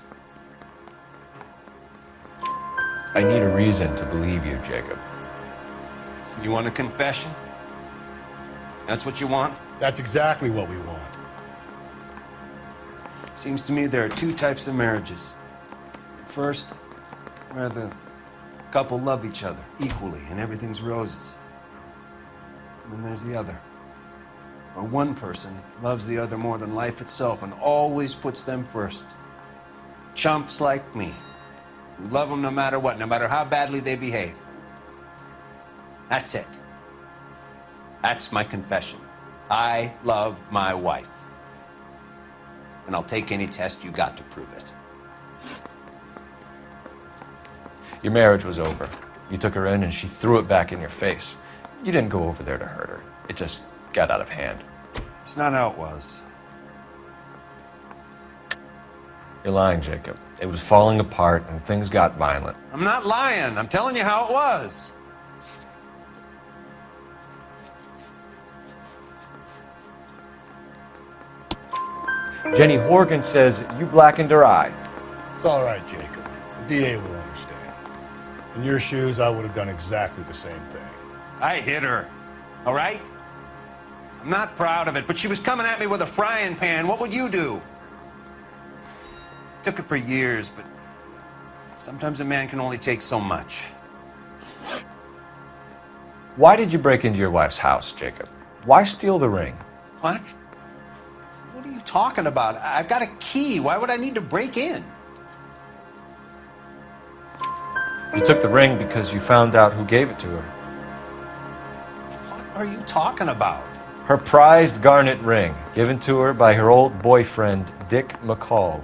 I need a reason to believe you, Jacob. You want a confession? That's what you want? That's exactly what we want. Seems to me there are two types of marriages. First, where the couple love each other equally and everything's roses. And then there's the other, where one person loves the other more than life itself and always puts them first. Chumps like me, who love them no matter what, no matter how badly they behave. That's it. That's my confession. I love my wife. And I'll take any test you got to prove it. Your marriage was over. You took her in and she threw it back in your face. You didn't go over there to hurt her. It just got out of hand. It's not how it was. You're lying, Jacob. It was falling apart and things got violent. I'm not lying. I'm telling you how it was. Jenny Horgan says you blackened her eye. It's all right, Jacob. The DA will understand. In your shoes, I would have done exactly the same thing. I hit her, all right? I'm not proud of it, but she was coming at me with a frying pan. What would you do? I took it for years, but sometimes a man can only take so much. Why did you break into your wife's house, Jacob? Why steal the ring? What? What are you talking about? I've got a key. Why would I need to break in? You took the ring because you found out who gave it to her. What are you talking about? Her prized garnet ring, given to her by her old boyfriend, Dick McCall.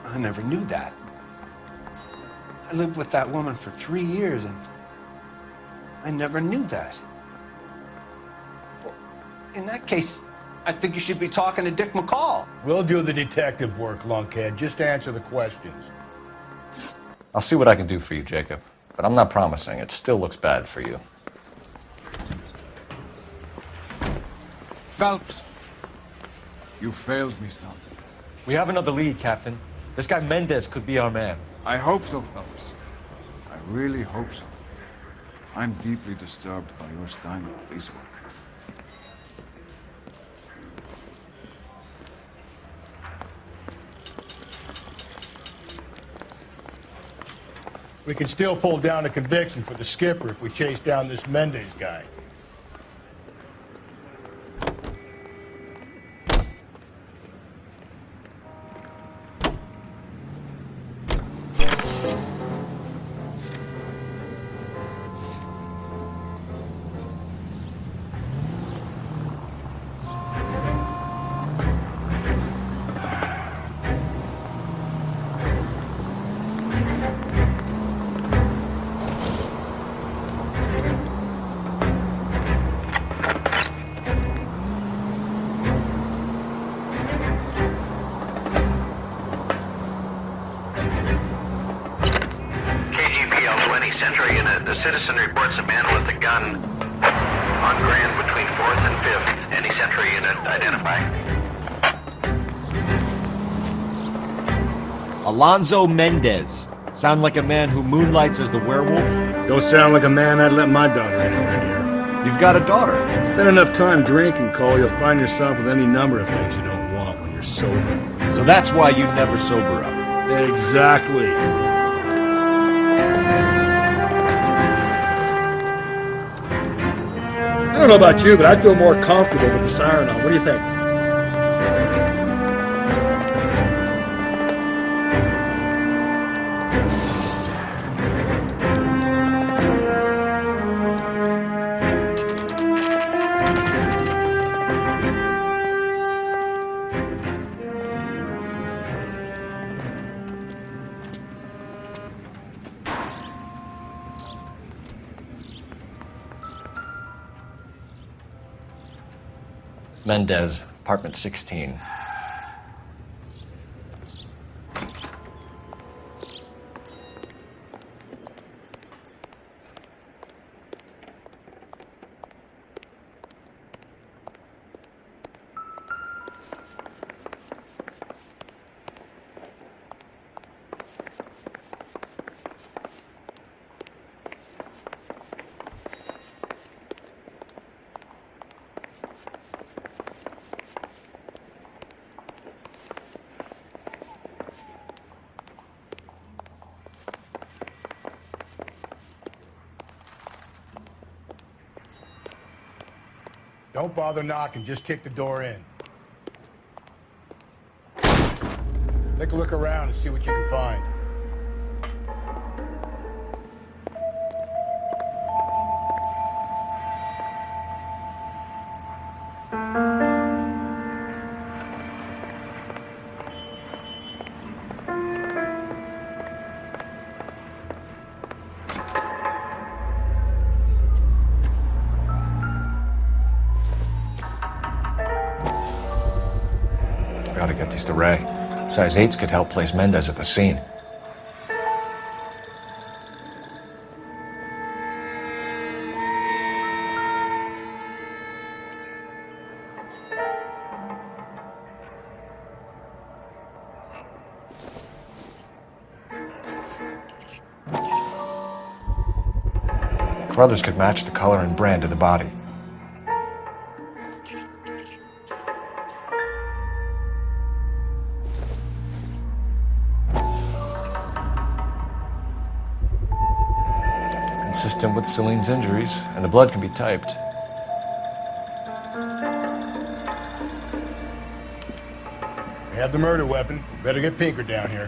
I never knew that. I lived with that woman for 3 years and I never knew that. In that case, I think you should be talking to Dick McCall. We'll do the detective work, lunkhead. Just answer the questions. I'll see what I can do for you, Jacob. But I'm not promising. It still looks bad for you. Phelps, you failed me, son. We have another lead, Captain. This guy Mendez could be our man. I hope so, Phelps. I really hope so. I'm deeply disturbed by your style of police work. We can still pull down a conviction for the skipper if we chase down this Mendez guy. The citizen reports a man with a gun on Grand between 4th and 5th. Any Sentry unit identify? Alonzo Mendez. Sound like a man who moonlights as the werewolf? Don't sound like a man I'd let my daughter in right here. You've got a daughter. Spend enough time drinking, Cole, you'll find yourself with any number of things you don't want when you're sober. So that's why you never sober up. Exactly. I don't know about you, but I feel more comfortable with the siren on. What do you think? Mendez, apartment 16. Don't bother knocking, just kick the door in. Take a look around and see what you can find. Gotta get these to Ray. Size 8s could help place Mendez at the scene. Brothers could match the color and brand of the body. Consistent with Celine's injuries, and the blood can be typed. We have the murder weapon. Better get Pinker down here.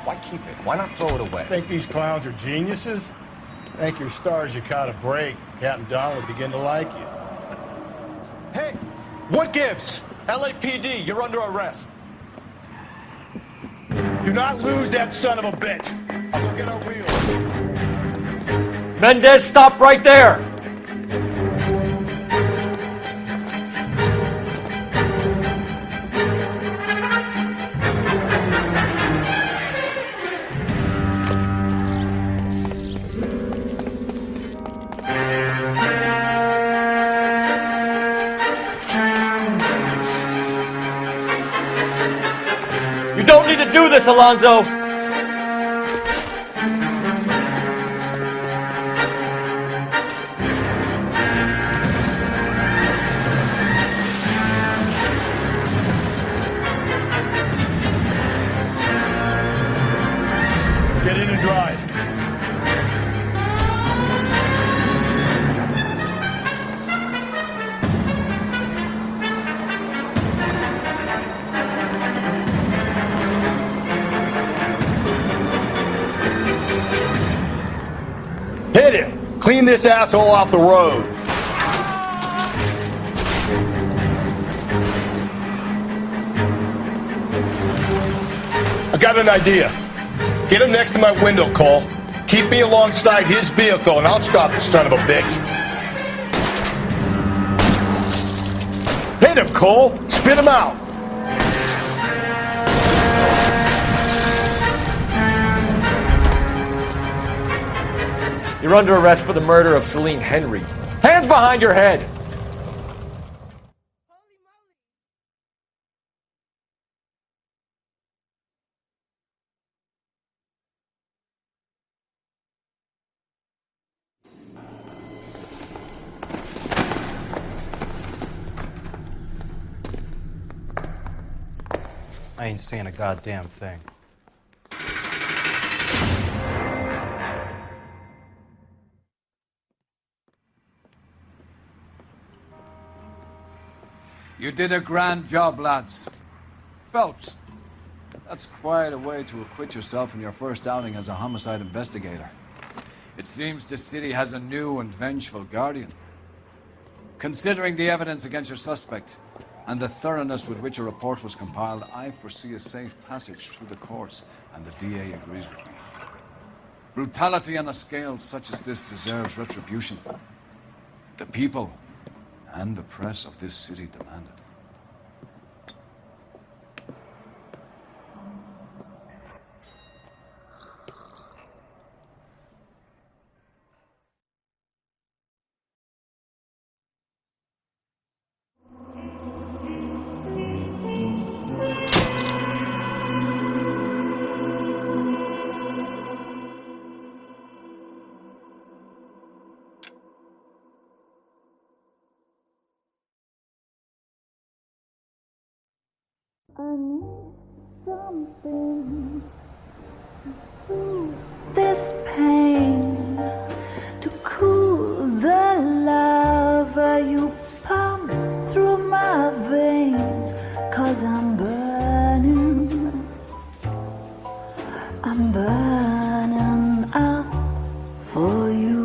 Why keep it? Why not throw it away? Think these clowns are geniuses? Thank your stars you caught a break. Captain Don will begin to like you. Hey, what gives? LAPD, you're under arrest. Do not lose that son of a bitch. I'll go get our wheels. Mendez, stop right there! You don't need to do this, Alonzo! Get in and drive. Hit him! Clean this asshole off the road. I got an idea. Get him next to my window, Cole. Keep me alongside his vehicle and I'll stop the son of a bitch. Hit him, Cole! Spit him out! You're under arrest for the murder of Celine Henry. Hands behind your head! I ain't saying a goddamn thing. You did a grand job, lads. Phelps, that's quite a way to acquit yourself in your first outing as a homicide investigator. It seems the city has a new and vengeful guardian. Considering the evidence against your suspect, and the thoroughness with which a report was compiled, I foresee a safe passage through the courts, and the DA agrees with me. Brutality on a scale such as this deserves retribution. The people and the press of this city demand it. I need something to soothe this pain, to cool the lava you pump I'm burning. I'm burning up for you.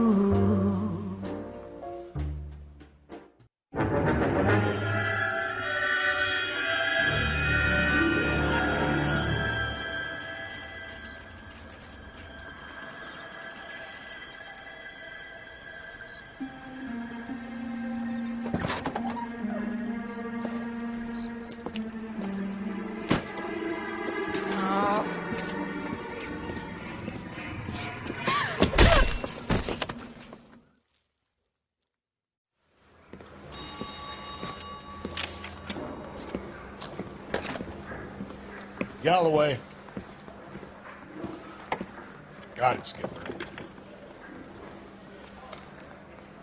Galloway. Got it, Skipper.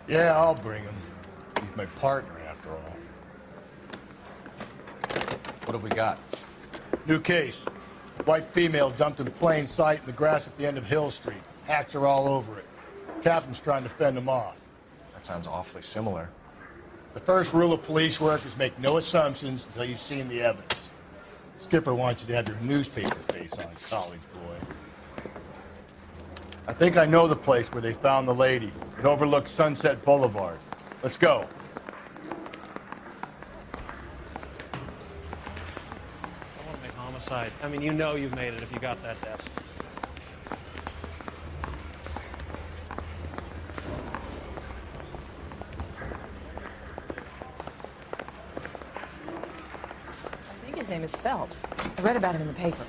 Yeah, I'll bring him. He's my partner, after all. What have we got? New case. White female dumped in plain sight in the grass at the end of Hill Street. Hacks are all over it. Captain's trying to fend them off. That sounds awfully similar. The first rule of police work is make no assumptions until you've seen the evidence. Skipper wants you to have your newspaper face on, college boy. I think I know the place where they found the lady. It overlooks Sunset Boulevard. Let's go. I want to make homicide. I mean, you know you've made it if you got that desk. I think his name is Phelps. I read about him in the paper.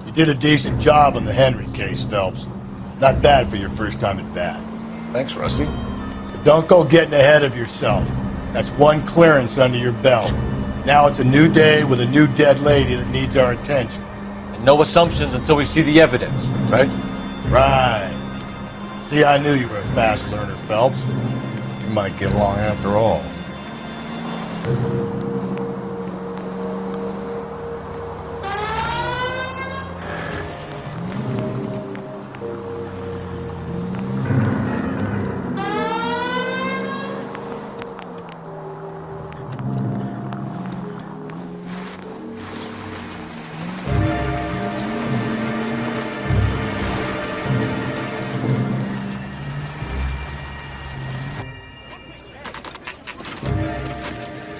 You did a decent job on the Henry case, Phelps. Not bad for your first time at bat. Thanks, Rusty. But don't go getting ahead of yourself. That's one clearance under your belt. Now it's a new day with a new dead lady that needs our attention. And no assumptions until we see the evidence, right? Right. See, I knew you were a fast learner, Phelps. You might get along after all.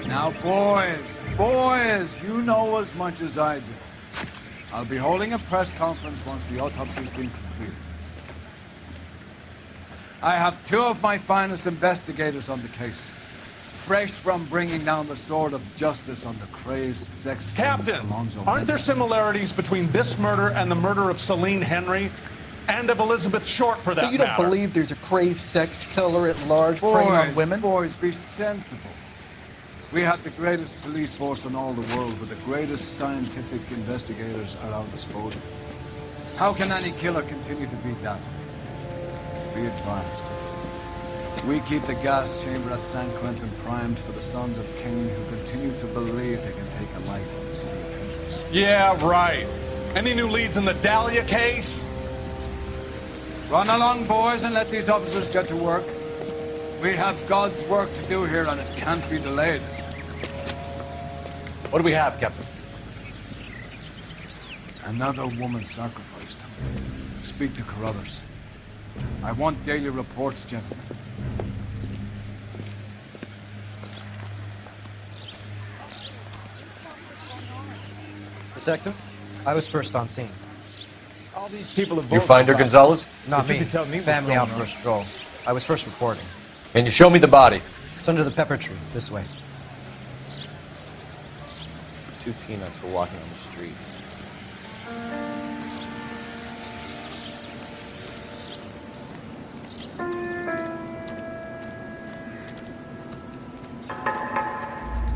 Now, boys, you know as much as I do. I'll be holding a press conference once the autopsy's been completed. I have two of my finest investigators on the case, fresh from bringing down the sword of justice on the crazed sex Captain, Alonzo aren't there Mendes. similarities between this murder and the murder of Celine Henry? And of Elizabeth Short, for that So you don't matter? believe there's a crazed sex killer at large preying on women? Boys, be sensible. We have the greatest police force in all the world with the greatest scientific investigators at our disposal. How can any killer continue to beat that? Be advised. We keep the gas chamber at San Quentin primed for the sons of Cain who continue to believe they can take a life in the city of angels. Yeah, right. Any new leads in the Dahlia case? Run along, boys, and let these officers get to work. We have God's work to do here, and it can't be delayed. What do we have, Captain? Another woman sacrificed. Speak to Carruthers. I want daily reports, gentlemen. Detective, I was first on scene. All these people have You find her, Gonzalez? Not But you me. can tell me what's Family going out for on. a stroll. I was first reporting. Can you show me the body? It's under the pepper tree, this way. 2 peanuts were walking on the street.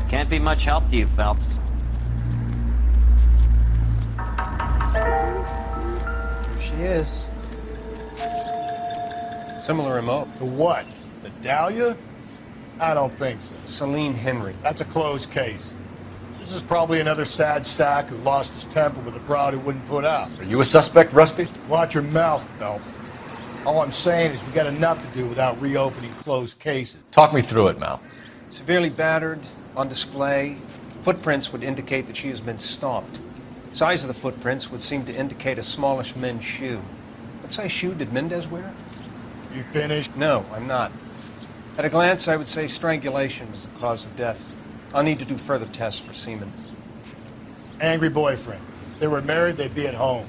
Can't be much help to you, Phelps. There she is. Similar MO. To what? The Dahlia? I don't think so. Celine Henry. That's a closed case. This is probably another sad sack who lost his temper with a broad who wouldn't put out. Are you a suspect, Rusty? Watch your mouth, Phelps. All I'm saying is we got enough to do without reopening closed cases. Talk me through it, Mal. Severely battered, on display. Footprints would indicate that she has been stomped. Size of the footprints would seem to indicate a smallish men's shoe. What size shoe did Mendez wear? You finished? No, I'm not. At a glance, I would say strangulation is the cause of death. I'll need to do further tests for semen. Angry boyfriend. If they were married, they'd be at home.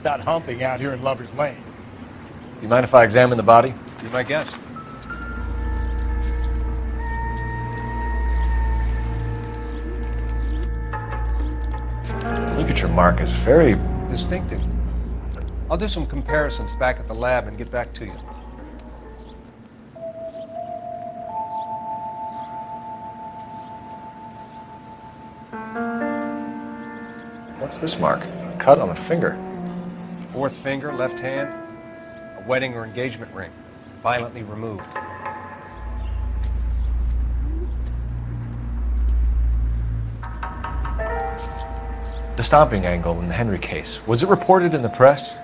Not humping out here in Lover's Lane. You mind if I examine the body? Be my guest. Look at your mark. It's very distinctive. I'll do some comparisons back at the lab and get back to you. What's this mark? A cut on a finger. Fourth finger, left hand. A wedding or engagement ring. Violently removed. The stomping angle in the Henry case. Was it reported in the press?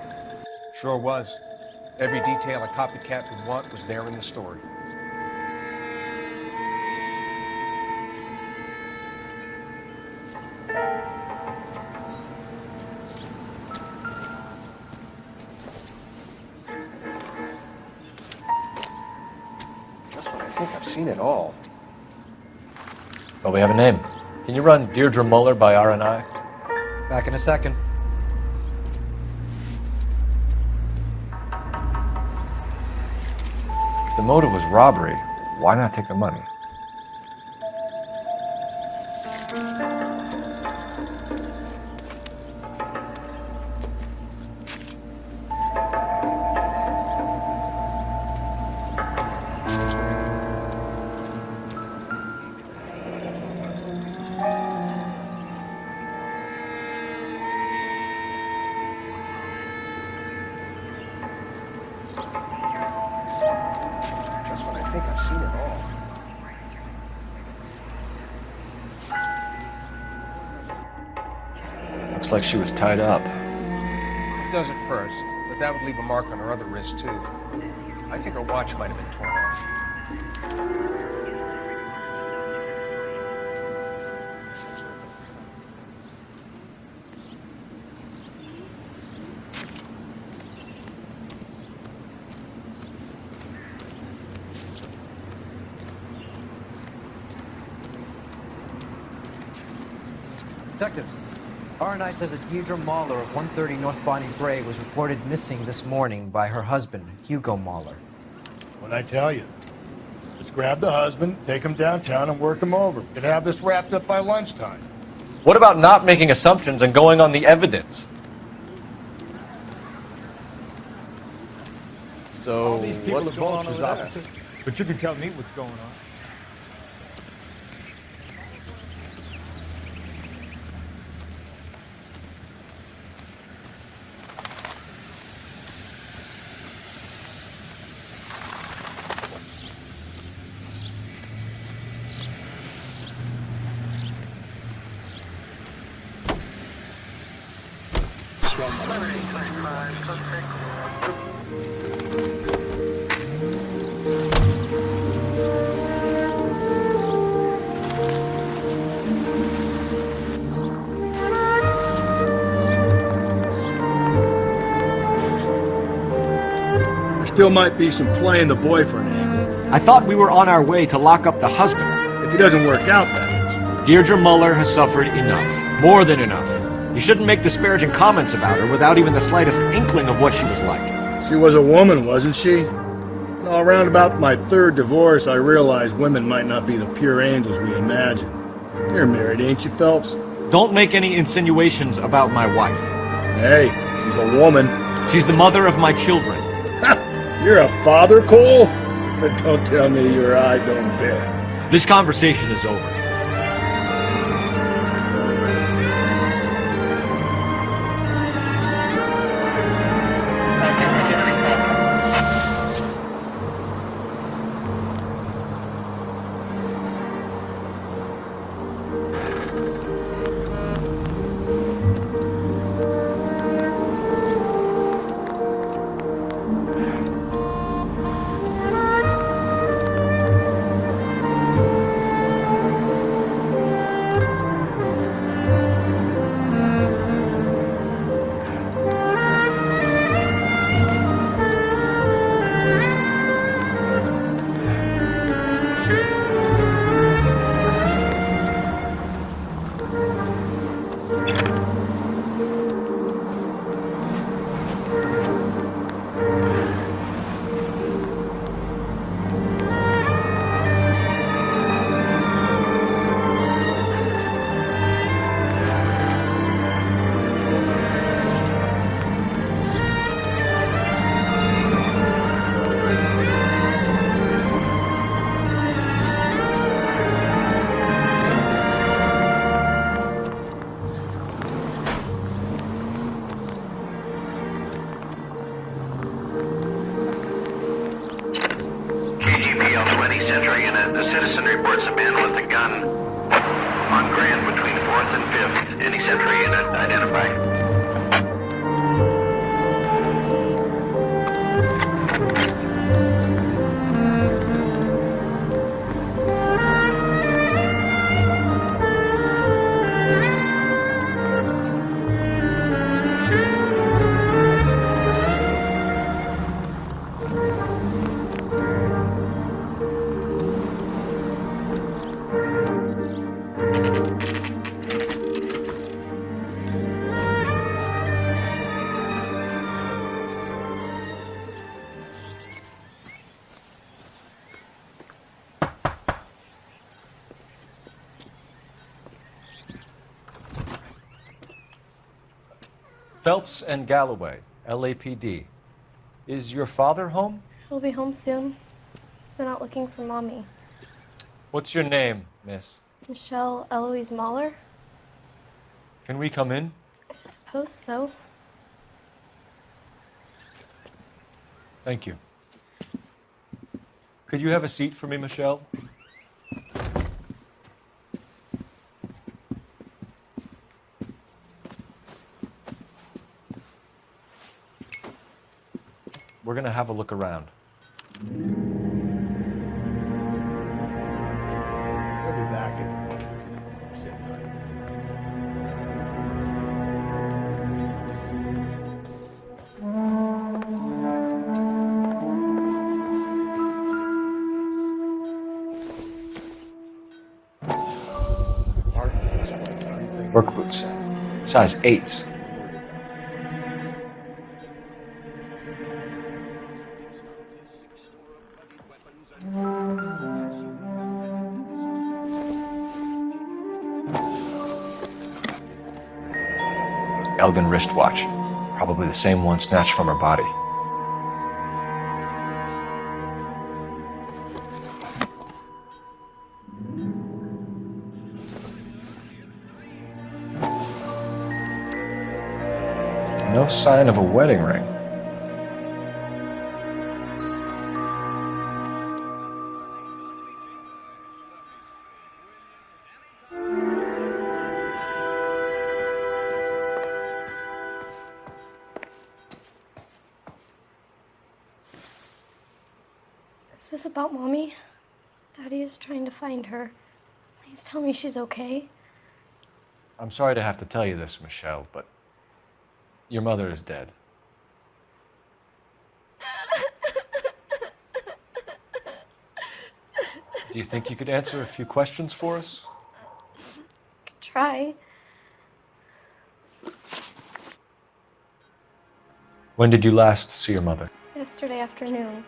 Sure was. Every detail a copycat would want was there in the story. I think I've seen it all. Well, we have a name. Can you run Deirdre Muller by RNI? Back in a second. If the motive was robbery, why not take the money? I think I've seen it all. Looks like she was tied up. It does at first, but that would leave a mark on her other wrist, too. I think her watch might have been torn off. Detectives, RNI says that Deirdre Mahler of 130 North Bonnie Bray was reported missing this morning by her husband, Hugo Mahler. What'd I tell you? Let's grab the husband, take him downtown, and work him over. Could have this wrapped up by lunchtime. What about not making assumptions and going on the evidence? So, All these people what's are going on vultures, over officer. there? But you can tell me what's going on. There still might be some play in the boyfriend angle. I thought we were on our way to lock up the husband. If he doesn't work out, that is. Deirdre Muller has suffered enough. More than enough. You shouldn't make disparaging comments about her without even the slightest inkling of what she was like. She was a woman, wasn't she? Well, around about my third divorce, I realized women might not be the pure angels we imagine. You're married, ain't you, Phelps? Don't make any insinuations about my wife. Hey, she's a woman. She's the mother of my children. You're a father, Cole? But don't tell me your eye don't bend. This conversation is over. a citizen reports a man with a gun on Grand between 4th and 5th. Any Sentry unit identify. Phelps and Galloway, LAPD. Is your father home? He'll be home soon. He's been out looking for Mommy. What's your name, miss? Michelle Eloise Mahler? Can we come in? I suppose so. Thank you. Could you have a seat for me, Michelle? We're gonna have a look around. We'll be back in a moment. Just sit tight. Work boots, size 8s. Elgin wristwatch, probably the same one snatched from her body. No sign of a wedding ring. Is this about Mommy? Daddy is trying to find her. Please tell me she's okay. I'm sorry to have to tell you this, Michelle, but your mother is dead. Do you think you could answer a few questions for us? Could try. When did you last see your mother? Yesterday afternoon.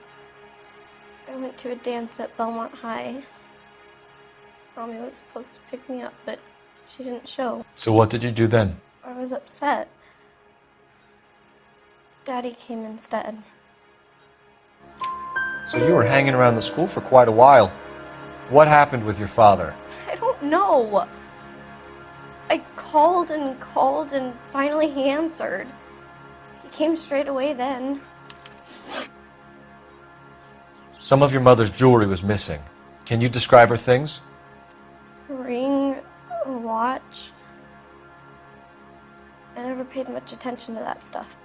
I went to a dance at Belmont High. Mommy was supposed to pick me up, but she didn't show. So what did you do then? I was upset. Daddy came instead. So you were hanging around the school for quite a while. What happened with your father? I don't know. I called and finally he answered. He came straight away then. Some of your mother's jewelry was missing. Can you describe her things? A ring, a watch. I never paid much attention to that stuff.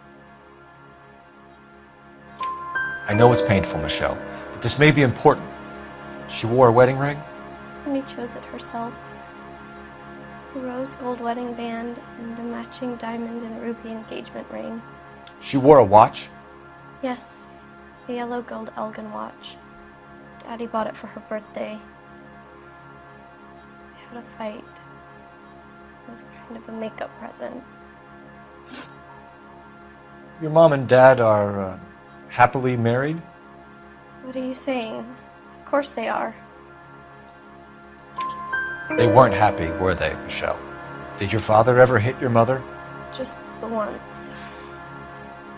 I know it's painful, Michelle, but this may be important. She wore a wedding ring? Mommy chose it herself. A rose gold wedding band and a matching diamond and ruby engagement ring. She wore a watch? Yes, a yellow gold Elgin watch. Daddy bought it for her birthday. We had a fight. It was kind of a makeup present. Your mom and dad are happily married? What are you saying? Of course they are. They weren't happy, were they, Michelle? Did your father ever hit your mother? Just the once.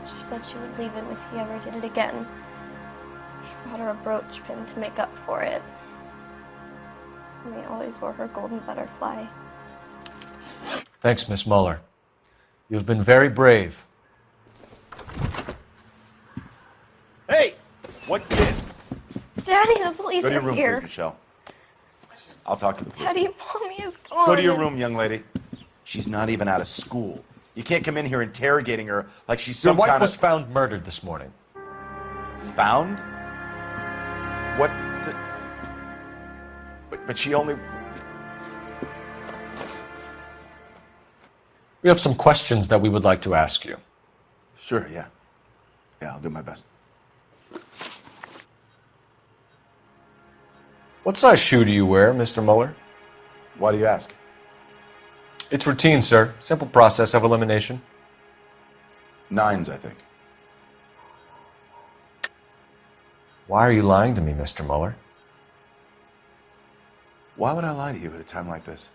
She said she would leave him if he ever did it again. He bought her a brooch pin to make up for it. And he always wore her golden butterfly. Thanks, Miss Muller. You've been very brave. Hey! What gives? Daddy, the police Go to your are room, here. please, Michelle. I'll talk to the police. Daddy, Mommy is gone. Go to your room, young lady. She's not even out of school. You can't come in here interrogating her like she's some Your wife kind was of... found murdered this morning. Found? What? But she only... We have some questions that we would like to ask you. Sure, yeah. Yeah, I'll do my best. What size shoe do you wear, Mr. Mueller? Why do you ask? It's routine, sir. Simple process of elimination. 9s, I think. Why are you lying to me, Mr. Mueller? Why would I lie to you at a time like this?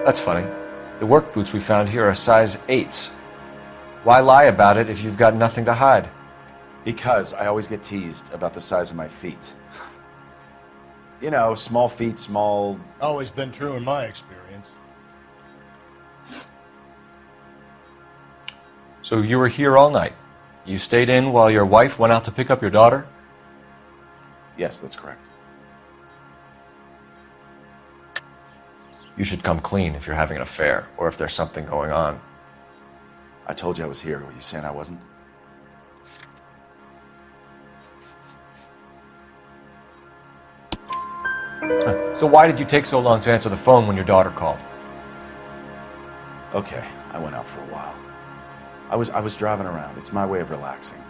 That's funny. The work boots we found here are size 8s. Why lie about it if you've got nothing to hide? Because I always get teased about the size of my feet. You know, small feet, small... Always been true in my experience. So you were here all night. You stayed in while your wife went out to pick up your daughter? Yes, that's correct. You should come clean if you're having an affair, or if there's something going on. I told you I was here. Were you saying I wasn't? So why did you take so long to answer the phone when your daughter called? Okay, I went out for a while. I was driving around. It's my way of relaxing.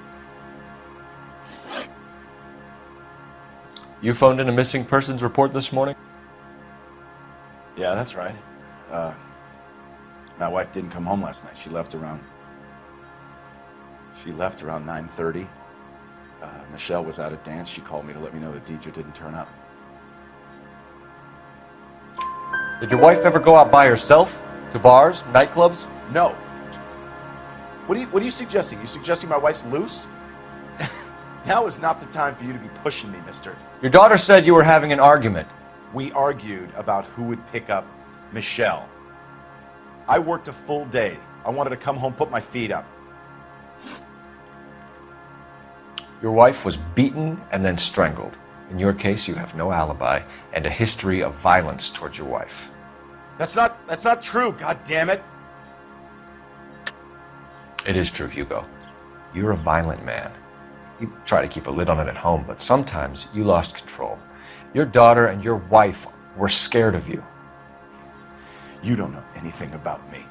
You phoned in a missing persons report this morning? Yeah, that's right. My wife didn't come home last night. She left around 9:30. Michelle was out at dance. She called me to let me know that Deidre didn't turn up. Did your wife ever go out by herself? To bars, nightclubs? No. What are you suggesting? You suggesting my wife's loose? Now is not the time for you to be pushing me, mister. Your daughter said you were having an argument. We argued about who would pick up Michelle. I worked a full day. I wanted to come home, put my feet up. Your wife was beaten and then strangled. In your case, you have no alibi and a history of violence towards your wife. That's not true, God damn it. It is true, Hugo. You're a violent man. You try to keep a lid on it at home, but sometimes you lost control. Your daughter and your wife were scared of you. You don't know anything about me.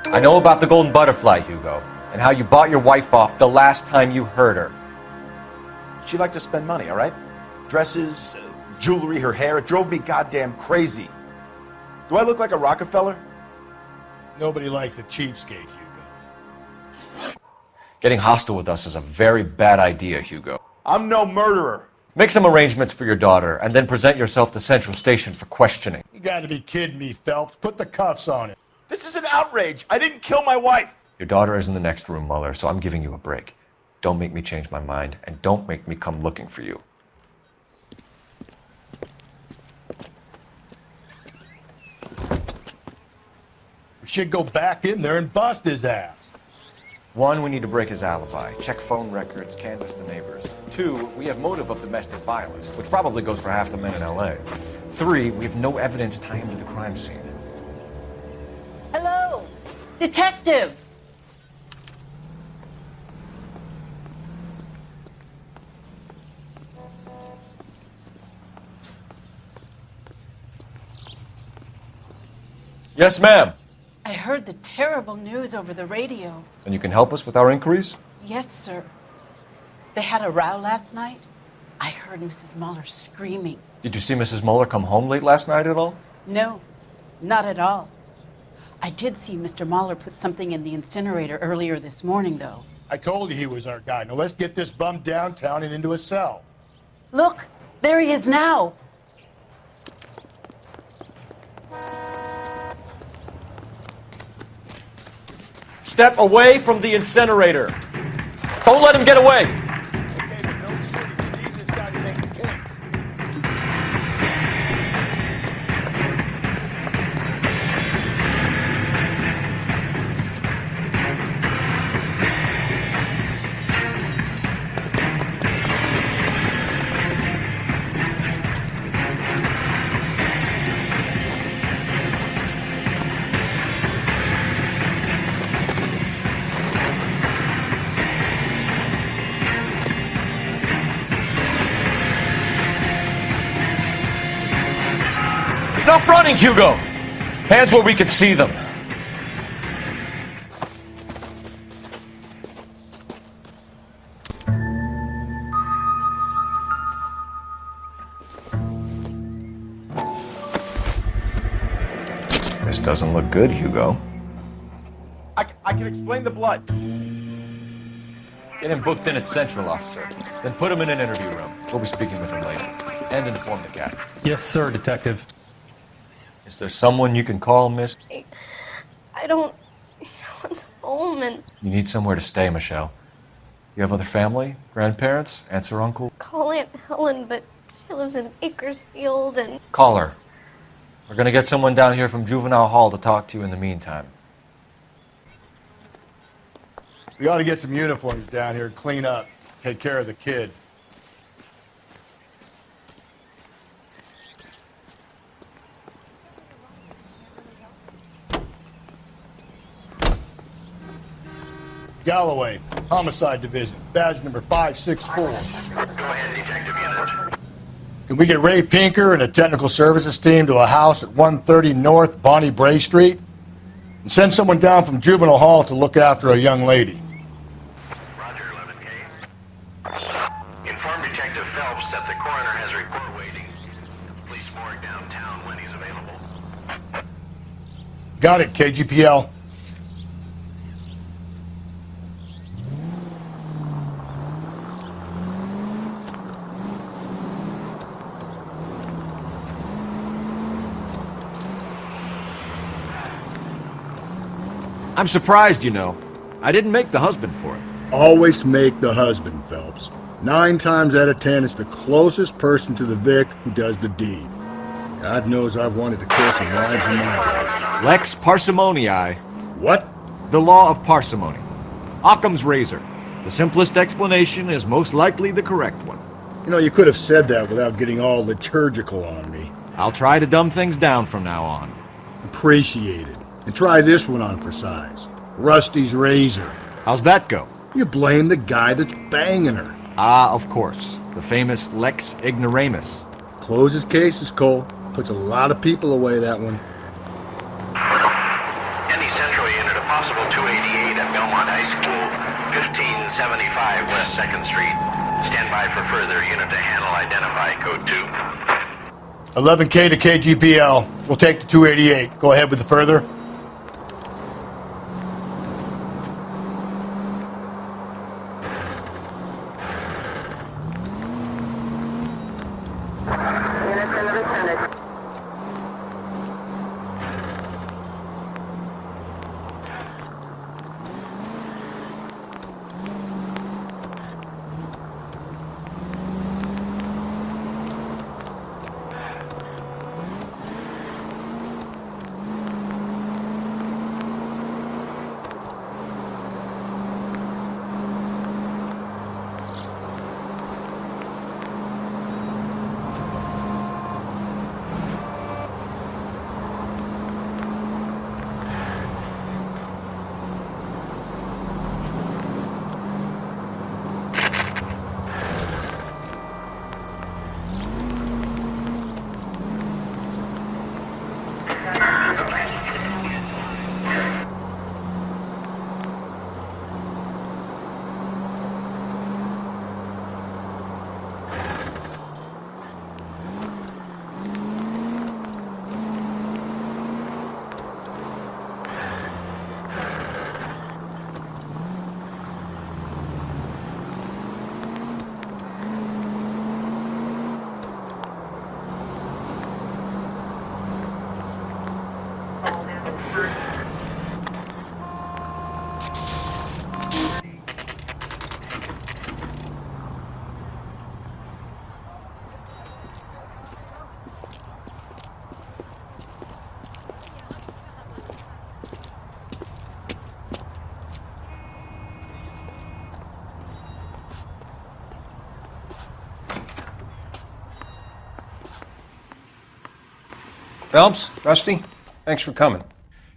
I know about the golden butterfly, Hugo, and how you bought your wife off the last time you heard her. She liked to spend money, all right? Dresses, jewelry, her hair. It drove me goddamn crazy. Do I look like a Rockefeller? Nobody likes a cheapskate, Hugo. Getting hostile with us is a very bad idea, Hugo. I'm no murderer. Make some arrangements for your daughter, and then present yourself to Central Station for questioning. You gotta be kidding me, Phelps. Put the cuffs on him. This is an outrage. I didn't kill my wife. Your daughter is in the next room, Mueller, so I'm giving you a break. Don't make me change my mind, and don't make me come looking for you. We should go back in there and bust his ass. 1, we need to break his alibi, check phone records, canvass the neighbors. 2, we have motive of domestic violence, which probably goes for half the men in LA. 3, we have no evidence tying him to the crime scene. Hello, detective. Yes, ma'am. I heard the terrible news over the radio. And you can help us with our inquiries? Yes, sir. They had a row last night. I heard Mrs. Mueller screaming. Did you see Mrs. Mueller come home late last night at all? No, not at all. I did see Mr. Mueller put something in the incinerator earlier this morning, though. I told you he was our guy. Now let's get this bum downtown and into a cell. Look, there he is now. Step away from the incinerator. Don't let him get away. Okay, but no shooting. We need this guy to make the case. Enough running, Hugo! Hands where we can see them. This doesn't look good, Hugo. I can explain the blood. Get him booked in at Central, officer. Then put him in an interview room. We'll be speaking with him later. And inform the cat. Yes, sir, Detective. Is there someone you can call, miss? I don't want home and You need somewhere to stay, Michelle. You have other family? Grandparents? Aunts or uncle? call Aunt Helen, but she lives in Bakersfield and Call her. We're gonna get someone down here from Juvenile Hall to talk to you in the meantime. We ought to get some uniforms down here, clean up, take care of the kid. Galloway, Homicide Division, badge number 564. Go ahead, Detective Unit. Can we get Ray Pinker and a technical services team to a house at 130 North Bonnie Bray Street? And send someone down from Juvenile Hall to look after a young lady. Roger, 11K. Inform Detective Phelps that the coroner has a report waiting. Police morgue downtown when he's available. Got it, KGPL. I'm surprised, you know. I didn't make the husband for it. Always make the husband, Phelps. 9 times out of 10, it's the closest person to the Vic who does the deed. God knows I've wanted to kill some wives in my day. Lex parsimoniae. What? The law of parsimony. Occam's razor. The simplest explanation is most likely the correct one. You know, you could have said that without getting all liturgical on me. I'll try to dumb things down from now on. Appreciate it. And try this one on for size. Rusty's razor. How's that go? You blame the guy that's banging her. Ah, of course. The famous Lex Ignoramus. Closes cases, Cole. Puts a lot of people away, that one. Any Central Unit, a possible 288 at Belmont High School, 1575 West 2nd Street. Stand by for further unit to handle. Identify code 2. 11K to KGPL. We'll take the 288. Go ahead with the further. Phelps, Rusty, thanks for coming.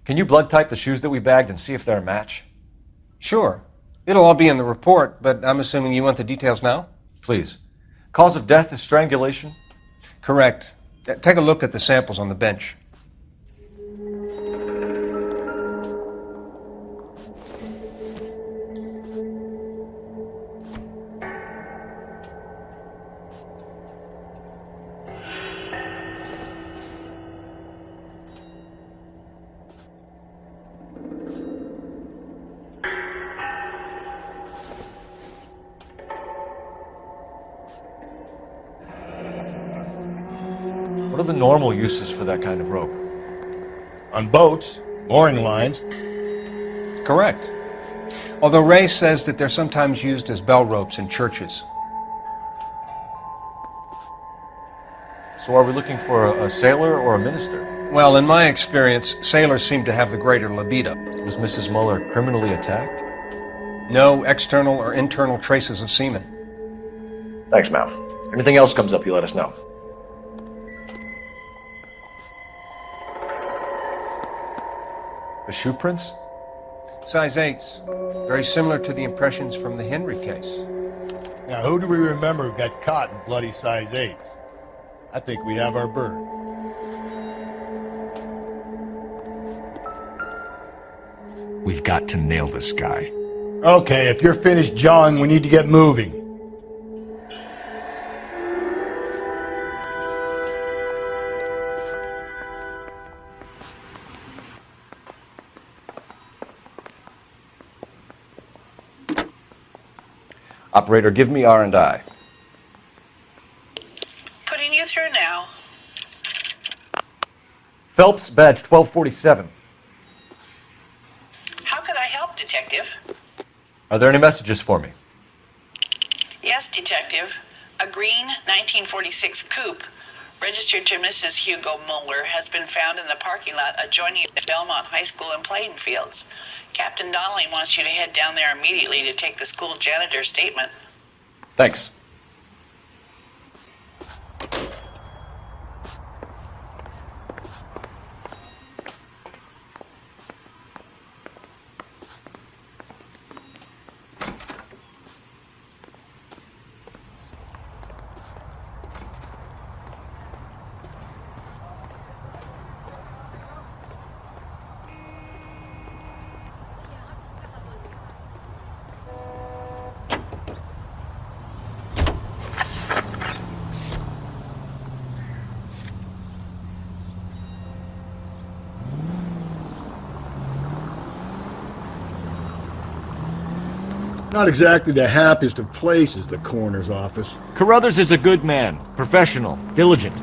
Can you blood type the shoes that we bagged and see if they're a match? Sure. It'll all be in the report, but I'm assuming you want the details now? Please. Cause of death is strangulation? Correct. Take a look at the samples on the bench. What are the normal uses for that kind of rope? On boats, mooring lines. Correct. Although Ray says that they're sometimes used as bell ropes in churches. So are we looking for a sailor or a minister? Well, in my experience, sailors seem to have the greater libido. Was Mrs. Muller criminally attacked? No external or internal traces of semen. Thanks, Mal. Anything else comes up, you let us know. The shoe prints? Size 8s. Very similar to the impressions from the Henry case. Now, who do we remember got caught in bloody size 8s? I think we have our bird. We've got to nail this guy. Okay, if you're finished jawing, we need to get moving. Operator, give me R&I. Putting you through now. Phelps, badge 1247. How could I help, Detective? Are there any messages for me? Yes, Detective. A green 1946 coupe, registered to Mrs. Hugo Muller, has been found in the parking lot adjoining the Belmont High School and playing fields. Captain Donnelly wants you to head down there immediately to take the school janitor's statement. Thanks. Not exactly the happiest of places, the coroner's office. Carruthers is a good man, professional, diligent.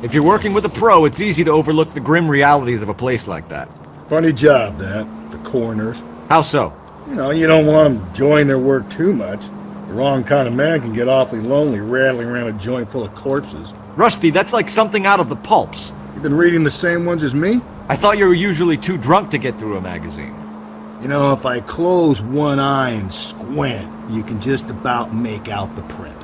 If you're working with a pro, it's easy to overlook the grim realities of a place like that. Funny job, that, the coroner's. How so? You know, you don't want them enjoying their work too much. The wrong kind of man can get awfully lonely rattling around a joint full of corpses. Rusty, that's like something out of the pulps. You've been reading the same ones as me? I thought you were usually too drunk to get through a magazine. You know, if I close one eye and squint, you can just about make out the print.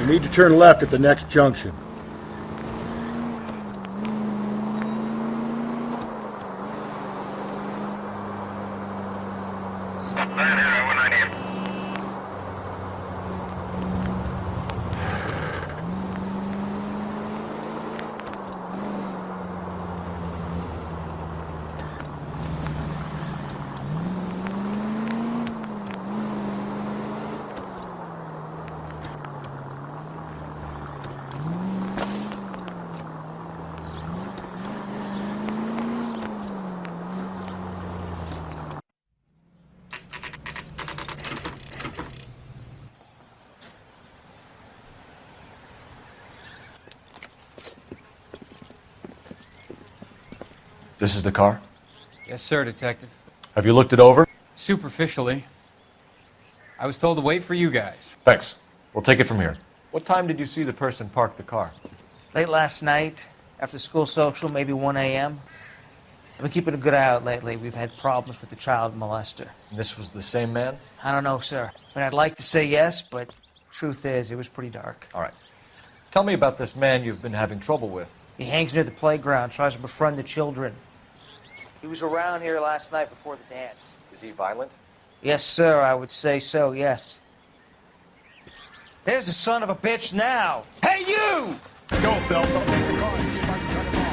You need to turn left at the next junction. This is the car? Yes, sir, Detective. Have you looked it over? Superficially. I was told to wait for you guys. Thanks. We'll take it from here. What time did you see the person park the car? Late last night, after school social, maybe 1 a.m. I've been keeping a good eye out lately. We've had problems with the child molester. And this was the same man? I don't know, sir. I mean, I'd like to say yes, but truth is, it was pretty dark. All right. Tell me about this man you've been having trouble with. He hangs near the playground, tries to befriend the children. He was around here last night before the dance. Is he violent? Yes, sir, I would say so, yes. There's the son of a bitch now! Hey, you! Go, Phelps. I'll take the car and see if I can cut him off.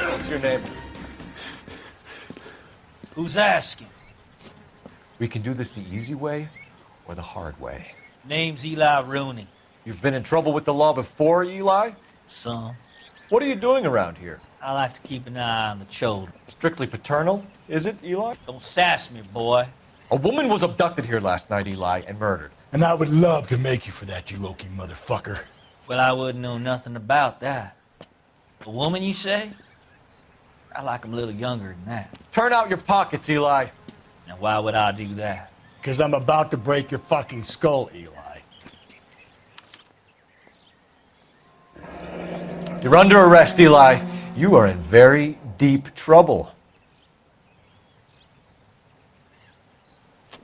What's your name? Who's asking? We can do this the easy way or the hard way. Name's Eli Rooney. You've been in trouble with the law before, Eli? Some. What are you doing around here? I like to keep an eye on the children. Strictly paternal, is it, Eli? Don't sass me, boy. A woman was abducted here last night, Eli, and murdered. And I would love to make you for that, you Okie motherfucker. Well, I wouldn't know nothing about that. A woman, you say? I like 'em a little younger than that. Turn out your pockets, Eli. Now, why would I do that? Because I'm about to break your fucking skull, Eli. You're under arrest, Eli. You are in very deep trouble.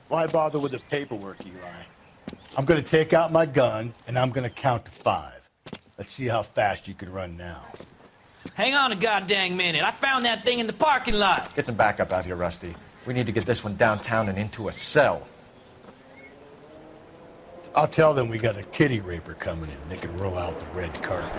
Why bother with the paperwork, Eli? I'm going to take out my gun, and I'm going to count to 5. Let's see how fast you can run now. Hang on a goddamn minute. I found that thing in the parking lot. Get some backup out here, Rusty. We need to get this one downtown and into a cell. I'll tell them we got a kitty raper coming in. They can roll out the red carpet.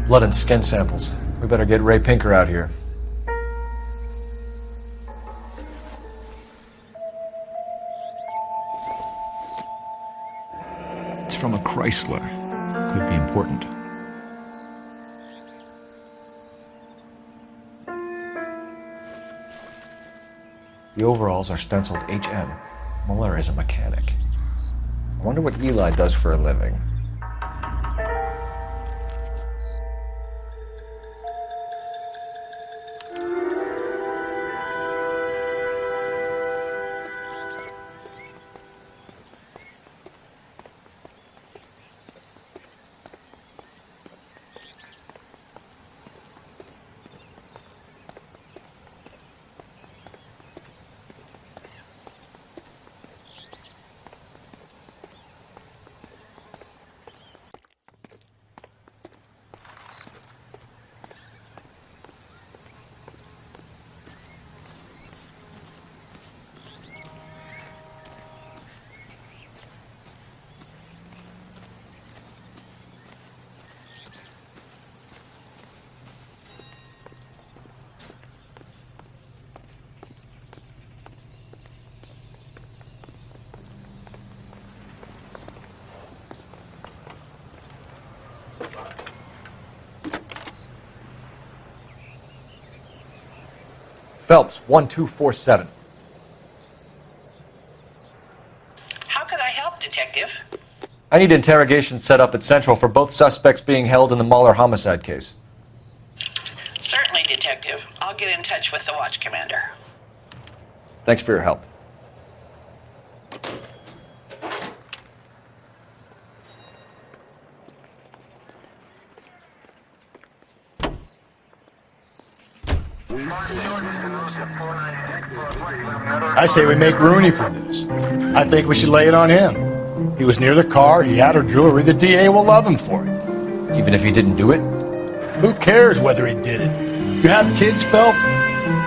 Blood and skin samples. We better get Ray Pinker out here. It's from a Chrysler. Could be important. The overalls are stenciled HM. Muller is a mechanic. I wonder what Eli does for a living. Phelps, 1247. How could I help, Detective? I need interrogation set up at Central for both suspects being held in the Mahler homicide case. Certainly, Detective. I'll get in touch with the watch commander. Thanks for your help. I say we make Rooney for this. I think we should lay it on him. He was near the car, he had her jewelry, the DA will love him for it. Even if he didn't do it? Who cares whether he did it? You have kids, Phelps?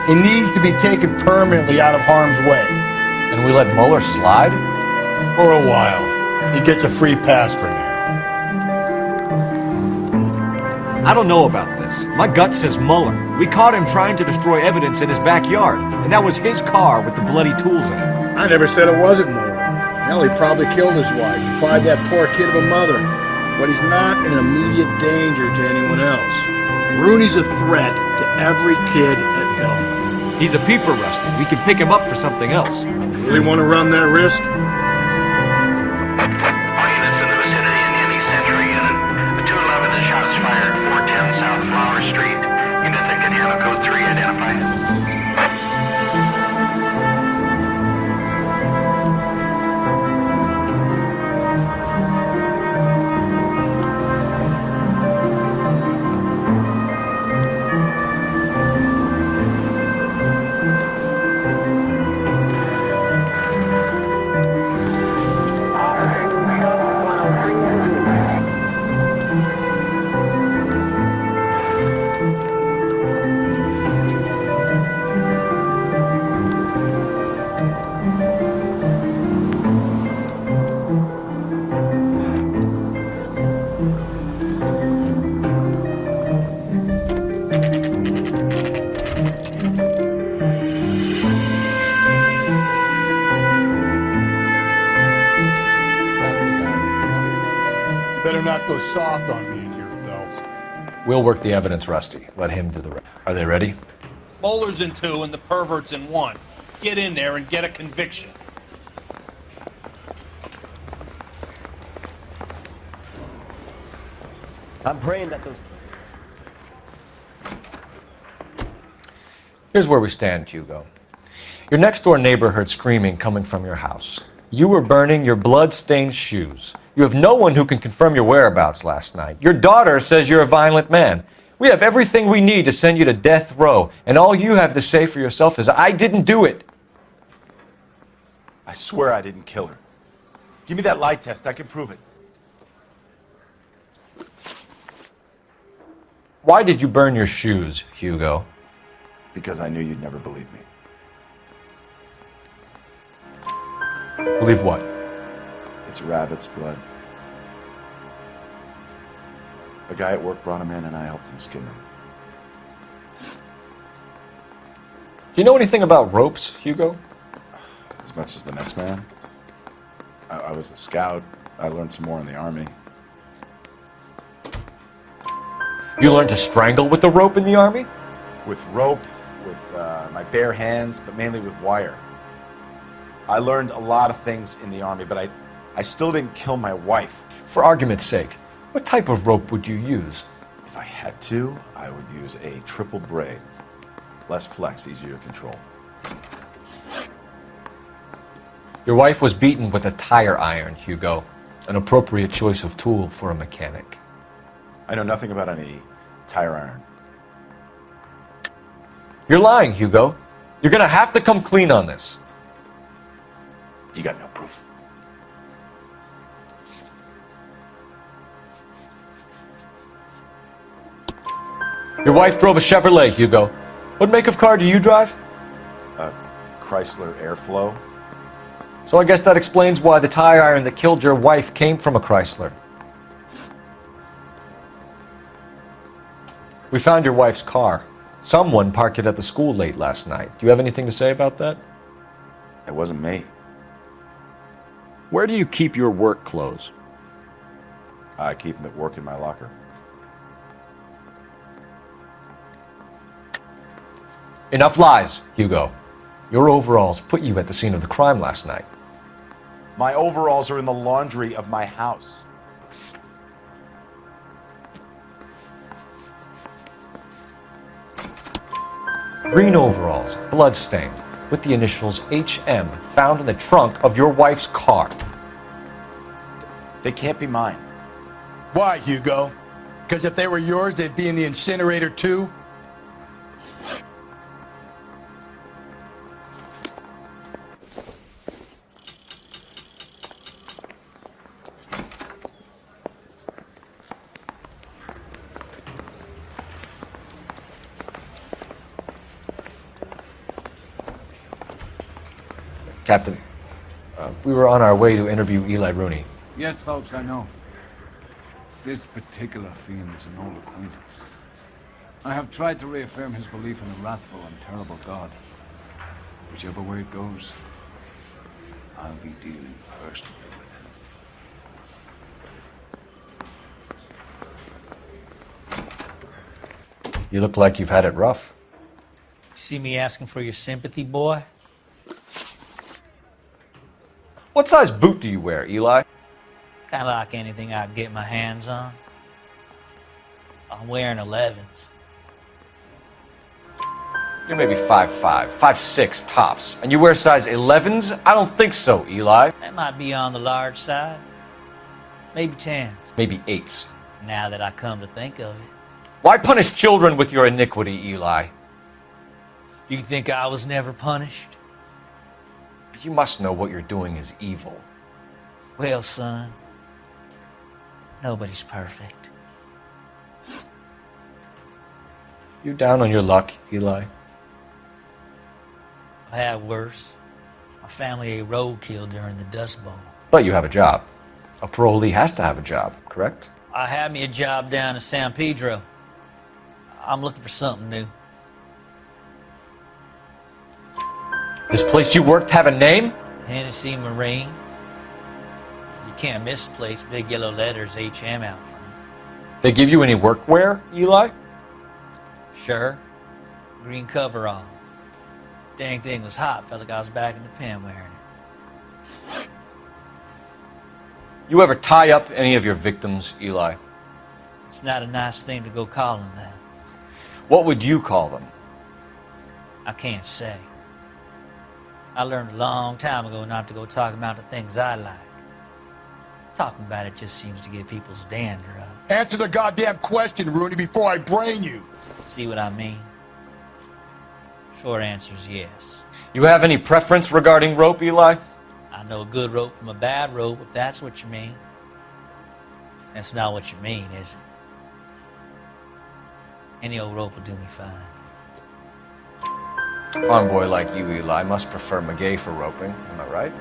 He needs to be taken permanently out of harm's way. And we let Mueller slide? For a while. He gets a free pass for now. I don't know about this. My gut says Mueller. We caught him trying to destroy evidence in his backyard, and that was his car with the bloody tools in it. I never said it wasn't Mueller. Hell, he probably killed his wife, deprived that poor kid of a mother. But he's not an immediate danger to anyone else. Rooney's a threat to every kid at Belmont. He's a peeper, Rusty. We could pick him up for something else. You really want to run that risk? All units in the vicinity in any Century unit. The 211 is shots fired, 410 South Flower Street. Units that can handle code 3 identified. Better not go soft on me in here, Phelps. We'll work the evidence, Rusty. Let him do the rest. Are they ready? Bowler's in 2 and the pervert's in 1. Get in there and get a conviction. I'm praying that those... Here's where we stand, Hugo. Your next-door neighbor heard screaming coming from your house. You were burning your blood-stained shoes. You have no one who can confirm your whereabouts last night. Your daughter says you're a violent man. We have everything we need to send you to death row, and all you have to say for yourself is, I didn't do it. I swear I didn't kill her. Give me that lie test. I can prove it. Why did you burn your shoes, Hugo? Because I knew you'd never believe me. Believe what? It's rabbit's blood. A guy at work brought him in and I helped him skin them. Do you know anything about ropes, Hugo? As much as the next man. I was a scout. I learned some more in the army. You learned to strangle with the rope in the army? With rope, with my bare hands, but mainly with wire. I learned a lot of things in the army, but I still didn't kill my wife. For argument's sake, what type of rope would you use? If I had to, I would use a triple braid. Less flex, easier to control. Your wife was beaten with a tire iron, Hugo. An appropriate choice of tool for a mechanic. I know nothing about any tire iron. You're lying, Hugo. You're gonna have to come clean on this. You got no proof. Your wife drove a Chevrolet, Hugo. What make of car do you drive? A Chrysler Airflow. So I guess that explains why the tire iron that killed your wife came from a Chrysler. We found your wife's car. Someone parked it at the school late last night. Do you have anything to say about that? It wasn't me. Where do you keep your work clothes? I keep them at work in my locker. Enough lies, Hugo. Your overalls put you at the scene of the crime last night. My overalls are in the laundry of my house. Green overalls, bloodstained, with the initials HM found in the trunk of your wife's car. They can't be mine. Why, Hugo? Because if they were yours, they'd be in the incinerator too? Captain, we were on our way to interview Eli Rooney. Yes, Phelps, I know. This particular fiend is an old acquaintance. I have tried to reaffirm his belief in a wrathful and terrible God. Whichever way it goes, I'll be dealing personally with him. You look like you've had it rough. See me asking for your sympathy, boy? What size boot do you wear, Eli? Kind of like anything I can get my hands on. I'm wearing 11s. You're maybe 5'5", 5'6" tops. And you wear size 11s? I don't think so, Eli. That might be on the large side. Maybe 10s. Maybe 8s. Now that I come to think of it. Why punish children with your iniquity, Eli? You think I was never punished? You must know what you're doing is evil. Well, son, nobody's perfect. You down on your luck, Eli? I had worse. My family ate roadkill during the Dust Bowl. But you have a job. A parolee has to have a job, correct? I had me a job down in San Pedro. I'm looking for something new. This place you worked have a name? Hennessy Marine. You can't miss the place. Big yellow letters, HM out front. They give you any workwear, Eli? Sure. Green coverall. Dang thing was hot. Felt like I was back in the pen wearing it. You ever tie up any of your victims, Eli? It's not a nice thing to go calling them. What would you call them? I can't say. I learned a long time ago not to go talking about the things I like. Talking about it just seems to get people's dander up. Answer the goddamn question, Rooney, before I brain you. See what I mean? Short answer is yes. You have any preference regarding rope, Eli? I know a good rope from a bad rope, if that's what you mean. That's not what you mean, is it? Any old rope will do me fine. A farm boy like you, Eli, must prefer Magay for roping, am I right?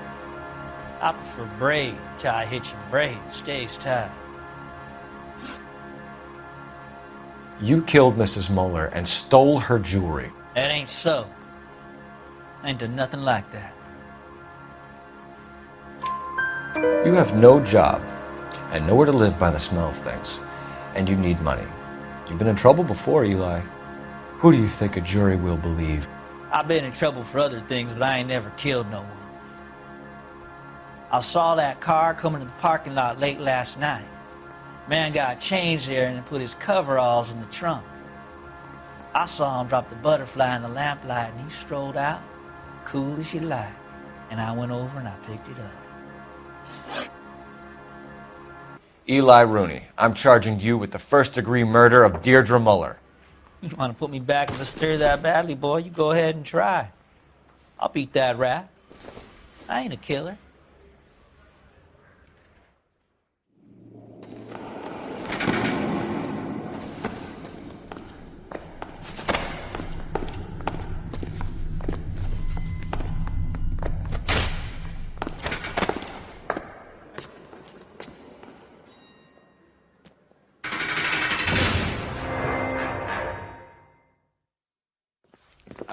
I prefer braid, tie, hitch, and braid. It stays tied. You killed Mrs. Muller and stole her jewelry. That ain't so. I ain't done nothing like that. You have no job and nowhere to live by the smell of things, and you need money. You've been in trouble before, Eli. Who do you think a jury will believe? I've been in trouble for other things, but I ain't never killed no one. I saw that car coming to the parking lot late last night. Man got changed there and put his coveralls in the trunk. I saw him drop the butterfly in the lamplight and he strolled out, cool as you like. And I went over and I picked it up. Eli Rooney, I'm charging you with the first-degree murder of Deirdre Muller. You want to put me back in the stir that badly, boy? You go ahead and try. I'll beat that rap. I ain't a killer.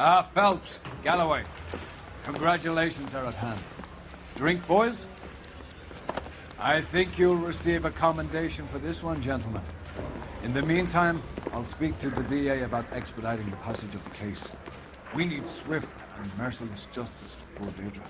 Ah, Phelps, Galloway. Congratulations are at hand. Drink, boys? I think you'll receive a commendation for this one, gentlemen. In the meantime, I'll speak to the DA about expediting the passage of the case. We need swift and merciless justice for poor Deirdre.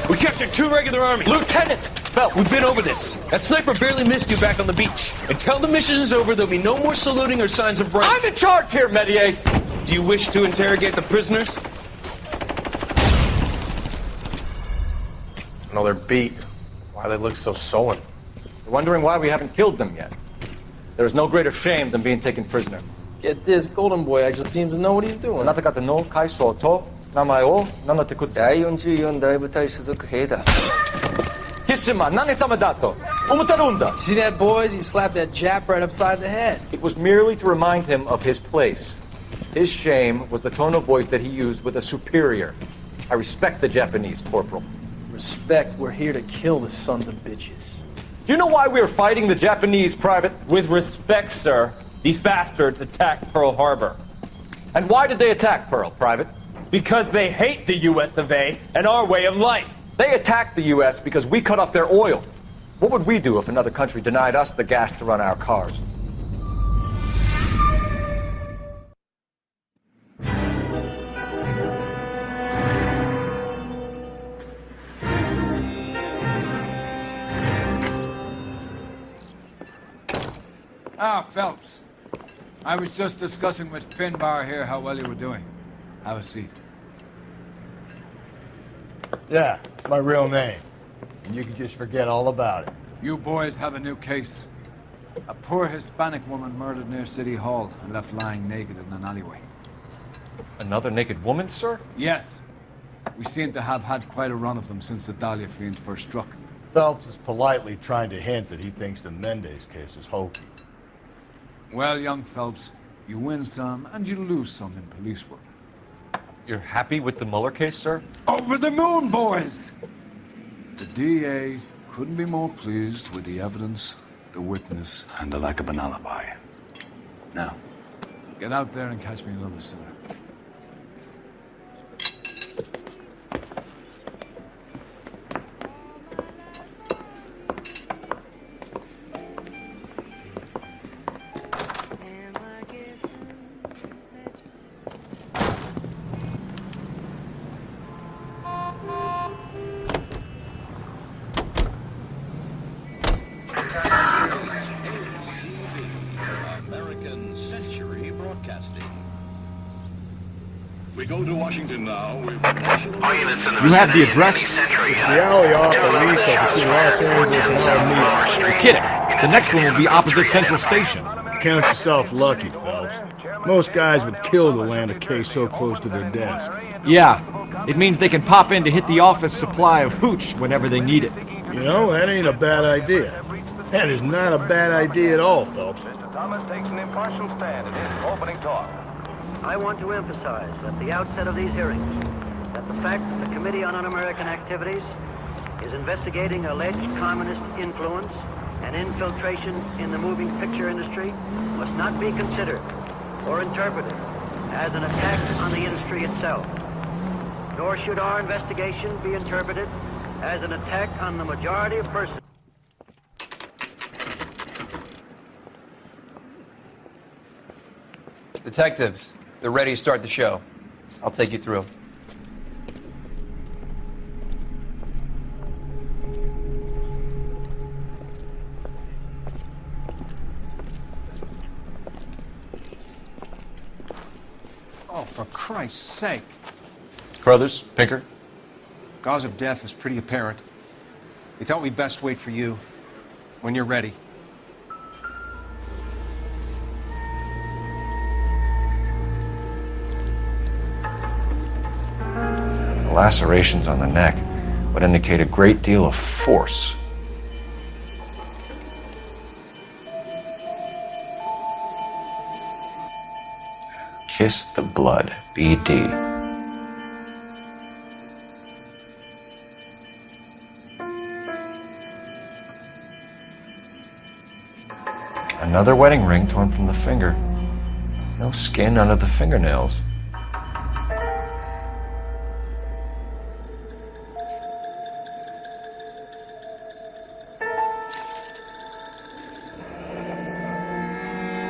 We captured 2 regular armies. Lieutenant! Phelps, we've been over this. That sniper barely missed you back on the beach. Until the mission is over, there'll be no more saluting or signs of rank. I'm in charge here, Medier! Do you wish to interrogate the prisoners? No, they're beat. Why they look so sullen? You're wondering why we haven't killed them yet. There is no greater shame than being taken prisoner. Get this, Golden Boy actually seems to know what he's doing. あなた方の階層と名前を名乗ってください。第44大部隊所属兵だ。貴様、何様だと思ってるんだ。 See that, boys? He slapped that Jap right upside the head. It was merely to remind him of his place. His shame was the tone of voice that he used with a superior. I respect the Japanese, Corporal. Respect, we're here to kill the sons of bitches. Do you know why we are fighting the Japanese, Private? With respect, sir, these bastards attacked Pearl Harbor. And why did they attack Pearl, Private? Because they hate the US of A and our way of life. They attacked the US because we cut off their oil. What would we do if another country denied us the gas to run our cars? Ah, Phelps. I was just discussing with Finbar here how well you were doing. Have a seat. Yeah, my real name. And you can just forget all about it. You boys have a new case. A poor Hispanic woman murdered near City Hall and left lying naked in an alleyway. Another naked woman, sir? Yes. We seem to have had quite a run of them since the Dahlia fiend first struck. Phelps is politely trying to hint that he thinks the Mendez case is hokey. Well, young Phelps, you win some and you lose some in police work. You're happy with the Mueller case, sir? Over the moon, boys! The DA couldn't be more pleased with the evidence, the witness, and the lack of an alibi. Now, get out there and catch me another sinner. We go to Washington now. You have the address? It's the alley off Aliso between Los Angeles and Alameda. You're kidding. The next one will be opposite Central Station. Count yourself lucky, Phelps. Most guys would kill to land a case so close to their desk. Yeah, it means they can pop in to hit the office supply of hooch whenever they need it. You know, that ain't a bad idea. That is not a bad idea at all, Phelps. Mr. Thomas takes an impartial stand in his opening talk. I want to emphasize at the outset of these hearings that the fact that the Committee on Un-American Activities is investigating alleged communist influence and infiltration in the moving picture industry must not be considered or interpreted as an attack on the industry itself. Nor should our investigation be interpreted as an attack on the majority of persons. Detectives, they're ready to start the show. I'll take you through. Oh, for Christ's sake. Carruthers, Pinker. Cause of death is pretty apparent. We thought we'd best wait for you when you're ready. Lacerations on the neck would indicate a great deal of force. Kiss the blood, BD. Another wedding ring torn from the finger. No skin under the fingernails.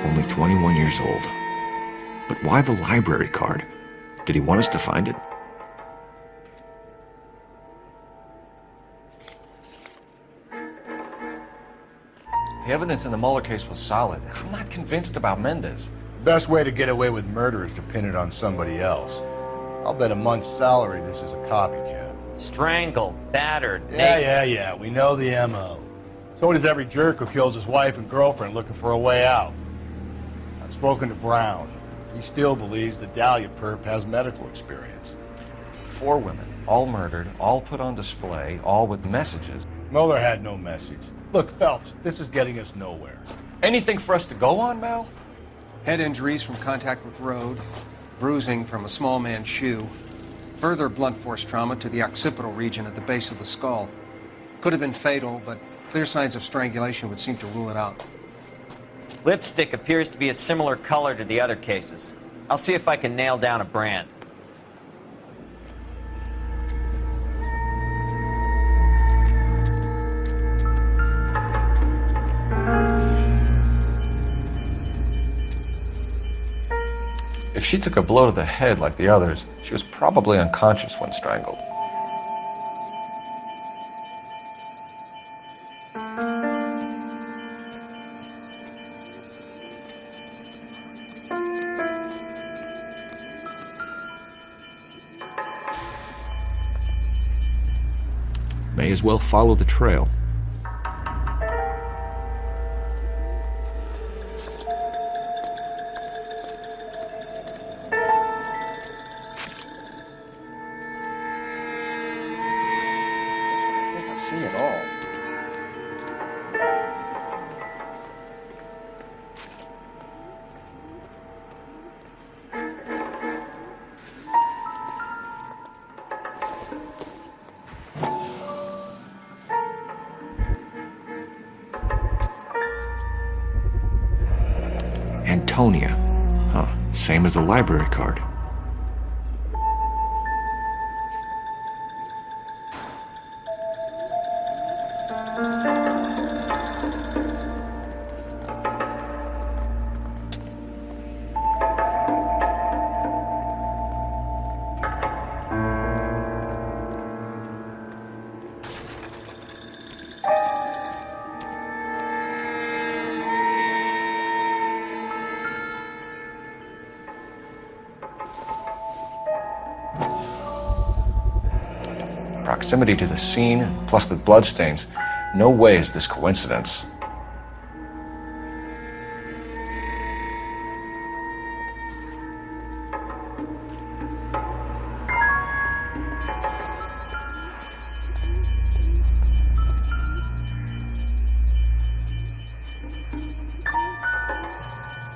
Only 21 years old. But why the library card? Did he want us to find it? The evidence in the Mueller case was solid. I'm not convinced about Mendez. The best way to get away with murder is to pin it on somebody else. I'll bet a month's salary this is a copycat. Strangled, battered, Yeah, we know the M.O. So does every jerk who kills his wife and girlfriend looking for a way out. I've spoken to Brown. He still believes the Dahlia perp has medical experience. 4 women, all murdered, all put on display, all with messages. Mueller had no message. Look, Phelps, this is getting us nowhere. Anything for us to go on, Mal? Head injuries from contact with road, bruising from a small man's shoe, further blunt force trauma to the occipital region at the base of the skull. Could have been fatal, but clear signs of strangulation would seem to rule it out. Lipstick appears to be a similar color to the other cases. I'll see if I can nail down a brand. If she took a blow to the head like the others, she was probably unconscious when strangled. May as well follow the trail. See it all. Antonia. Huh. Same as the library card. Proximity to the scene, plus the bloodstains. No way is this coincidence.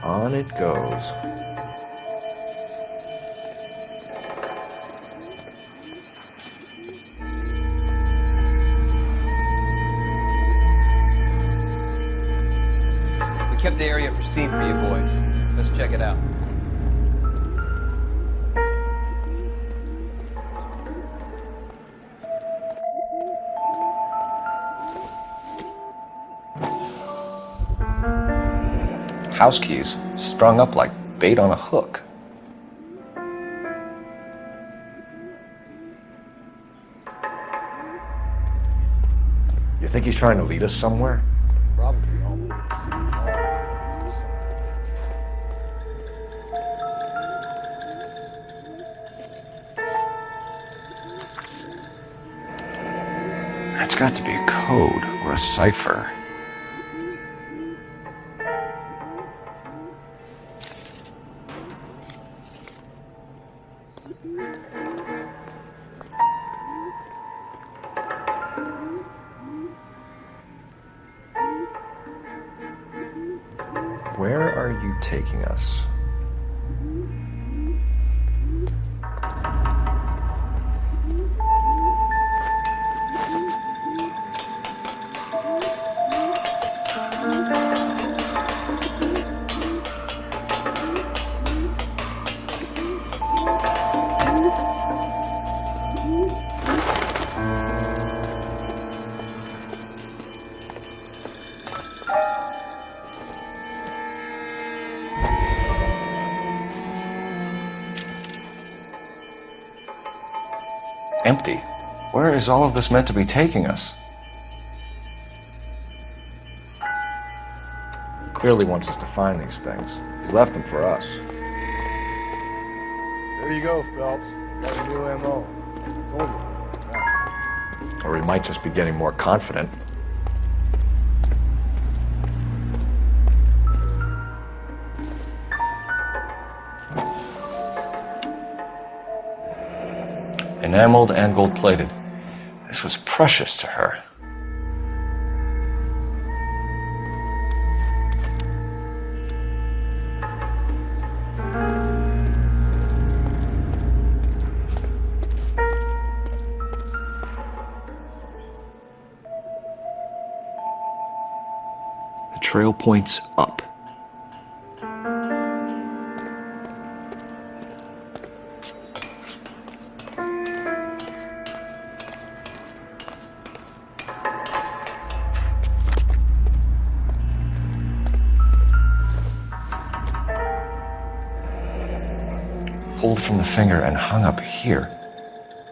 On it goes. Kept the area pristine for you boys. Let's check it out. House keys strung up like bait on a hook. You think he's trying to lead us somewhere? Probably That's got to be a code or a cipher. Where are you taking us? Empty. Where is all of this meant to be taking us? clearly wants us to find these things. He's left them for us. There you go, Phelps. Got a new MO. Told you. Or he might just be getting more confident. Enameled and gold-plated. This was precious to her. The trail points up. Pulled from the finger and hung up here.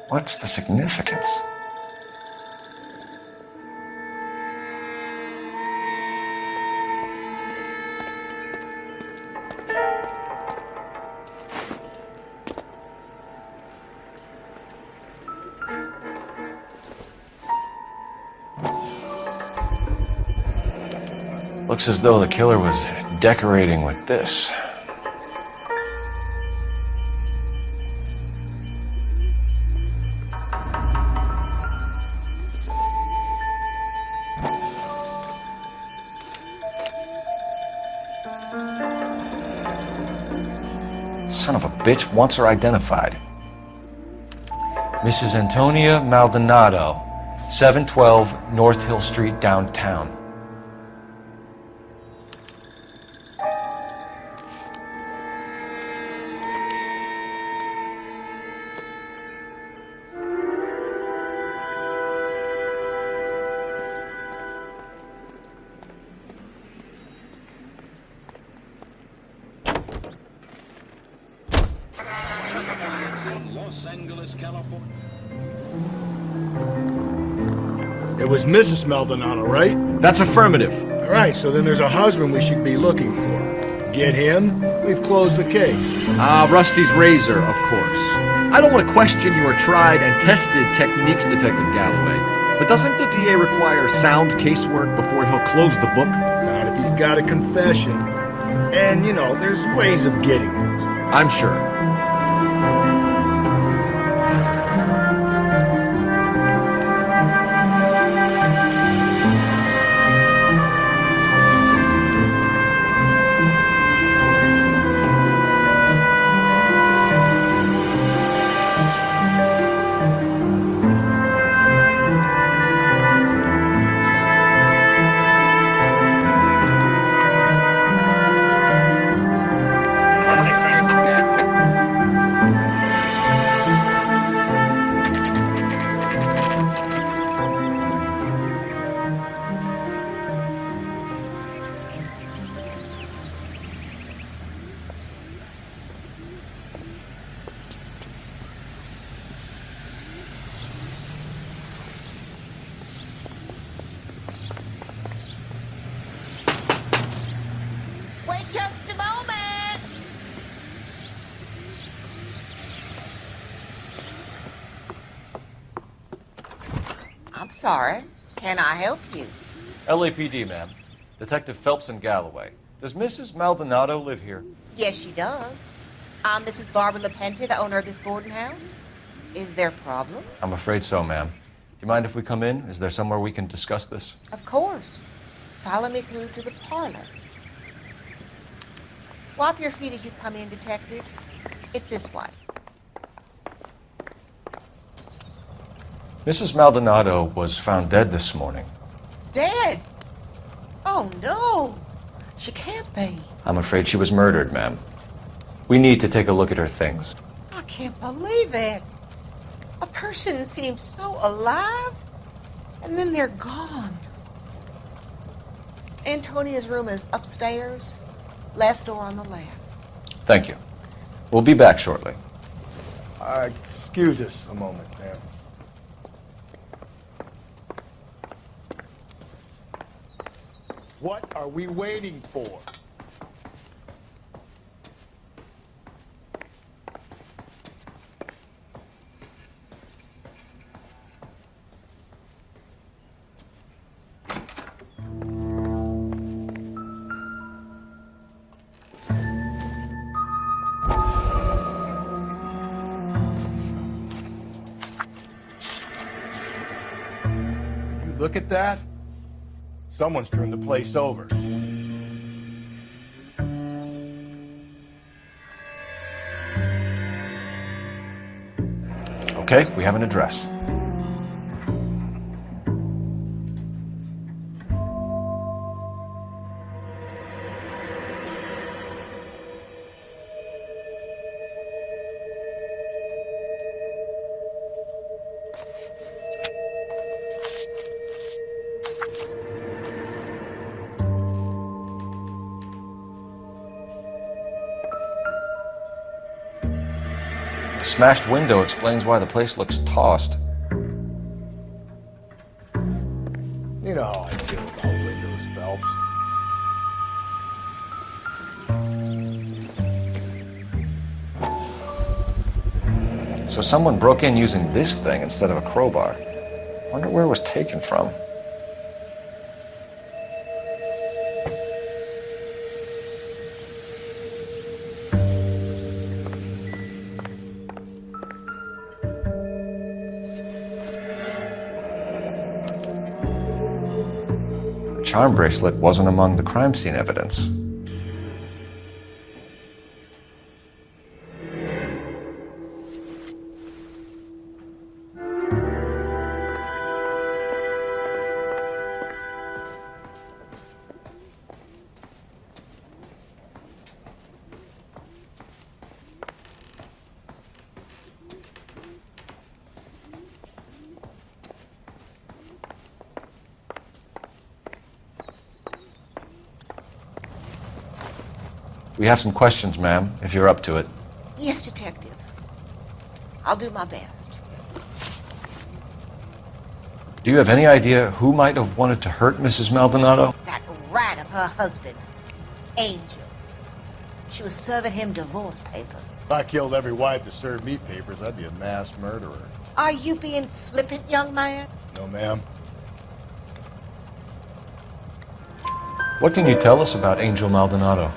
What's the significance? Looks as though the killer was decorating with this. Son of a bitch wants her identified. Mrs. Antonia Maldonado, 712 North Hill Street, downtown. It was Mrs. Maldonado, right? That's affirmative. All right, so then there's a husband we should be looking for. Get him, we've closed the case. Rusty's razor, of course. I don't want to question your tried and tested techniques, Detective Galloway. But doesn't the DA require sound casework before he'll close the book? Not if he's got a confession. And, you know, there's ways of getting those. I'm sure. Just a moment. I'm sorry. Can I help you? LAPD, ma'am. Detective Phelps and Galloway. Does Mrs. Maldonado live here? Yes, she does. I'm Mrs. Barbara LaPenta, the owner of this boarding house. Is there a problem? I'm afraid so, ma'am. Do you mind if we come in? Is there somewhere we can discuss this? Of course. Follow me through to the parlor. Wipe your feet as you come in, detectives. It's this way. Mrs. Maldonado was found dead this morning. Dead? Oh, no. She can't be. I'm afraid she was murdered, ma'am. We need to take a look at her things. I can't believe it. A person seems so alive, and then they're gone. Antonia's room is upstairs. Last door on the left. Thank you. We'll be back shortly. Excuse us a moment, ma'am. What are we waiting for? Look at that. Someone's turned the place over. Okay, we have an address. The smashed window explains why the place looks tossed. You know how I feel about windows, Phelps. So someone broke in using this thing instead of a crowbar. Wonder where it was taken from. The charm bracelet wasn't among the crime scene evidence. We have some questions, ma'am, if you're up to it. Yes, Detective. I'll do my best. Do you have any idea who might have wanted to hurt Mrs. Maldonado? That rat of her husband, Angel. She was serving him divorce papers. If I killed every wife to serve me papers, I'd be a mass murderer. Are you being flippant, young man? No, ma'am. What can you tell us about Angel Maldonado?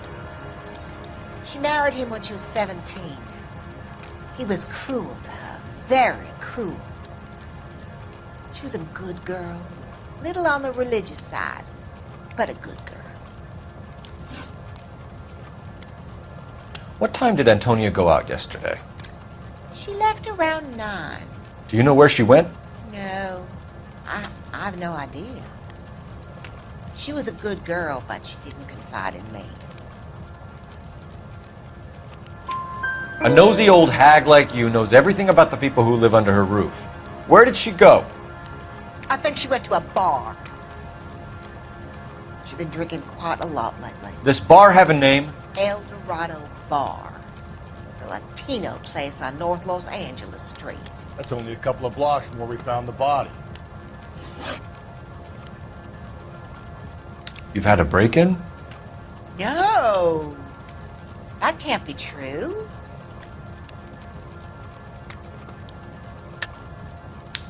She married him when she was 17. He was cruel to her, very cruel. She was a good girl, little on the religious side, but a good girl. What time did Antonia go out yesterday? She left around 9. Do you know where she went? No, I've no idea. She was a good girl, but she didn't confide in me. A nosy old hag like you knows everything about the people who live under her roof. Where did she go? I think she went to a bar. She's been drinking quite a lot lately. This bar have a name? El Dorado Bar. It's a Latino place on North Los Angeles Street. That's only a couple of blocks from where we found the body. You've had a break-in? No! That can't be true.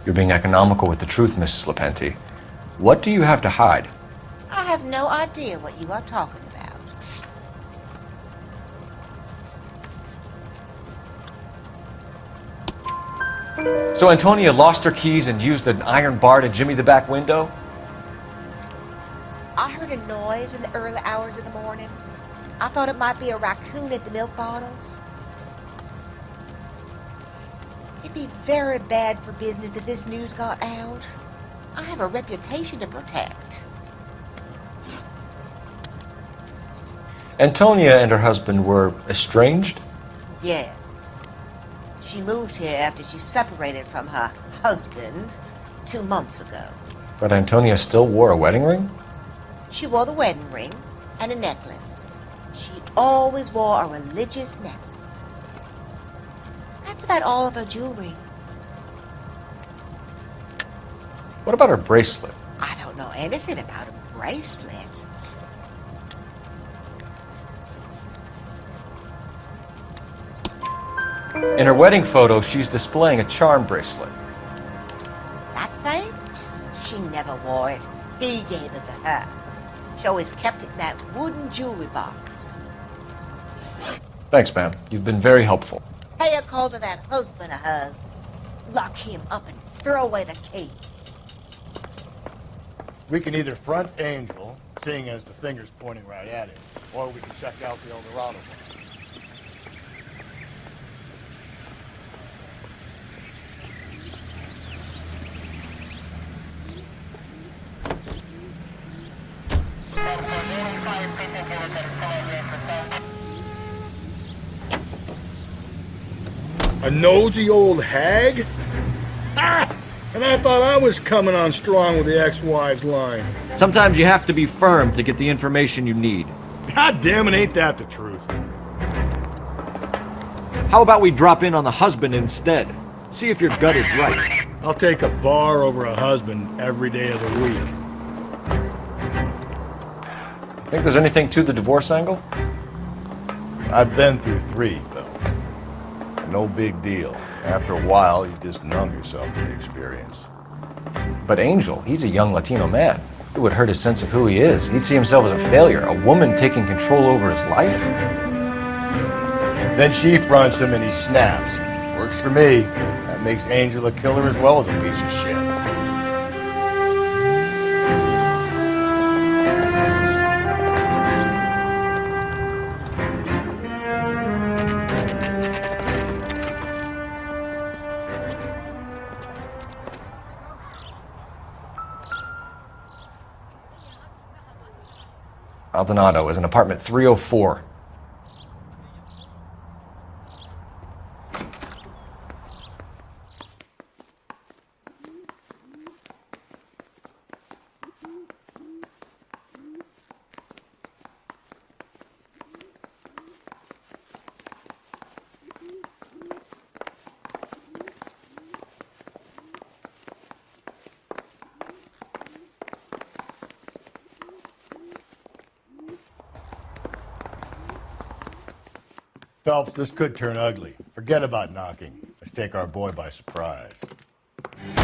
You're being economical with the truth, Mrs. Lepenti. What do you have to hide? I have no idea what you are talking about. So Antonia lost her keys and used an iron bar to jimmy the back window? I heard a noise in the early hours of the morning. I thought it might be a raccoon at the milk bottles. It'd be very bad for business if this news got out. I have a reputation to protect. Antonia and her husband were estranged? Yes. She moved here after she separated from her husband 2 months ago. But Antonia still wore a wedding ring? She wore the wedding ring and a necklace. She always wore a religious necklace. That's about all of her jewelry. What about her bracelet? I don't know anything about a bracelet. In her wedding photo, she's displaying a charm bracelet. That thing? She never wore it. He gave it to her. She always kept it in that wooden jewelry box. Thanks, ma'am. You've been very helpful. Pay a call to that husband of hers. Lock him up and throw away the key. We can either front Angel, seeing as the finger's pointing right at it, or we can check out the El Dorado one. A nosy old hag? Ah! And I thought I was coming on strong with the ex-wives line. Sometimes you have to be firm to get the information you need. God damn it, ain't that the truth? How about we drop in on the husband instead? See if your gut is right. I'll take a bar over a husband every day of the week. Think there's anything to the divorce angle? I've been through 3, Phil. No big deal. After a while, you just numb yourself to the experience. But Angel, he's a young Latino man. It would hurt his sense of who he is. He'd see himself as a failure, a woman taking control over his life. Then she fronts him and he snaps. Works for me. That makes Angel a killer as well as a piece of shit. Maldonado is in apartment 304. Phelps, this could turn ugly. Forget about knocking. Let's take our boy by surprise. Hey,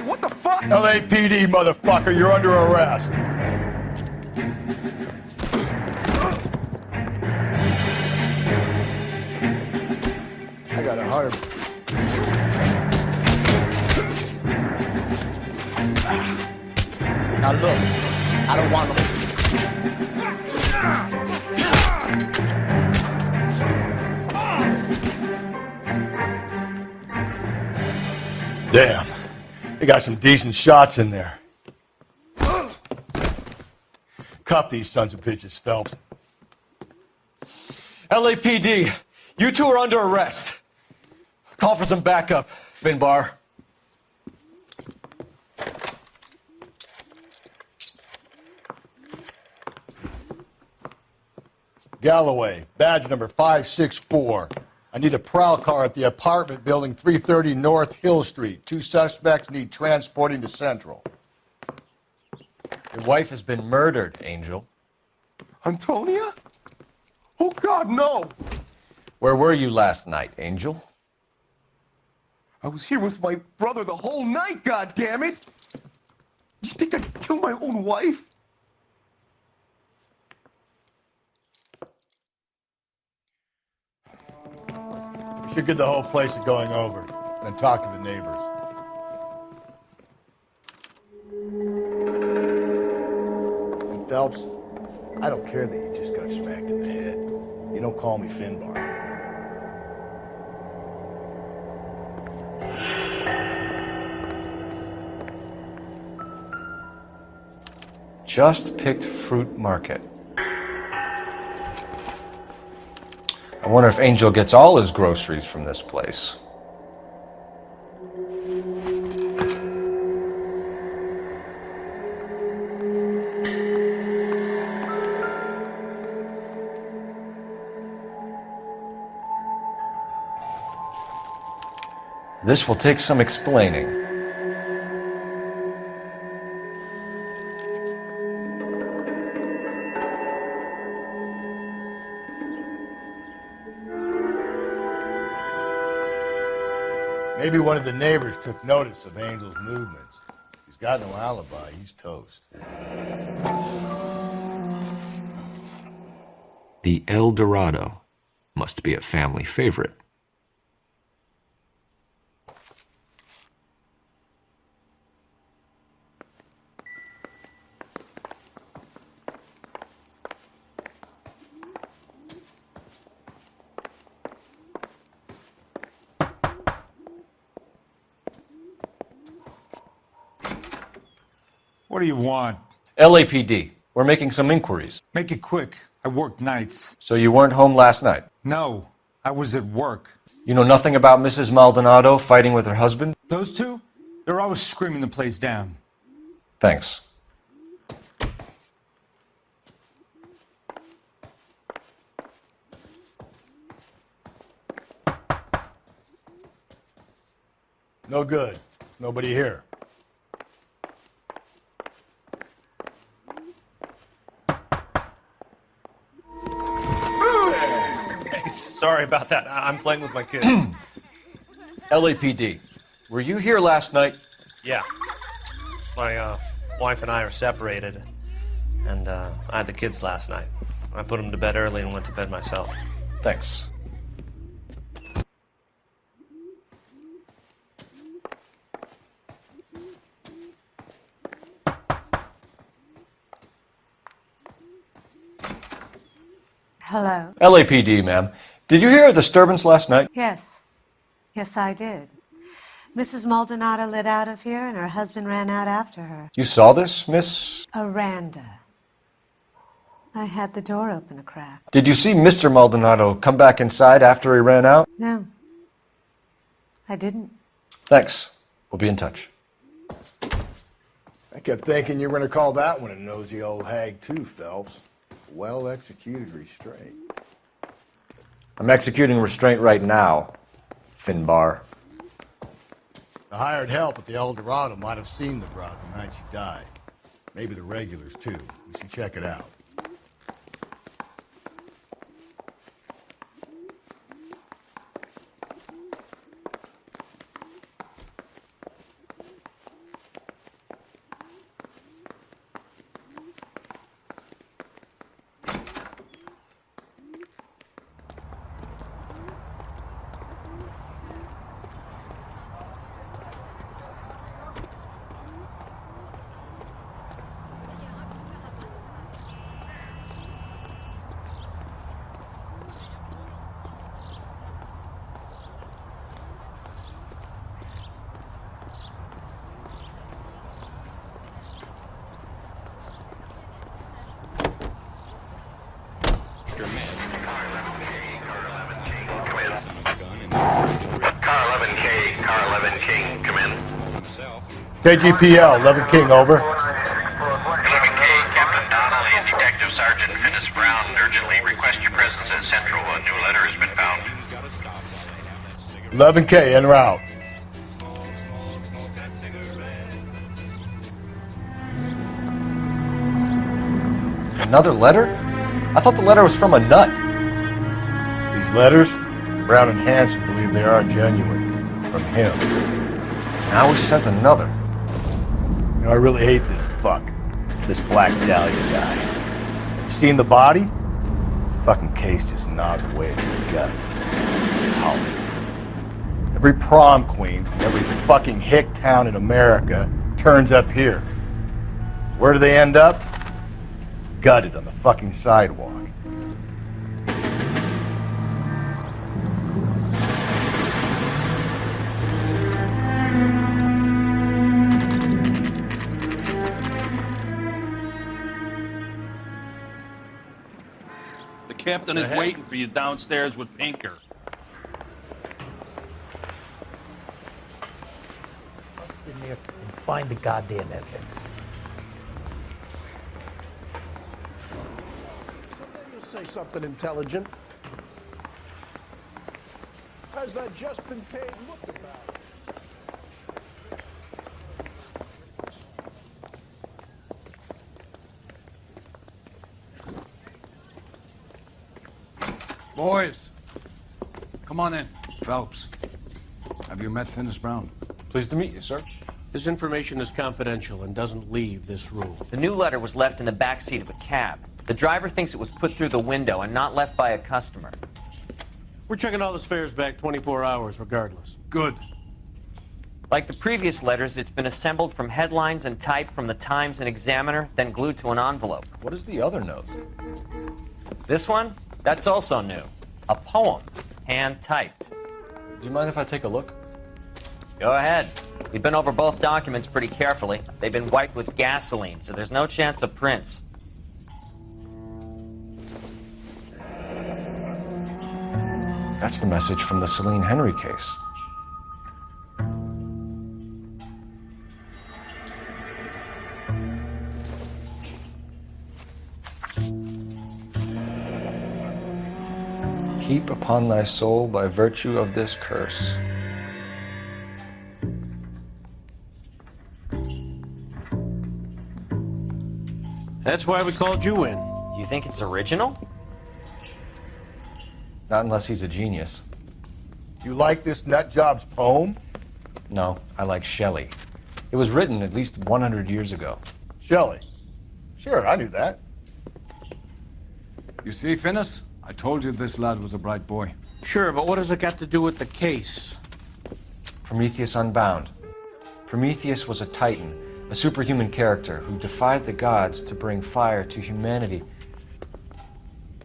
what the fuck? LAPD, motherfucker, you're under arrest. I got 100. Now look, I don't want no... Damn, they got some decent shots in there. Cuff these sons of bitches, Phelps. LAPD, you two are under arrest. Call for some backup, Finbar. Galloway, badge number 564. I need a prowl car at the apartment building 330 North Hill Street. 2 suspects need transporting to Central. Your wife has been murdered, Angel. Antonia? Oh, God, no! Where were you last night, Angel? I was here with my brother the whole night, God damn it! You think I'd kill my own wife? We should get the whole place a going over, then talk to the neighbors. And Phelps, I don't care that you just got smacked in the head. You don't call me Finbar. Just picked fruit market. I wonder if Angel gets all his groceries from this place. This will take some explaining. Maybe one of the neighbors took notice of Angel's movements. He's got no alibi. He's toast. The El Dorado must be a family favorite. What do you want? LAPD. We're making some inquiries. Make it quick. I work nights. So you weren't home last night? No, I was at work. You know nothing about Mrs. Maldonado fighting with her husband? Those two? They're always screaming the place down. Thanks. No good. Nobody here. Sorry about that. I'm playing with my kids. LAPD. Were you here last night? Yeah. My wife and I are separated, and I had the kids last night. I put them to bed early and went to bed myself. Thanks. Hello. LAPD, ma'am. Did you hear a disturbance last night? Yes. Yes, I did. Mrs. Maldonado lit out of here and her husband ran out after her. You saw this, Miss? Aranda. I had the door open a crack. Did you see Mr. Maldonado come back inside after he ran out? No. I didn't. Thanks. We'll be in touch. I kept thinking you were going to call that one a nosy old hag too, Phelps. Well-executed restraint. I'm executing restraint right now, Finbar. The hired help at the El Dorado might have seen the broad the night she died. Maybe the regulars too. We should check it out. KGPL, 11 King, over. 11K, Captain Donnelly and Detective Sergeant Finnis Brown urgently request your presence at Central. A new letter has been found. 11K, en route. Another letter? I thought the letter was from a nut. These letters, Brown and Hanson believe they are genuine. From him. Now we sent another. You know, I really hate this fuck. This Black Dahlia guy. You seen the body? Fucking case just gnaws away at your guts. Every prom queen from every fucking hick town in America turns up here. Where do they end up? Gutted on the fucking sidewalk. The captain is waiting for you downstairs with Pinker. Bust in there and find the goddamn evidence. You'll say something intelligent. Has that just been paid? Look about it. Boys, come on in. Phelps. Have you met Finis Brown? Pleased to meet you, sir. This information is confidential and doesn't leave this room. The new letter was left in the back seat of a cab. The driver thinks it was put through the window and not left by a customer. We're checking all the spares back 24 hours regardless. Good. Like the previous letters, it's been assembled from headlines and typed from the Times and Examiner, then glued to an envelope. What is the other note? This one? That's also new. A poem, hand-typed. Do you mind if I take a look? Go ahead. We've been over both documents pretty carefully. They've been wiped with gasoline, so there's no chance of prints. That's the message from the Celine Henry case. Heap upon thy soul by virtue of this curse. That's why we called you in. You think it's original? Not unless he's a genius. You like this nutjob's poem? No, I like Shelley. It was written at least 100 years ago. Shelley? Sure, I knew that. You see, Finis? I told you this lad was a bright boy. Sure, but what has it got to do with the case? Prometheus Unbound. Prometheus was a titan, a superhuman character who defied the gods to bring fire to humanity.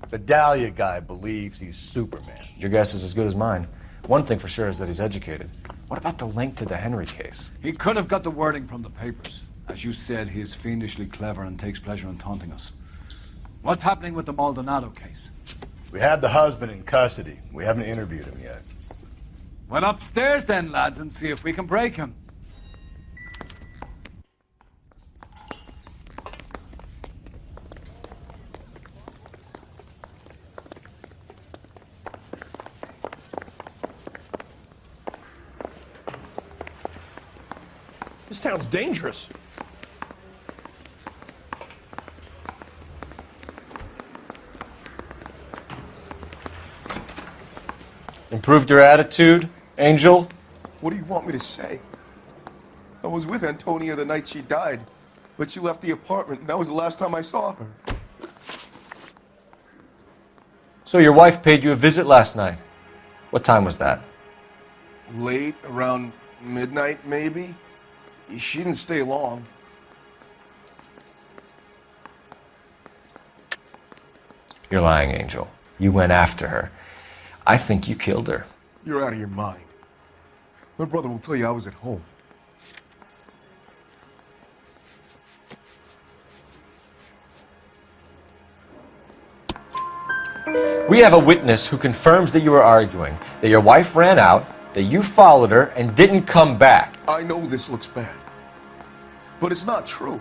The Dahlia guy believes he's Superman. Your guess is as good as mine. One thing for sure is that he's educated. What about the link to the Henry case? He could have got the wording from the papers. As you said, he is fiendishly clever and takes pleasure in taunting us. What's happening with the Maldonado case? We have the husband in custody. We haven't interviewed him yet. Well, upstairs then, lads, and see if we can break him. This town's dangerous. Improved your attitude, Angel? What do you want me to say? I was with Antonia the night she died, but she left the apartment, and that was the last time I saw her. So your wife paid you a visit last night. What time was that? Late, around midnight, maybe? She didn't stay long. You're lying, Angel. You went after her. I think you killed her. You're out of your mind. My brother will tell you I was at home. We have a witness who confirms that you were arguing, that your wife ran out, that you followed her and didn't come back. I know this looks bad, but it's not true.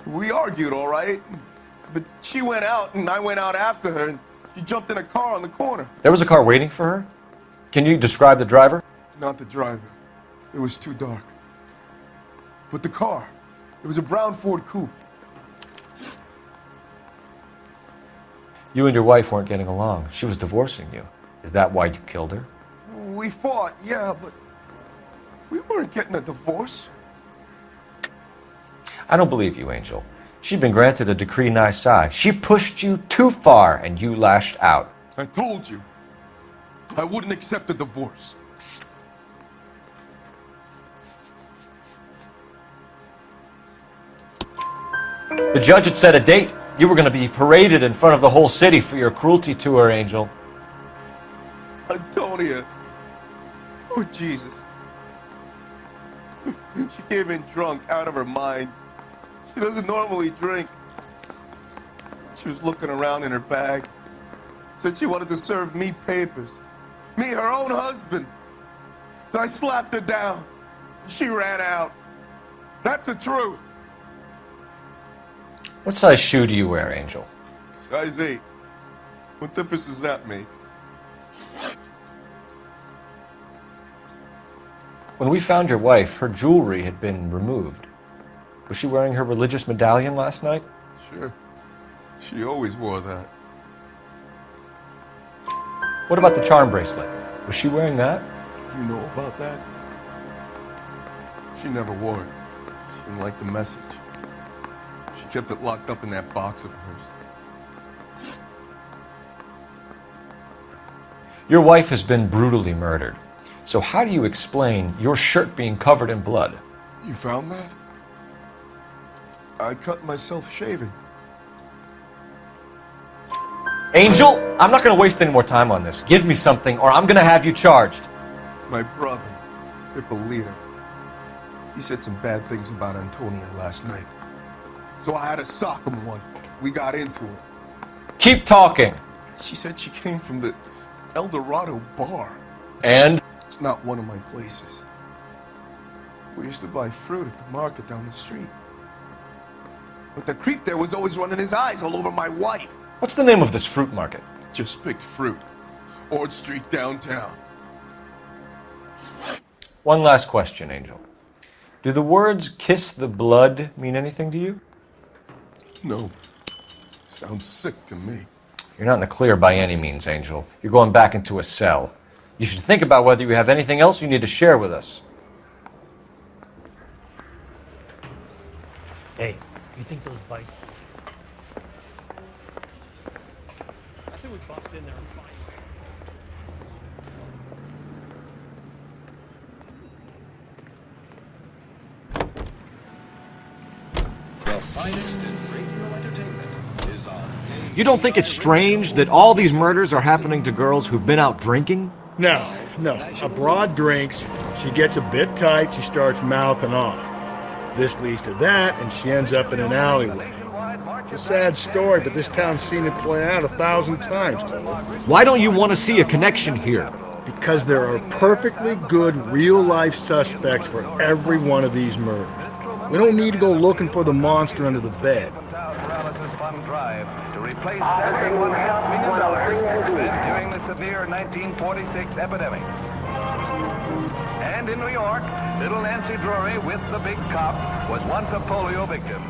We argued, all right, but she went out and I went out after her and she jumped in a car on the corner. There was a car waiting for her? Can you describe the driver? Not the driver. It was too dark. But the car, it was a brown Ford coupe. You and your wife weren't getting along. She was divorcing you. Is that why you killed her? We fought, yeah, but we weren't getting a divorce. I don't believe you, Angel. She'd been granted a decree nisi. She pushed you too far and you lashed out. I told you, I wouldn't accept a divorce. The judge had set a date. You were going to be paraded in front of the whole city for your cruelty to her, Angel. Antonia. Oh, Jesus. She came in drunk, out of her mind. She doesn't normally drink. She was looking around in her bag. Said she wanted to serve me papers. Me, her own husband. So I slapped her down. She ran out. That's the truth. What size shoe do you wear, Angel? Size 8. What difference does that make? When we found your wife, her jewelry had been removed. Was she wearing her religious medallion last night? Sure. She always wore that. What about the charm bracelet? Was she wearing that? You know about that? She never wore it. She didn't like the message. She kept it locked up in that box of hers. Your wife has been brutally murdered. So how do you explain your shirt being covered in blood? You found that? I cut myself shaving. Angel, I'm not going to waste any more time on this. Give me something or I'm going to have you charged. My brother, Hippolyta, he said some bad things about Antonia last night. So I had to sock him one. We got into it. Keep talking. She said she came from the El Dorado bar. And? It's not one of my places. We used to buy fruit at the market down the street. But the creep there was always running his eyes all over my wife. What's the name of this fruit market? Just picked fruit. Ord Street downtown. One last question, Angel. Do the words kiss the blood mean anything to you? No. Sounds sick to me. You're not in the clear by any means, Angel. You're going back into a cell. You should think about whether you have anything else you need to share with us. Hey, you think those bikes... I think we bust in there and find The finest in radio entertainment is on. You don't think it's strange that all these murders are happening to girls who've been out drinking? No. A broad drinks, she gets a bit tight, she starts mouthing off. This leads to that, and she ends up in an alleyway. It's a sad story, but this town's seen it play out 1,000 times, Cole. Why don't you want to see a connection here? Because there are perfectly good real-life suspects for every one of these murders. We don't need to go looking for the monster under the bed. To replace $71.5 million spent during the severe 1946 epidemics. And in New York, little Nancy Drury with the big cop was once a polio victim.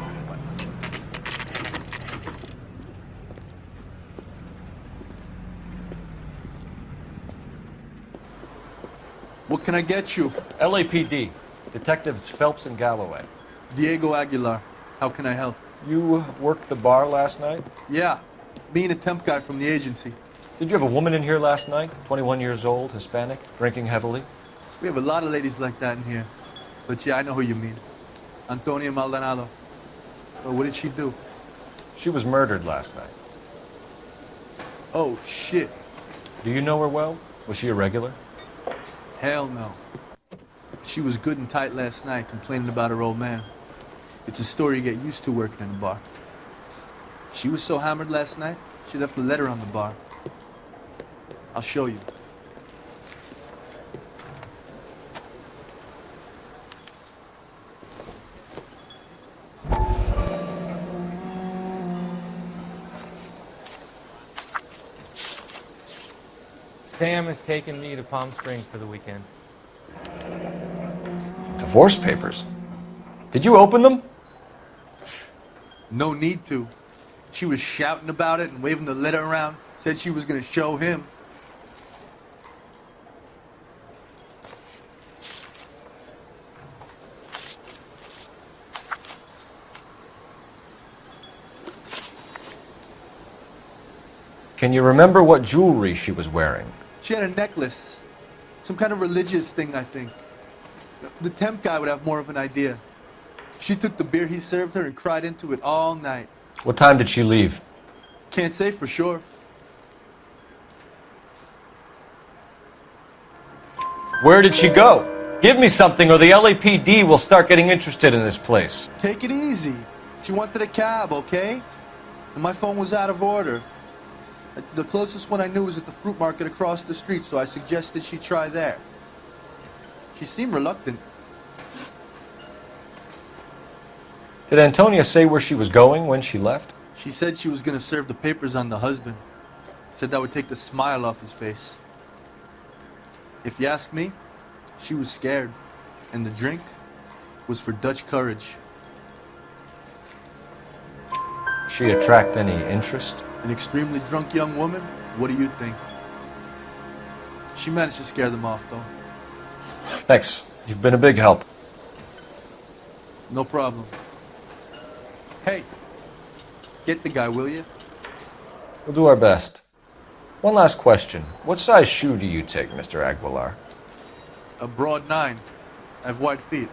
What can I get you? LAPD. Detectives Phelps and Galloway. Diego Aguilar. How can I help? You worked the bar last night? Yeah. Me and a temp guy from the agency. Did you have a woman in here last night? 21 years old, Hispanic, drinking heavily? We have a lot of ladies like that in here. But yeah, I know who you mean. Antonia Maldonado. But what did she do? She was murdered last night. Oh, shit. Do you know her well? Was she a regular? Hell no. She was good and tight last night, complaining about her old man. It's a story you get used to working in a bar. She was so hammered last night, she left a letter on the bar. I'll show you. Sam has taken me to Palm Springs for the weekend. Divorce papers? Did you open them? No need to. She was shouting about it and waving the letter around. Said she was going to show him. Can you remember what jewelry she was wearing? She had a necklace. Some kind of religious thing, I think. The temp guy would have more of an idea. She took the beer he served her and cried into it all night. What time did she leave? Can't say for sure. Where did she go? Give me something or the LAPD will start getting interested in this place. Take it easy. She wanted a cab, okay? And my phone was out of order. The closest one I knew was at the fruit market across the street, so I suggested she try there. She seemed reluctant. Did Antonia say where she was going when she left? She said she was going to serve the papers on the husband. Said that would take the smile off his face. If you ask me, she was scared. And the drink was for Dutch courage. She attract any interest? An extremely drunk young woman? What do you think? She managed to scare them off, though. Thanks. You've been a big help. No problem. Hey, get the guy, will you? We'll do our best. One last question. What size shoe do you take, Mr. Aguilar? A broad 9. I have wide feet.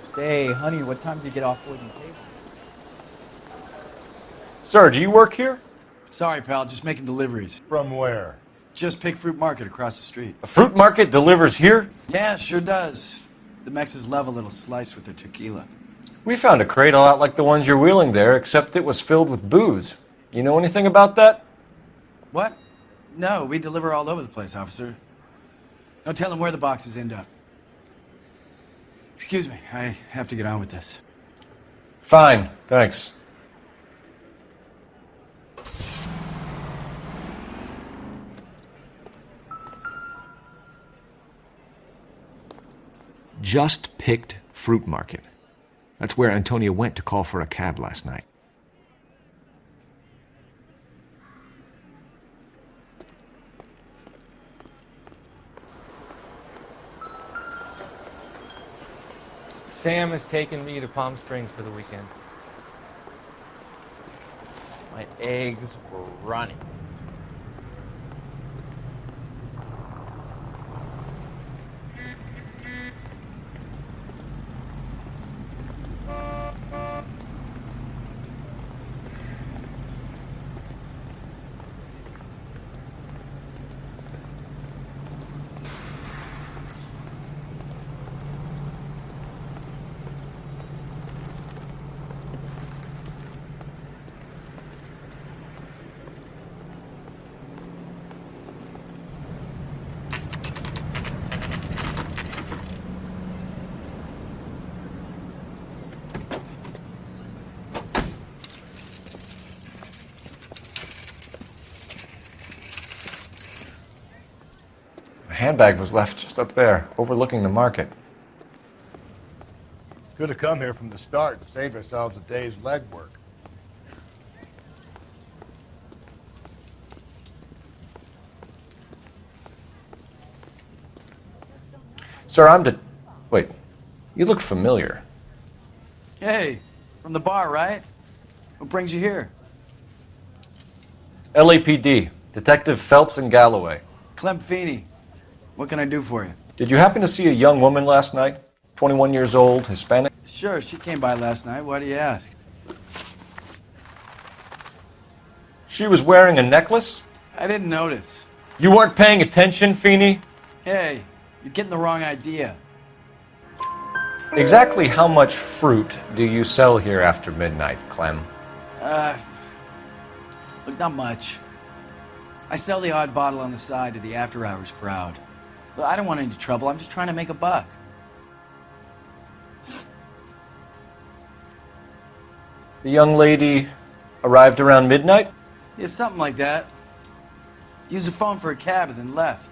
Say, honey, what time do you get off wooden table? Sir, do you work here? Sorry, pal, just making deliveries. From where? Just Pig Fruit Market across the street. A fruit market delivers here? Yeah, sure does. The Mexes love a little slice with their tequila. We found a crate a lot like the ones you're wheeling there, except it was filled with booze. You know anything about that? What? No, we deliver all over the place, officer. Don't tell them where the boxes end up. Excuse me, I have to get on with this. Fine, thanks. Just picked Fruit Market. That's where Antonia went to call for a cab last night. Sam has taken me to Palm Springs for the weekend. My eggs were running. Handbag was left just up there, overlooking the market. Could have come here from the start and saved ourselves a day's legwork. Sir, Wait, you look familiar. Hey, from the bar, right? What brings you here? LAPD, Detective Phelps and Galloway. Clem Feeney. What can I do for you? Did you happen to see a young woman last night? 21 years old, Hispanic? Sure, she came by last night. Why do you ask? She was wearing a necklace? I didn't notice. You weren't paying attention, Feeney? Hey, you're getting the wrong idea. Exactly how much fruit do you sell here after midnight, Clem? Look, not much. I sell the odd bottle on the side to the after-hours crowd. Well, I don't want any trouble. I'm just trying to make a buck. The young lady arrived around midnight? Yeah, something like that. Used the phone for a cab and then left.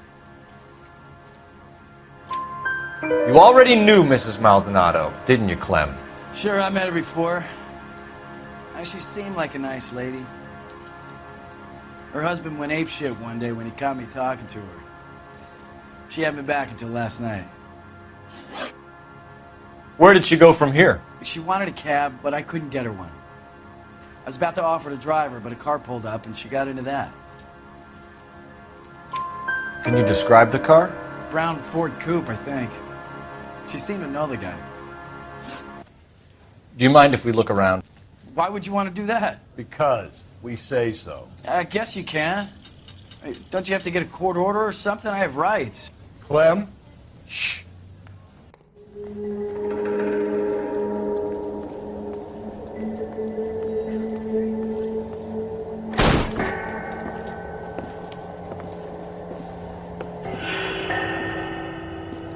You already knew Mrs. Maldonado, didn't you, Clem? Sure, I met her before. She seemed like a nice lady. Her husband went apeshit one day when he caught me talking to her. She hadn't been back until last night. Where did she go from here? She wanted a cab, but I couldn't get her one. I was about to offer to drive her, but a car pulled up and she got into that. Can you describe the car? Brown Ford Coupe, I think. She seemed to know the guy. Do you mind if we look around? Why would you want to do that? Because we say so. I guess you can. Hey, don't you have to get a court order or something? I have rights. Clem? Shh.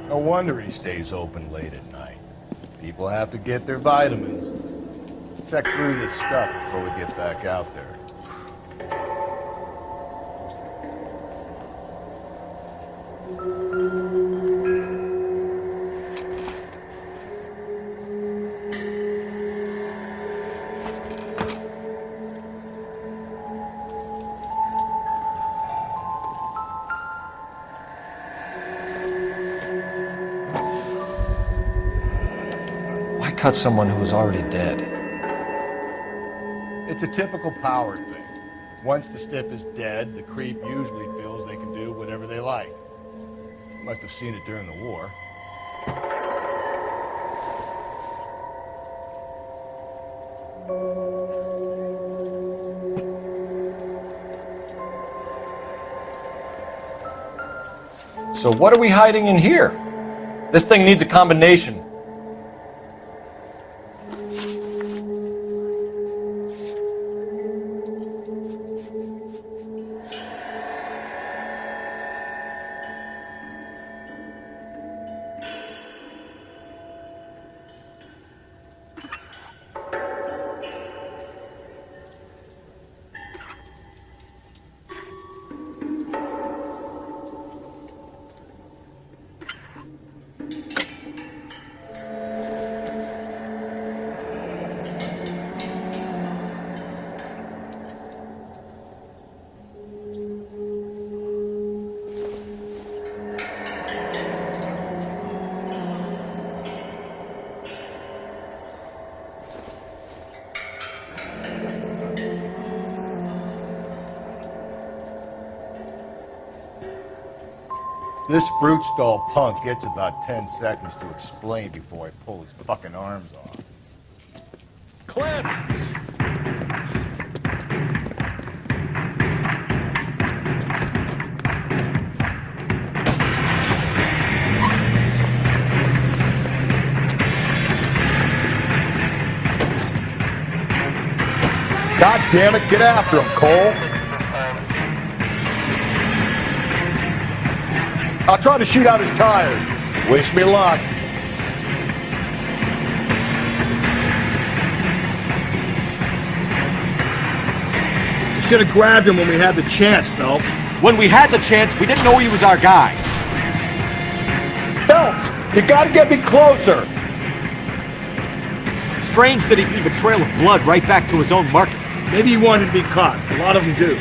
No wonder he stays open late at night. People have to get their vitamins. Check through this stuff before we get back out there. cut someone who was already dead? It's a typical power thing. Once the stiff is dead, the creep usually feels they can do whatever they like. Must have seen it during the war. So what are we hiding in here? This thing needs a combination. This fruit stall punk gets about 10 seconds to explain before I pull his fucking arms off. Clem! God damn it, get after him, Cole! I'll try to shoot out his tires. Wish me luck. You should have grabbed him when we had the chance, Phelps. When we had the chance, we didn't know he was our guy. Phelps, you gotta get me closer. Strange that he'd leave a trail of blood right back to his own market. Maybe he wanted to be caught. A lot of them do.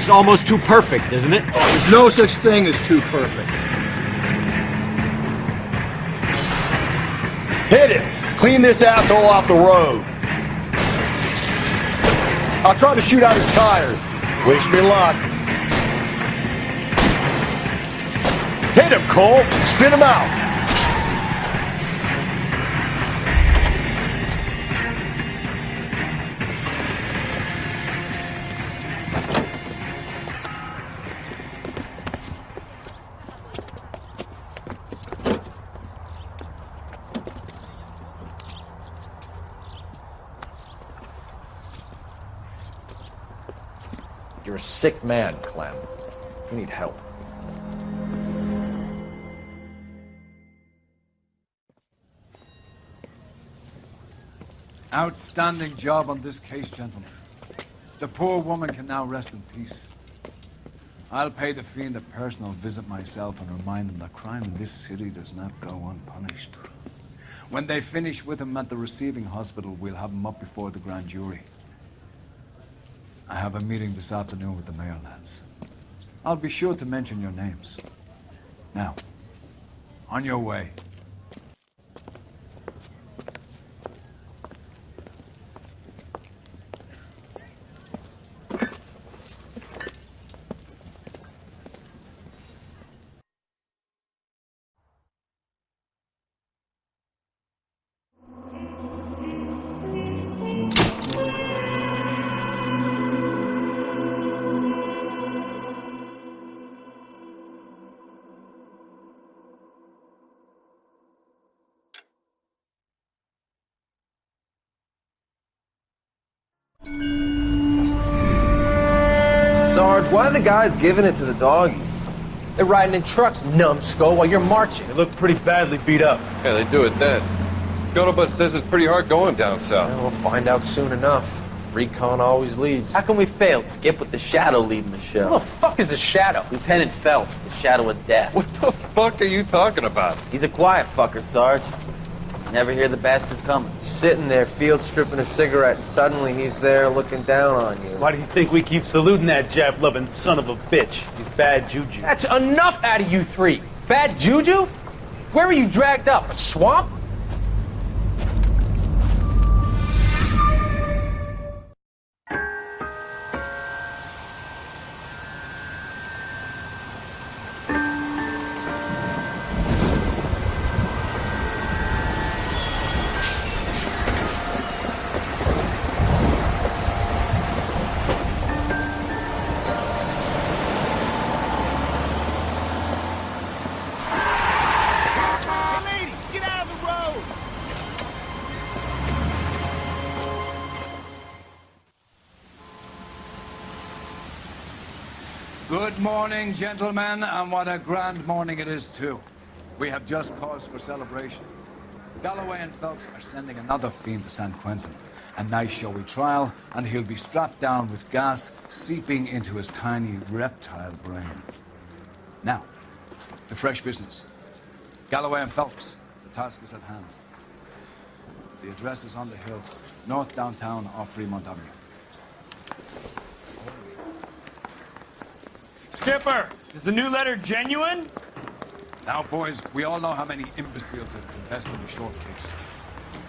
It's almost too perfect, isn't it? There's no such thing as too perfect. Hit it! Clean this asshole off the road. I'll try to shoot out his tires. Wish me luck. Hit him, Cole! Spin him out! You're a sick man, Clem. You need help. Outstanding job on this case, gentlemen. The poor woman can now rest in peace. I'll pay the fiend a personal visit myself and remind him that crime in this city does not go unpunished. When they finish with him at the receiving hospital, we'll have him up before the grand jury. I have a meeting this afternoon with the mayor lads. I'll be sure to mention your names. Now, on your way. Sarge, why are the guys giving it to the doggies? They're riding in trucks, numbskull, while you're marching. They look pretty badly beat up. Yeah, they do at that. Scuttlebutt says it's pretty hard going down south. Yeah, we'll find out soon enough. Recon always leads. How can we fail? Skip with the Shadow leading the show. Who the fuck is a Shadow? Lieutenant Phelps, the Shadow of Death. What the fuck are you talking about? He's a quiet fucker, Sarge. Never hear the bastard coming. He's sitting there, field stripping a cigarette, and suddenly he's there looking down on you. Why do you think we keep saluting that Jap-loving son of a bitch? He's bad juju. That's enough out of you three. Bad juju? Where were you dragged up? A swamp? Good morning, gentlemen, and what a grand morning it is, too. We have just cause for celebration. Galloway and Phelps are sending another fiend to San Quentin. A nice showy trial, and he'll be strapped down with gas seeping into his tiny reptile brain. Now, to fresh business. Galloway and Phelps, the task is at hand. The address is on the hill, north downtown off Fremont Avenue. Skipper, is the new letter genuine? Now, boys, we all know how many imbeciles have confessed in a short case.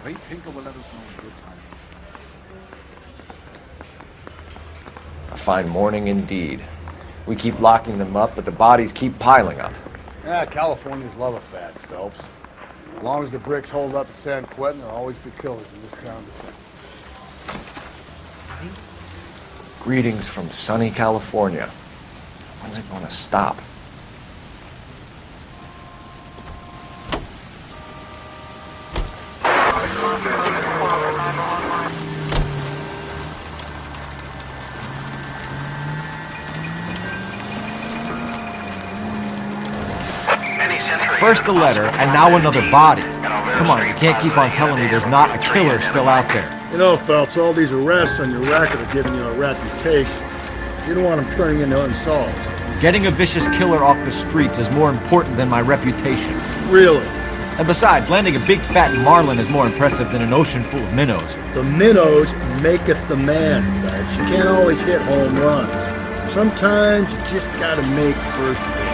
Ray Pinker will let us know in good time. A fine morning indeed. We keep locking them up, but the bodies keep piling up. Yeah, Californians love a fad, Phelps. As long as the bricks hold up at San Quentin, there'll always be killers in this town to sing. Greetings from sunny California. When's it going to stop? First the letter, and now another body. Come on, you can't keep on telling me there's not a killer still out there. You know, Phelps, all these arrests on your record are giving you a reputation. You don't want them turning into unsolved. Getting a vicious killer off the streets is more important than my reputation. Really? And besides, landing a big fat marlin is more impressive than an ocean full of minnows. The minnows maketh the man, Phelps. You can't always hit home runs. Sometimes you just gotta make first base.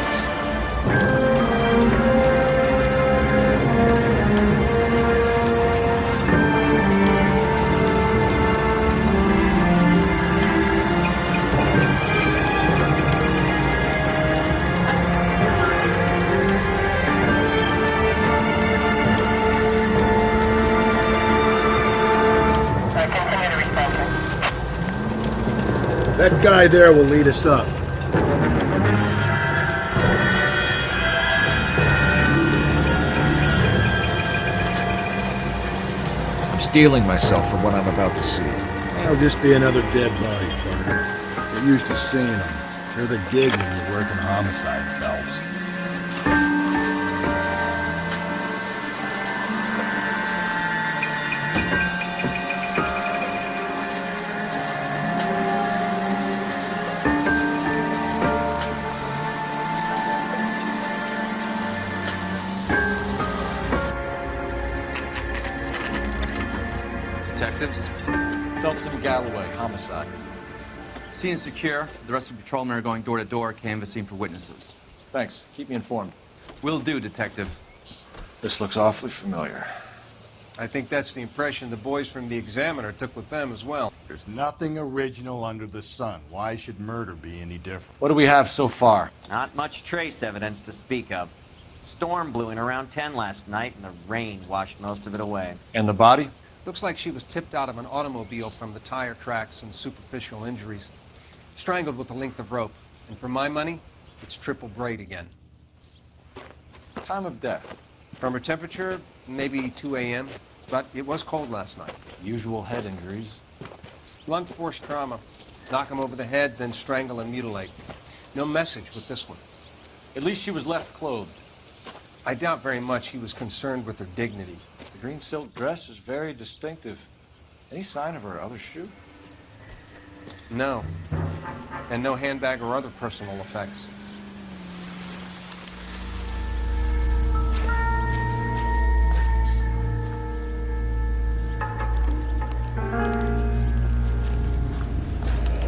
That guy there will lead us up. I'm steeling myself for what I'm about to see. That'll just be another dead body, partner. We're used to seeing them. They're the gig when you work in homicide, Phelps. Detectives, Phelps and Galloway, homicide. Scene is secure. The rest of the patrolmen are going door to door, canvassing for witnesses. Thanks. Keep me informed. Will do, Detective. This looks awfully familiar. I think that's the impression the boys from the Examiner took with them as well. There's nothing original under the sun. Why should murder be any different? What do we have so far? Not much trace evidence to speak of. Storm blew in around 10 last night, and the rain washed most of it away. And the body? Looks like she was tipped out of an automobile from the tire tracks and superficial injuries. Strangled with a length of rope. And for my money, it's triple braid again. Time of death? From her temperature, maybe 2 a.m. But it was cold last night. Usual head injuries. Blunt force trauma. Knock him over the head, then strangle and mutilate. No message with this one. At least she was left clothed. I doubt very much he was concerned with her dignity. The green silk dress is very distinctive. Any sign of her other shoe? No. And no handbag or other personal effects.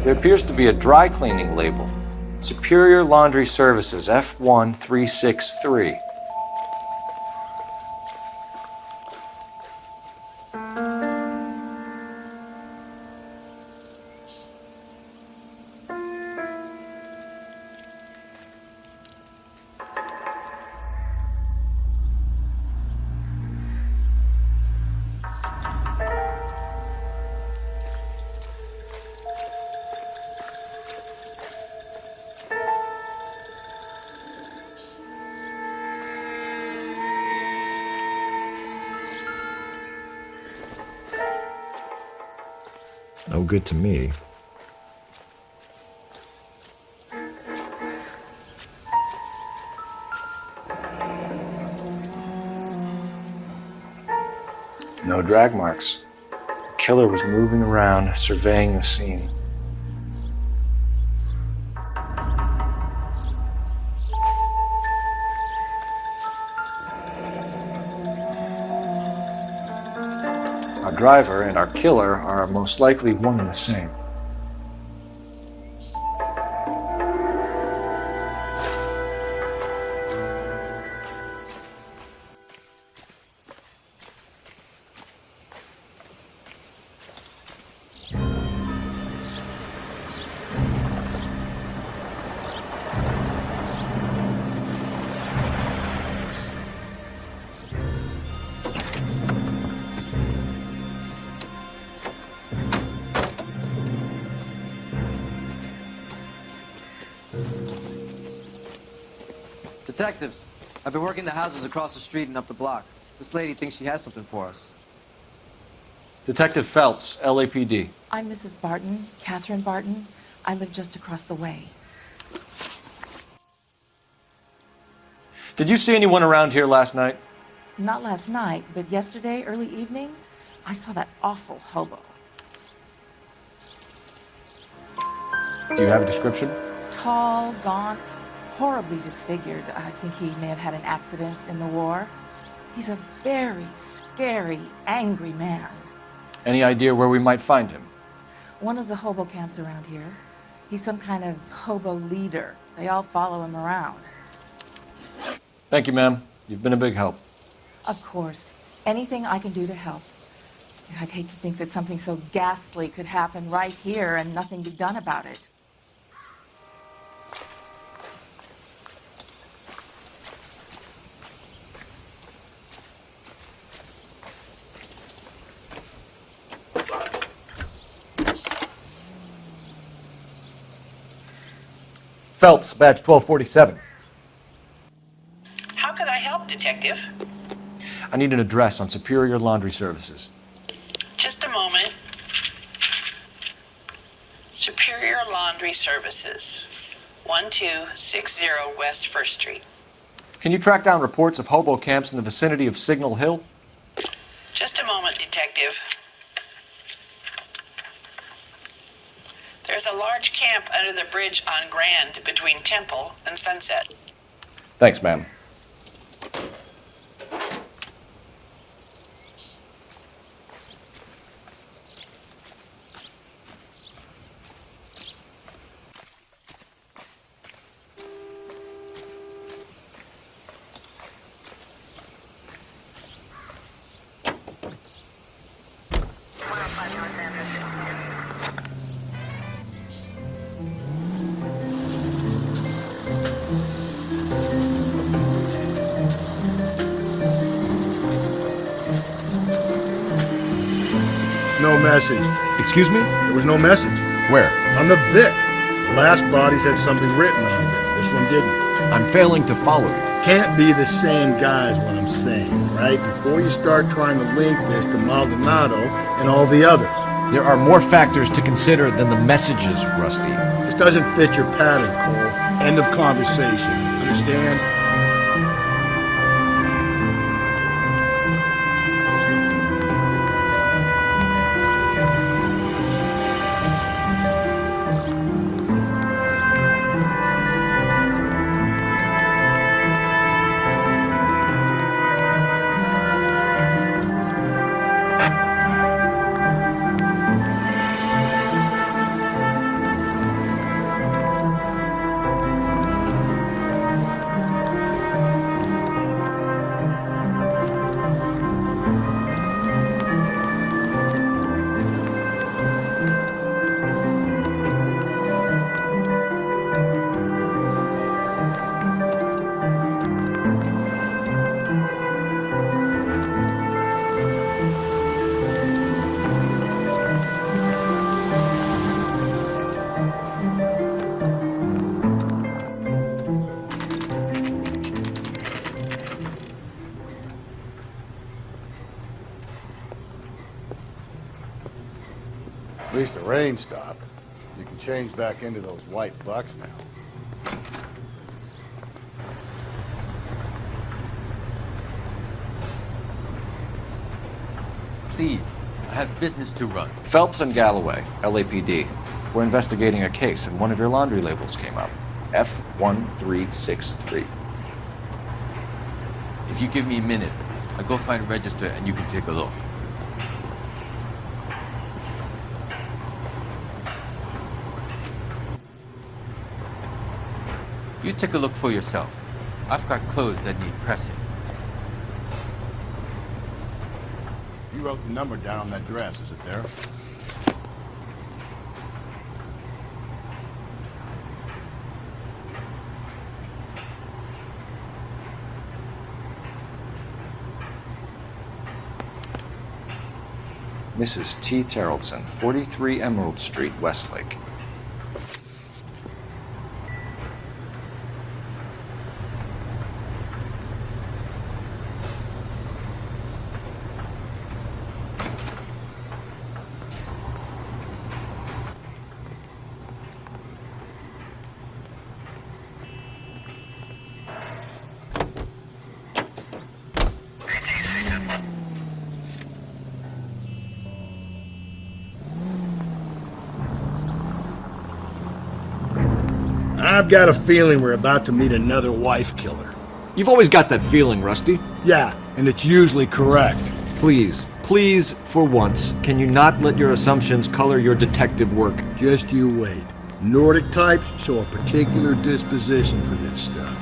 There appears to be a dry cleaning label. Superior Laundry Services, F1363. No good to me. No drag marks. The killer was moving around, surveying the scene. Our driver and our killer are most likely one and the same. Detectives, I've been working the houses across the street and up the block. This lady thinks she has something for us. Detective Phelps, LAPD. I'm Mrs. Barton, Catherine Barton. I live just across the way. Did you see anyone around here last night? Not last night, but yesterday, early evening, I saw that awful hobo. Do you have a description? Tall, gaunt, horribly disfigured. I think he may have had an accident in the war. He's a very scary, angry man. Any idea where we might find him? One of the hobo camps around here. He's some kind of hobo leader. They all follow him around. Thank you, ma'am. You've been a big help. Of course. Anything I can do to help. I'd hate to think that something so ghastly could happen right here and nothing be done about it. Phelps, badge 1247. How could I help, Detective? I need an address on Superior Laundry Services. Just a moment. Superior Laundry Services, 1260 West 1st Street. Can you track down reports of hobo camps in the vicinity of Signal Hill? Just a moment, Detective. There's a large camp under the bridge on Grand between Temple and Sunset. Thanks, ma'am. No message. Excuse me? There was no message. Where? On the Vic. The last bodies had something written on it. This one didn't. I'm failing to follow you. Can't be the same guy is what I'm saying, right? Before you start trying to link this to Maldonado and all the others. There are more factors to consider than the messages, Rusty. This doesn't fit your pattern, Cole. End of conversation. Understand? At least the rain stopped. You can change back into those white bucks now. Please, I have business to run. Phelps and Galloway, LAPD. We're investigating a case, and one of your laundry labels came up. F1363. If you give me a minute, I'll go find a register and you can take a look. You take a look for yourself. I've got clothes that need pressing. You wrote the number down on that dress, is it there? Mrs. T. Terrellson, 43 Emerald Street, Westlake. I've got a feeling we're about to meet another wife killer. You've always got that feeling, Rusty. Yeah, and it's usually correct. Please, please, for once, can you not let your assumptions color your detective work? Just you wait. Nordic types show a particular disposition for this stuff.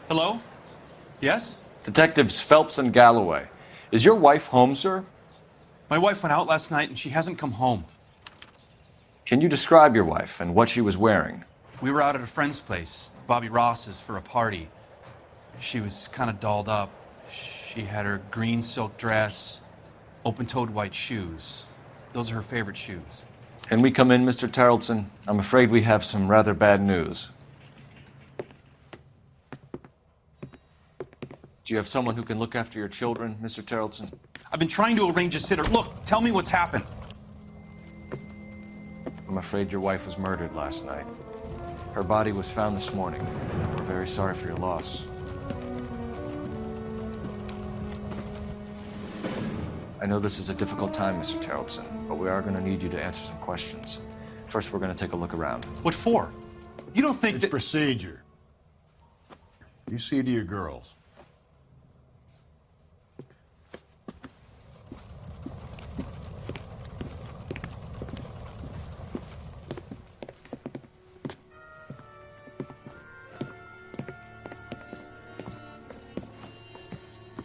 Hello? Yes? Detectives Phelps and Galloway. Is your wife home, sir? My wife went out last night and she hasn't come home. Can you describe your wife and what she was wearing? We were out at a friend's place, Bobby Ross's, for a party. She was kind of dolled up. She had her green silk dress, open-toed white shoes. Those are her favorite shoes. Can we come in, Mr. Terrellson? I'm afraid we have some rather bad news. Do you have someone who can look after your children, Mr. Terrellson? I've been trying to arrange a sitter. Look, tell me what's happened. I'm afraid your wife was murdered last night. Her body was found this morning. We're very sorry for your loss. I know this is a difficult time, Mr. Terrellson, but we are going to need you to answer some questions. First, we're going to take a look around. What for? You don't think it's that... procedure. You see to your girls.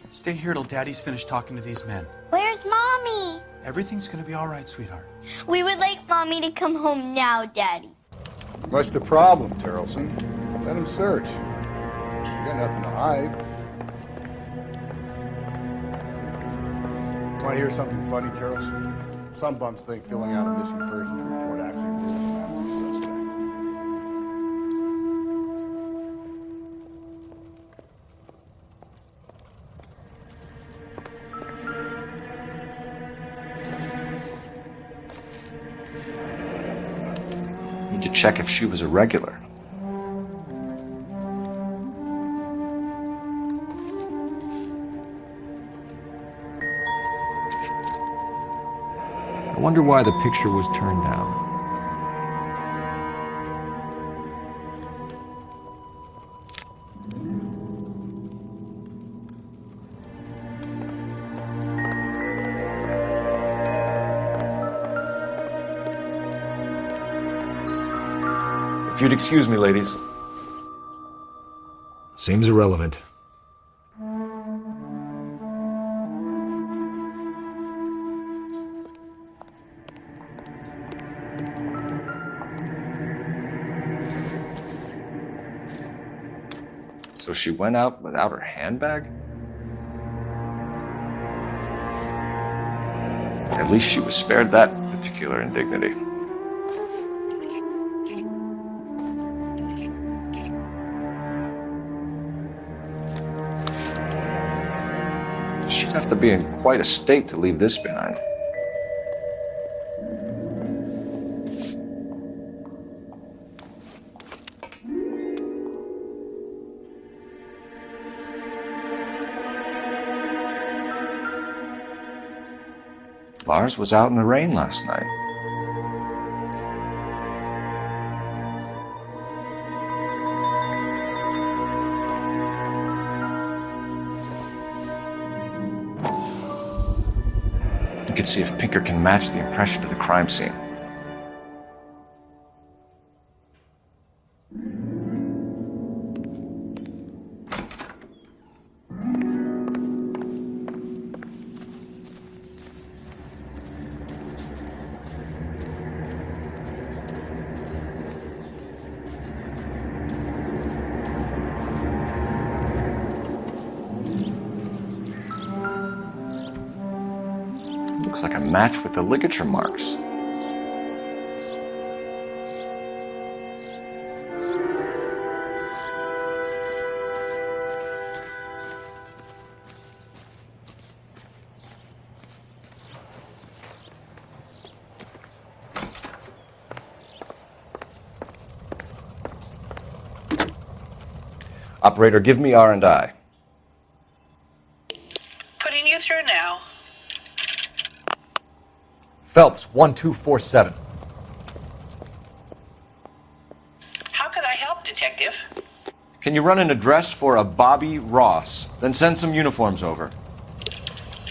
Stay here till Daddy's finished talking to these men. Where's Mommy? Everything's gonna be all right, sweetheart. We would like Mommy to come home now, Daddy. What's the problem, Terrellson? Let him search. You got nothing to hide. Want to hear something funny, Terrellson? Some bums think filling out a missing persons report actually rules him out as a suspect. To check if she was a regular. I wonder why the picture was turned down. If you'd excuse me, ladies. Seems irrelevant. So she went out without her handbag? At least she was spared that particular indignity. She'd have to be in quite a state to leave this behind. Lars was out in the rain last night. You could see if Pinker can match the impression to the crime scene. Looks like a match with the ligature marks. Operator, give me R&I. Putting you through now. Phelps, 1247. How could I help, Detective? Can you run an address for a Bobby Ross? Then send some uniforms over.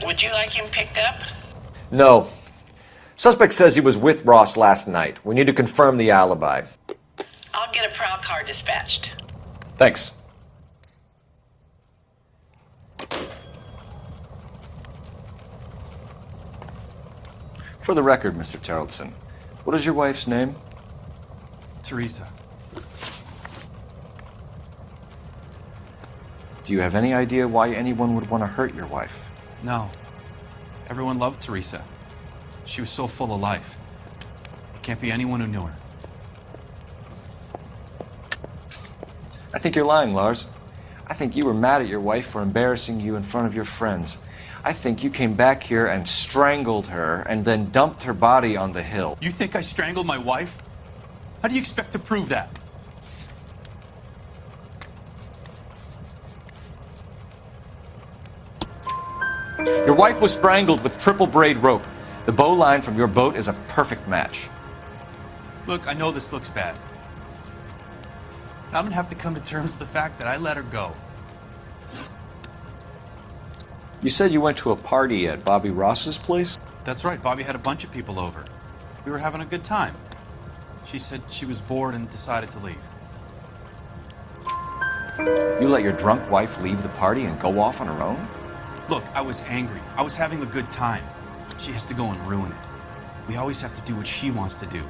Would you like him picked up? No. Suspect says he was with Ross last night. We need to confirm the alibi. I'll get a prowl car dispatched. Thanks. For the record, Mr. Terrellson, what is your wife's name? Teresa. Do you have any idea why anyone would want to hurt your wife? No. Everyone loved Teresa. She was so full of life. Can't be anyone who knew her. I think you're lying, Lars. I think you were mad at your wife for embarrassing you in front of your friends. I think you came back here and strangled her and then dumped her body on the hill. You think I strangled my wife? How do you expect to prove that? Your wife was strangled with triple braid rope. The bow line from your boat is a perfect match. Look, I know this looks bad. I'm gonna have to come to terms with the fact that I let her go. You said you went to a party at Bobby Ross's place? That's right, Bobby had a bunch of people over. We were having a good time. She said she was bored and decided to leave. You let your drunk wife leave the party and go off on her own? Look, I was angry. I was having a good time. She has to go and ruin it. We always have to do what she wants to do.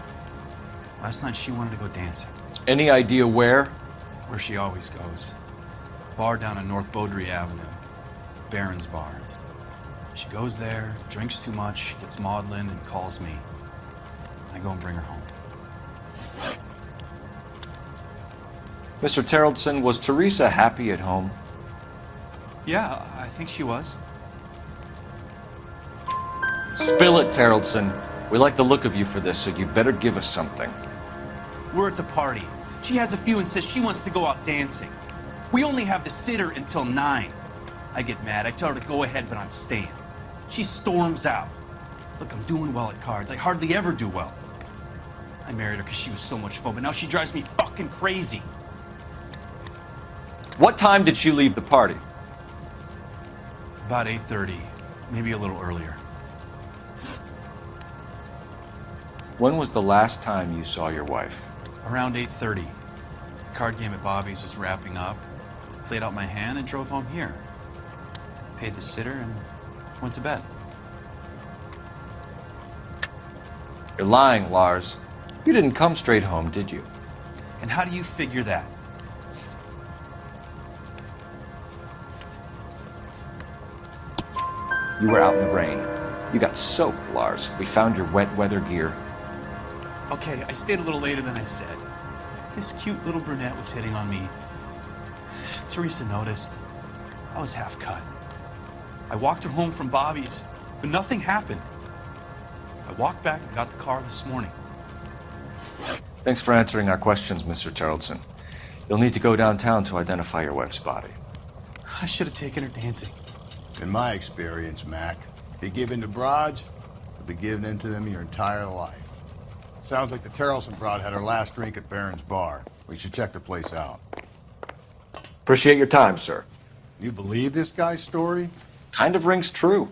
Last night she wanted to go dancing. Any idea where? Where she always goes. Bar down on North Beaudry Avenue. Baron's Bar. She goes there, drinks too much, gets maudlin, and calls me. I go and bring her home. Mr. Terrellson, was Teresa happy at home? Yeah, I think she was. Spill it, Terrellson. We like the look of you for this, so you better give us something. We're at the party. She has a few and says she wants to go out dancing. We only have the sitter until 9. I get mad. I tell her to go ahead, but I'm staying. She storms out. Look, I'm doing well at cards. I hardly ever do well. I married her because she was so much fun, but now she drives me fucking crazy. What time did she leave the party? About 8:30, maybe a little earlier. When was the last time you saw your wife? Around 8:30. The card game at Bobby's was wrapping up. Played out my hand and drove home here. Paid the sitter and went to bed. You're lying, Lars. You didn't come straight home, did you? And how do you figure that? You were out in the rain. You got soaked, Lars. We found your wet weather gear. Okay, I stayed a little later than I said. This cute little brunette was hitting on me. Teresa noticed. I was half cut. I walked her home from Bobby's, but nothing happened. I walked back and got the car this morning. Thanks for answering our questions, Mr. Tarleton. You'll need to go downtown to identify your wife's body. I should have taken her dancing. In my experience, Mac, if you give in to broads, you'll be giving in to them your entire life. Sounds like the Tarleton broad had her last drink at Barron's Bar. We should check the place out. Appreciate your time, sir. You believe this guy's story? Kind of rings true.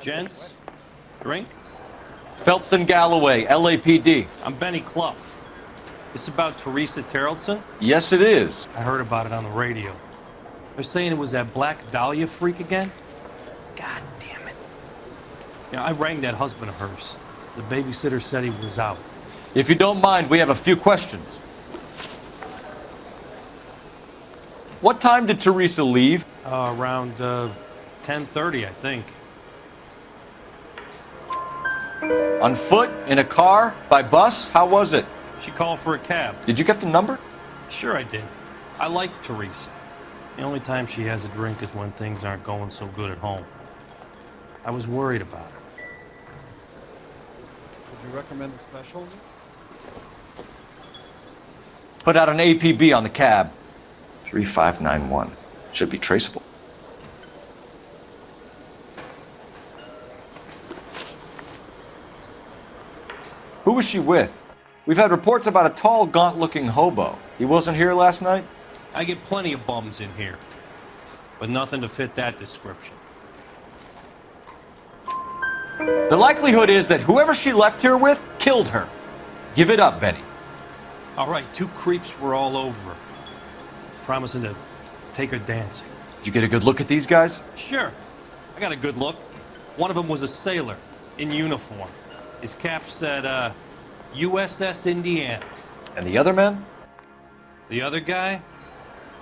Gents, drink? Phelps and Galloway, LAPD. I'm Benny Clough. This about Teresa Tarleton? Yes, it is. I heard about it on the radio. They're saying it was that Black Dahlia freak again? God damn it. Yeah, I rang that husband of hers. The babysitter said he was out. If you don't mind, we have a few questions. What time did Teresa leave? Around 10:30, I think. On foot? In a car? By bus? How was it? She called for a cab. Did you get the number? Sure I did. I like Teresa. The only time she has a drink is when things aren't going so good at home. I was worried about her. Would you recommend the special? Put out an APB on the cab. 3591. Should be traceable. Who was she with? We've had reports about a tall, gaunt-looking hobo. He wasn't here last night? I get plenty of bums in here, but nothing to fit that description. The likelihood is that whoever she left here with killed her. Give it up, Benny. All right, two creeps were all over her, promising to take her dancing. You get a good look at these guys? Sure. I got a good look. One of them was a sailor in uniform. His cap said, USS Indiana. And the other man? The other guy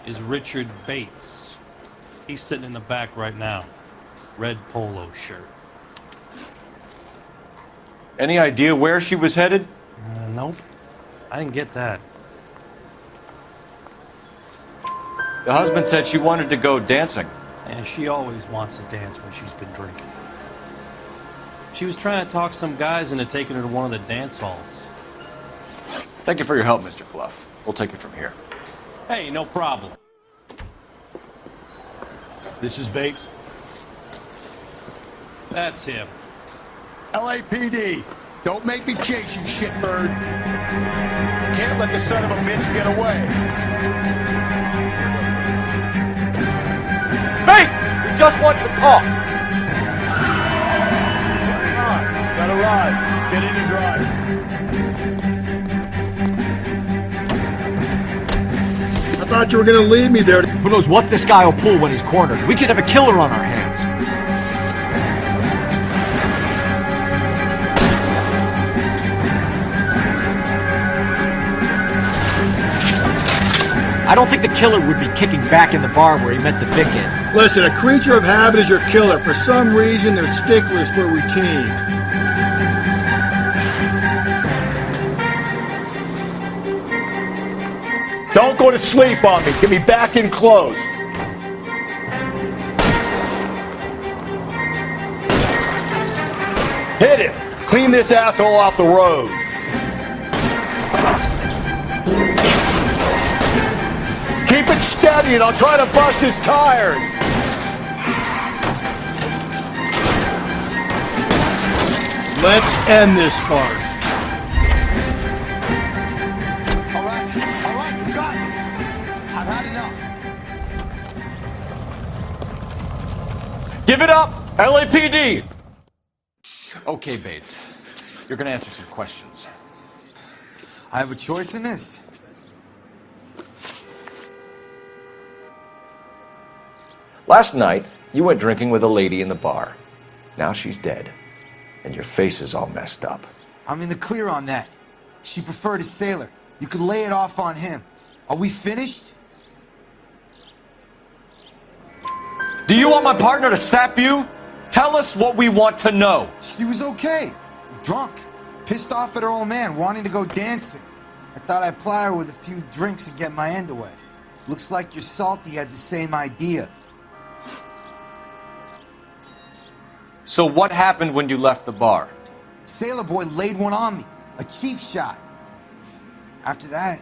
is Richard Bates. He's sitting in the back right now. Red polo shirt. Any idea where she was headed? Nope. I didn't get that. The husband said she wanted to go dancing. Yeah, she always wants to dance when she's been drinking. She was trying to talk some guys into taking her to one of the dance halls. Thank you for your help, Mr. Clough. We'll take it from here. Hey, no problem. This is Bates. That's him. LAPD, don't make me chase you, shitbird. Can't let the son of a bitch get away. Bates! We just want to talk! Got a ride. Get in and drive. I thought you were gonna leave me there. Who knows what this guy will pull when he's cornered? We could have a killer on our hands. I don't think the killer would be kicking back in the bar where he met the big end. Listen, a creature of habit is your killer. For some reason, they're sticklers for routine. Don't go to sleep on me. Get me back in close. Hit him. Clean this asshole off the road. Keep it steady and I'll try to bust his tires. Let's end this farce. All right, you got me. I've had enough. Give it up, LAPD! Okay, Bates. You're gonna answer some questions. I have a choice in this. Last night, you went drinking with a lady in the bar. Now she's dead. And your face is all messed up. I'm in the clear on that. She preferred a sailor. You could lay it off on him. Are we finished? Do you want my partner to sap you? Tell us what we want to know. She was okay. Drunk. Pissed off at her old man, wanting to go dancing. I thought I'd ply her with a few drinks and get my end away. Looks like your Salty had the same idea. So what happened when you left the bar? Sailor boy laid one on me. A cheap shot. After that,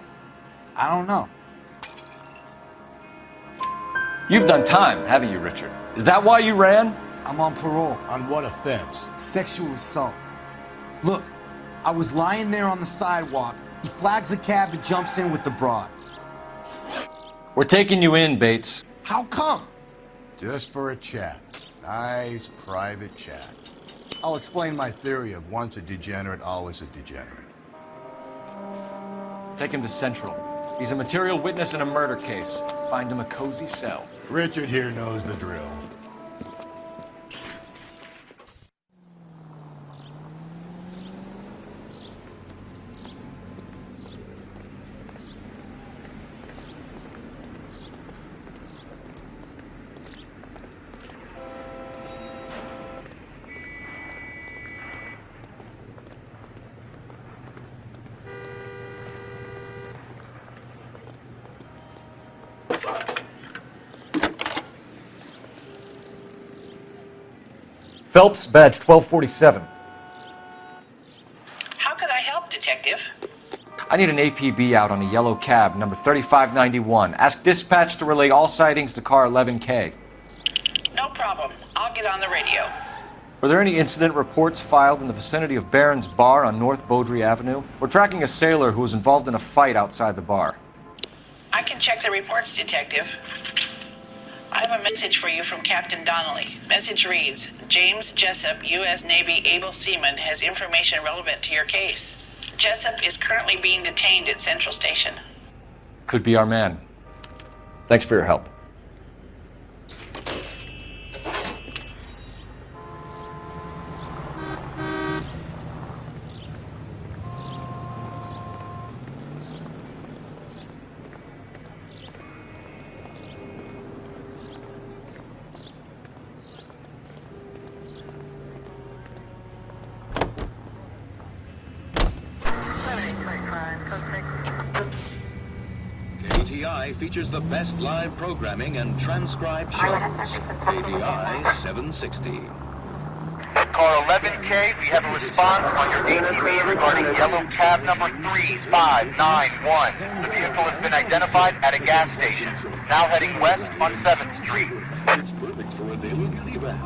I don't know. You've done time, haven't you, Richard? Is that why you ran? I'm on parole. On what offense? Sexual assault. Look, I was lying there on the sidewalk. He flags a cab and jumps in with the broad. We're taking you in, Bates. How come? Just for a chat. Nice private chat. I'll explain my theory of once a degenerate, always a degenerate. Take him to Central. He's a material witness in a murder case. Find him a cozy cell. Richard here knows the drill. Phelps, badge 1247. How could I help, Detective? I need an APB out on a yellow cab, number 3591. Ask dispatch to relay all sightings to car 11K. No problem. I'll get on the radio. Were there any incident reports filed in the vicinity of Barron's Bar on North Beaudry Avenue? We're tracking a sailor who was involved in a fight outside the bar. I can check the reports, Detective. I have a message for you from Captain Donnelly. Message reads, James Jessup, U.S. Navy able seaman, has information relevant to your case. Jessup is currently being detained at Central Station. Could be our man. Thanks for your help. KTI features the best live programming and transcribed shows. KTI 760. Car 11K, we have a response on your ATV regarding yellow cab number 3591. The vehicle has been identified at a gas station, now heading west on 7th Street. It's perfect for a daily beauty bath.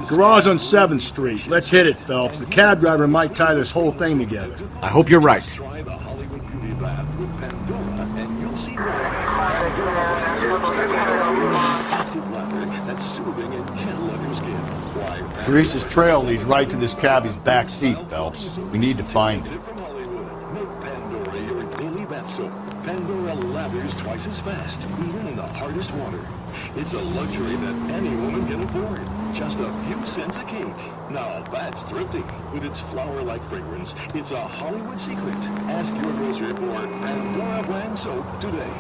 Garage on 7th Street. Let's hit it, Phelps. The cab driver might tie this whole thing together. I hope you're right. Try the Hollywood beauty bath with Pandora and you'll see more. Active lather that's soothing and gentle on your skin. Why, Teresa's trail leads right to this cabbie's back seat, Phelps. We need to find it. from Hollywood. Make Pandora your daily bath soap. Pandora lathers twice as fast, even in the hardest water. It's a luxury that any woman can afford. Just a few cents a cake. Now that's thrifty. With its flower-like fragrance, it's a Hollywood secret. Ask your grocer for Pandora brand soap today.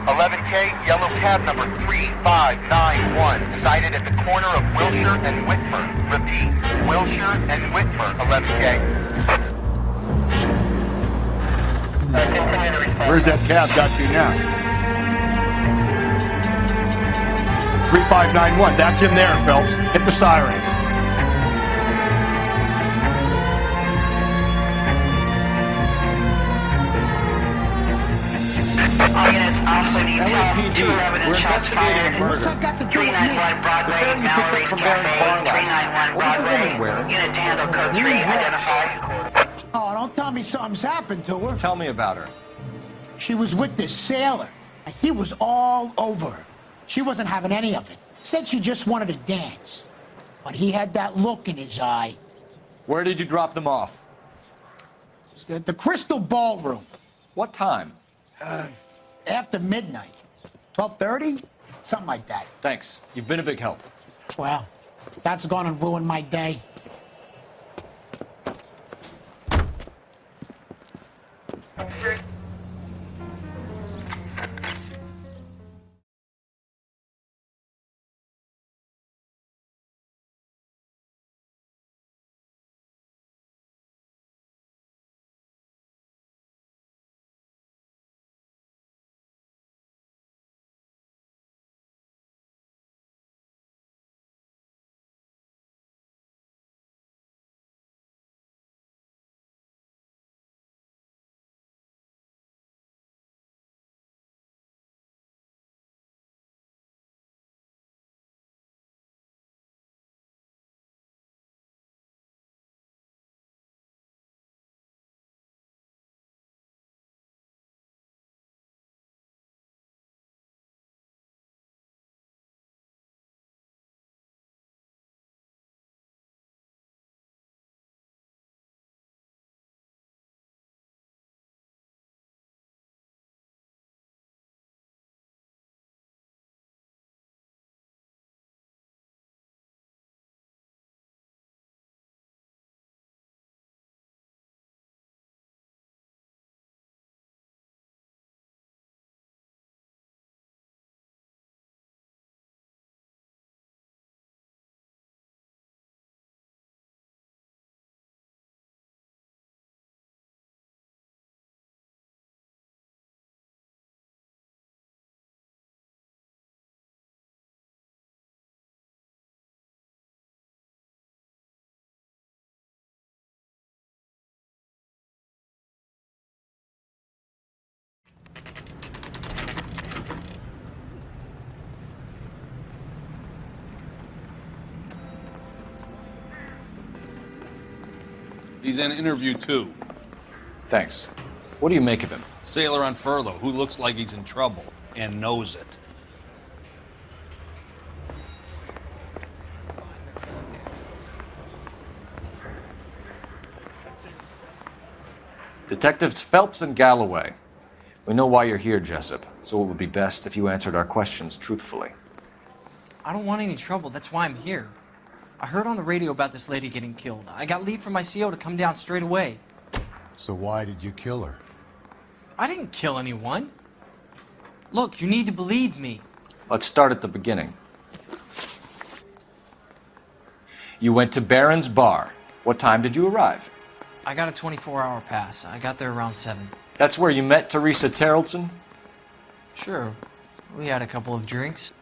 11K, yellow cab number 3591, sighted at the corner of Wilshire and Whitmer. Repeat, Wilshire and Whitmer, 11K. Where's that cab got to now? 3591, that's him there, Phelps. Hit the siren. LAPD, we're investigating a murder. What's that got to do with me? The ferry you picked up from Barron's bar last night. What was the woman wearing? Oh, don't tell me something's happened to her. Tell me about her. She was with this sailor. He was all over her. She wasn't having any of it. Said she just wanted to dance. But he had that look in his eye. Where did you drop them off? It's at the Crystal Ballroom. What time? After midnight. 12:30? Something like that. Thanks. You've been a big help. Well, that's gone and ruined my day. He's in interview 2. Thanks. What do you make of him? Sailor on furlough who looks like he's in trouble and knows it. Detectives Phelps and Galloway. We know why you're here, Jessup, so it would be best if you answered our questions truthfully. I don't want any trouble. That's why I'm here. I heard on the radio about this lady getting killed. I got leave from my CO to come down straight away. So why did you kill her? I didn't kill anyone. Look, you need to believe me. Let's start at the beginning. You went to Barron's bar. What time did you arrive? I got a 24-hour pass. I got there around 7. That's where you met Teresa Terrelson? Sure. We had a couple of drinks.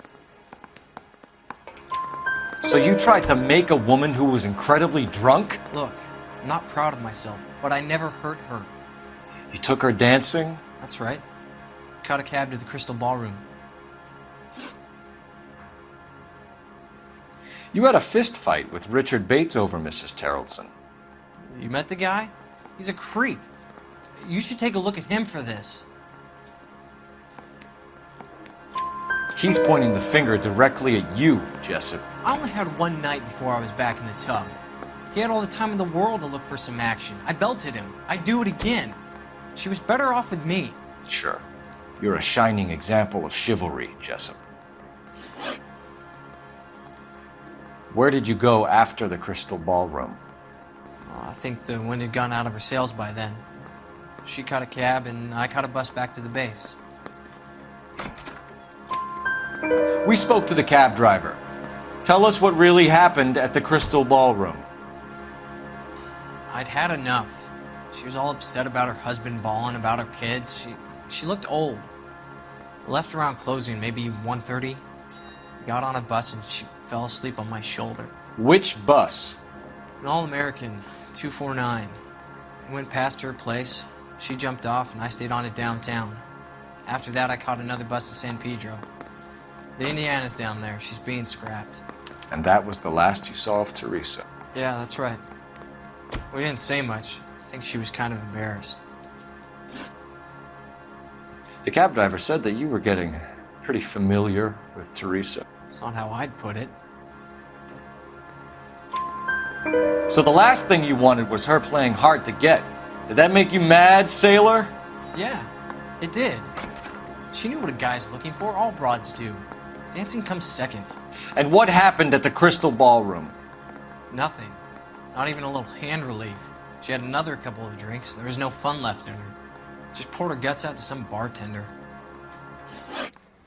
So you tried to make a woman who was incredibly drunk? Look, I'm not proud of myself, but I never hurt her. You took her dancing? That's right. Caught a cab to the Crystal Ballroom. You had a fist fight with Richard Bates over Mrs. Terrelson. You met the guy? He's a creep. You should take a look at him for this. He's pointing the finger directly at you, Jessup. I only had one night before I was back in the tub. He had all the time in the world to look for some action. I belted him. I'd do it again. She was better off with me. Sure. You're a shining example of chivalry, Jessup. Where did you go after the Crystal Ballroom? I think the wind had gone out of her sails by then. She caught a cab and I caught a bus back to the base. We spoke to the cab driver. Tell us what really happened at the Crystal Ballroom. I'd had enough. She was all upset about her husband bawling about her kids. She looked old. I left around closing, maybe 1:30. Got on a bus and she fell asleep on my shoulder. Which bus? An All-American, 249. I went past her place. She jumped off and I stayed on it downtown. After that, I caught another bus to San Pedro. The Indiana's down there. She's being scrapped. And that was the last you saw of Teresa. Yeah, that's right. We didn't say much. I think she was kind of embarrassed. The cab driver said that you were getting pretty familiar with Teresa. It's not how I'd put it. So the last thing you wanted was her playing hard to get. Did that make you mad, sailor? Yeah, it did. She knew what a guy's looking for. All broads do. Dancing comes second. And what happened at the Crystal Ballroom? Nothing. Not even a little hand relief. She had another couple of drinks. There was no fun left in her. Just poured her guts out to some bartender.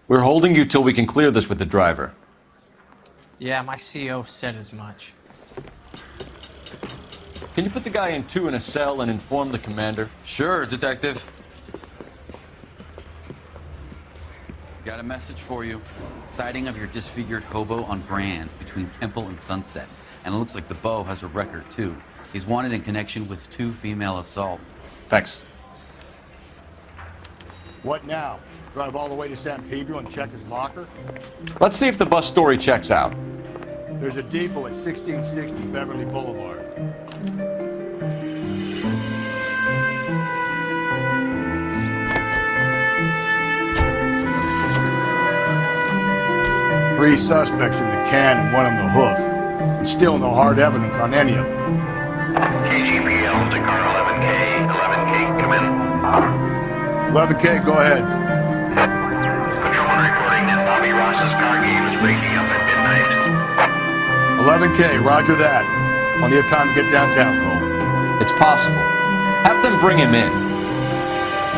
We're holding you till we can clear this with the driver. Yeah, my CO said as much. Can you put the guy in 2 in a cell and inform the commander? Sure, Detective. Got a message for you. Sighting of your disfigured hobo on Grand between Temple and Sunset. And it looks like the beau has a record, too. He's wanted in connection with 2 female assaults. Thanks. What now? Drive all the way to San Pedro and check his locker? Let's see if the bus story checks out. There's a depot at 1660 Beverly Boulevard. Three suspects in the can and one on the hoof. And still no hard evidence on any of them. KGPL to car 11K. 11K, come in. 11K, go ahead. Patrolman reporting that Bobby Ross's car game is breaking up at midnight. 11K, roger that. Plenty of time to get downtown, Cole. It's possible. Have them bring him in.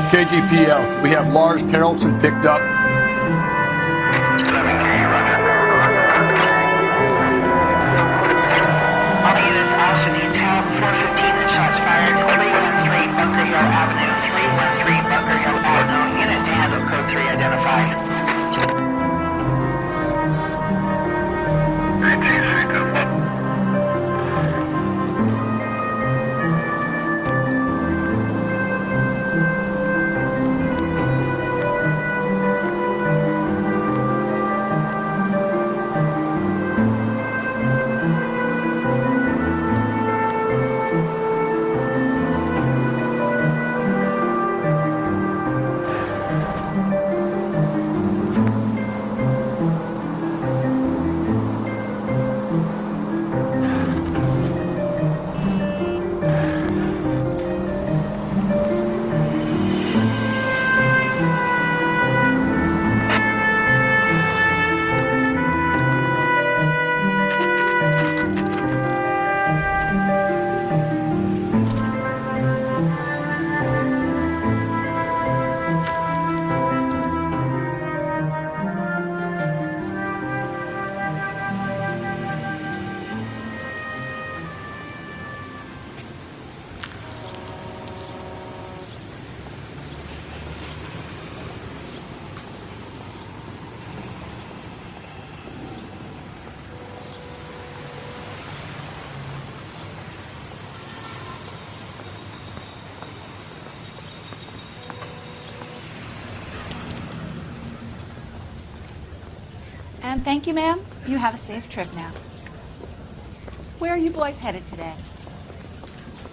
KGPL, we have Lars Terrelson picked up. 11K, roger. All units also needs help. 415 shots fired. 313 Bunker Hill Avenue. 313 Bunker Hill Avenue. Unit to handle code 3 identified. And thank you, ma'am. You have a safe trip now. Where are you boys headed today?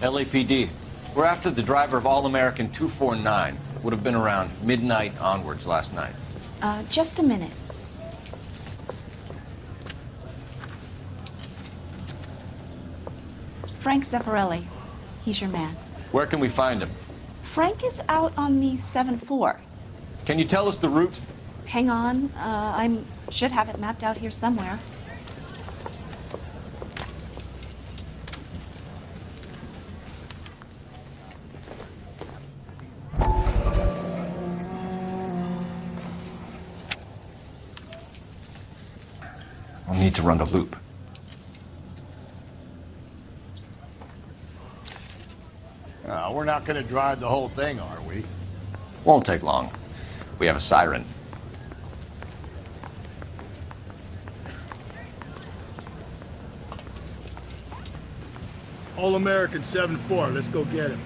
LAPD. We're after the driver of All-American 249. Would have been around midnight onwards last night. Just a minute. Frank Zeffirelli. He's your man. Where can we find him? Frank is out on the 7-4. Can you tell us the route? Hang on. I should have it mapped out here somewhere. I'll need to run the loop. We're not gonna drive the whole thing, are we? Won't take long. We have a siren. All-American 7-4, let's go get him.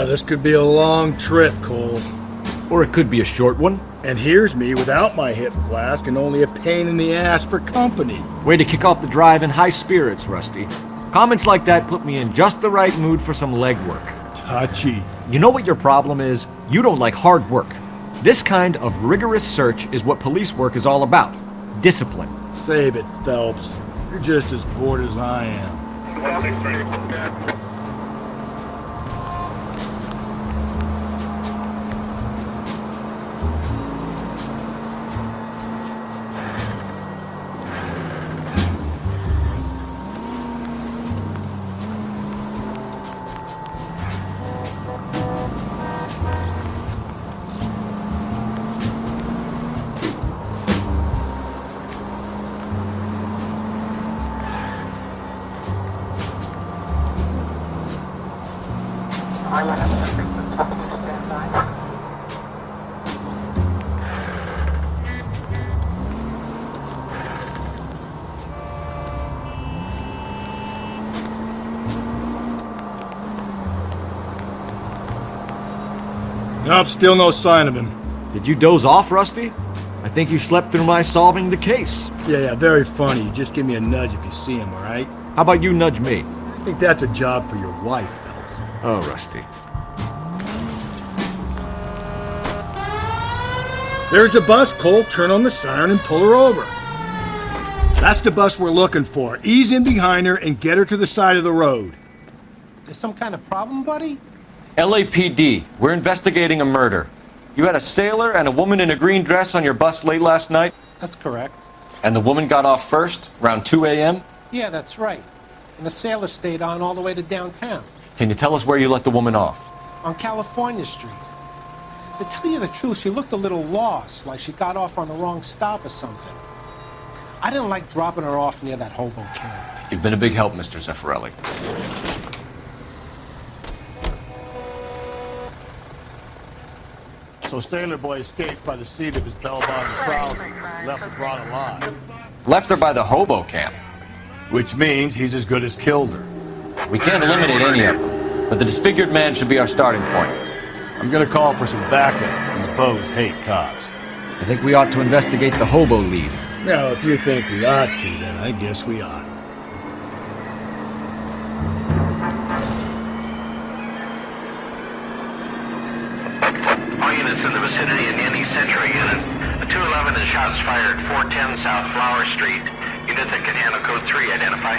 This could be a long trip, Cole. Or it could be a short one. And here's me without my hip flask and only a pain in the ass for company. Way to kick off the drive in high spirits, Rusty. Comments like that put me in just the right mood for some legwork. Touchy. You know what your problem is? You don't like hard work. This kind of rigorous search is what police work is all about. Discipline. Save it, Phelps. You're just as bored as I am. Nope, still no sign of him. Did you doze off, Rusty? I think you slept through my solving the case. Yeah, very funny. Just give me a nudge if you see him, all right? How about you nudge me? I think that's a job for your wife, Phelps. Oh, Rusty. There's the bus, Cole. Turn on the siren and pull her over. That's the bus we're looking for. Ease in behind her and get her to the side of the road. There's some kind of problem, buddy? LAPD, we're investigating a murder. You had a sailor and a woman in a green dress on your bus late last night? That's correct. And the woman got off first, around 2 a.m.? Yeah, that's right. And the sailor stayed on all the way to downtown. Can you tell us where you let the woman off? On California Street. To tell you the truth, she looked a little lost, like she got off on the wrong stop or something. I didn't like dropping her off near that hobo camp. You've been a big help, Mr. Zeffirelli. So Sailor Boy escaped by the seat of his bell-bottom trouser, left her brought alive. Left her by the hobo camp. Which means he's as good as killed her. We can't eliminate any of them, but the disfigured man should be our starting point. I'm gonna call for some backup. These bows hate cops. I think we ought to investigate the hobo lead. Well, if you think we ought to, then I guess we ought. All units in the vicinity of Nanny Century Unit. A 211 is shots fired, 410 South Flower Street. Units that can handle code 3, identify.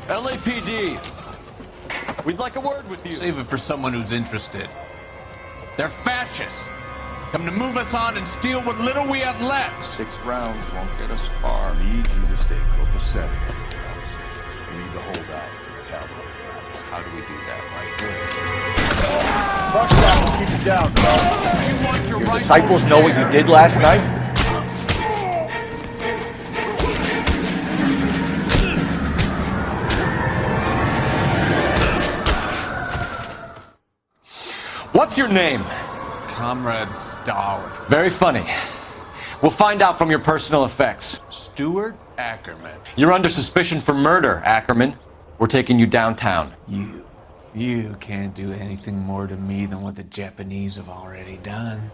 LAPD, we'd like a word with you. Save it for someone who's interested. They're fascists. Come to move us on and steal what little we have left. 6 rounds won't get us far. I need you to stay copacetic, Phelps. We need to hold out in the cavalry battle. How do we do that? Like this. Buck that will keep you down, Phelps. You want your Your right disciples know what you did last night? What's your name? Comrade Stoward. Very funny. We'll find out from your personal effects. Stuart Ackerman. You're under suspicion for murder, Ackerman. We're taking you downtown. You can't do anything more to me than what the Japanese have already done.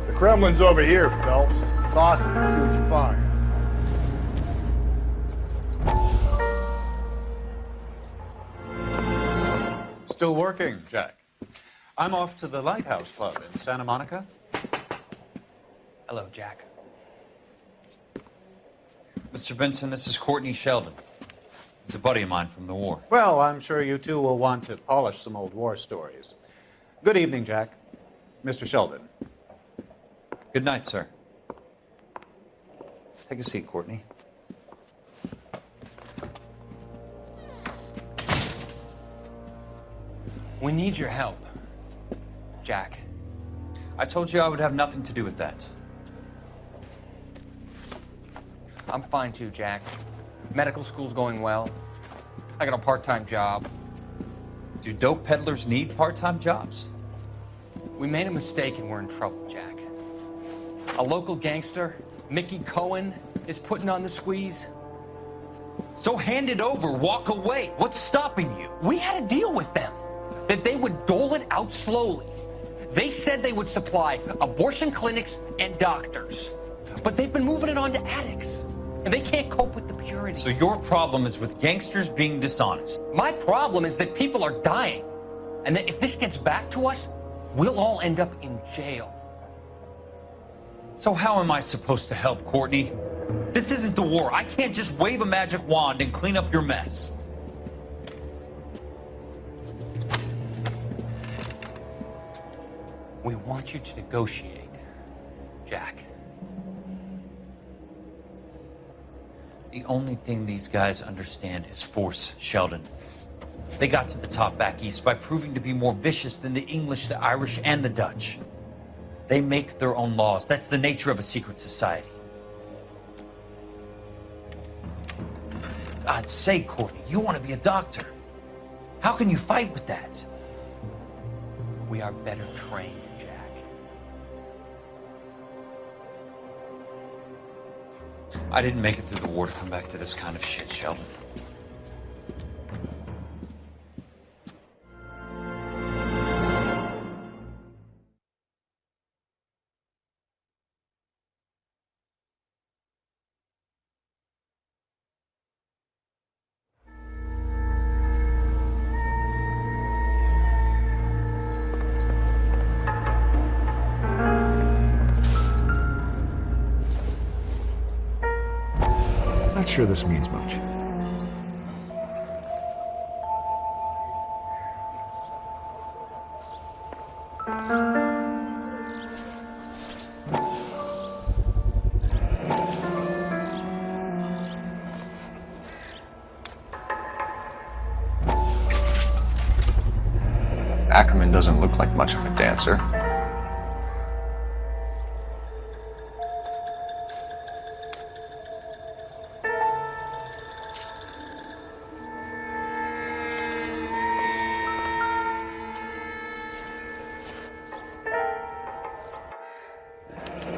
The Kremlin's over here, Phelps. Toss it and see what you find. Still working, Jack. I'm off to the Lighthouse Club in Santa Monica. Hello, Jack. Mr. Benson, this is Courtney Sheldon. He's a buddy of mine from the war. Well, I'm sure you two will want to polish some old war stories. Good evening, Jack. Mr. Sheldon. Good night, sir. Take a seat, Courtney. We need your help, Jack. I told you I would have nothing to do with that. I'm fine too, Jack. Medical school's going well. I got a part-time job. Do dope peddlers need part-time jobs? We made a mistake and we're in trouble, Jack. A local gangster, Mickey Cohen, is putting on the squeeze. So hand it over, walk away. What's stopping you? We had a deal with them that they would dole it out slowly. They said they would supply abortion clinics and doctors, but they've been moving it on to addicts, and they can't cope with the purity. So your problem is with gangsters being dishonest. My problem is that people are dying, and that if this gets back to us, we'll all end up in jail. So how am I supposed to help, Courtney? This isn't the war. I can't just wave a magic wand and clean up your mess. We want you to negotiate, Jack. The only thing these guys understand is force, Sheldon. They got to the top back east by proving to be more vicious than the English, the Irish, and the Dutch. They make their own laws. That's the nature of a secret society. God's sake, Courtney, you want to be a doctor. How can you fight with that? We are better trained, Jack. I didn't make it through the war to come back to this kind of shit, Sheldon. Not sure this means much. Ackerman doesn't look like much of a dancer.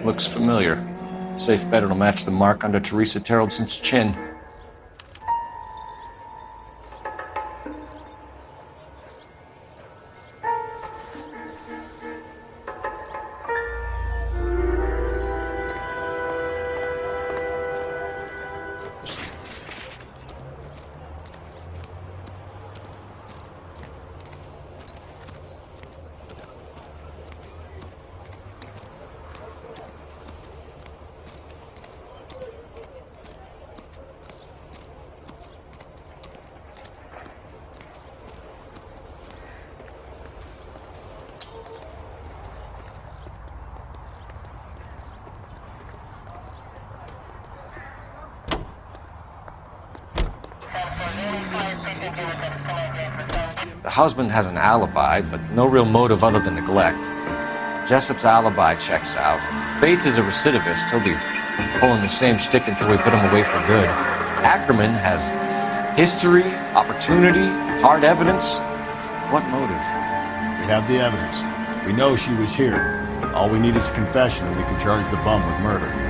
Looks familiar. Safe bet it'll match the mark under Teresa Terreldson's chin. The husband has an alibi, but no real motive other than neglect. Jessup's alibi checks out. Bates is a recidivist. He'll be pulling the same stick until we put him away for good. Ackerman has history, opportunity, hard evidence. What motive? We have the evidence. We know she was here. All we need is a confession and we can charge the bum with murder.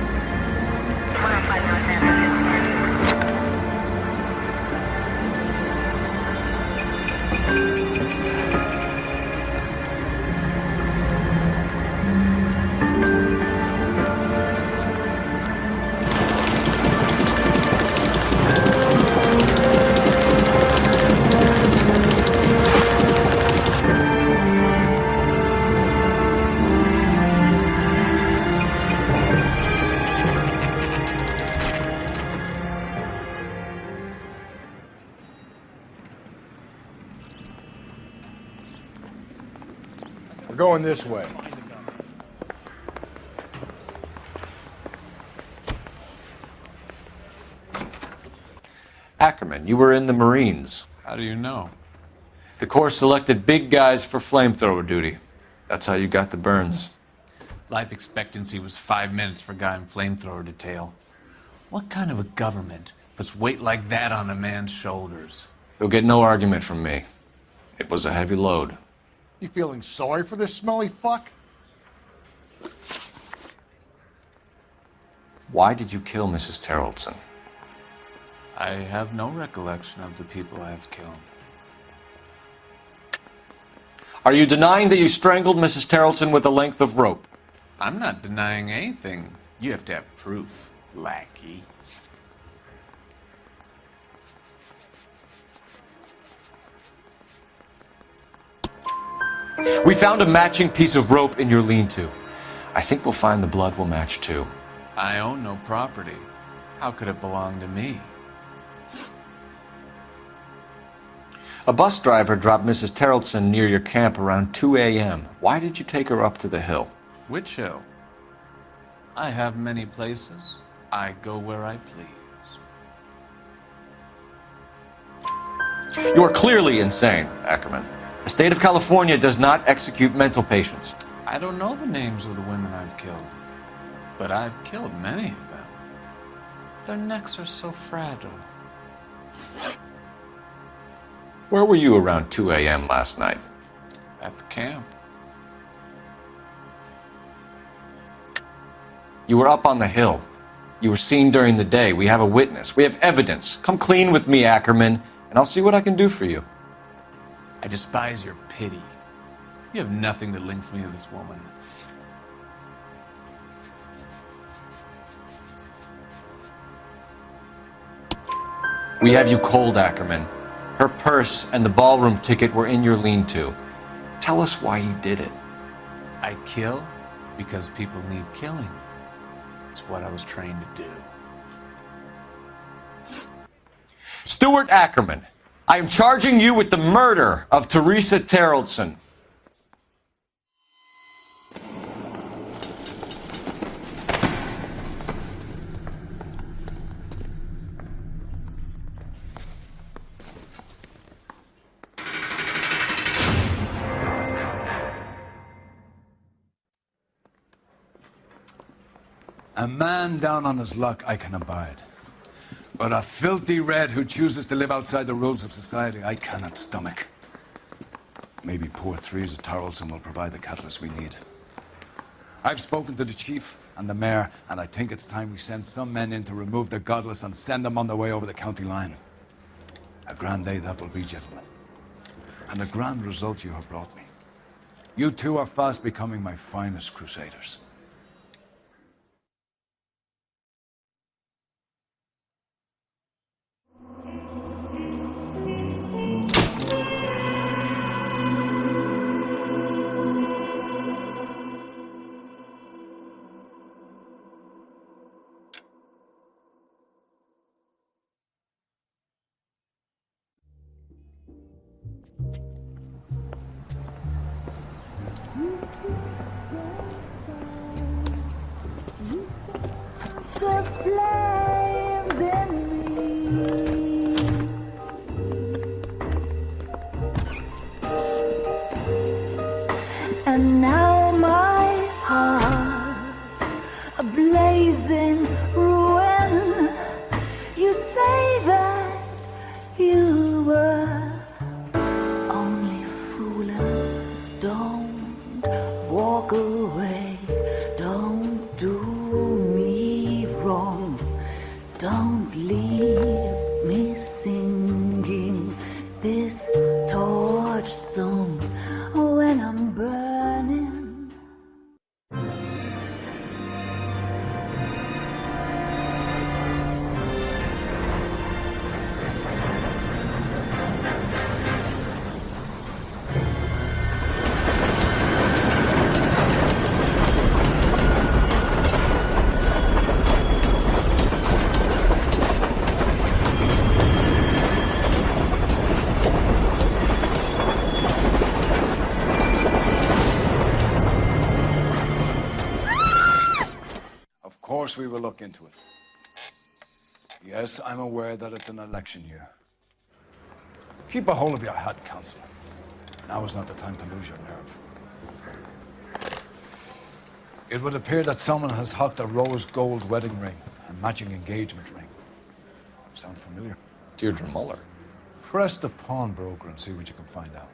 We're going this way. Ackerman, you were in the Marines. How do you know? The Corps selected big guys for flamethrower duty. That's how you got the burns. Life expectancy was 5 minutes for a guy in flamethrower detail. What kind of a government puts weight like that on a man's shoulders? You'll get no argument from me. It was a heavy load. You feeling sorry for this smelly fuck? Why did you kill Mrs. Terrellson? I have no recollection of the people I have killed. Are you denying that you strangled Mrs. Terrellson with a length of rope? I'm not denying anything. You have to have proof, lackey. We found a matching piece of rope in your lean-to. I think we'll find the blood will match too. I own no property. How could it belong to me? A bus driver dropped Mrs. Terrellson near your camp around 2 a.m. Why did you take her up to the hill? Which hill? I have many places. I go where I please. You are clearly insane, Ackerman. The state of California does not execute mental patients. I don't know the names of the women I've killed, but I've killed many of them. Their necks are so fragile. Where were you around 2 a.m. last night? At the camp. You were up on the hill. You were seen during the day. We have a witness. We have evidence. Come clean with me, Ackerman, and I'll see what I can do for you. I despise your pity. You have nothing that links me to this woman. We have you cold, Ackerman. Her purse and the ballroom ticket were in your lean-to. Tell us why you did it. I kill because people need killing. It's what I was trained to do. Stuart Ackerman, I am charging you with the murder of Teresa Terrellson. A man down on his luck I can abide. But a filthy red who chooses to live outside the rules of society, I cannot stomach. Maybe poor Teresa Terrellson will provide the catalyst we need. I've spoken to the chief and the mayor, and I think it's time we send some men in to remove the godless and send them on their way over the county line. A grand day that will be, gentlemen. And a grand result you have brought me. You two are fast becoming my finest crusaders. a blazing ruin. You say that you were only fooling. Don't walk away. Don't do me wrong. Don't leave me singing this torched song when I'm burning. Of course we will look into it. Yes, I'm aware that it's an election year. Keep a hold of your hat, Council. Now is not the time to lose your nerve. It would appear that someone has hocked a rose gold wedding ring and matching engagement ring. Sound familiar? Deirdre Muller. Press the pawnbroker and see what you can find out.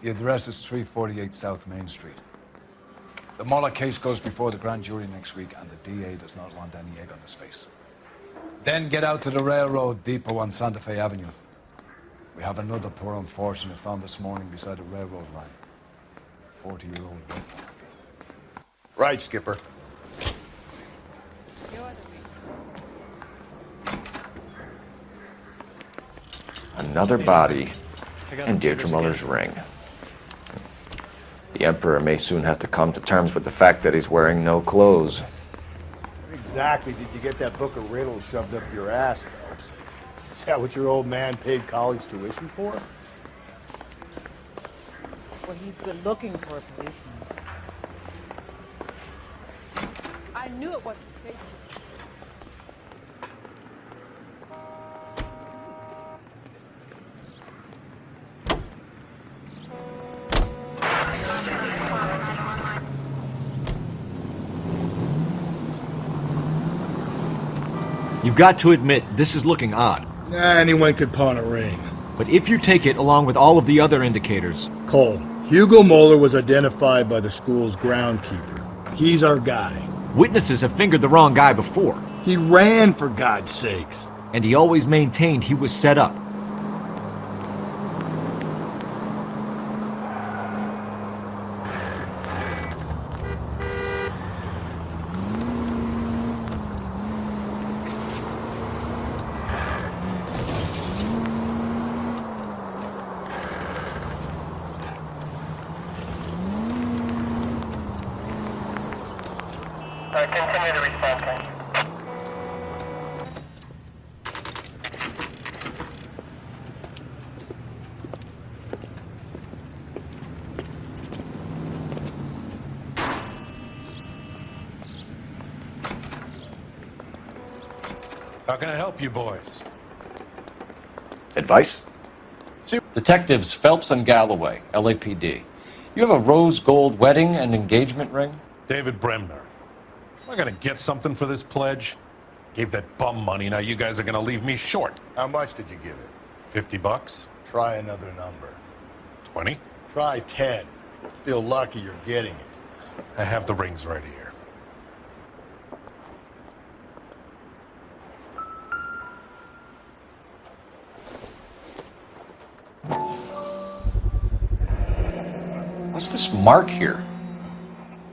The address is 348 South Main Street. The Muller case goes before the grand jury next week, and the DA does not want any egg on his face. Then get out to the railroad depot on Santa Fe Avenue. We have another poor unfortunate found this morning beside a railroad line. 40-year-old. Right, Skipper. Another body and Deirdre Muller's ring. The Emperor may soon have to come to terms with the fact that he's wearing no clothes. Exactly did you get that book of riddles shoved up your ass, Phelps? Is that what your old man paid college tuition for? Well, he's been looking for a policeman. I knew it wasn't safe. You've got to admit, this is looking odd. Anyone could pawn a ring. But if you take it along with all of the other indicators... Cole, Hugo Moeller was identified by the school's groundkeeper. He's our guy. Witnesses have fingered the wrong guy before. He ran, for God's sakes. And he always maintained he was set up. Continue the response time. How can I help you boys? Advice? Detectives Phelps and Galloway, LAPD. You have a rose gold wedding and engagement ring? David Bremner. Am I gonna get something for this pledge? Gave that bum money, now you guys are gonna leave me short. How much did you give it? 50 bucks? Try another number. 20? Try 10. Feel lucky you're getting it. I have the rings right here. What's this mark here?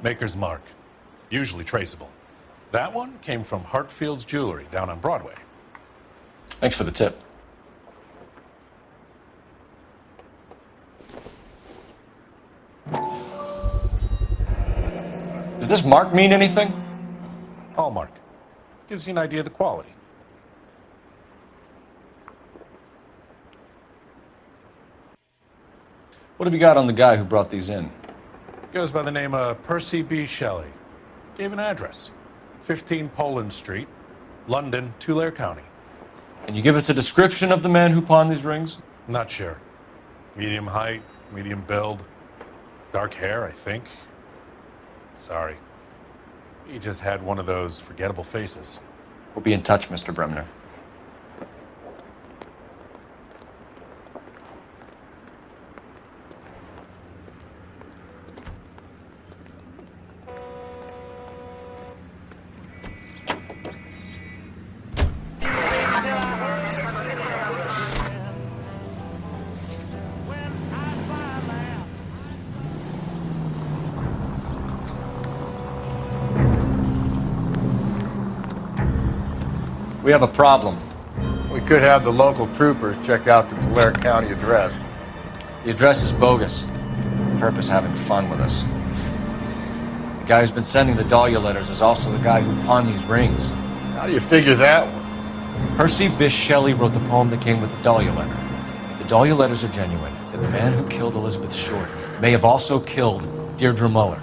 Maker's mark. Usually traceable. That one came from Hartfield's Jewelry down on Broadway. Thanks for the tip. Does this mark mean anything? Hallmark. Gives you an idea of the quality. What have you got on the guy who brought these in? Goes by the name of Percy B. Shelley. Gave an address. 15 Poland Street, London, Tulare County. Can you give us a description of the man who pawned these rings? Not sure. Medium height, medium build. Dark hair, I think. Sorry. He just had one of those forgettable faces. We'll be in touch, Mr. Bremner. We have a problem. We could have the local troopers check out the Tulare County address. The address is bogus. Herb is having fun with us. The guy who's been sending the Dahlia letters is also the guy who pawned these rings. How do you figure that one? Percy Bysshe Shelley wrote the poem that came with the Dahlia letter. If the Dahlia letters are genuine, then the man who killed Elizabeth Short may have also killed Deirdre Muller.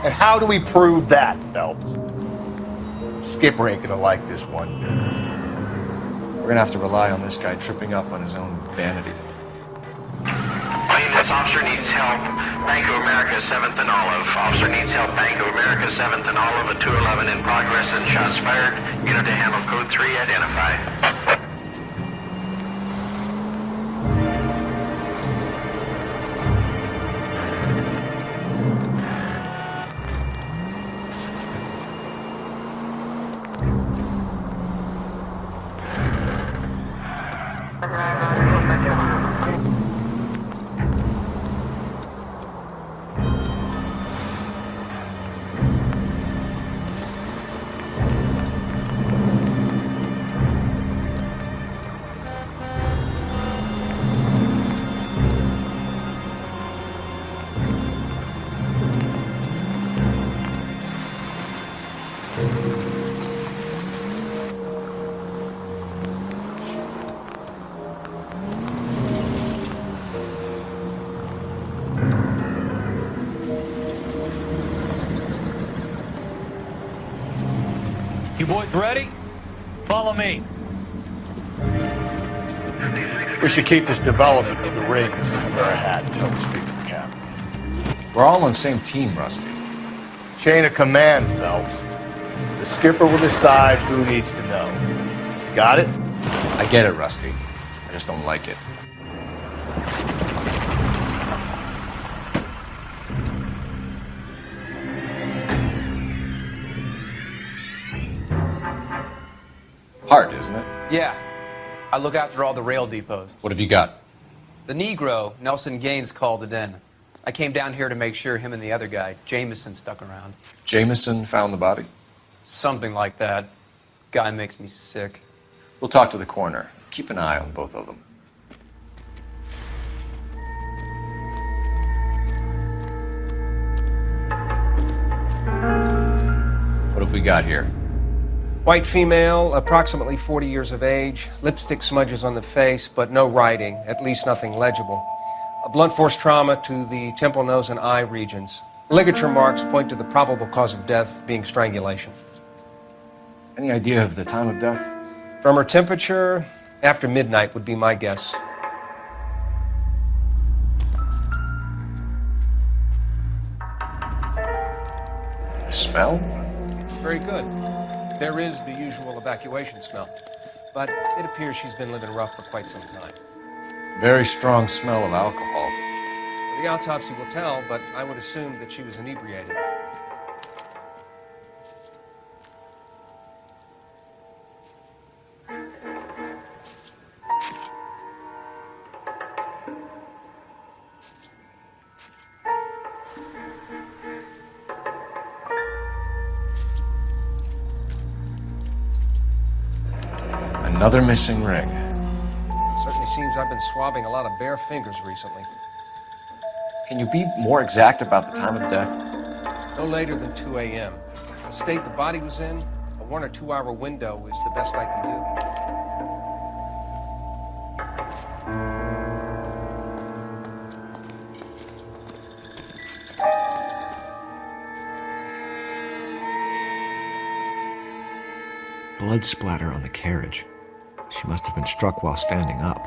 And how do we prove that, Phelps? Skipper ain't gonna like this one bit. We're gonna have to rely on this guy tripping up on his own vanity. All units, officer needs help. Bank of America, 7th and Olive. Officer needs help. Bank of America, 7th and Olive. A 211 in progress and shots fired. Unit to handle code 3, identify. You boys ready? Follow me. We should keep this development of the rings under our hat until we speak to the captain. We're all on the same team, Rusty. Chain of command, Phelps. The skipper will decide who needs to know. Got it? I get it, Rusty. I just don't like it. Hard, isn't it? Yeah. I look after all the rail depots. What have you got? The Negro, Nelson Gaines, called it in. I came down here to make sure him and the other guy, Jameson, stuck around. Jameson found the body? Something like that. Guy makes me sick. We'll talk to the coroner. Keep an eye on both of them. What have we got here? White female, approximately 40 years of age, lipstick smudges on the face, but no writing, at least nothing legible. A blunt force trauma to the temple, nose, and eye regions. Ligature marks point to the probable cause of death being strangulation. Any idea of the time of death? From her temperature, after midnight would be my guess. The smell? Very good. There is the usual evacuation smell, but it appears she's been living rough for quite some time. Very strong smell of alcohol. The autopsy will tell, but I would assume that she was inebriated. Another missing ring. Certainly seems I've been swabbing a lot of bare fingers recently. Can you be more exact about the time of death? No later than 2 a.m. The state the body was in, a 1 or 2 hour window is the best I can do. Blood splatter on the carriage. She must have been struck while standing up.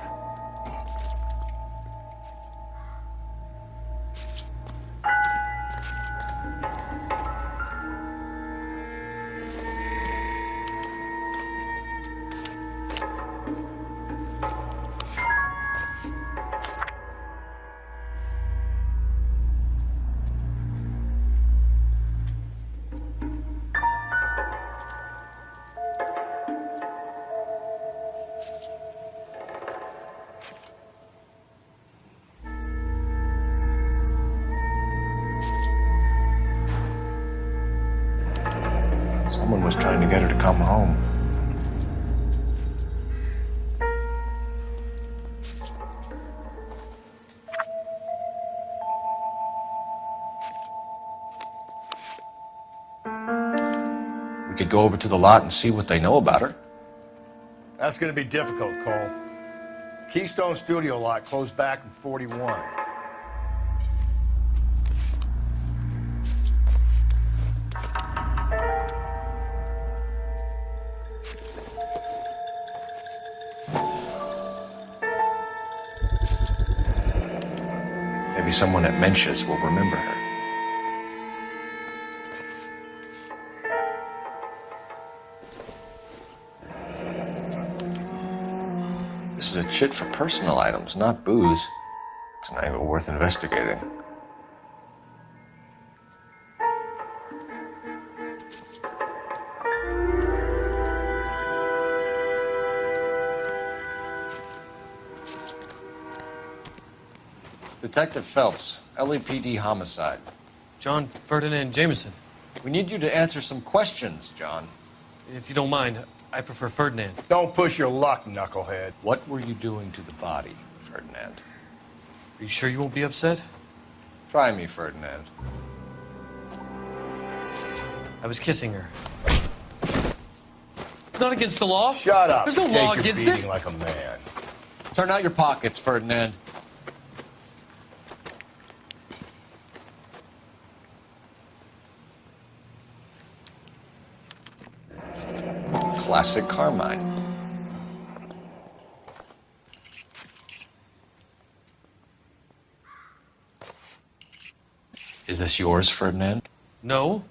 Someone was trying to get her to come home. We could go over to the lot and see what they know about her. That's going to be difficult, Cole. Keystone Studio lot closed back in 41. Maybe someone at Mensch's will remember her. This is a chit for personal items, not booze. It's an angle worth investigating. Detective Phelps, LAPD homicide. John Ferdinand Jameson. We need you to answer some questions, John. If you don't mind, I prefer Ferdinand. Don't push your luck, knucklehead. What were you doing to the body, Ferdinand? Are you sure you won't be upset? Try me, Ferdinand. I was kissing her. It's not against the law. Shut up. There's no Take law your against beating it. like a man. Turn out your pockets, Ferdinand. Classic Carmine. Is this yours, Ferdinand? No.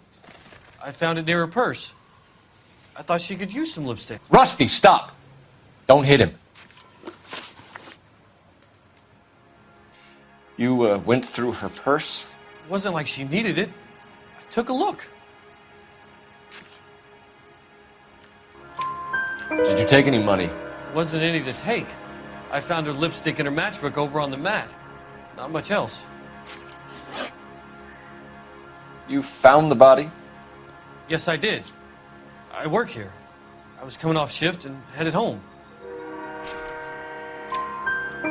I found it near her purse. I thought she could use some lipstick. Rusty, stop! Don't hit him. You went through her purse? It wasn't like she needed it. I took a look. Did you take any money? Wasn't any to take. I found her lipstick and her matchbook over on the mat. Not much else. You found the body? Yes, I did. I work here. I was coming off shift and headed home.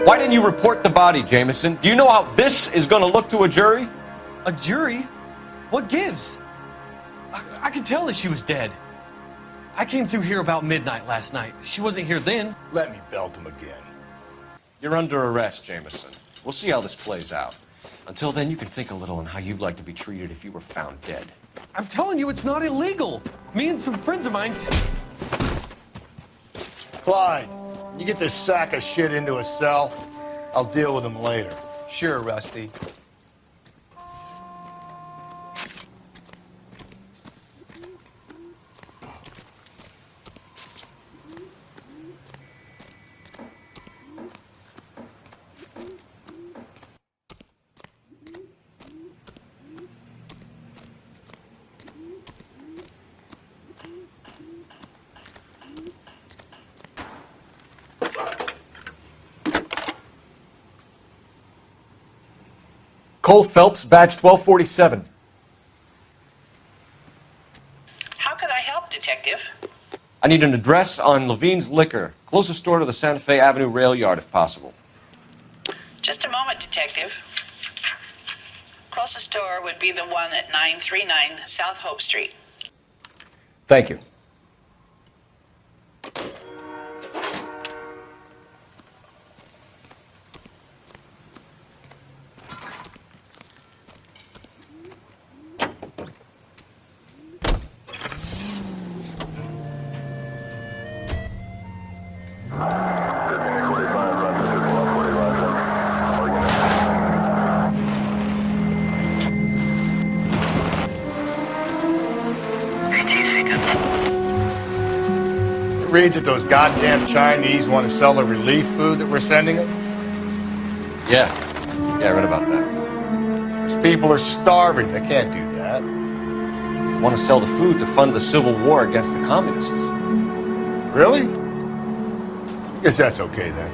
Why didn't you report the body, Jameson? Do you know how this is going to look to a jury? A jury? What gives? I could tell that she was dead. I came through here about midnight last night. She wasn't here then. Let me belt him again. You're under arrest, Jameson. We'll see how this plays out. Until then, you can think a little on how you'd like to be treated if you were found dead. I'm telling you, it's not illegal. Me and some friends of mine... Clyde, you get this sack of shit into a cell. I'll deal with him later. Sure, Rusty. Cole Phelps, badge 1247. How could I help, Detective? I need an address on Levine's Liquor. Closest store to the Santa Fe Avenue rail yard, if possible. Just a moment, Detective. Closest store would be the one at 939 South Hope Street. Thank you. Read that those goddamn Chinese want to sell the relief food that we're sending them? Yeah, I read about that. Those people are starving. They can't do that. They want to sell the food to fund the civil war against the communists. Really? I guess that's okay then.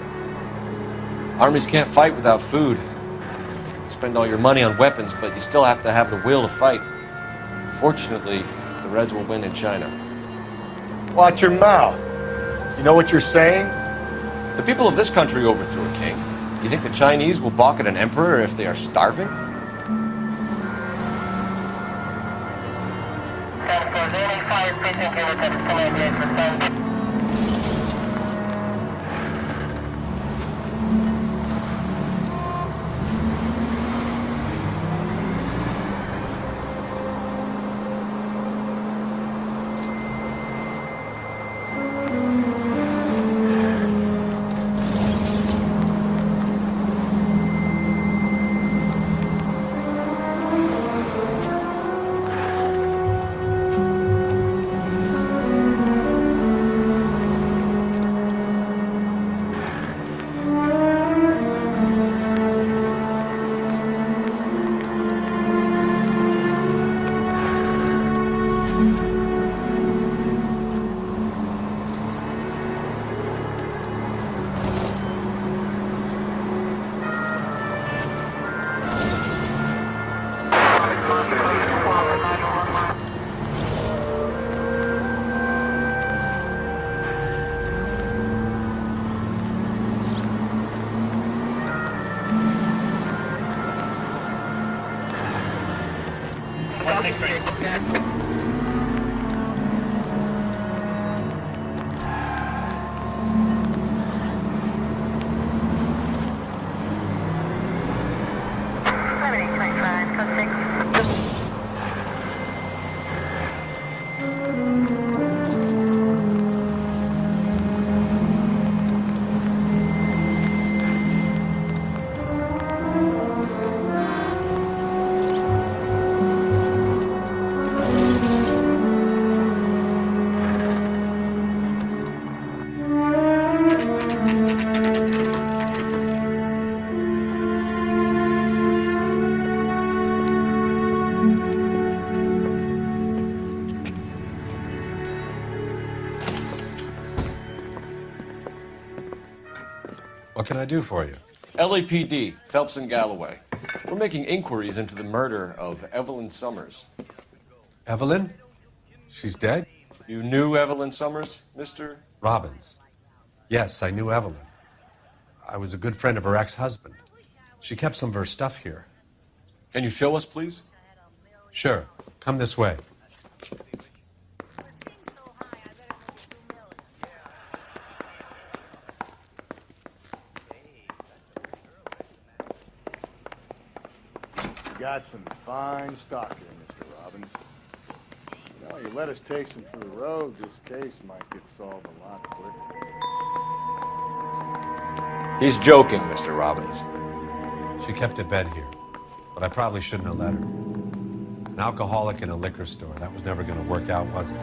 Armies can't fight without food. You spend all your money on weapons, but you still have to have the will to fight. Fortunately, The Reds will win in China. Watch your mouth. You know what you're saying? The people of this country overthrew a king. You think the Chinese will balk at an emperor if they are starving? What can I do for you? LAPD, Phelps and Galloway. We're making inquiries into the murder of Evelyn Summers. Evelyn? She's dead? You knew Evelyn Summers, Mr. Robbins. Yes, I knew Evelyn. I was a good friend of her ex-husband. She kept some of her stuff here. Can you show us, please? Sure. Come this way. Got some fine stock here, Mr. Robbins. You know, you let us take some for the road, this case might get solved a lot quicker. He's joking, Mr. Robbins. She kept a bed here, but I probably shouldn't have let her. An alcoholic in a liquor store. That was never going to work out, was it?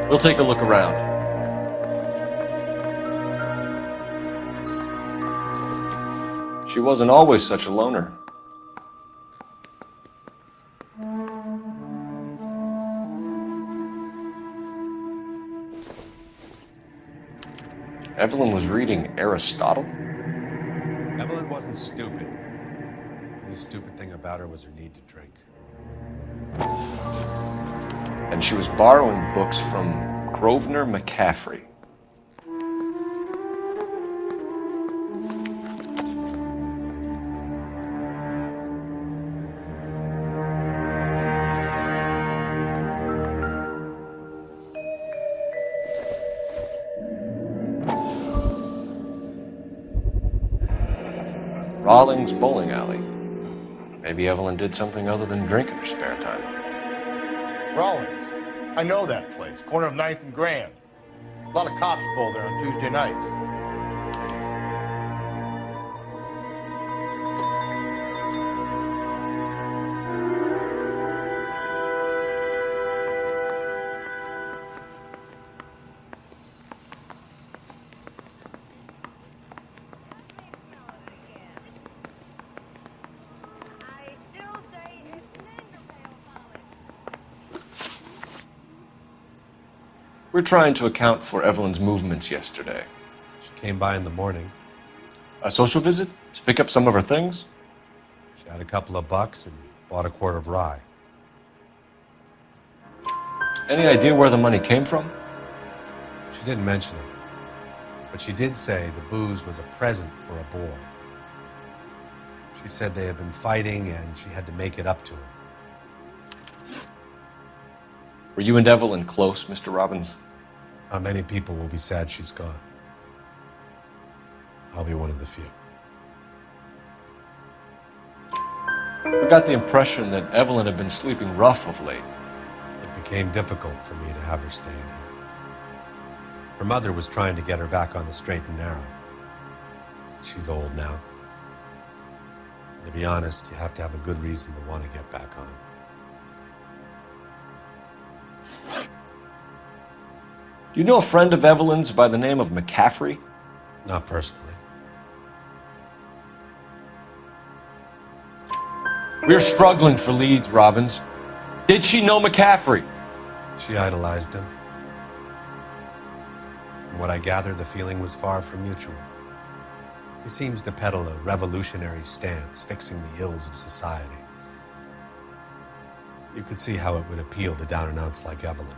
We'll take a look around. She wasn't always such a loner. Evelyn was reading Aristotle? Evelyn wasn't stupid. The only stupid thing about her was her need to drink. And she was borrowing books from Grosvenor McCaffrey. Rawlings Bowling Alley. Maybe Evelyn did something other than drink in her spare time. Rawlings. I know that place. Corner of 9th and Grand. A lot of cops pull there on Tuesday nights. We're trying to account for Evelyn's movements yesterday. She came by in the morning. A social visit? To pick up some of her things? She had a couple of bucks and bought a quart of rye. Any idea where the money came from? She didn't mention it, but she did say the booze was a present for a boy. She said they had been fighting and she had to make it up to him. Were you and Evelyn close, Mr. Robbins? Not many people will be sad she's gone. I'll be one of the few. We got the impression that Evelyn had been sleeping rough of late. It became difficult for me to have her staying here. Her mother was trying to get her back on the straight and narrow. She's old now. And to be honest, you have to have a good reason to want to get back on. Do you know a friend of Evelyn's by the name of McCaffrey? Not personally. We're struggling for leads, Robbins. Did she know McCaffrey? She idolized him. From what I gather, the feeling was far from mutual. He seems to peddle a revolutionary stance, fixing the ills of society. You could see how it would appeal to down-and-outs like Evelyn.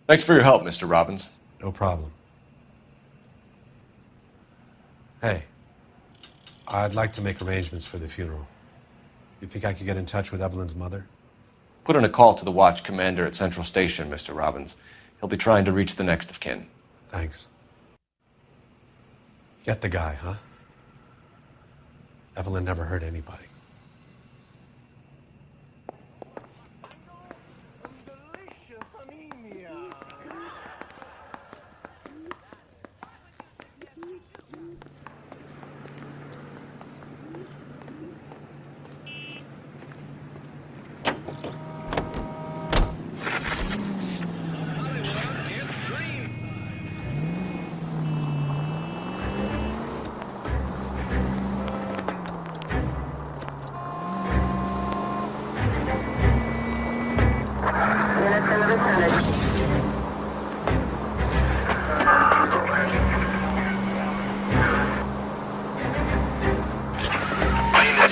Thanks for your help, Mr. Robbins. No problem. Hey, I'd like to make arrangements for the funeral. You think I could get in touch with Evelyn's mother? Put in a call to the watch commander at Central Station, Mr. Robbins. He'll be trying to reach the next of kin. Thanks. Get the guy, huh? Evelyn never hurt anybody.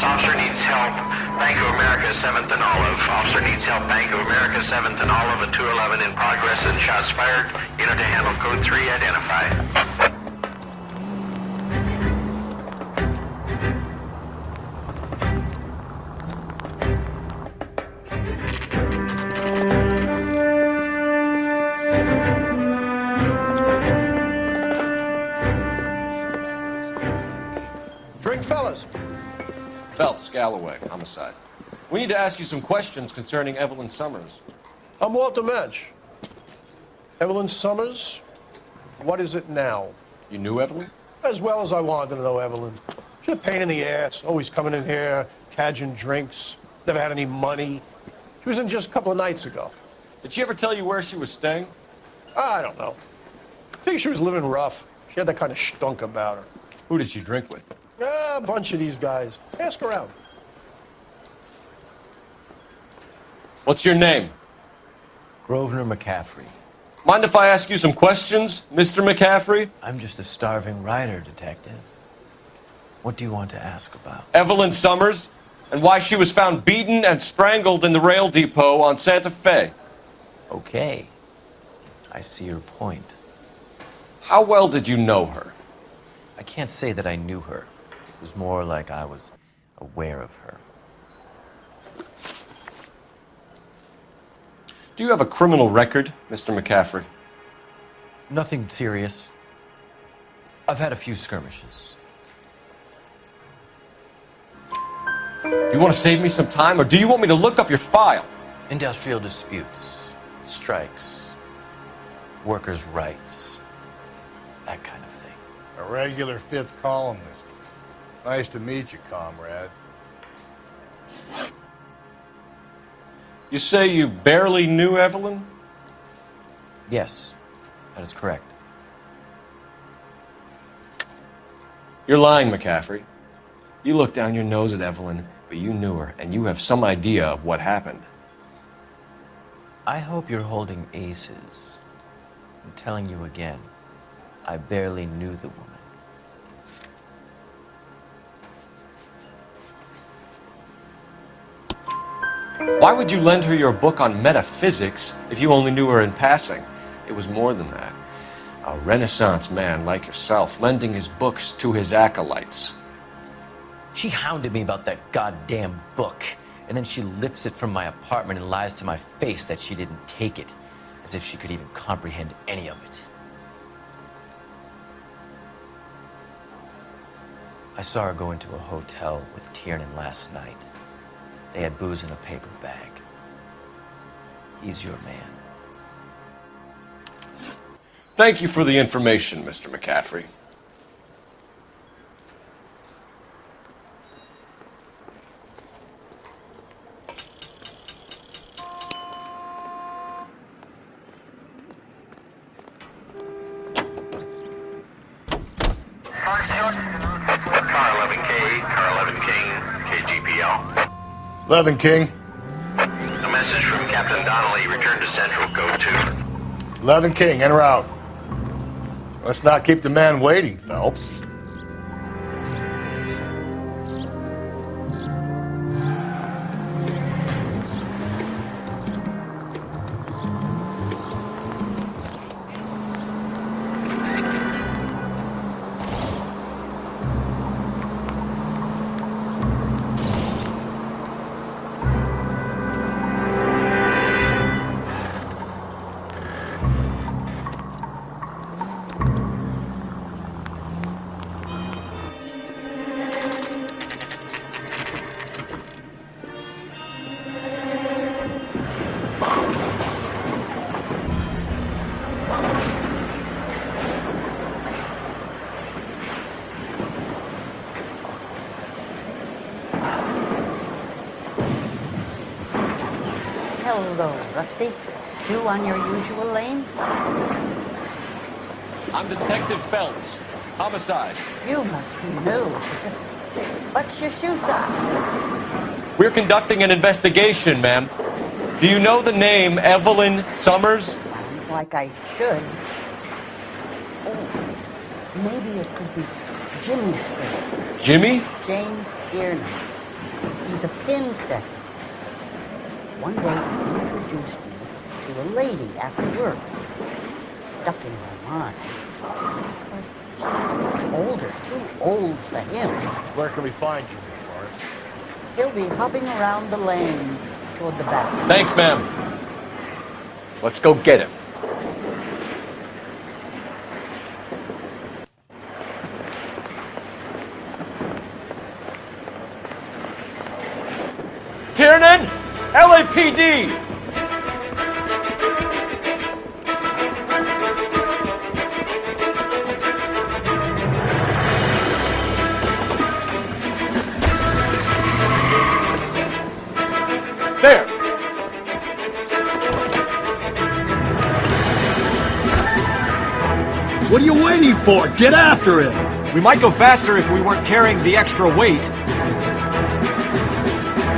Officer needs help. Bank of America, 7th and Olive. Officer needs help. Bank of America, 7th and Olive, at 211 in progress and shots fired. Unit to handle code 3 identified. Drink, fellas. Phelps, Galloway, homicide. We need to ask you some questions concerning Evelyn Summers. I'm Walter Mensch. Evelyn Summers, what is it now? You knew Evelyn? As well as I wanted to know Evelyn. She's a pain in the ass, always coming in here, cadging drinks, never had any money. She was in just a couple of nights ago. Did she ever tell you where she was staying? I don't know. I think she was living rough. She had that kind of stunk about her. Who did she drink with? A bunch of these guys. Ask around. What's your name? Grosvenor McCaffrey. Mind if I ask you some questions, Mr. McCaffrey? I'm just a starving writer, detective. What do you want to ask about? Evelyn Summers, and why she was found beaten and strangled in the rail depot on Santa Fe. Okay. I see your point. How well did you know her? I can't say that I knew her. It was more like I was aware of her. Do you have a criminal record, Mr. McCaffrey? Nothing serious. I've had a few skirmishes. Do you want to save me some time, or do you want me to look up your file? Industrial disputes, strikes, workers' rights, that kind of thing. A regular fifth columnist. Nice to meet you, comrade. You say you barely knew Evelyn? Yes, that is correct. You're lying, McCaffrey. You looked down your nose at Evelyn, but you knew her, and you have some idea of what happened. I hope you're holding aces. I'm telling you again, I barely knew the woman. Why would you lend her your book on metaphysics if you only knew her in passing? It was more than that. A Renaissance man like yourself, lending his books to his acolytes. She hounded me about that goddamn book, and then she lifts it from my apartment and lies to my face that she didn't take it, as if she could even comprehend any of it. I saw her go into a hotel with Tiernan last night. They had booze in a paper bag. He's your man. Thank you for the information, Mr. McCaffrey. Car 11K, Car 11 King, KGPL. 11 King. A message from Captain Donnelly. Return to Central. Go to. 11 King, en route. Let's not keep the man waiting, Phelps. Hello, Rusty. Two on your usual lane? I'm Detective Phelps. Homicide. You must be new. What's your shoe size? We're conducting an investigation, ma'am. Do you know the name Evelyn Summers? Sounds like I should. Oh, maybe it could be Jimmy's friend. Jimmy? James Tiernan. He's a pin setter. One day he introduced me to a lady after work. It stuck in my mind. Because she was much older, too old for him. Where can we find you, Miss Lawrence? He'll be hopping around the lanes toward the back. Thanks, ma'am. Let's go get him. Tiernan! LAPD! There! What are you waiting for? Get after him! We might go faster if we weren't carrying the extra weight.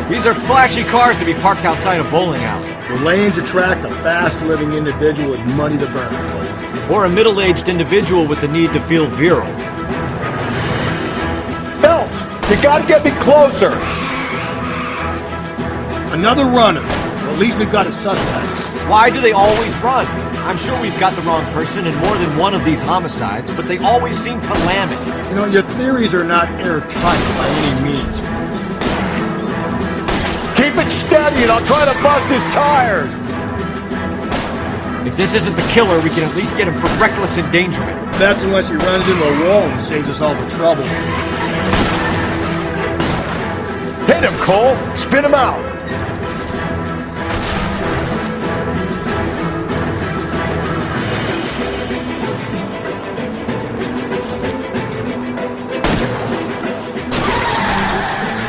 These are flashy cars to be parked outside a bowling alley. The lanes attract a fast-living individual with money to burn, Cole. Or a middle-aged individual with the need to feel virile. Phelps, you gotta get me closer! Another runner. Well, at least we've got a suspect. Why do they always run? I'm sure we've got the wrong person in more than one of these homicides, but they always seem to lam it. You know, your theories are not airtight by any means. Keep it steady and I'll try to bust his tires! If this isn't the killer, we can at least get him for reckless endangerment. That's unless he runs into a wall and saves us all the trouble. Hit him, Cole! Spin him out!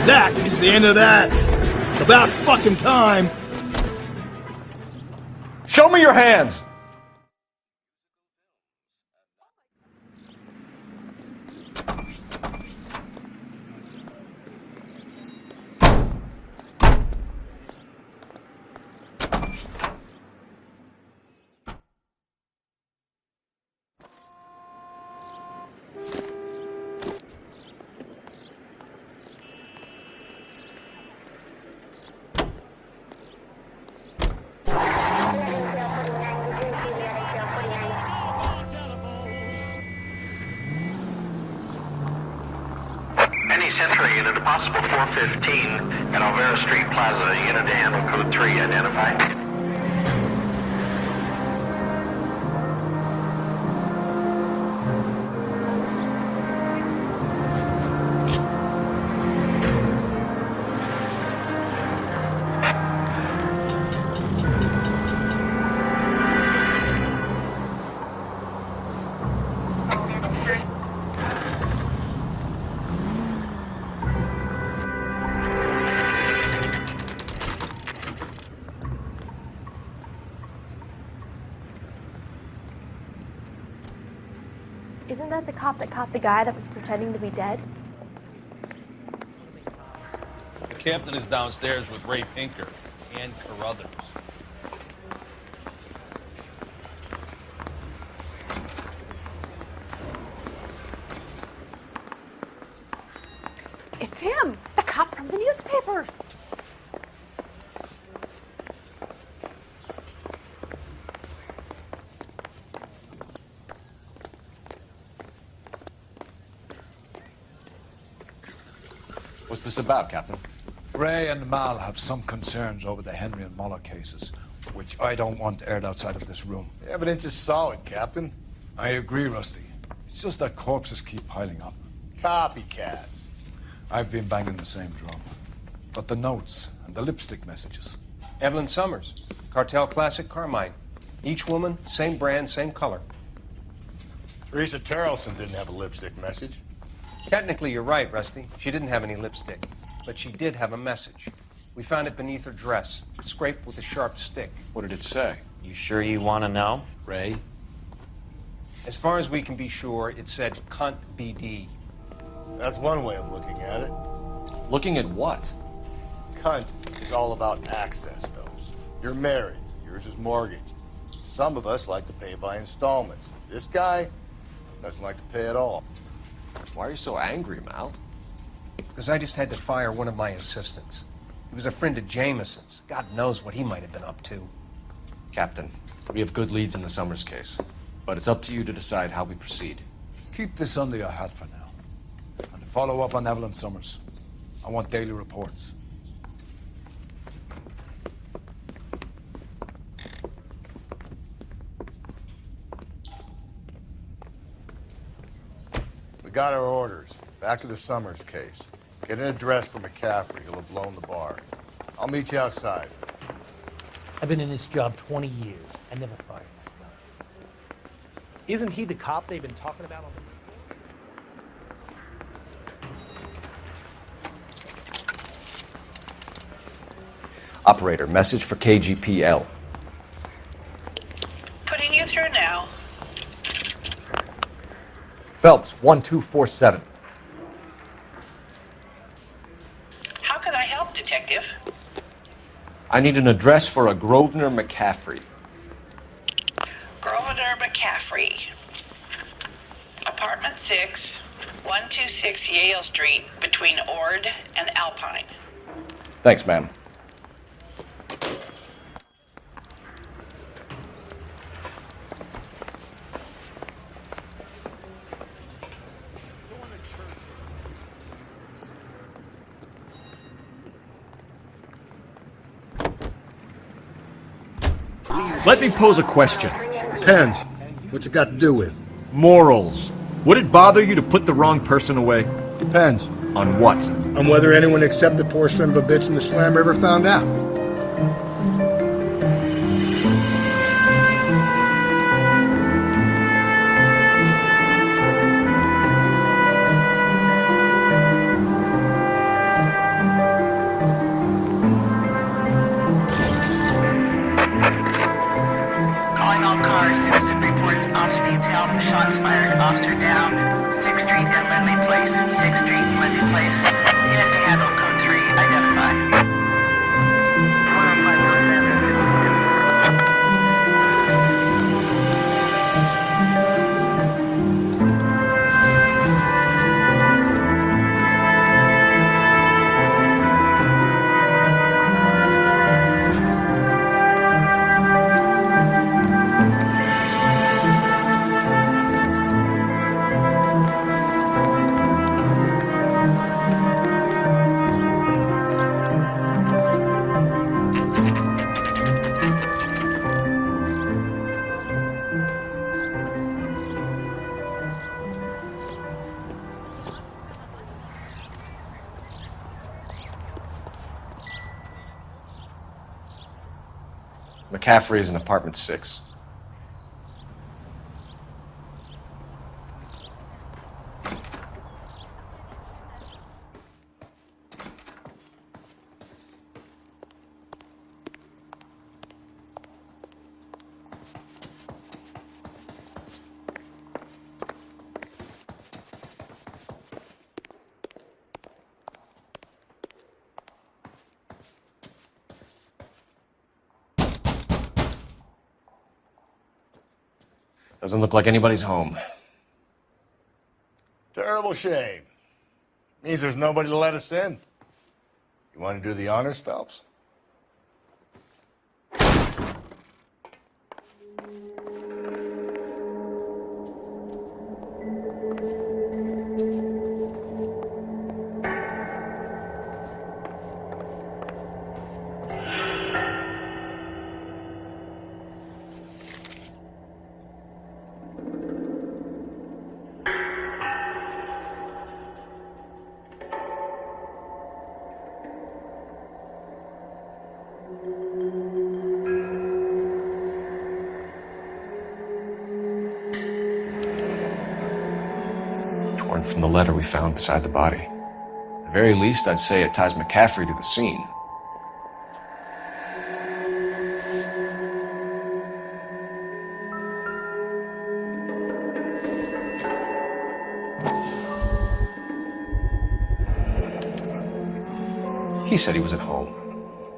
That is the end of that! About fucking time! Show me your hands! Century unit, a possible 415 at Alvera Street Plaza. Unit to handle code 3, identify. Isn't that the cop that caught the guy that was pretending to be dead? The captain is downstairs with Ray Pinker and Carruthers. It's him, the cop from the newspapers. What's this about, Captain? Ray and Mal have some concerns over the Henry and Muller cases, which I don't want aired outside of this room. The evidence is solid, Captain. I agree, Rusty. It's just that corpses keep piling up. Copycats. I've been banging the same drum. But the notes and the lipstick messages. Evelyn Summers, Cartel Classic Carmine. Each woman, same brand, same color. Teresa Terrelson didn't have a lipstick message. Technically, you're right, Rusty. She didn't have any lipstick, but she did have a message. We found it beneath her dress, scraped with a sharp stick. What did it say? You sure you want to know? Ray? As far as we can be sure, it said cunt BD. That's one way of looking at it. Looking at what? Cunt is all about access, Phelps. You're married, yours is mortgaged. Some of us like to pay by installments. This guy doesn't like to pay at all. Why are you so angry, Mal? Because I just had to fire one of my assistants. He was a friend of Jameson's. God knows what he might have been up to. Captain, we have good leads in the Summers case, but it's up to you to decide how we proceed. Keep this under your hat for now. And follow up on Evelyn Summers. I want daily reports. We got our orders. Back to the Summers case. Get an address for McCaffrey. He'll have blown the bar. I'll meet you outside. I've been in this job 20 years. I never fired my guy. Isn't he the cop they've been talking about on the... Operator, message for KGPL. Putting you through now. Phelps, 1247. How could I help, Detective? I need an address for a Grosvenor McCaffrey. Grosvenor McCaffrey. Apartment 6, 126 Yale Street, between Ord and Alpine. Thanks, ma'am. Let me pose a question. Depends. What's it got to do with? Morals. Would it bother you to put the wrong person away? Depends. On what? On whether anyone except the poor son of a bitch in the slammer ever found out. Calling all cars. Citizen reports officer needs help. Shots fired. Officer down. 6th Street and Lindley Place. 6th Street and Lindley Place. Unit to handle code 3. Identify. McCaffrey is in apartment 6. Doesn't look like anybody's home. Terrible shame. Means there's nobody to let us in. You want to do the honors, Phelps? Torn from the letter we found beside the body. At the very least, I'd say it ties McCaffrey to the scene. He said he was at home.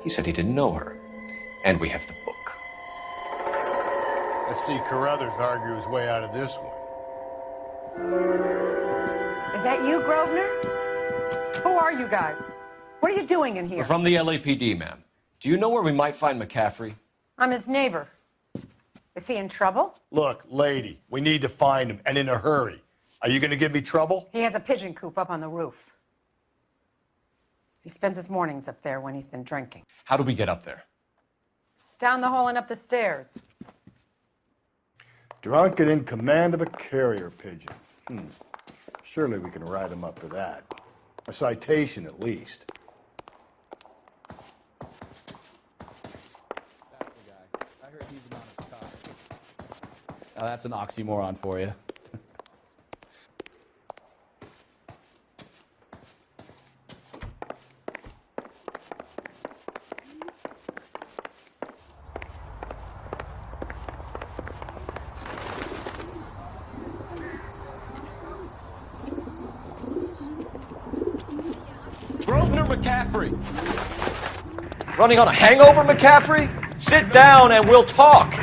He said he didn't know her. And we have the book. Let's see Carruthers argue his way out of this one. Is that you, Grosvenor? Who are you guys? What are you doing in here? We're from the LAPD, ma'am. Do you know where we might find McCaffrey? I'm his neighbor. Is he in trouble? Look, lady, we need to find him, and in a hurry. Are you going to give me trouble? He has a pigeon coop up on the roof. He spends his mornings up there when he's been drinking. How do we get up there? Down the hall and up the stairs. Drunk and in command of a carrier pigeon. Surely we can write him up for that. A citation, at least. That's the guy. I heard he's an honest cop. Now that's an oxymoron for you. Grosvenor McCaffrey! Running on a hangover, McCaffrey? Sit down and we'll talk.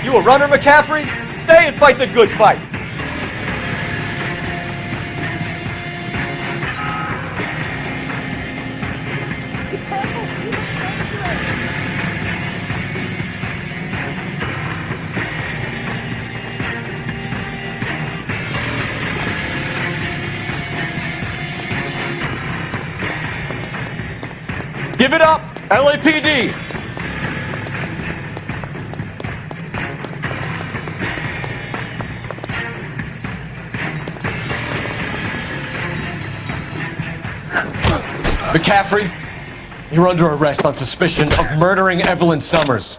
You a runner, McCaffrey? Stay and fight the good fight. Give it up, LAPD! McCaffrey, you're under arrest on suspicion of murdering Evelyn Summers.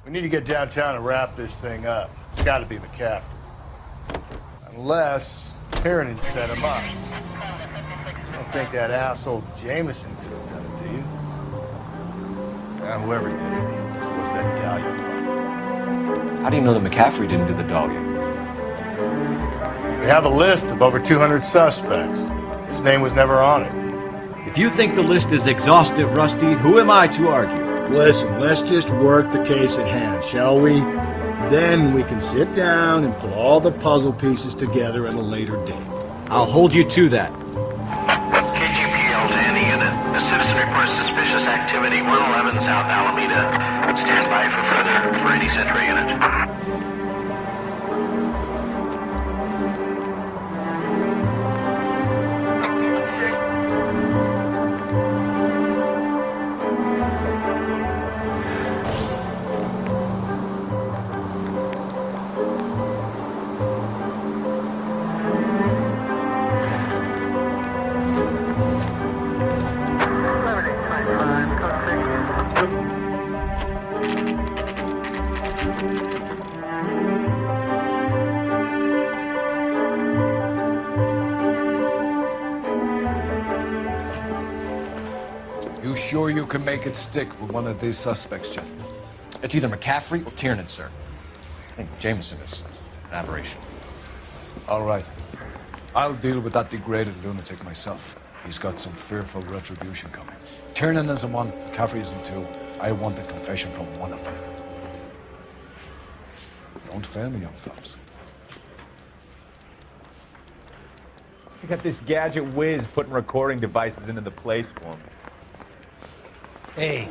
We need to get downtown and wrap this thing up. It's got to be McCaffrey. Unless Tiernan set him up. I don't think that asshole Jameson could have done it, do you? Whoever did it, this was that Dahlia fight. How do you know that McCaffrey didn't do the dogging? We have a list of over 200 suspects. His name was never on it. If you think the list is exhaustive, Rusty, who am I to argue? Listen, let's just work the case at hand, shall we? Then we can sit down and put all the puzzle pieces together at a later date. I'll hold you to that. KGPL to any unit. A citizen reports suspicious activity, 111 South Alameda. Stand by for further for any Central unit. You sure you can make it stick with one of these suspects, Jen? It's either McCaffrey or Tiernan, sir. I think Jameson is an aberration. All right. I'll deal with that degraded lunatic myself. He's got some fearful retribution coming. Tiernan isn't one, McCaffrey isn't two. I want a confession from one of them. Don't fail me, young Phelps. I got this gadget whiz putting recording devices into the place for me. Hey.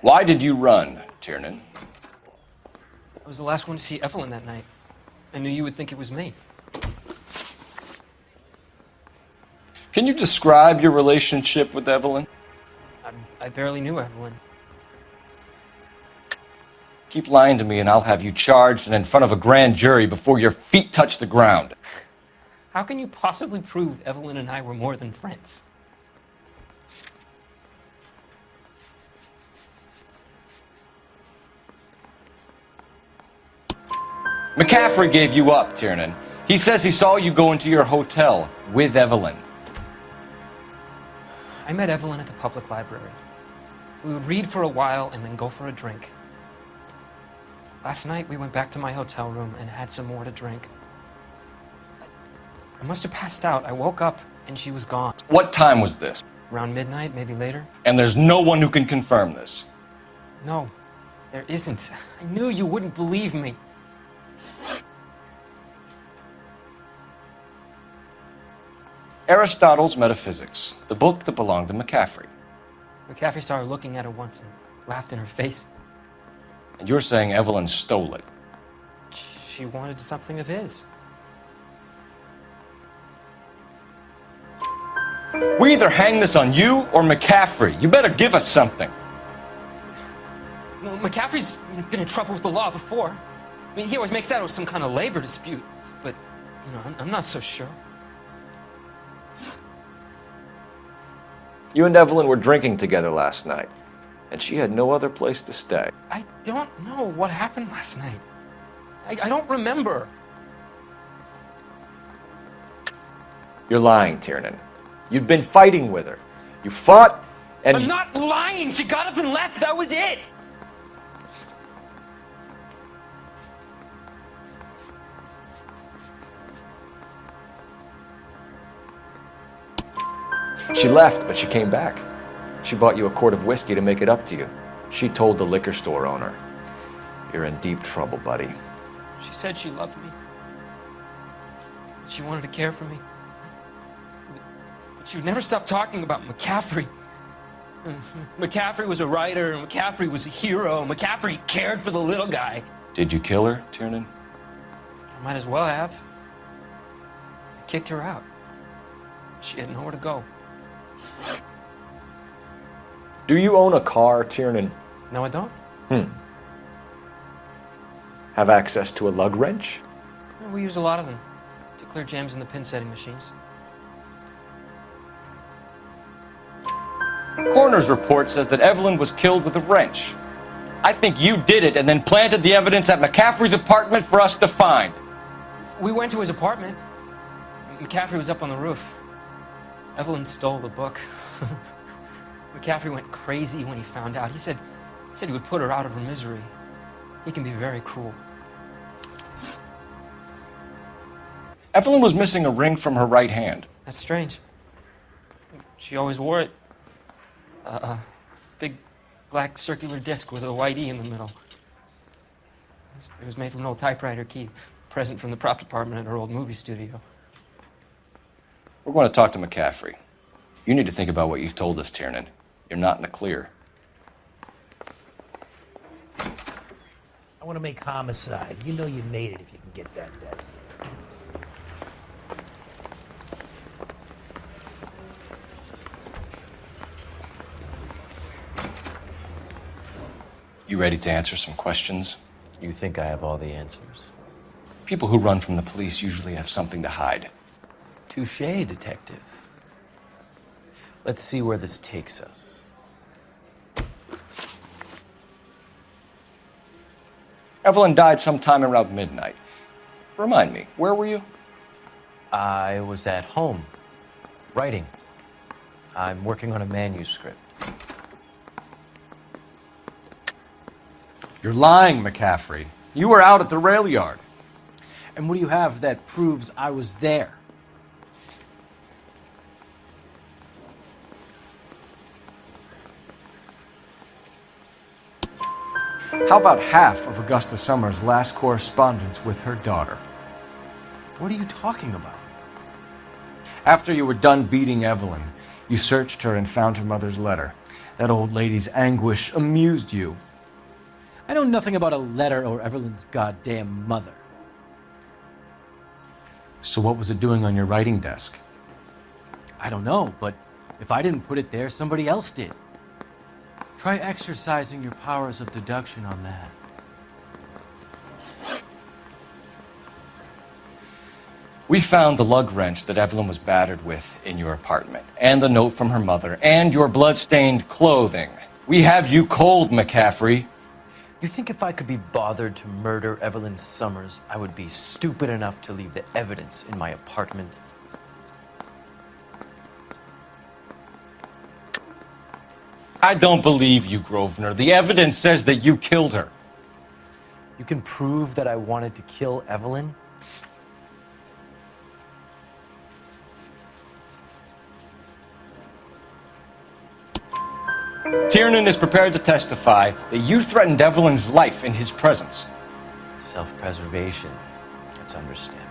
Why did you run, Tiernan? I was the last one to see Evelyn that night. I knew you would think it was me. Can you describe your relationship with Evelyn? I barely knew Evelyn. Keep lying to me and I'll have you charged and in front of a grand jury before your feet touch the ground. How can you possibly prove Evelyn and I were more than friends? McCaffrey gave you up, Tiernan. He says he saw you go into your hotel with Evelyn. I met Evelyn at the public library. We would read for a while and then go for a drink. Last night, we went back to my hotel room and had some more to drink. I must have passed out. I woke up and she was gone. What time was this? Around midnight, maybe later. And there's no one who can confirm this. No, there isn't. I knew you wouldn't believe me. Aristotle's Metaphysics, the book that belonged to McCaffrey. McCaffrey saw her looking at her once and laughed in her face. And you're saying Evelyn stole it. She wanted something of his. We either hang this on you or McCaffrey. You better give us something. Well, McCaffrey's been in trouble with the law before. I mean, he always makes out it was some kind of labor dispute, but, you know, I'm not so sure. You and Evelyn were drinking together last night, and she had no other place to stay. I don't know what happened last night. I don't remember. You're lying, Tiernan. You'd been fighting with her. You fought, and... I'm not lying! She got up and left, that was it! She left, but she came back. She bought you a quart of whiskey to make it up to you. She told the liquor store owner. You're in deep trouble, buddy. She said she loved me. She wanted to care for me. But she would never stop talking about McCaffrey. McCaffrey was a writer, and McCaffrey was a hero. McCaffrey cared for the little guy. Did you kill her, Tiernan? I might as well have. I kicked her out. She had nowhere to go. Do you own a car, Tiernan? No, I don't. Have access to a lug wrench? We use a lot of them to clear jams in the pin setting machines. Coroner's report says that Evelyn was killed with a wrench. I think you did it and then planted the evidence at McCaffrey's apartment for us to find. We went to his apartment. McCaffrey was up on the roof. Evelyn stole the book. McCaffrey went crazy when he found out. He said he would put her out of her misery. He can be very cruel. Evelyn was missing a ring from her right hand. That's strange. She always wore it. A big black circular disc with a white E in the middle. It was made from an old typewriter key, present from the prop department at our old movie studio. We're going to talk to McCaffrey. You need to think about what you've told us, Tiernan. You're not in the clear. I want to make homicide. You know you made it if you can get that desk. You ready to answer some questions? You think I have all the answers? People who run from the police usually have something to hide. Touché, detective. Let's see where this takes us. Evelyn died sometime around midnight. Remind me, where were you? I was at home, writing. I'm working on a manuscript. You're lying, McCaffrey. You were out at the rail yard. And what do you have that proves I was there? How about half of Augusta Summers' last correspondence with her daughter? What are you talking about? After you were done beating Evelyn, you searched her and found her mother's letter. That old lady's anguish amused you. I know nothing about a letter or Evelyn's goddamn mother. So what was it doing on your writing desk? I don't know, but if I didn't put it there, somebody else did. Try exercising your powers of deduction on that. We found the lug wrench that Evelyn was battered with in your apartment, and the note from her mother, and your blood-stained clothing. We have you cold, McCaffrey. You think if I could be bothered to murder Evelyn Summers, I would be stupid enough to leave the evidence in my apartment? I don't believe you, Grosvenor. The evidence says that you killed her. You can prove that I wanted to kill Evelyn? Tiernan is prepared to testify that you threatened Evelyn's life in his presence. Self-preservation. That's understandable.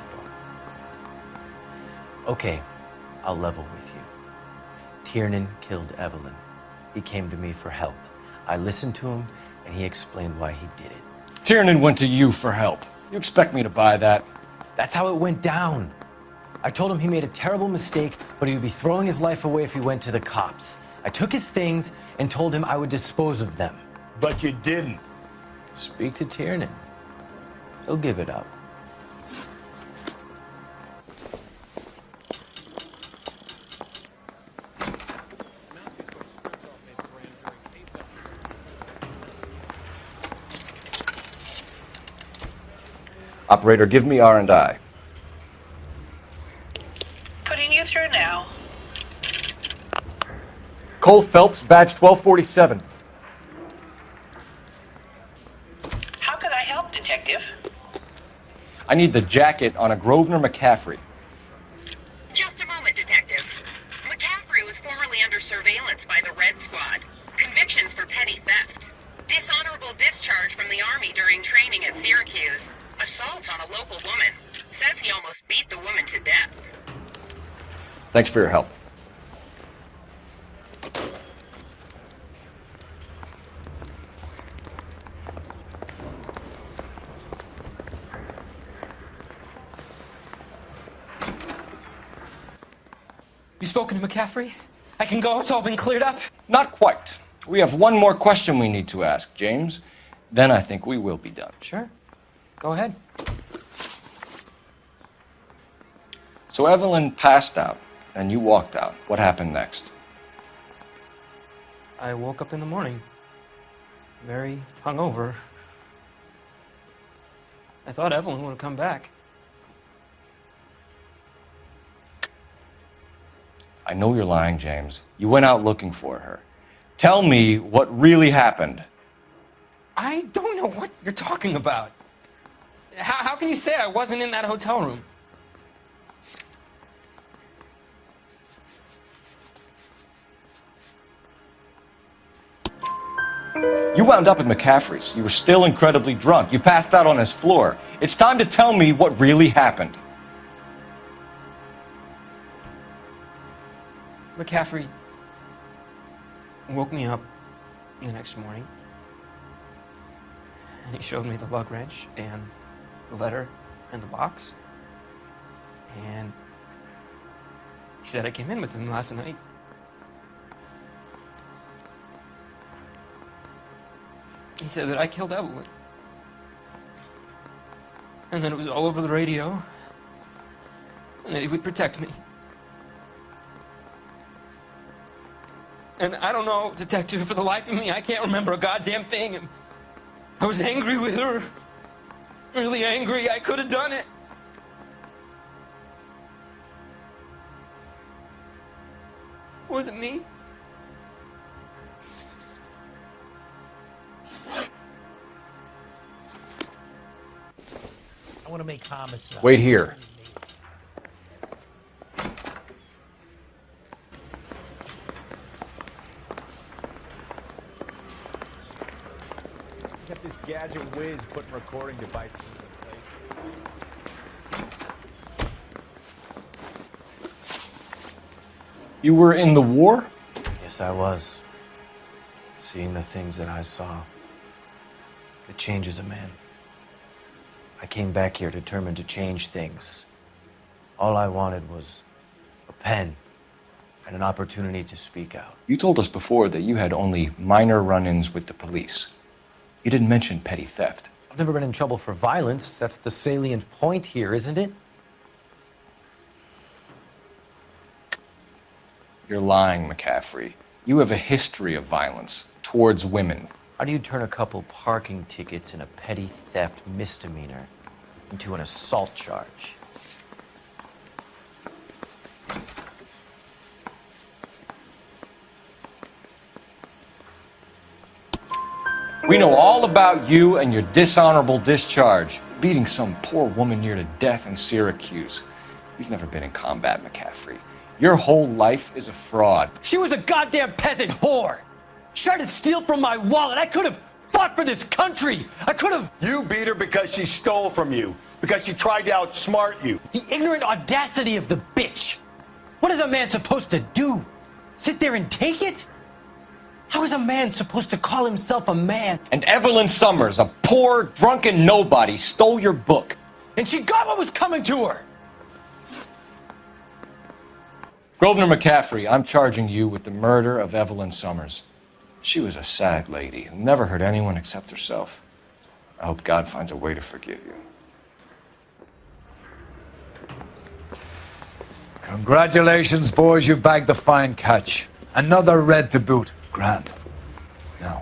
Okay, I'll level with you. Tiernan killed Evelyn. He came to me for help. I listened to him, and he explained why he did it. Tiernan went to you for help. You expect me to buy that? That's how it went down. I told him he made a terrible mistake, but he would be throwing his life away if he went to the cops. I took his things and told him I would dispose of them. But you didn't. Speak to Tiernan. He'll give it up. Operator, give me R&I. Putting you through now. Cole Phelps, badge 1247. How could I help, Detective? I need the jacket on a Grosvenor McCaffrey. Just a moment, Detective. McCaffrey was formerly under surveillance by the Red Squad. Convictions for petty theft. Dishonorable discharge from the Army during training at Syracuse. Assault on a local woman. Says he almost beat the woman to death. Thanks for your help. You spoken to McCaffrey? I can go? It's all been cleared up? Not quite. We have one more question we need to ask, James. Then I think we will be done. Sure. Go ahead. So Evelyn passed out, and you walked out. What happened next? I woke up in the morning, very hungover. I thought Evelyn would have come back. I know you're lying, James. You went out looking for her. Tell me what really happened. I don't know what you're talking about. How can you say I wasn't in that hotel room? You wound up at McCaffrey's. You were still incredibly drunk. You passed out on his floor. It's time to tell me what really happened. McCaffrey woke me up the next morning, and he showed me the lug wrench and the letter and the box, and he said I came in with him last night. He said that I killed Evelyn. And that it was all over the radio. And that he would protect me. And I don't know, Detective, for the life of me, I can't remember a goddamn thing. And I was angry with her. Really angry. I could have done it. Was it me? I want to make homicide. Wait here. Got this gadget whiz putting recording devices into place. You were in the war? Yes, I was. Seeing the things that I saw, it changes a man. I came back here determined to change things. All I wanted was a pen and an opportunity to speak out. You told us before that you had only minor run-ins with the police. You didn't mention petty theft. I've never been in trouble for violence. That's the salient point here, isn't it? You're lying, McCaffrey. You have a history of violence towards women. How do you turn a couple parking tickets and a petty theft misdemeanor into an assault charge? We know all about you and your dishonorable discharge, beating some poor woman near to death in Syracuse. You've never been in combat, McCaffrey. Your whole life is a fraud. She was a goddamn peasant whore! She tried to steal from my wallet. I could have fought for this country. I could have. You beat her because she stole from you, because she tried to outsmart you. The ignorant audacity of the bitch. What is a man supposed to do? Sit there and take it? How is a man supposed to call himself a man? And Evelyn Summers, a poor, drunken nobody, stole your book. And she got what was coming to her. Grosvenor McCaffrey, I'm charging you with the murder of Evelyn Summers. She was a sad lady who never hurt anyone except herself. I hope God finds a way to forgive you. Congratulations, boys, you bagged the fine catch. Another red to boot. Grand. Now,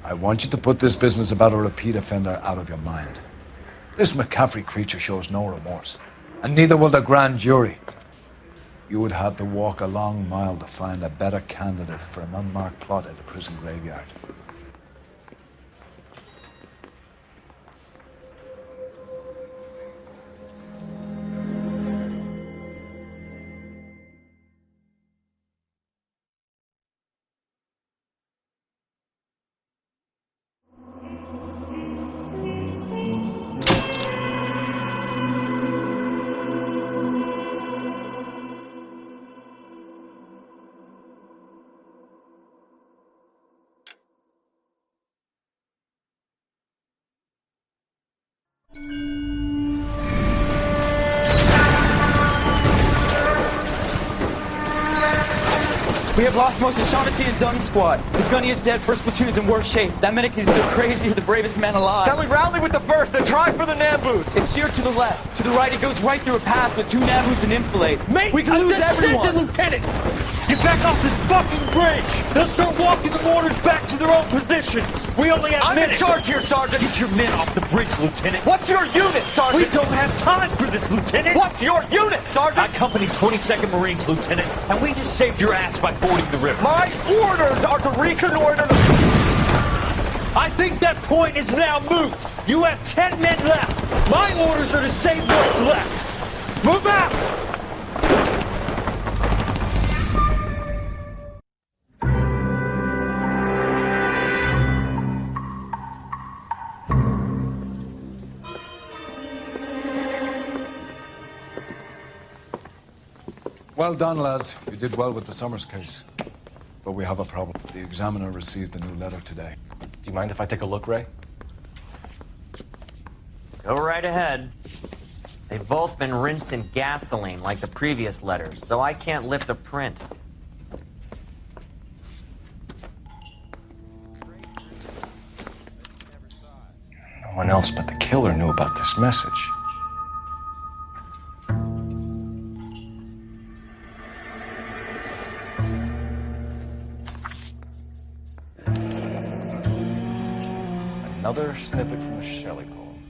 I want you to put this business about a repeat offender out of your mind. This McCaffrey creature shows no remorse, and neither will the grand jury. You would have to walk a long mile to find a better candidate for an unmarked plot at the prison graveyard. We have lost most of Shaughnessy and Dunn's squad. The gunny is dead, first platoon is in worse shape. That medic is either crazy or the bravest man alive. Can we rally with the first and try for the Nambus? It's sheer to the left. To the right, it goes right through a pass with 2 Nambus and enfilade. Mate, we can lose everyone. Lieutenant! Get back off this fucking bridge! They'll start walking the mortars back to their own positions! We only have minutes! I'm in charge here, Sergeant! Get your men off the bridge, Lieutenant! What's your unit, Sergeant? We don't have time for this, Lieutenant! What's your unit, Sergeant? I company 22nd Marines, Lieutenant, and we just saved your ass by fording the river. My orders are to reconnoiter the... I think that point is now moot! You have 10 men left! My orders are to save what's left! Move out! Well done, lads. You did well with the Summers case. But we have a problem. The examiner received a new letter today. Do you mind if I take a look, Ray? Go right ahead. They've both been rinsed in gasoline like the previous letters, so I can't lift a print. No one else but the killer knew about this message. Another snippet from the Shelley poem.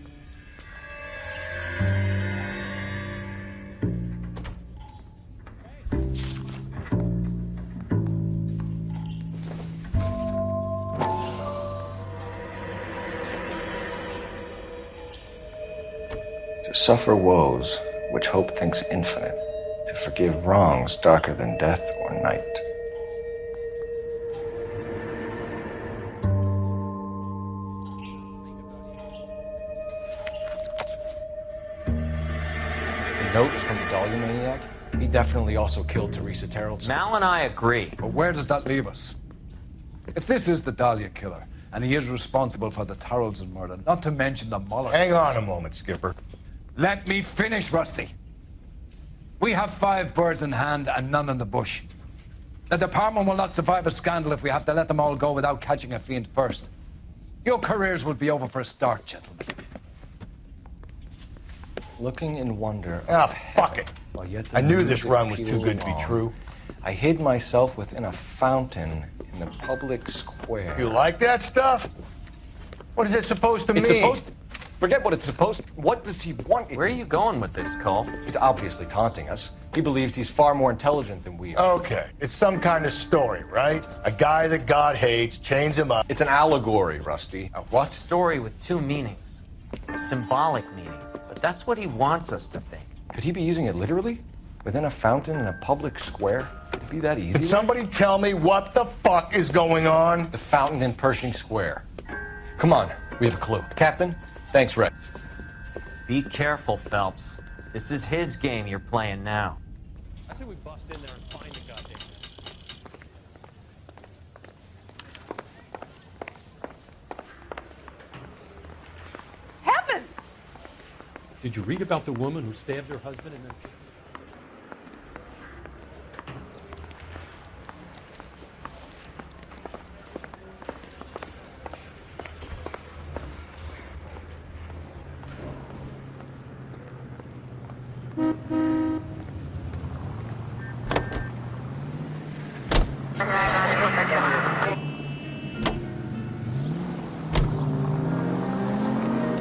To suffer woes which hope thinks infinite, to forgive wrongs darker than death or night. Note is from the Dahlia maniac. He definitely also killed Teresa Terrell. Mal and I agree. But where does that leave us? If this is the Dahlia killer, and he is responsible for the Tarrelson murder, not to mention the Muller Hang case. on a moment, Skipper. Let me finish, Rusty. We have 5 birds in hand and none in the bush. The department will not survive a scandal if we have to let them all go without catching a fiend first. Your careers would be over for a start, gentlemen. Looking in wonder. Ah, fuck it. I knew this run was too peeled good to be off. true. I hid myself within a fountain in the public square. You like that stuff? What is it supposed to It's mean? supposed to... Forget what it's supposed to... What does he want it Where are you going with this, Cole? He's obviously taunting us. He believes he's far more intelligent than we are. Okay, it's some kind of story, right? A guy that God hates, chains him up. It's an allegory, Rusty. A what? Story with 2 meanings. A symbolic meaning. But that's what he wants us to think. Could he be using it literally? Within a fountain in a public square? Could it be that easy? Can somebody tell me what the fuck is going on? The fountain in Pershing Square. Come on, we have a clue. Captain, thanks, Red. Be careful, Phelps. This is his game you're playing now. I say we bust in there and find the goddamn thing. Heavens! Did you read about the woman who stabbed her husband and then...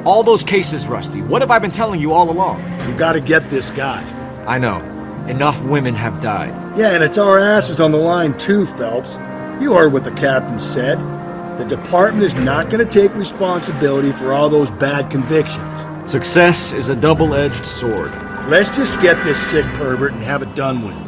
All those cases, Rusty. What have I been telling you all along? You gotta get this guy. I know. Enough women have died. Yeah, and it's our asses on the line too, Phelps. You heard what the captain said. The department is not gonna take responsibility for all those bad convictions. Success is a double-edged sword. Let's just get this sick pervert and have it done with.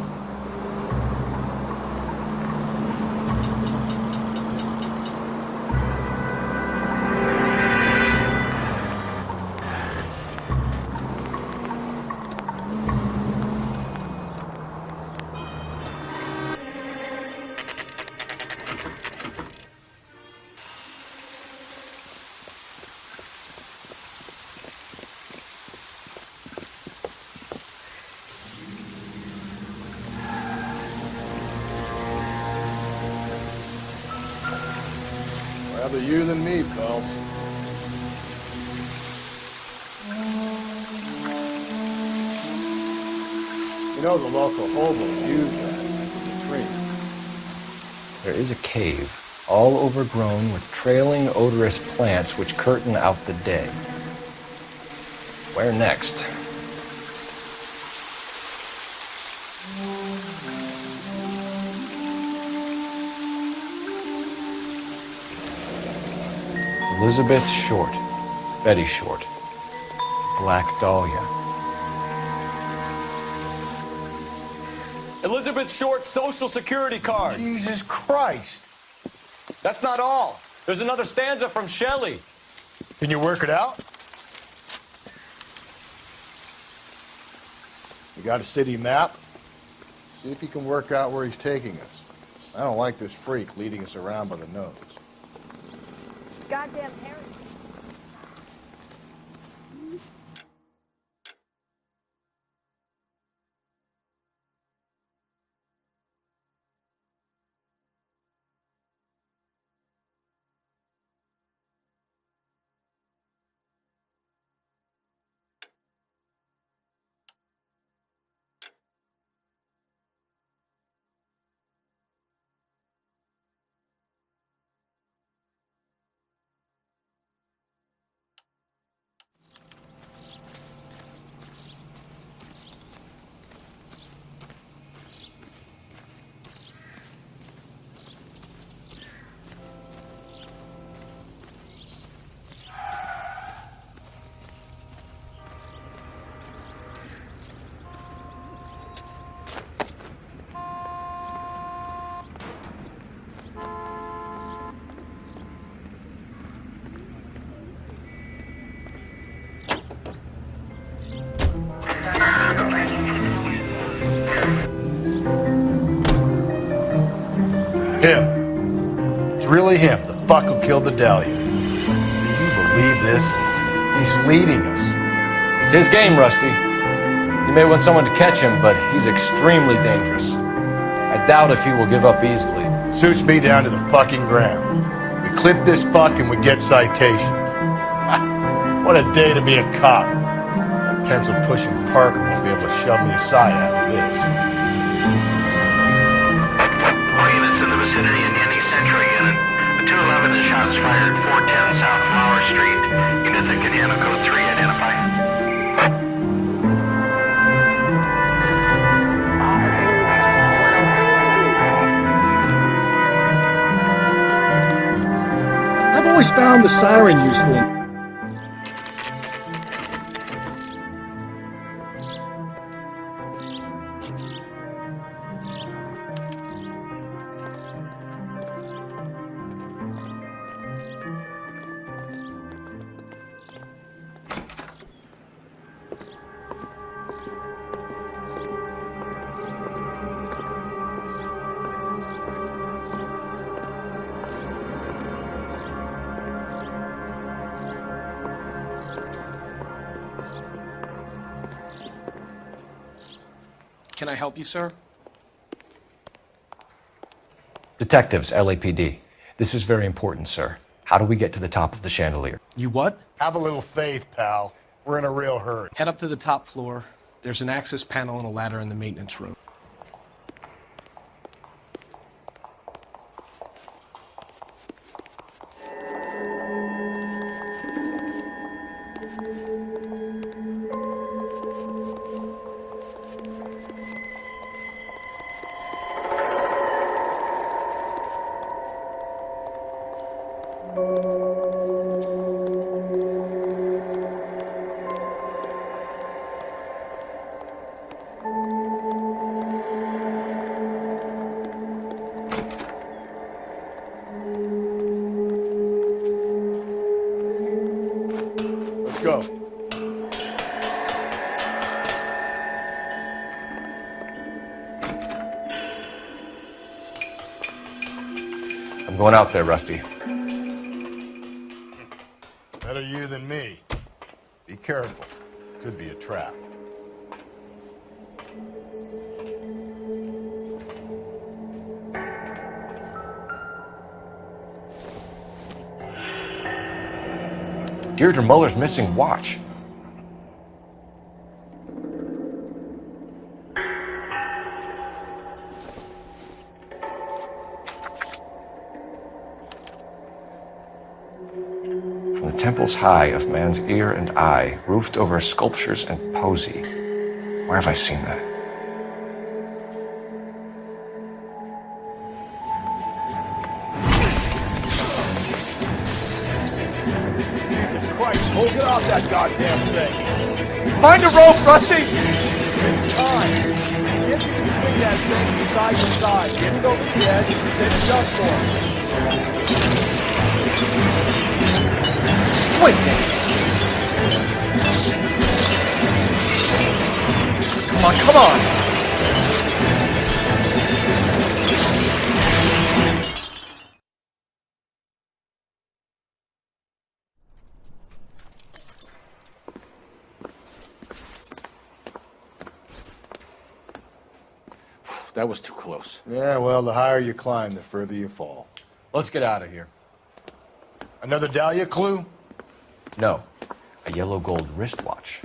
Rather you than me, Phelps. You know the local hobos use that as a tree. There is a cave, all overgrown with trailing, odorous plants which curtain out the day. Where next? Elizabeth Short, Betty Short, Black Dahlia. Elizabeth Short's social security card. Jesus Christ. That's not all. There's another stanza from Shelley. Can you work it out? You got a city map? See if you can work out where he's taking us. I don't like this freak leading us around by the nose. Goddamn Harry. Him. It's really him, the fuck who killed the Dahlia. Do you believe this? He's leading us. It's his game, Rusty. He may want someone to catch him, but he's extremely dangerous. I doubt if he will give up easily. Suits me down to the fucking ground. We clip this fuck and we get citations. What a day to be a cop. That pencil-pushing Parker won't be able to shove me aside after this. All units in the vicinity in any Central unit. A 211 and shots fired 410 South Flower Street. Unit that can handle code 3 identify. I've always found the siren useful. Can I help you, sir? Detectives, LAPD. This is very important, sir. How do we get to the top of the chandelier? You what? Have a little faith, pal. We're in a real hurry. Head up to the top floor. There's an access panel and a ladder in the maintenance room. Let's go. I'm going out there, Rusty. Better you than me. Be careful. Could be a trap. Deirdre Muller's missing watch. From the temples high of man's ear and eye, roofed over sculptures and poesy. Where have I seen that? Jesus Christ, hold it off that goddamn thing. Find a rope, Rusty! Take time. See if you can swing that thing from side to side. Get it over the edge, then adjust for it. Swing it! Come on, come on! That was too close. Yeah, well, the higher you climb, the further you fall. Let's get out of here. Another Dahlia clue? No, a yellow gold wristwatch.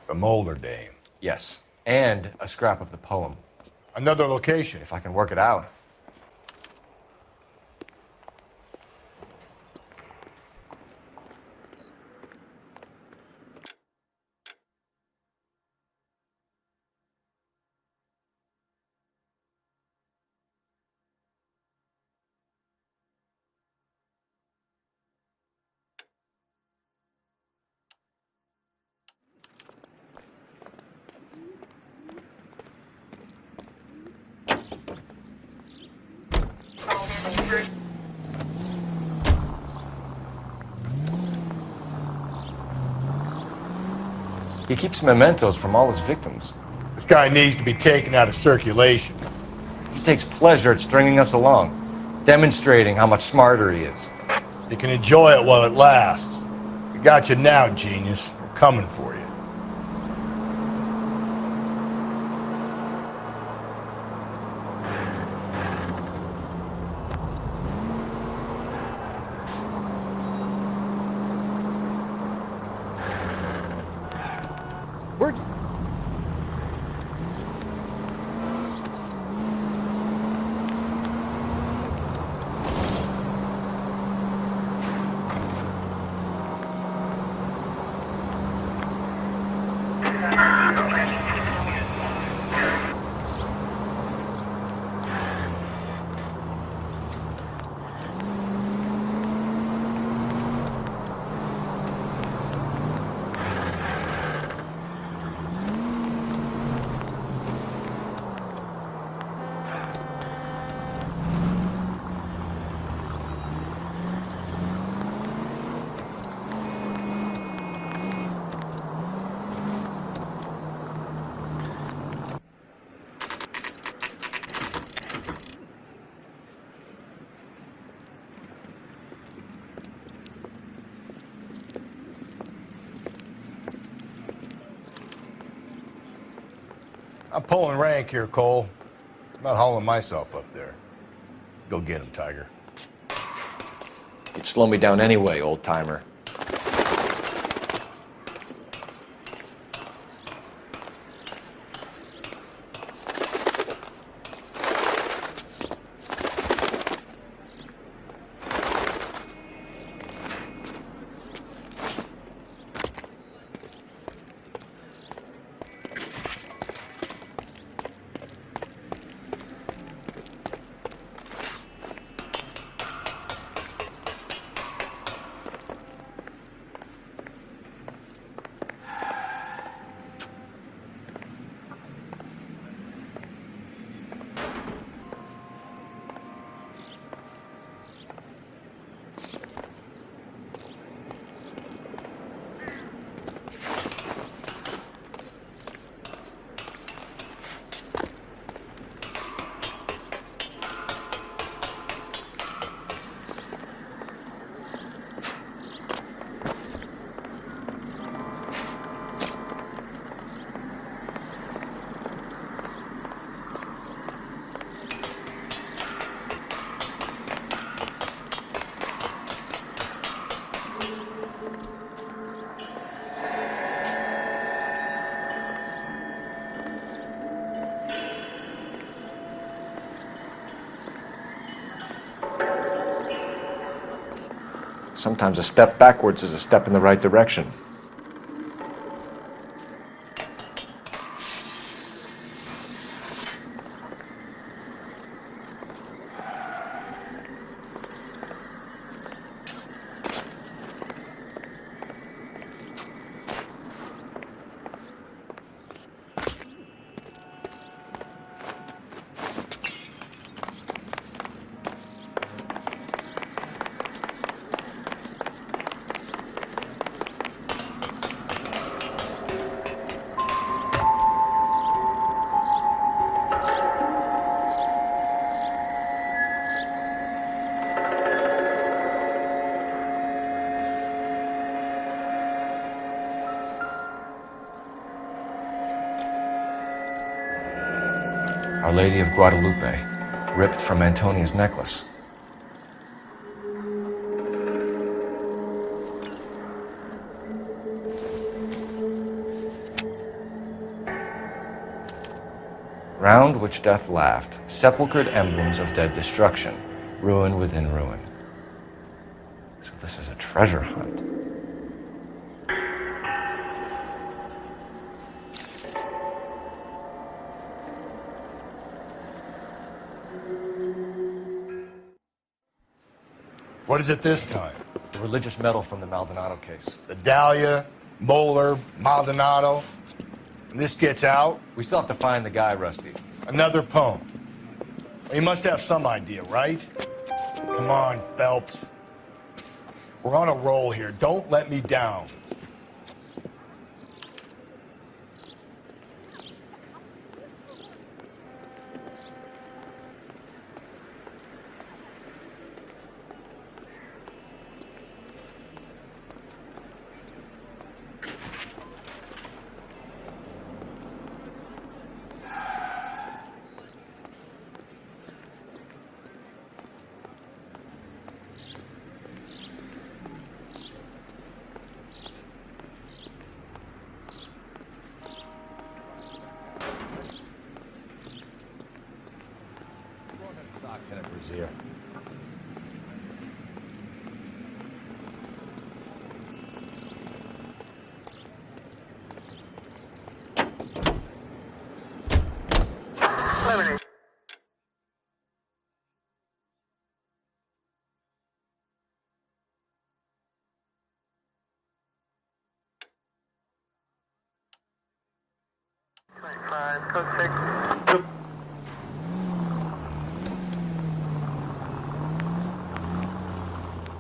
A Molder dame. Yes, and a scrap of the poem. Another location. If I can work it out. He keeps mementos from all his victims. This guy needs to be taken out of circulation. He takes pleasure at stringing us along, demonstrating how much smarter he is. You can enjoy it while it lasts. We got you now, genius. We're coming for you. Where? I'm pulling rank here, Cole. I'm not hauling myself up there. Go get him, Tiger. You'd slow me down anyway, old-timer. Sometimes a step backwards is a step in the right direction. Our Lady of Guadalupe, ripped from Antonia's necklace. Round which death laughed, sepulchred emblems of dead destruction, ruin within ruin. So this is a treasure hunt. What is it this time? The religious medal from the Maldonado case. The Dahlia, Moeller, Maldonado. And this gets out? We still have to find the guy, Rusty. Another poem. Well, you must have some idea, right? Come on, Phelps. We're on a roll here. Don't let me down. Socks and a brassiere.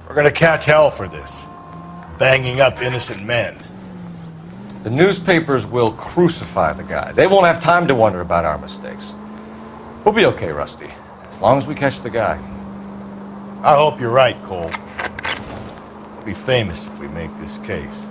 We're gonna catch hell for this. Banging up innocent men. The newspapers will crucify the guy. They won't have time to wonder about our mistakes. We'll be okay, Rusty, as long as we catch the guy. I hope you're right, Cole. We'll be famous if we make this case.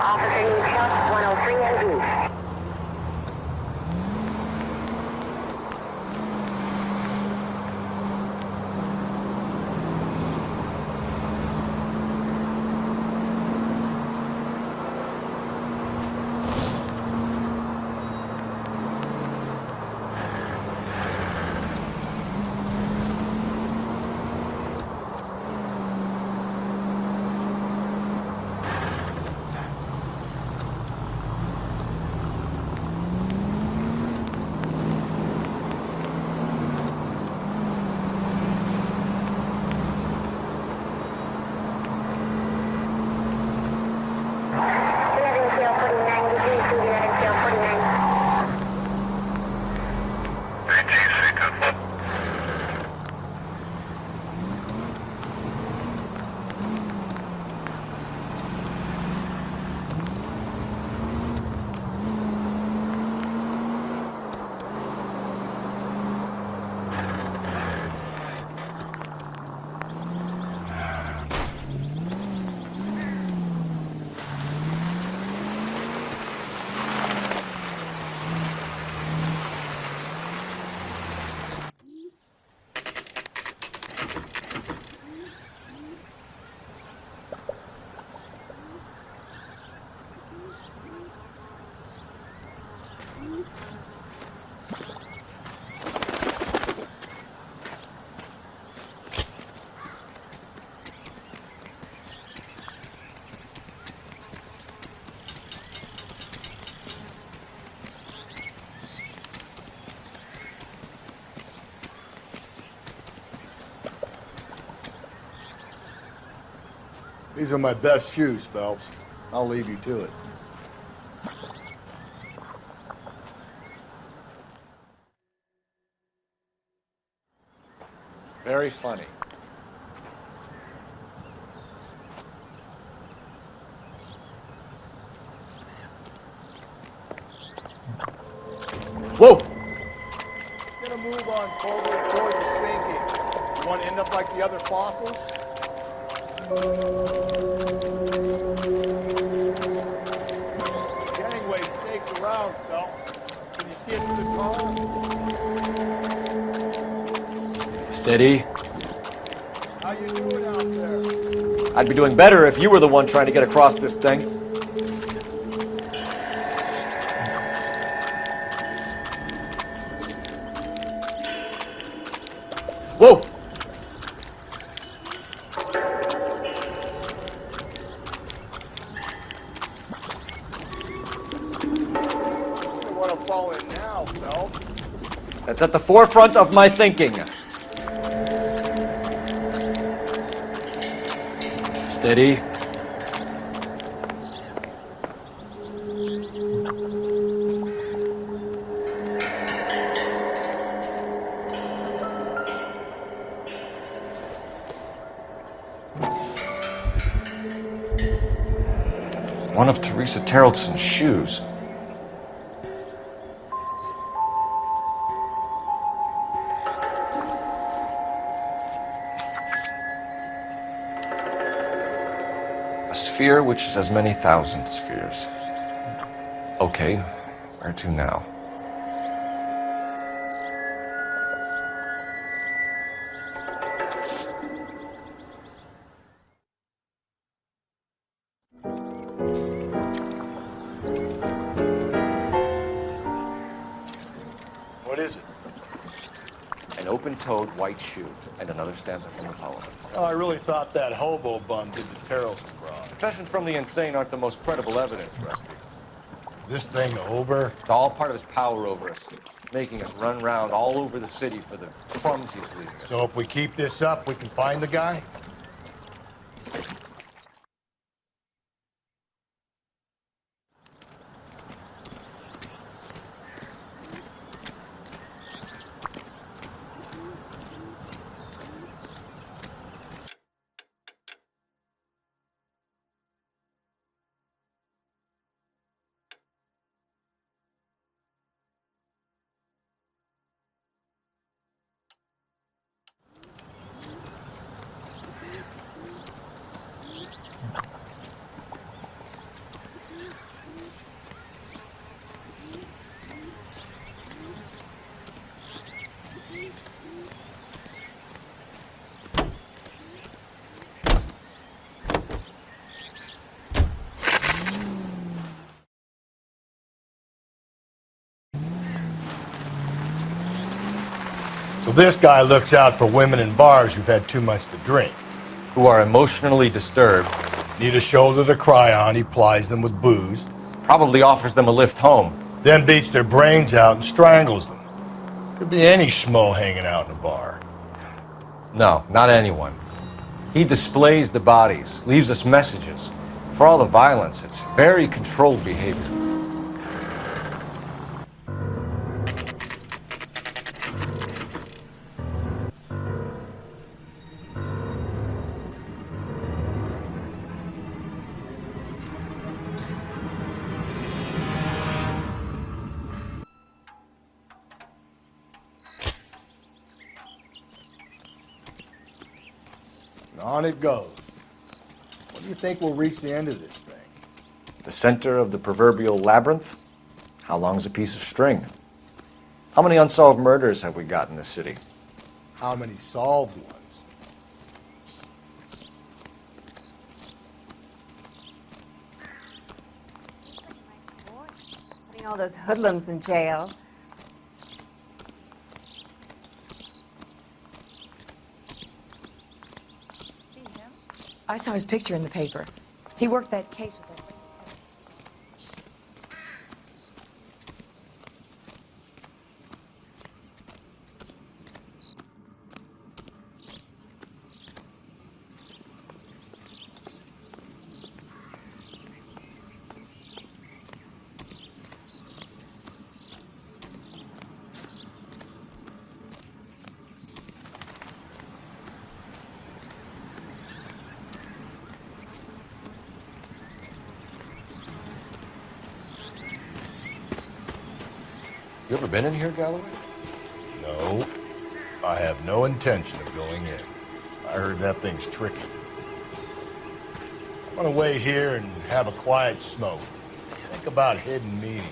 Officer needs help, 103 and B. These are my best shoes, Phelps. I'll leave you to it. Very funny. Whoa! Gonna move on forward towards the sinking. You want to end up like the other fossils? Gangway snakes around, Phelps. Can you see it through the car? Steady. How you doing out there? I'd be doing better if you were the one trying to get across this thing. Whoa! You want to fall in now, Phelps. That's at the forefront of my thinking. Steady. One of Teresa Terrelson's shoes. A sphere which is as many thousand spheres. Okay, where to now? What is it? An open-toed white shoe and another stanza from the poem. Oh, I really thought that hobo bum did the Terrelson fraud. Confessions from the insane aren't the most credible evidence, Rusty. Is this thing over? It's all part of his power over us, making us run round all over the city for the crumbs he's leaving us. So if we keep this up, we can find the guy? So this guy looks out for women in bars who've had too much to drink. Who are emotionally disturbed. Need a shoulder to cry on, he plies them with booze. Probably offers them a lift home. Then beats their brains out and strangles them. Could be any schmo hanging out in a bar. No, not anyone. He displays the bodies, leaves us messages. For all the violence, it's very controlled behavior. And on it goes. When do you think we'll reach the end of this thing? The center of the proverbial labyrinth? How long's a piece of string? How many unsolved murders have we got in this city? How many solved ones? Putting all those hoodlums in jail. I saw his picture in the paper. He worked that case with that. ever been in here, Galloway? No. I have no intention of going in. I heard that thing's tricky. I'm gonna wait here and have a quiet smoke. Think about hidden meanings.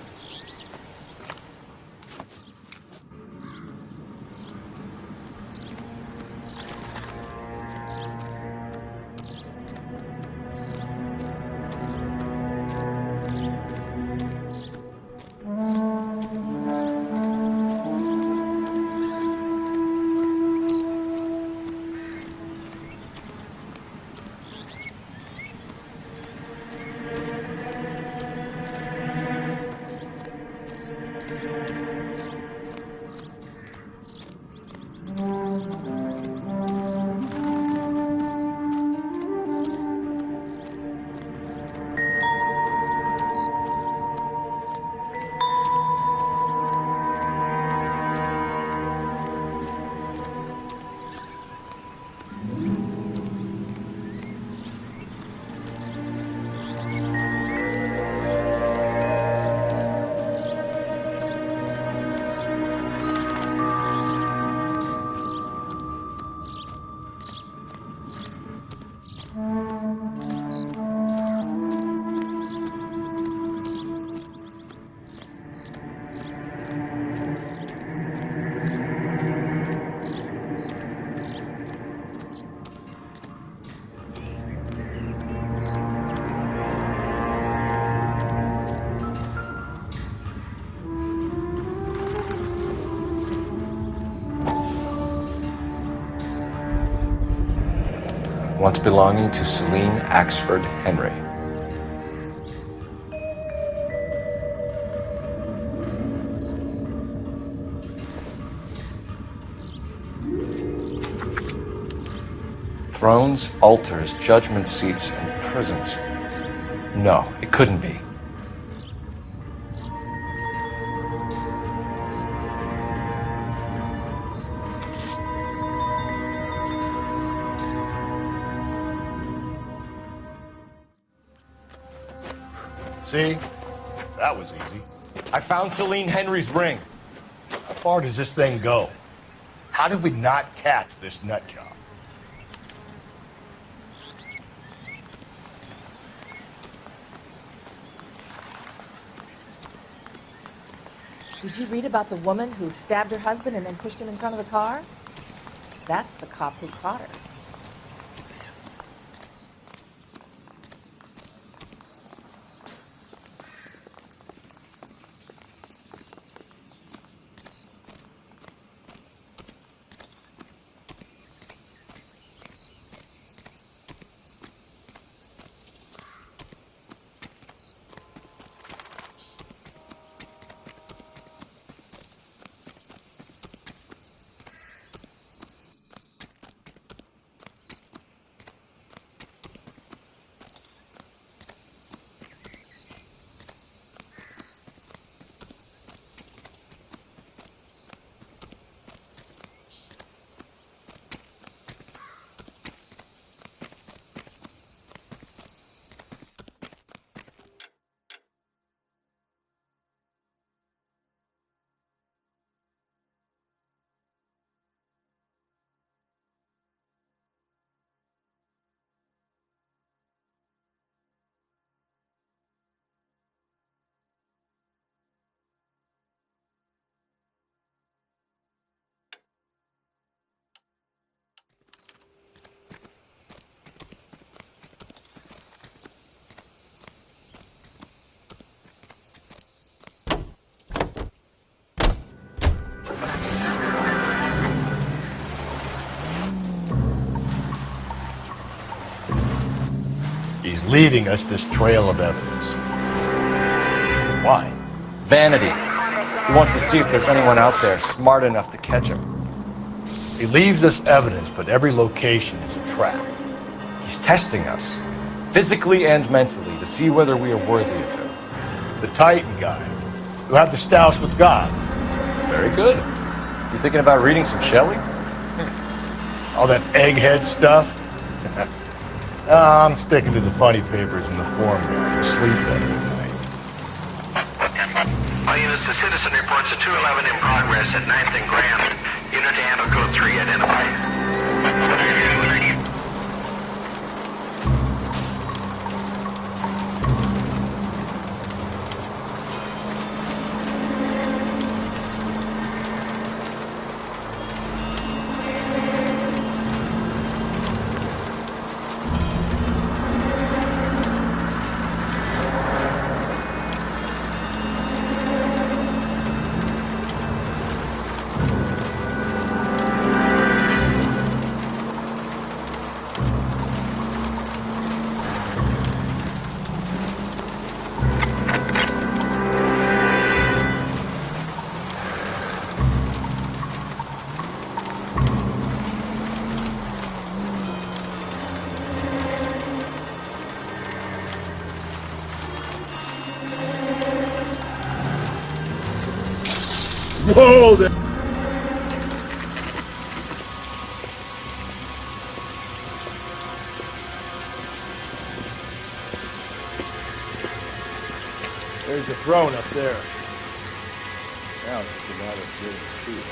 Once belonging to Celine Axford Henry. Thrones, altars, judgment seats, and prisons. No, it couldn't be. See? That was easy. I found Celine Henry's ring. How far does this thing go? How did we not catch this nut job? Did you read about the woman who stabbed her husband and then pushed him in front of the car? That's the cop who caught her. He's leaving us this trail of evidence. Why? Vanity. He wants to see if there's anyone out there smart enough to catch him. He leaves us evidence, but every location is a trap. He's testing us, physically and mentally, to see whether we are worthy of him. The Titan guy, who had the stoush with God. Very good. You thinking about reading some Shelley? All that egghead stuff? I'm sticking to the funny papers and the form guide to sleep better at night. All units, the citizen reports a 211 in progress at 9th and Grand. Unit to handle code 3 identified. Whoa there! There's the throne up there. Now it's a matter of getting to it.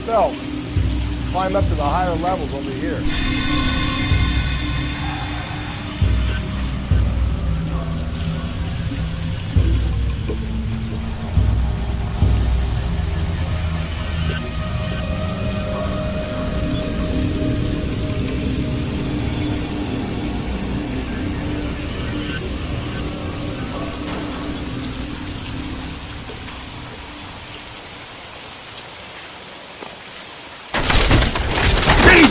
Phelps, climb up to the higher levels over here.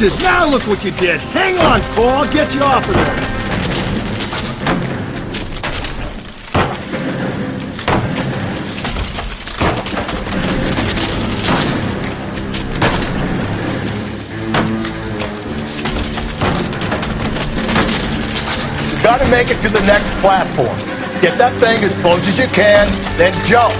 Jesus, now look what you did! Hang on, Cole, I'll get you off of there! You gotta make it to the next platform. Get that thing as close as you can, then jump.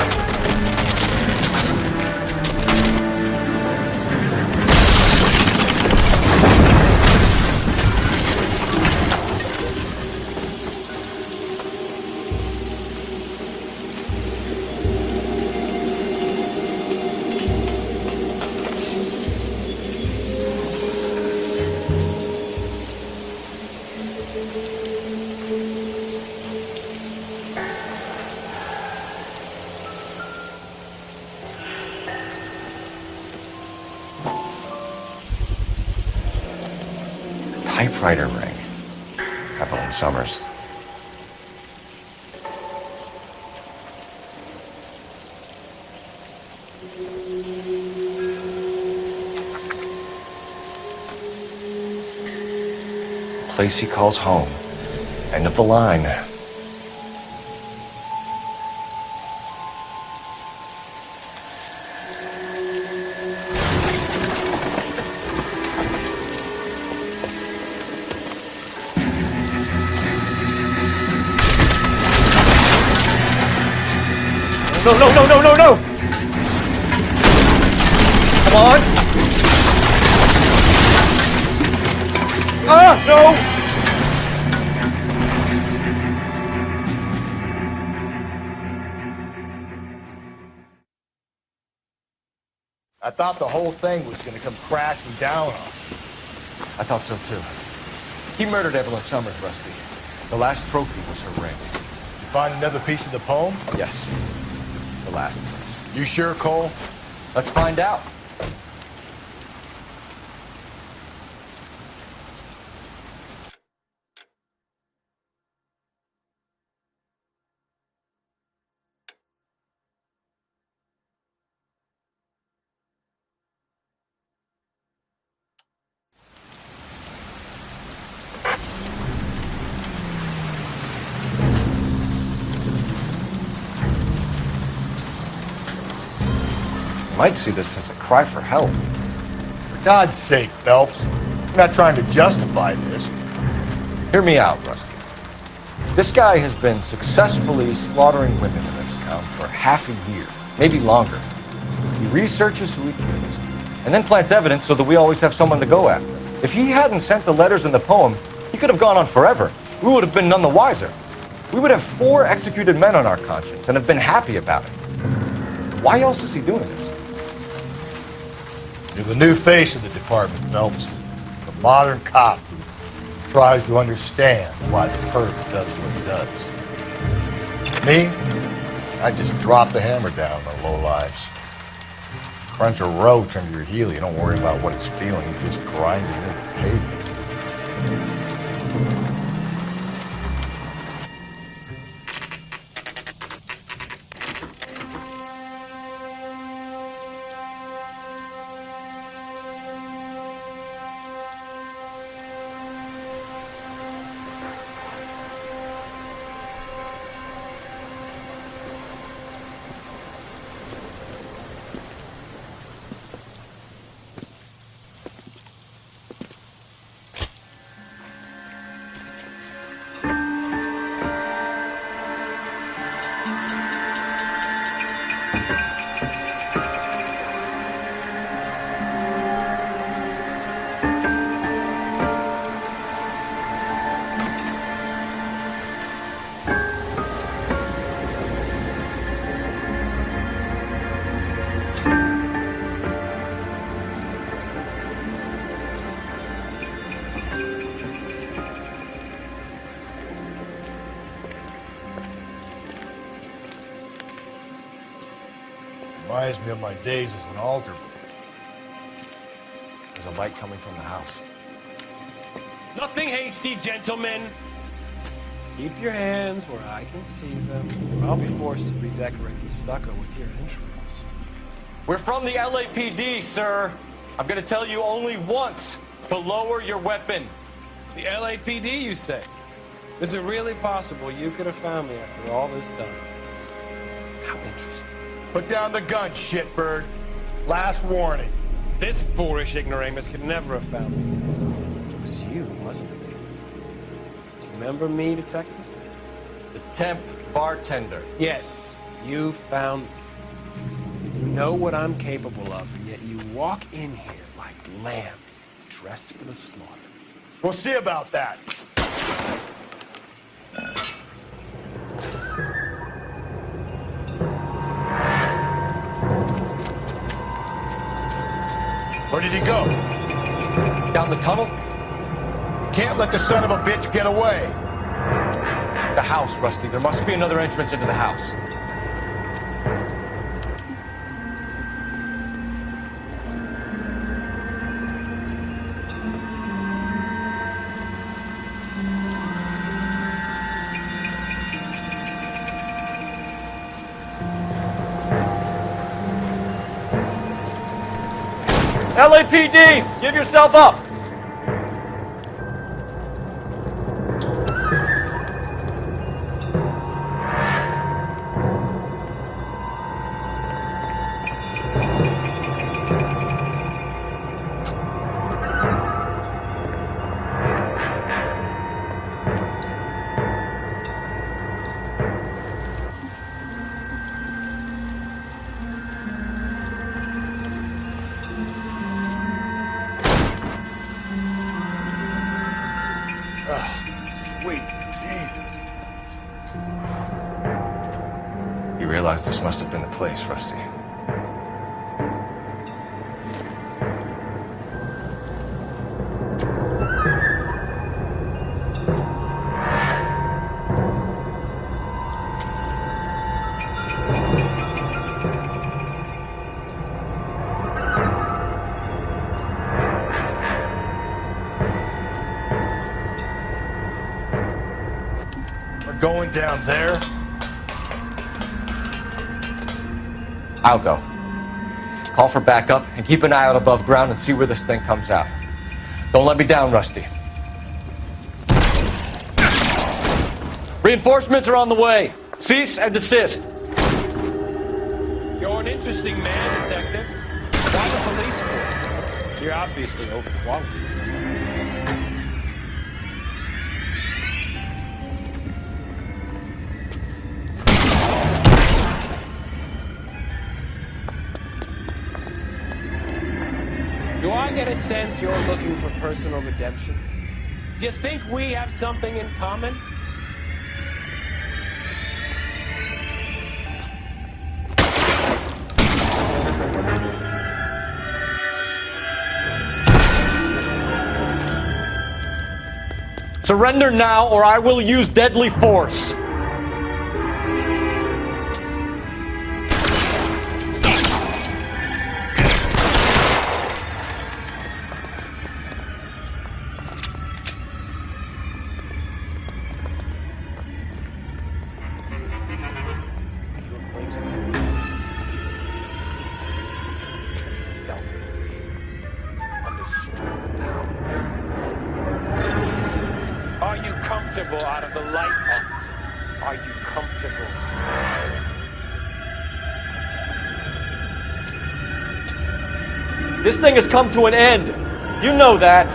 Typewriter ring. Evelyn Summers. The place he calls home. End of the line. No, no, no, no, no, no! Come on! Ah, no! I thought the whole thing was gonna come crashing down on. I thought so too. He murdered Evelyn Summers, Rusty. The last trophy was her ring. You find another piece of the poem? Yes. the last place. You sure, Cole? Let's find out. Might see this as a cry for help. For God's sake, Phelps. I'm not trying to justify this. Hear me out, Rusty. This guy has been successfully slaughtering women in this town for half a year, maybe longer. He researches who he kills, and then plants evidence so that we always have someone to go after. If he hadn't sent the letters in the poem, he could have gone on forever. We would have been none the wiser. We would have 4 executed men on our conscience and have been happy about it. Why else is he doing this? You're the new face of the department, Phelps. The modern cop who tries to understand why the perp does what he does. Me? I just drop the hammer down on the lowlives. Crunch a roach under your heel, you don't worry about what it's feeling, you just grind it into the pavement. Reminds me of my days as an alderman. There's a light coming from the house. Nothing hasty, gentlemen. Keep your hands where I can see them, or I'll be forced to redecorate the stucco with your entrails. We're from the LAPD, sir. I'm gonna tell you only once to lower your weapon. The LAPD, you say? Is it really possible you could have found me after all this time? How interesting. Put down the gun, shitbird. Last warning. This boorish ignoramus could never have found me. It was you, wasn't it? Do you remember me, detective? The temp bartender. Yes, you found me. You know what I'm capable of, and yet you walk in here like lambs dressed for the slaughter. We'll see about that. Where did he go? Down the tunnel? Can't let the son of a bitch get away. The house, Rusty. There must be another entrance into the house. LAPD! Give yourself up! Sweet Jesus. You realize this must have been the place, Rusty. going down there? I'll go. Call for backup and keep an eye out above ground and see where this thing comes out. Don't let me down, Rusty. Reinforcements are on the way. Cease and desist. You're an interesting man, Detective. Why the police force? You're obviously overqualified. Do I get a sense you're looking for personal redemption? Do you think we have something in common? Surrender now, or I will use deadly force. Are you comfortable out of the light, officer? Are you comfortable? This thing has come to an end. You know that.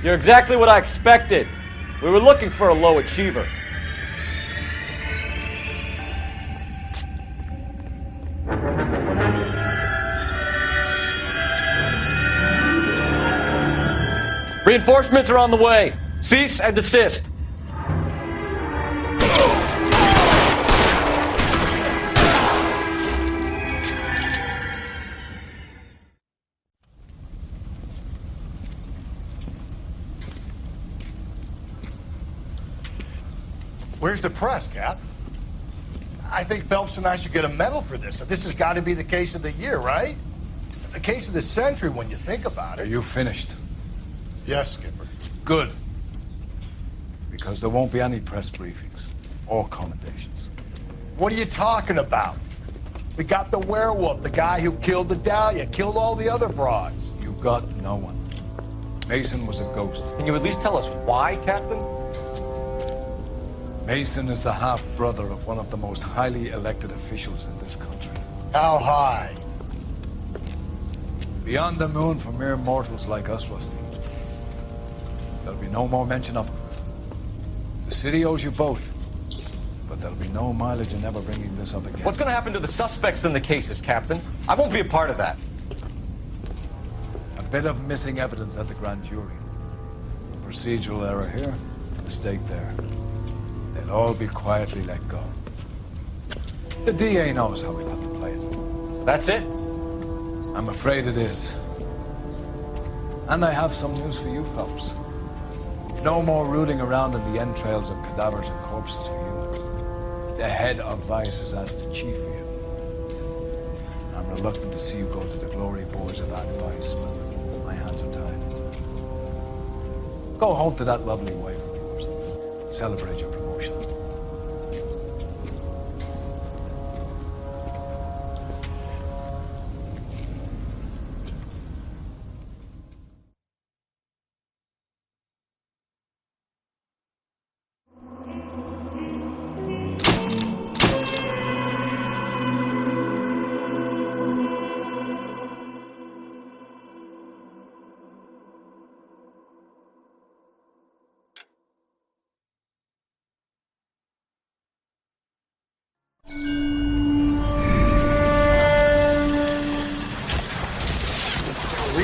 You're exactly what I expected. We were looking for a low achiever. Reinforcements are on the way. Cease and desist. Where's the press, Cap? I think Phelps and I should get a medal for this. This has got to be the case of the year, right? The case of the century when you think about it. Are you finished? Yes, Skipper. Good. Because there won't be any press briefings or commendations. What are you talking about? We got the werewolf, the guy who killed the Dahlia, killed all the other broads. You got no one. Mason was a ghost. Can you at least tell us why, Captain? Mason is the half-brother of one of the most highly elected officials in this country. How high? Beyond the moon for mere mortals like us, Rusty. There'll be no more mention of him. The city owes you both, but there'll be no mileage in ever bringing this up again. What's going to happen to the suspects in the cases, Captain? I won't be a part of that. A bit of missing evidence at the grand jury. Procedural error here, mistake there. They'll all be quietly let go. The DA knows how we have to play it. That's it? I'm afraid it is. And I have some news for you, Phelps. No more rooting around in the entrails of cadavers and corpses for you. The head of Vice has asked the chief for you. I'm reluctant to see you go to the glory boards of that Vice, but my hands are tied. Go home to that lovely wife of yours. Celebrate your promotion.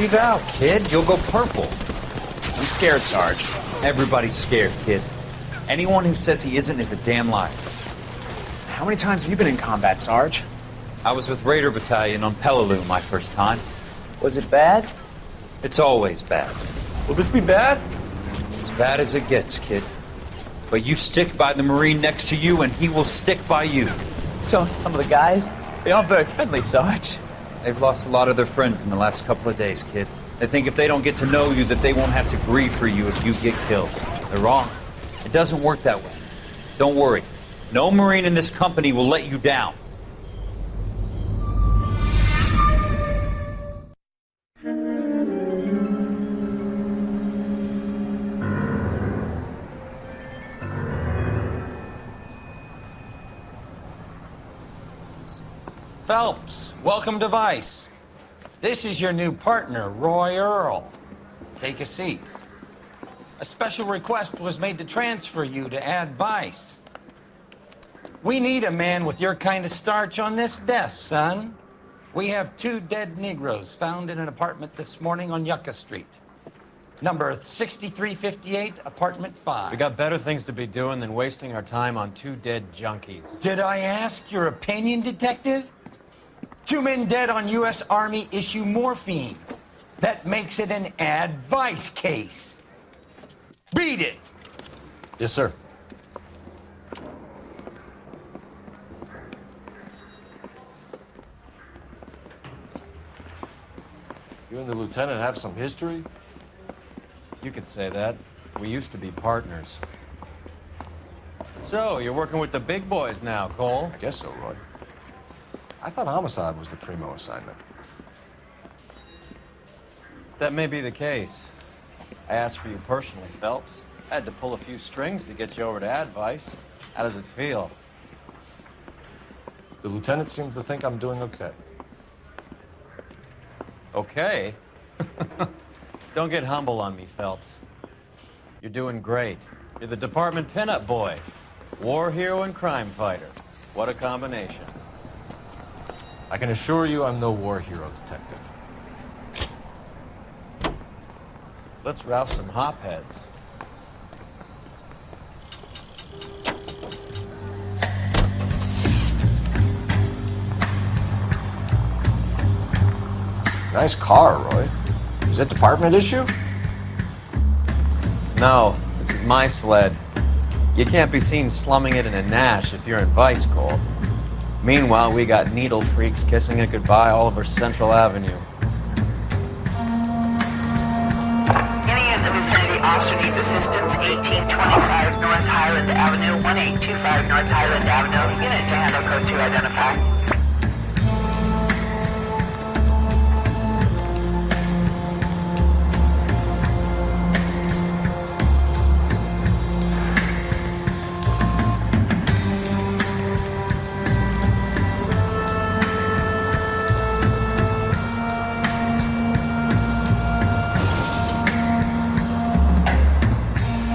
Breathe out, kid. You'll go purple. I'm scared, Sarge. Everybody's scared, kid. Anyone who says he isn't is a damn liar. How many times have you been in combat, Sarge? I was with Raider Battalion on Peleliu my first time. Was it bad? It's always bad. Will this be bad? As bad as it gets, kid. But you stick by the Marine next to you, and he will stick by you. So, some of the guys, they aren't very friendly, Sarge. They've lost a lot of their friends in the last couple of days, kid. They think if they don't get to know you, that they won't have to grieve for you if you get killed. They're wrong. It doesn't work that way. Don't worry. No Marine in this company will let you down. Phelps, welcome to Vice. This is your new partner, Roy Earl. Take a seat. A special request was made to transfer you to Ad Vice. We need a man with your kind of starch on this desk, son. We have 2 dead Negroes found in an apartment this morning on Yucca Street. Number 6358, apartment 5. We got better things to be doing than wasting our time on 2 dead junkies. Did I ask your opinion, detective? 2 men dead on U.S. Army issue morphine. That makes it an Ad Vice case. Beat it! Yes, sir. You and the lieutenant have some history? You could say that. We used to be partners. So, you're working with the big boys now, Cole? I guess so, Roy. I thought homicide was the primo assignment. That may be the case. I asked for you personally, Phelps. I had to pull a few strings to get you over to Ad Vice. How does it feel? The lieutenant seems to think I'm doing okay. Okay? Don't get humble on me, Phelps. You're doing great. You're the department pinup boy. War hero and crime fighter. What a combination. I can assure you I'm no war hero, detective. Let's rouse some hopheads. Nice car, Roy. Is it department issue? No, this is my sled. You can't be seen slumming it in a Nash if you're in Vice, Cole. Meanwhile, we got needle freaks kissing it goodbye all over Central Avenue. Any of the vicinity officer needs assistance. 1825 North Highland Avenue, 1825 North Highland Avenue. Unit to handle code 2 identify.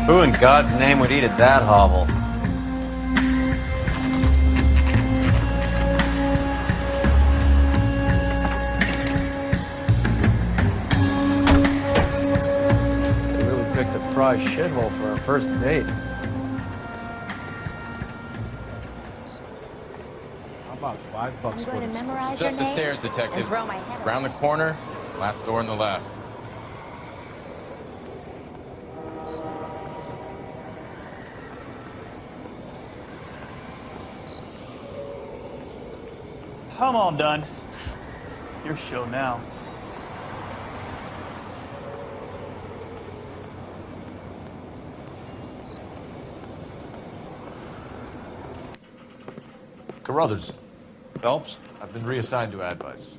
Who in God's name would eat at that hovel? They really picked a prize shithole for our first date. How about $5 for going to this? memorize It's your up the name stairs, and detectives. throw my head Around the corner, last door on the left. I'm all done. Your show now. Carruthers. Phelps? I've been reassigned to Ad Vice.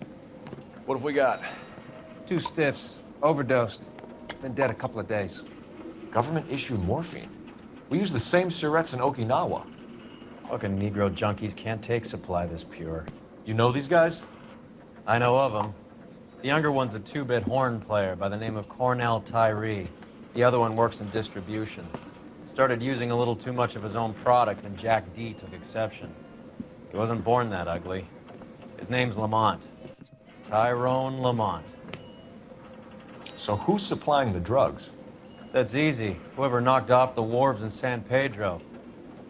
What have we got? 2 stiffs, overdosed. Been dead a couple of days. Government issue morphine. We use the same syrettes in Okinawa. Fucking Negro junkies can't take supply this pure. You know these guys? I know of them. The younger one's a 2-bit horn player by the name of Cornell Tyree. The other one works in distribution. Started using a little too much of his own product, and Jack D took exception. He wasn't born that ugly. His name's Lamont. Tyrone Lamont. So who's supplying the drugs? That's easy. Whoever knocked off the wharves in San Pedro.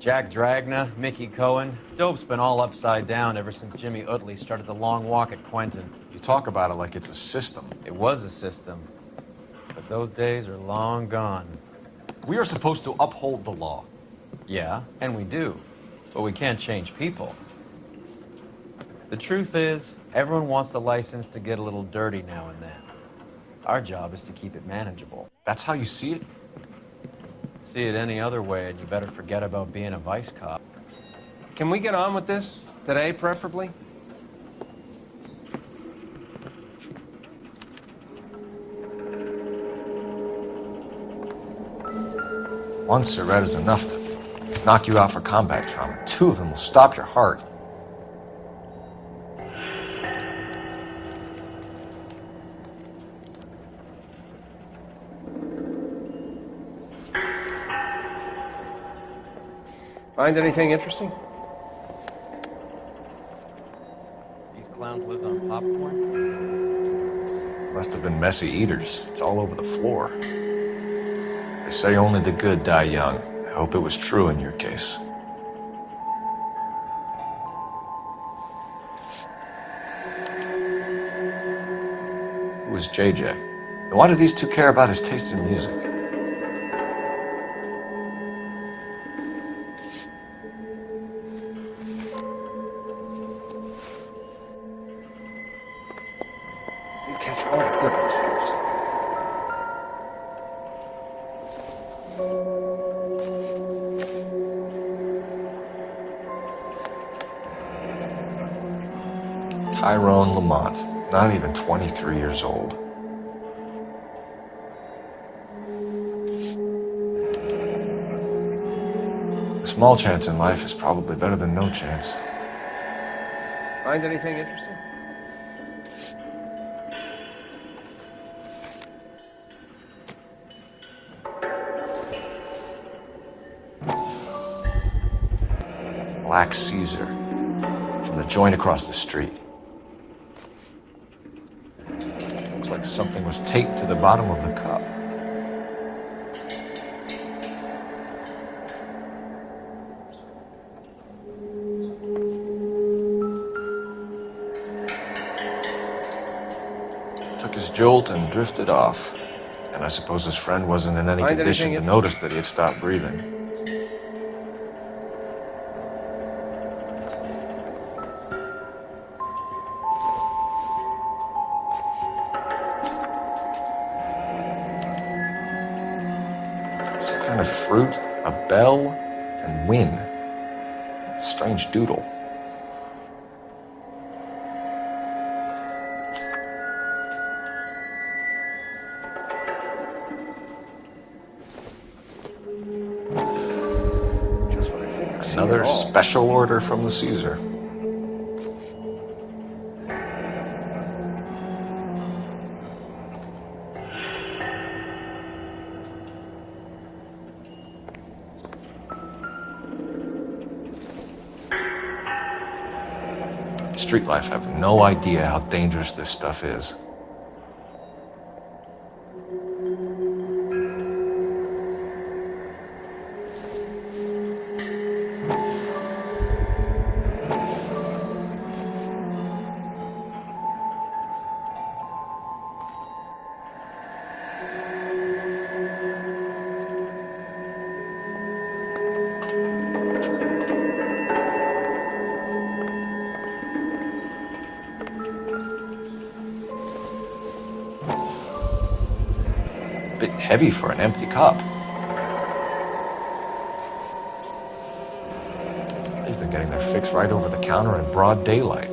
Jack Dragna, Mickey Cohen. Dope's been all upside down ever since Jimmy Utley started the long walk at Quentin. You talk about it like it's a system. It was a system. But those days are long gone. We are supposed to uphold the law. Yeah, and we do. But we can't change people. The truth is, everyone wants a license to get a little dirty now and then. Our job is to keep it manageable. That's how you see it? See it any other way, and you better forget about being a vice cop. Can we get on with this? Today, preferably? One cigarette is enough to knock you out for combat trauma. 2 of them will stop your heart. Find anything interesting? These clowns lived on popcorn? Must have been messy eaters. It's all over the floor. They say only the good die young. I hope it was true in your case. Who is JJ? And why do these two care about his taste in music? You catch all the good ones, Phelps. Tyrone Lamont, not even 23 years old. A small chance in life is probably better than no chance. Find anything interesting? Black Caesar, from the joint across the street. Looks like something was taped to the bottom of the cup. Took his jolt and drifted off. And I suppose his friend wasn't in any condition to notice that he had stopped breathing. Some kind of fruit, a bell, and win. Strange doodle. Just what I think I've seen Another it all. special order from the Caesar. Street life have no idea how dangerous this stuff is. Bit heavy for an empty cup. They've been getting their fix right over the counter in broad daylight.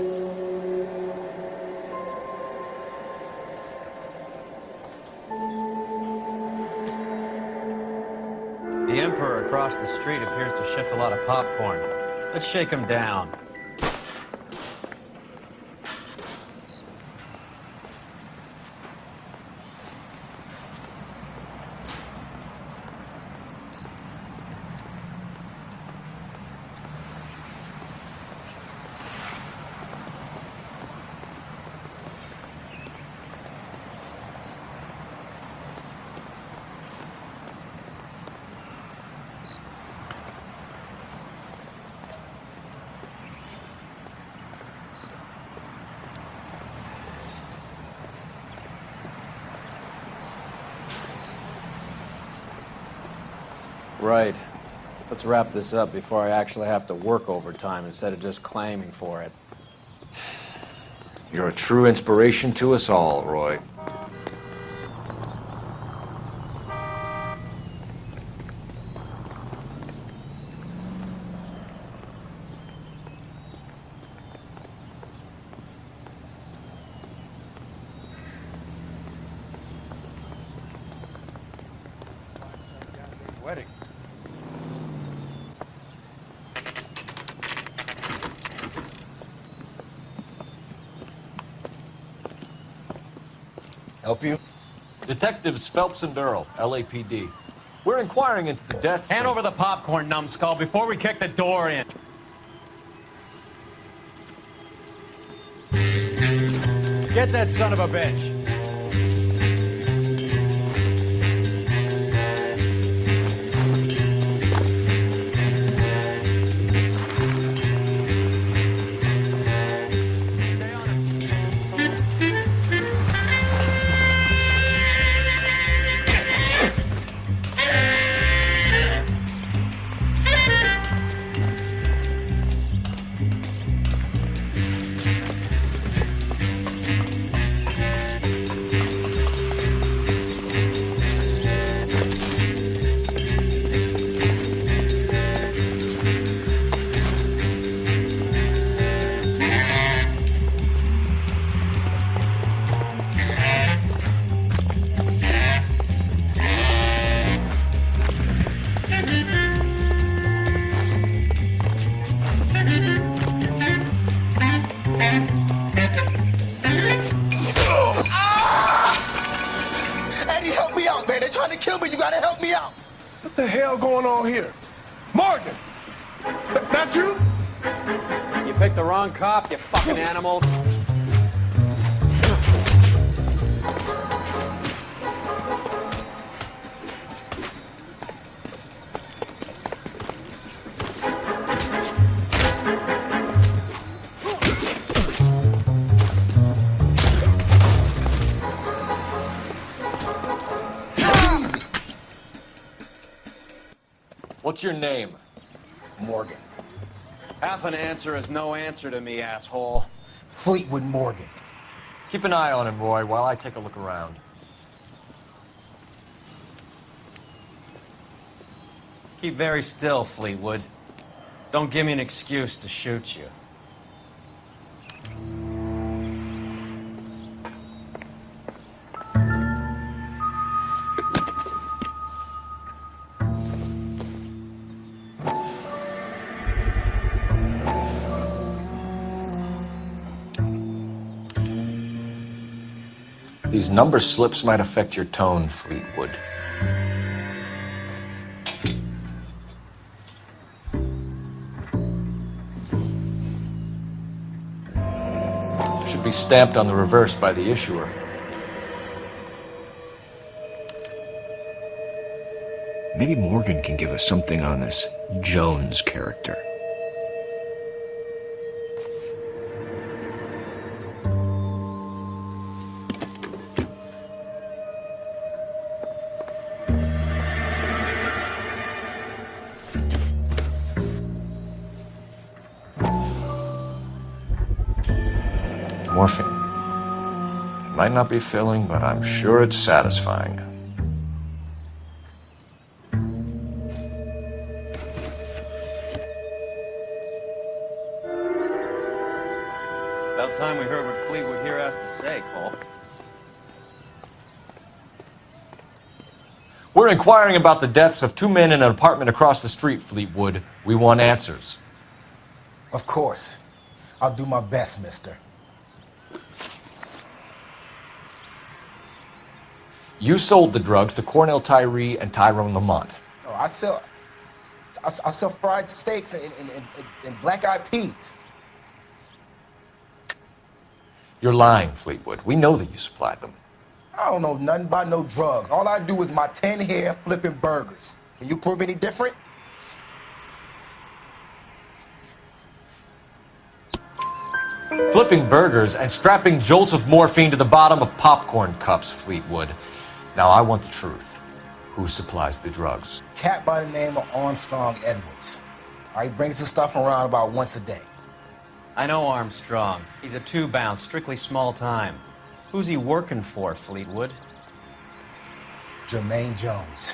The Emperor across the street appears to shift a lot of popcorn. Let's shake him down. right. Let's wrap this up before I actually have to work overtime instead of just claiming for it. You're a true inspiration to us all, Roy. Wedding. Help you? Detectives Phelps and Earl, LAPD. We're inquiring into the deaths. Hand over the popcorn, numbskull, before we kick the door in. Get that son of a bitch. Kill me, you gotta help me out. What the hell going on here? Morgan! That you? You picked the wrong cop, you fucking animals. What's your name? Morgan. Half an answer is no answer to me, asshole. Fleetwood Morgan. Keep an eye on him, Roy, while I take a look around. Keep very still, Fleetwood. Don't give me an excuse to shoot you. These number slips might affect your tone, Fleetwood. Should be stamped on the reverse by the issuer. Maybe Morgan can give us something on this Jones character. Morphine. Might not be filling, but I'm sure it's satisfying. About time we heard what Fleetwood here has to say, Cole. We're inquiring about the deaths of two men in an apartment across the street, Fleetwood. We want answers. Of course. I'll do my best, mister. You sold the drugs to Cornell Tyree and Tyrone Lamont. Oh, I sell fried steaks and black-eyed peas. You're lying, Fleetwood. We know that you supplied them. I don't know nothing about no drugs. All I do is my 10 hair flipping burgers. Can you prove any different? Flipping burgers and strapping jolts of morphine to the bottom of popcorn cups, Fleetwood. Now I want the truth. Who supplies the drugs? cat by the name of Armstrong Edwards. All right, he brings his stuff around about once a day. I know Armstrong. He's a two-bound, strictly small time. Who's he working for, Fleetwood? Jermaine Jones.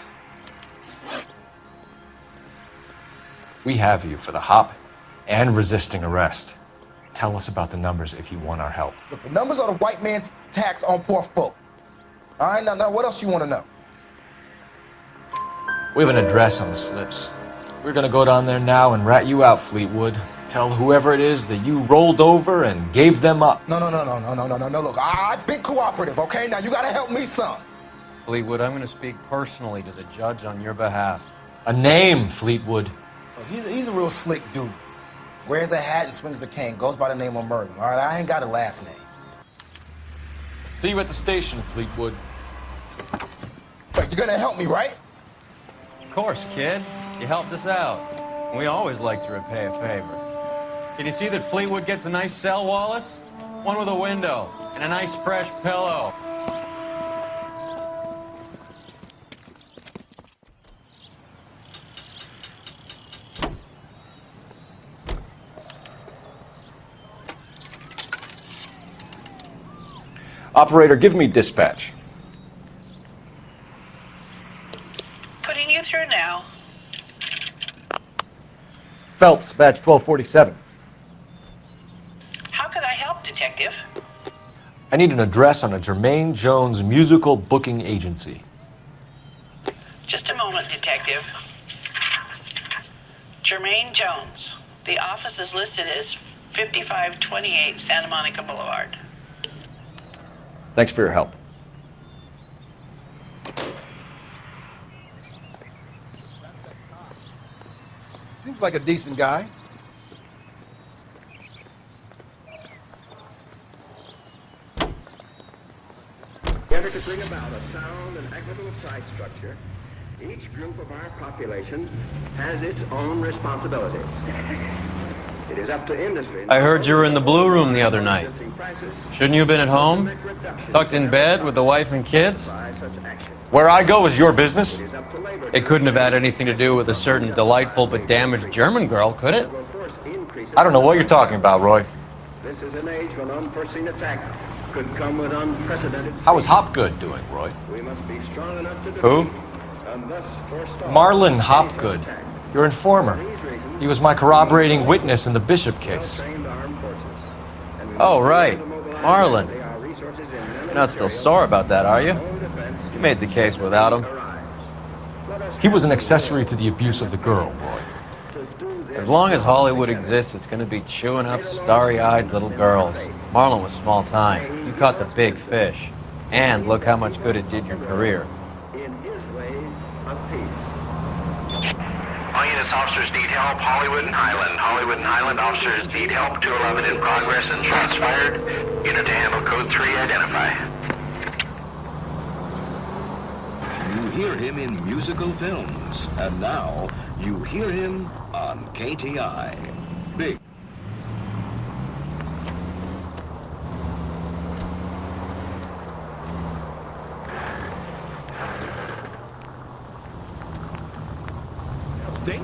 We have you for the hop and resisting arrest. Tell us about the numbers if you want our help. Look, the numbers are the white man's tax on poor folk. All right, now what else you want to know? We have an address on the slips. We're gonna go down there now and rat you out, Fleetwood. Tell whoever it is that you rolled over and gave them up. No. Look, I've been cooperative, okay? Now you gotta help me some. Fleetwood, I'm gonna speak personally to the judge on your behalf. A name, Fleetwood. Look, he's a real slick dude. Wears a hat and swings a cane. Goes by the name of Mervin. All right, I ain't got a last name. See you at the station, Fleetwood. Wait, you're gonna help me, right? Of course, kid. You helped us out. We always like to repay a favor. Can you see that Fleetwood gets a nice cell, Wallace? One with a window and a nice fresh pillow. Operator, give me dispatch. Putting you through now. Phelps, badge 1247. How could I help, Detective? I need an address on a Jermaine Jones musical booking agency. Just a moment, Detective. Jermaine Jones. The office is listed as 5528 Santa Monica Boulevard. Thanks for your help. Seems like a decent guy. Ever to bring about a sound and equitable price structure, each group of our population has its own responsibilities. It is up to industry. I heard you were in the Blue Room the other night. Shouldn't you have been at home? Tucked in bed with the wife and kids? Where I go is your business? It couldn't have had anything to do with a certain delightful but damaged German girl, could it? I don't know what you're talking about, Roy. This is an age when unforeseen attack could come with unprecedented. How is Hopgood doing, Roy? We must be strong enough to Who? and thus forestall Marlon Hopgood, your informer. He was my corroborating witness in the Bishop case. Oh, right. Marlon. You're not still sore about that, are you? You made the case without him. He was an accessory to the abuse of the girl, Roy. As long as Hollywood exists, it's going to be chewing up starry-eyed little girls. Marlon was small time. You caught the big fish. And look how much good it did your career. All units, officers need help. Hollywood and Highland. Hollywood and Highland officers need help. 211 in progress and shots fired. Unit to handle code 3, identify. You hear him in musical films, and now you hear him on KTI. Big. Stink?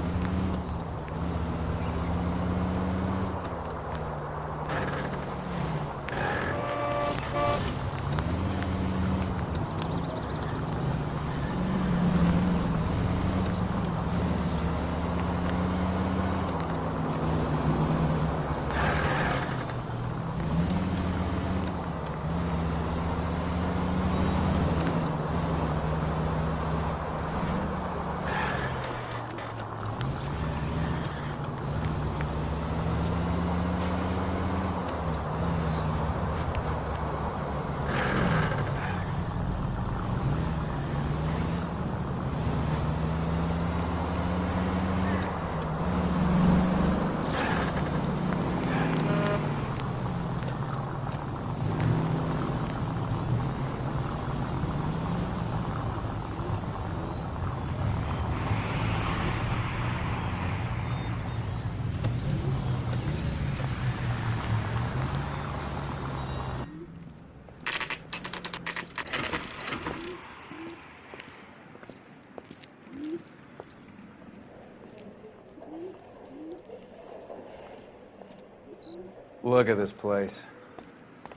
Look at this place.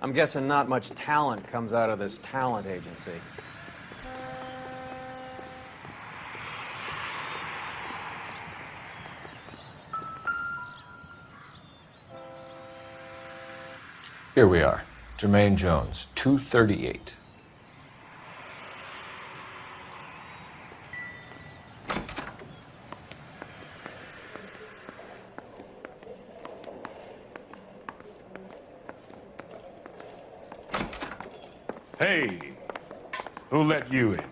I'm guessing not much talent comes out of this talent agency. Here we are. Jermaine Jones, 238. Hey, who let you in?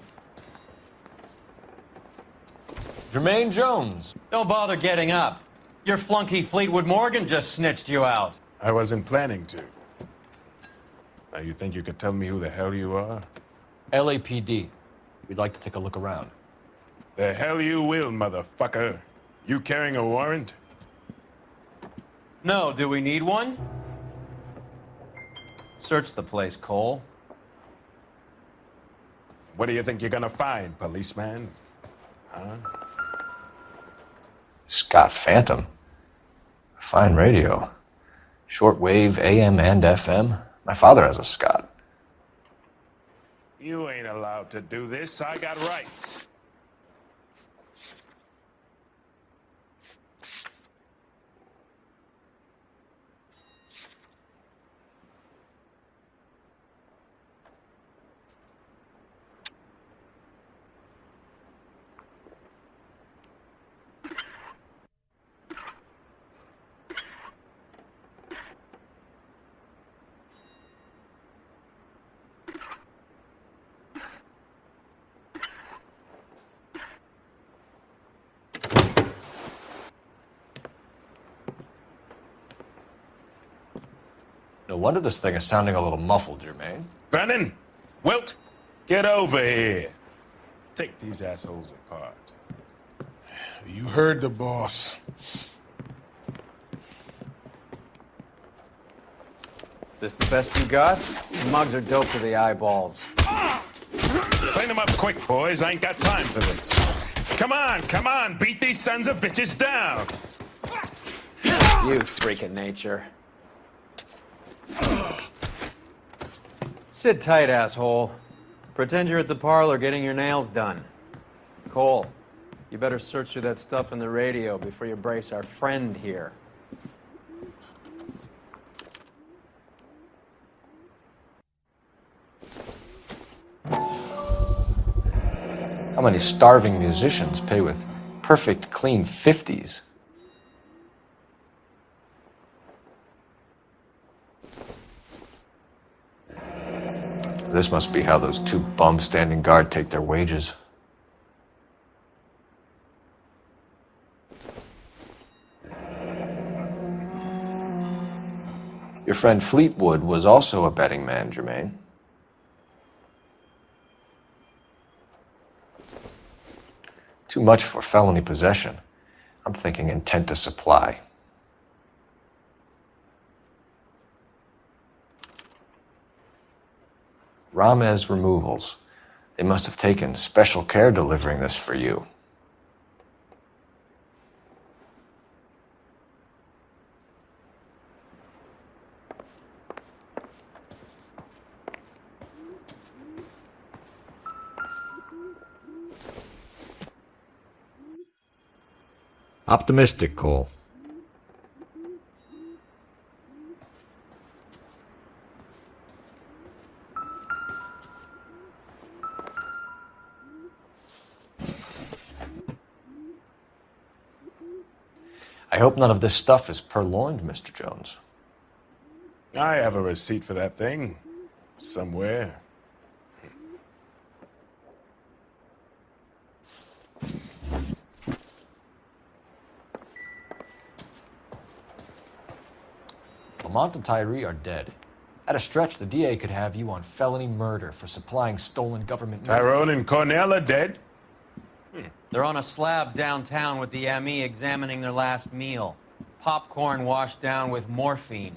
Jermaine Jones. Don't bother getting up. Your flunky Fleetwood Morgan just snitched you out. I wasn't planning to. Now you think you could tell me who the hell you are? LAPD. We'd like to take a look around. The hell you will, motherfucker. You carrying a warrant? No, do we need one? Search the place, Cole. What do you think you're gonna find, policeman? Huh? Scott Phantom. Fine radio. Shortwave, AM and FM. My father has a Scott. You ain't allowed to do this. I got rights. No wonder this thing is sounding a little muffled, Jermaine. Brennan, Wilt, get over here. Take these assholes apart. You heard the boss. Is this the best you got? The mugs are dope to the eyeballs. Clean them up quick, boys. I ain't got time for this. Come on, beat these sons of bitches down. You freaking nature. Sit tight, asshole. Pretend you're at the parlor getting your nails done. Cole, you better search through that stuff in the radio before you brace our friend here. How many starving musicians pay with perfect, clean 50s? This must be how those two bums standing guard take their wages. Your friend Fleetwood was also a betting man, Jermaine. Too much for felony possession. I'm thinking intent to supply. Ramez Removals. They must have taken special care delivering this for you. Optimistic, Cole. I hope none of this stuff is purloined, Mr. Jones. I have a receipt for that thing. Somewhere. Lamont and Tyree are dead. At a stretch, the DA could have you on felony murder for supplying stolen government... Tyrone and Cornell are dead? They're on a slab downtown with the ME examining their last meal. Popcorn washed down with morphine.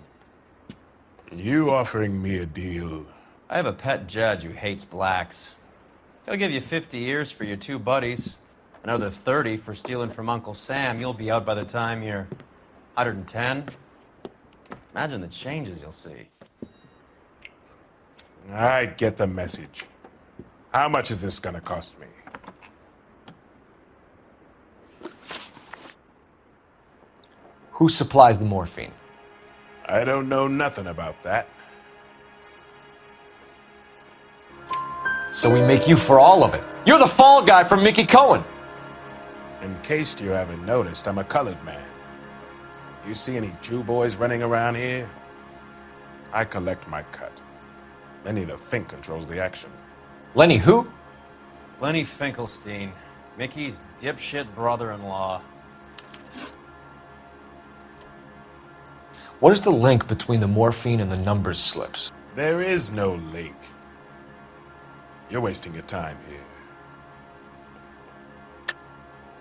You offering me a deal? I have a pet judge who hates blacks. He'll give you 50 years for your two buddies. Another 30 for stealing from Uncle Sam. You'll be out by the time you're 110. Imagine the changes you'll see. I get the message. How much is this gonna cost me? Who supplies the morphine? I don't know nothing about that. So we make you for all of it. You're the fall guy from Mickey Cohen. In case you haven't noticed, I'm a colored man. You see any Jew boys running around here? I collect my cut. Lenny the Fink controls the action. Lenny who? Lenny Finkelstein, Mickey's dipshit brother-in-law. What is the link between the morphine and the numbers slips? There is no link. You're wasting your time here.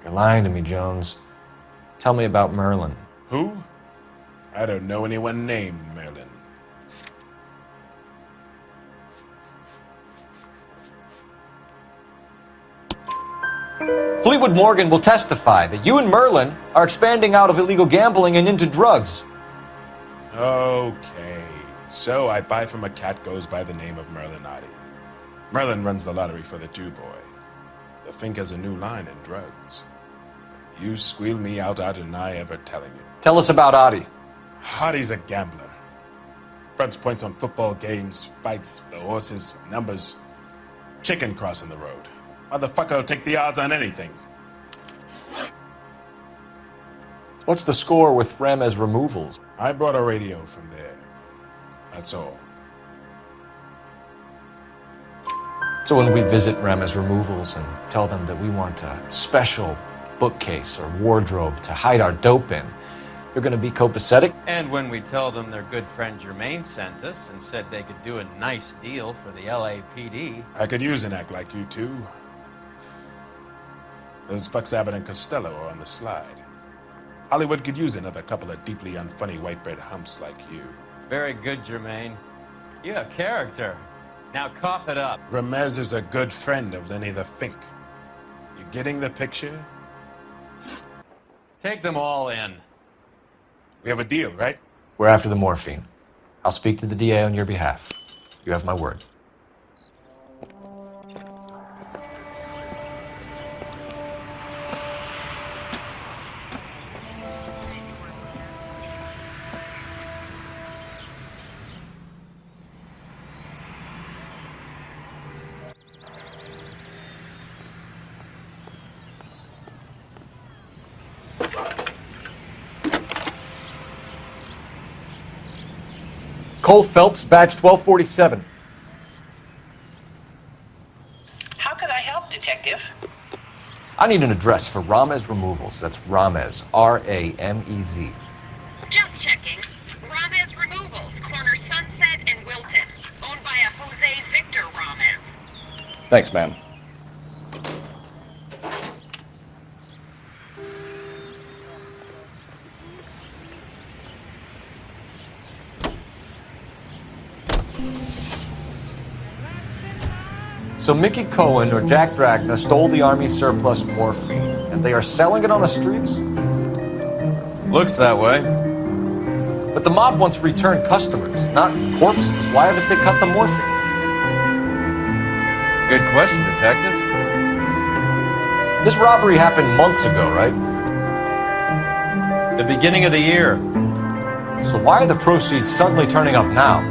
You're lying to me, Jones. Tell me about Merlin. Who? I don't know anyone named Merlin. Fleetwood Morgan will testify that you and Merlin are expanding out of illegal gambling and into drugs. Okay, so I buy from a cat goes by the name of Merlinotti. Merlin runs the lottery for the Jew boy. The Fink has a new line in drugs. You squeal me out, I deny ever telling you. Tell us about Adi. Adi's a gambler. Fronts points on football games, fights, the horses, numbers. Chicken crossing the road. Motherfucker will take the odds on anything. What's the score with Ramez removals? I brought a radio from there. That's all. So when we visit Ramez removals and tell them that we want a special bookcase or wardrobe to hide our dope in, you're gonna be copacetic? And when we tell them their good friend Jermaine sent us and said they could do a nice deal for the LAPD. I could use an act like you two. Those fucks Abbott and Costello are on the slide. Hollywood could use another couple of deeply unfunny white bread humps like you. Very good, Jermaine. You have character. Now cough it up. Ramez is a good friend of Lenny the Fink. You getting the picture? Take them all in. We have a deal, right? We're after the morphine. I'll speak to the DA on your behalf. You have my word. Cole Phelps, badge 1247. How could I help, Detective? I need an address for Ramez Removals. That's Ramez, R-A-M-E-Z. Just checking. Ramez Removals, corner Sunset and Wilton. Owned by a Jose Victor Ramez. Thanks, ma'am. So Mickey Cohen or Jack Dragna stole the Army's surplus morphine, and they are selling it on the streets? Looks that way. But the mob wants returned customers, not corpses. Why haven't they cut the morphine? Good question, Detective. This robbery happened months ago, right? The beginning of the year. So why are the proceeds suddenly turning up now?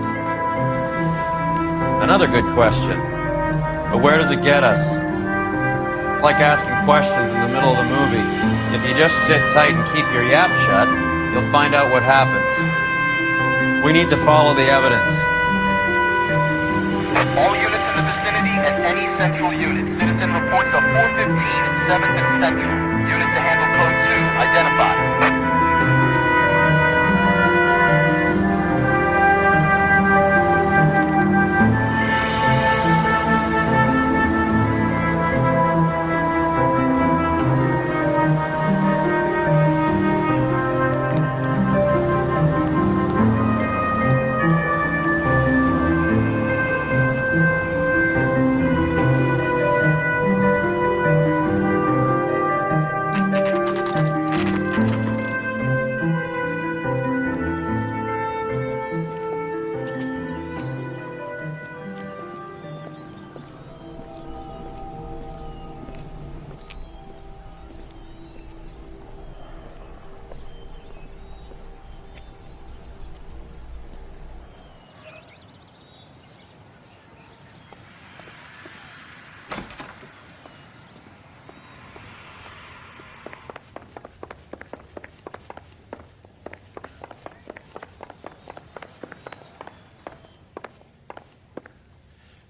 Another good question. But where does it get us? It's like asking questions in the middle of the movie. If you just sit tight and keep your yap shut, you'll find out what happens. We need to follow the evidence. All units in the vicinity and any central unit. Citizen reports of 415 and 7th and Central. Unit to handle code 2. Identify.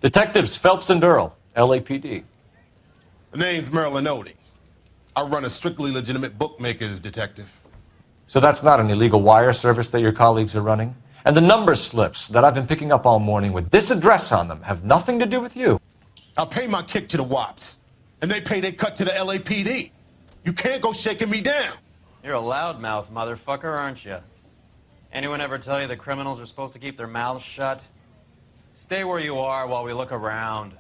Detectives Phelps and Earl, LAPD. The name's Merlin Odie. I run a strictly legitimate bookmaker's detective. So that's not an illegal wire service that your colleagues are running? And the number slips that I've been picking up all morning with this address on them have nothing to do with you? I pay my kick to the Wops, and they pay their cut to the LAPD. You can't go shaking me down. You're a loudmouth motherfucker, aren't you? Anyone ever tell you that criminals are supposed to keep their mouths shut? Stay where you are while we look around.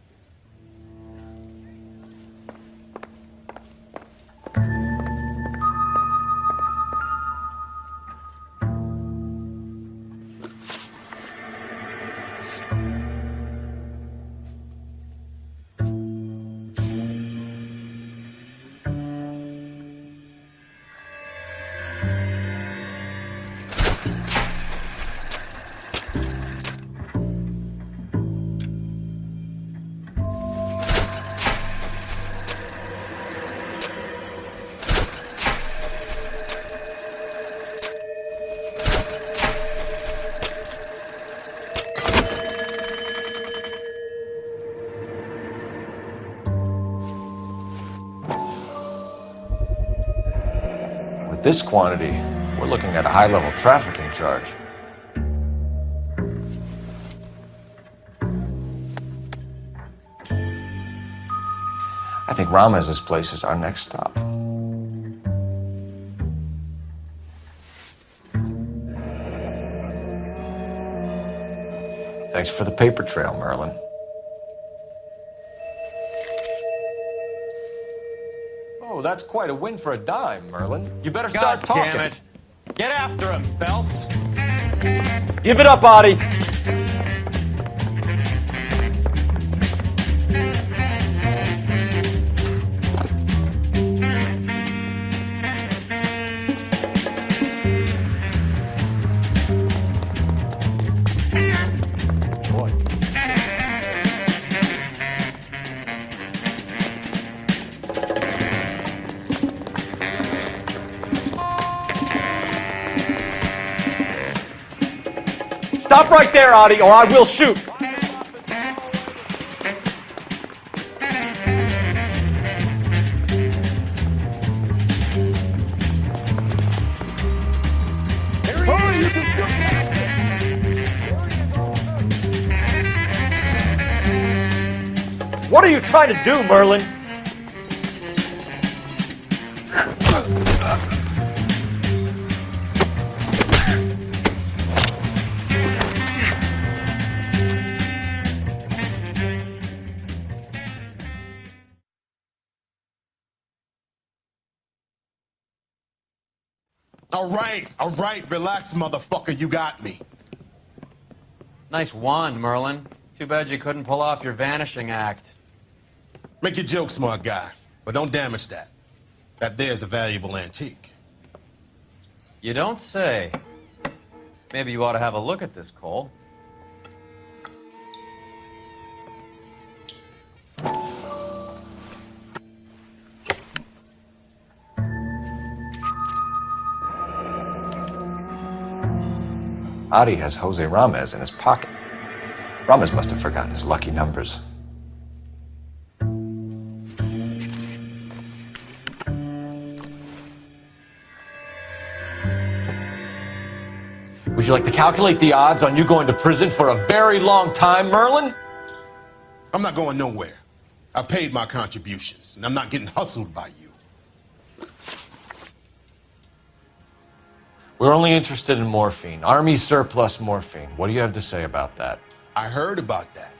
This quantity, we're looking at a high-level trafficking charge. I think Ramez's place is our next stop. Thanks for the paper trail, Merlin. Oh, that's quite a win for a dime, Merlin. You better start talking. God damn it. Get after him, Phelps. Give it up, Adi. Stop right there, Adi, or I will shoot. What are you trying to do, Merlin? All right, relax, motherfucker, you got me. Nice wand, Merlin. Too bad you couldn't pull off your vanishing act. Make your joke, smart guy, but don't damage that. That there's a valuable antique. You don't say. Maybe you ought to have a look at this, Cole. Adi has Jose Ramez in his pocket. Ramez must have forgotten his lucky numbers. Would you like to calculate the odds on you going to prison for a very long time, Merlin? I'm not going nowhere. I've paid my contributions, and I'm not getting hustled by you. We're only interested in morphine. Army surplus morphine. What do you have to say about that? I heard about that.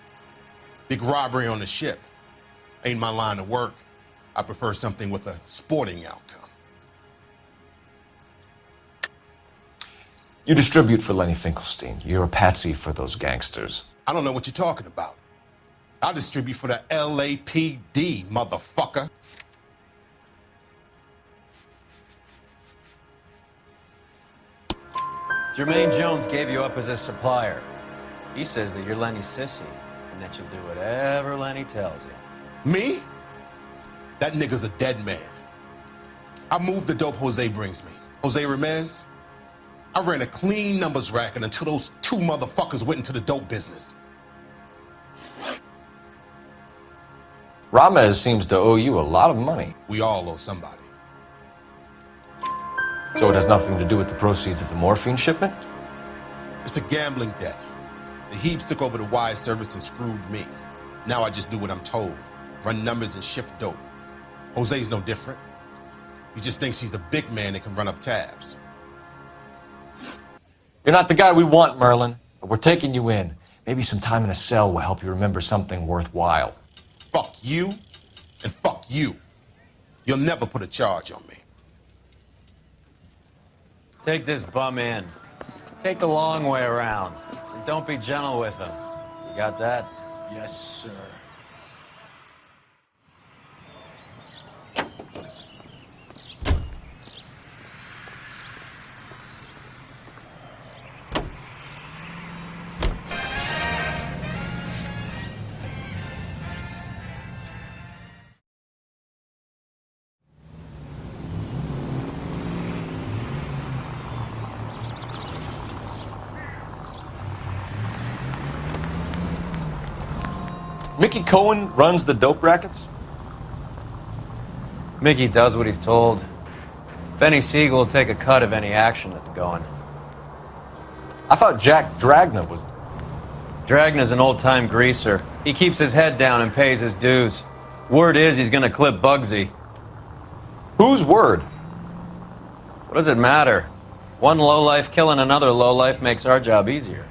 Big robbery on the ship. Ain't my line of work. I prefer something with a sporting outcome. You distribute for Lenny Finkelstein. You're a patsy for those gangsters. I don't know what you're talking about. I distribute for the LAPD, motherfucker. Jermaine Jones gave you up as his supplier. He says that you're Lenny's sissy, and that you'll do whatever Lenny tells you. Me? That nigga's a dead man. I moved the dope Jose brings me. Jose Ramez? I ran a clean numbers racket until those two motherfuckers went into the dope business. Ramez seems to owe you a lot of money. We all owe somebody. So it has nothing to do with the proceeds of the morphine shipment? It's a gambling debt. The Heaps took over the wire service and screwed me. Now I just do what I'm told. Run numbers and shift dope. Jose's no different. He just thinks he's a big man that can run up tabs. You're not the guy we want, Merlin, but we're taking you in. Maybe some time in a cell will help you remember something worthwhile. Fuck you, and fuck you. You'll never put a charge on me. Take this bum in. Take the long way around. And don't be gentle with him. You got that? Yes, sir. Mickey Cohen runs the dope rackets? Mickey does what he's told. Benny Siegel will take a cut of any action that's going. I thought Jack Dragna was... Dragna's an old-time greaser. He keeps his head down and pays his dues. Word is he's gonna clip Bugsy. Whose word? What does it matter? One lowlife killing another lowlife makes our job easier.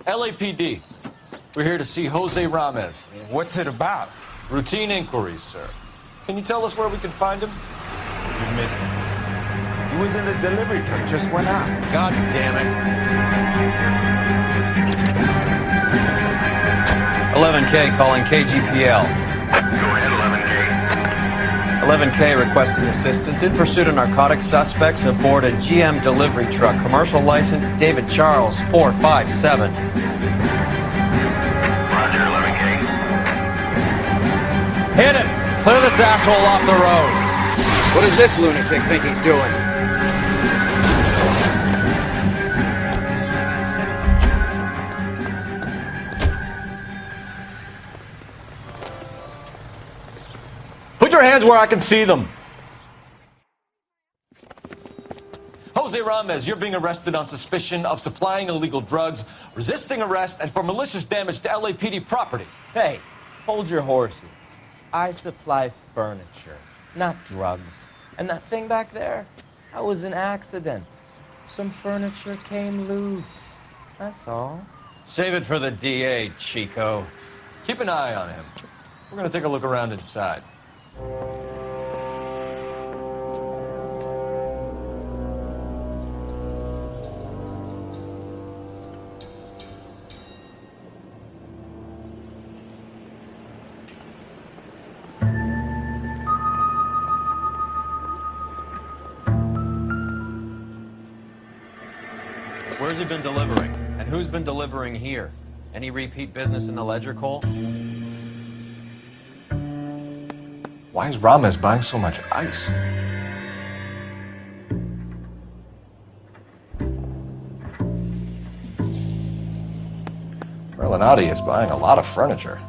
LAPD. We're here to see Jose Ramez. What's it about? Routine inquiries, sir. Can you tell us where we can find him? You missed him. He was in the delivery truck, just went out. God damn it. 11K calling KGPL. Go ahead, 11K. 11K requesting assistance in pursuit of narcotic suspects aboard a GM delivery truck. Commercial license David Charles 457. Roger, 11K. Hit him! Clear this asshole off the road. What does this lunatic think he's doing? Put your hands where I can see them. Jose Ramez, you're being arrested on suspicion of supplying illegal drugs, resisting arrest, and for malicious damage to LAPD property. Hey, hold your horses. I supply furniture, not drugs. And that thing back there, that was an accident. Some furniture came loose. That's all. Save it for the DA, Chico. Keep an eye on him. We're gonna take a look around inside. Where's he been delivering? And who's been delivering here? Any repeat business in the ledger, Cole? Why is Ramez buying so much ice? Merlinati is buying a lot of furniture.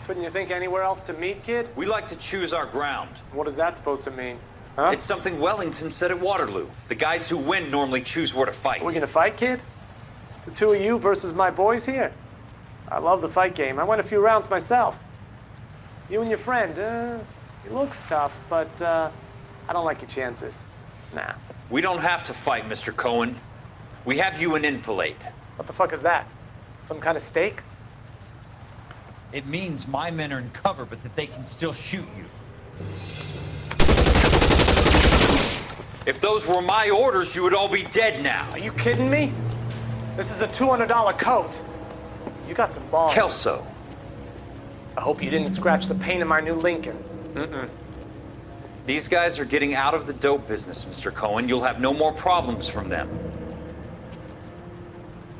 Couldn't you think anywhere else to meet, kid? We like to choose our ground. What is that supposed to mean? Huh? It's something Wellington said at Waterloo. The guys who win normally choose where to fight. Are we gonna fight, kid? The two of you versus my boys here? I love the fight game. I went a few rounds myself. You and your friend, he looks tough, but I don't like your chances. Nah. We don't have to fight, Mr. Cohen. We have you in enfilade. What the fuck is that? Some kind of stake? It means my men are in cover, but that they can still shoot you. If those were my orders, you would all be dead now. Are you kidding me? This is a $200 coat. You got some balls. Kelso. I hope you didn't scratch the paint of my new Lincoln. Mm-mm. These guys are getting out of the dope business, Mr. Cohen. You'll have no more problems from them.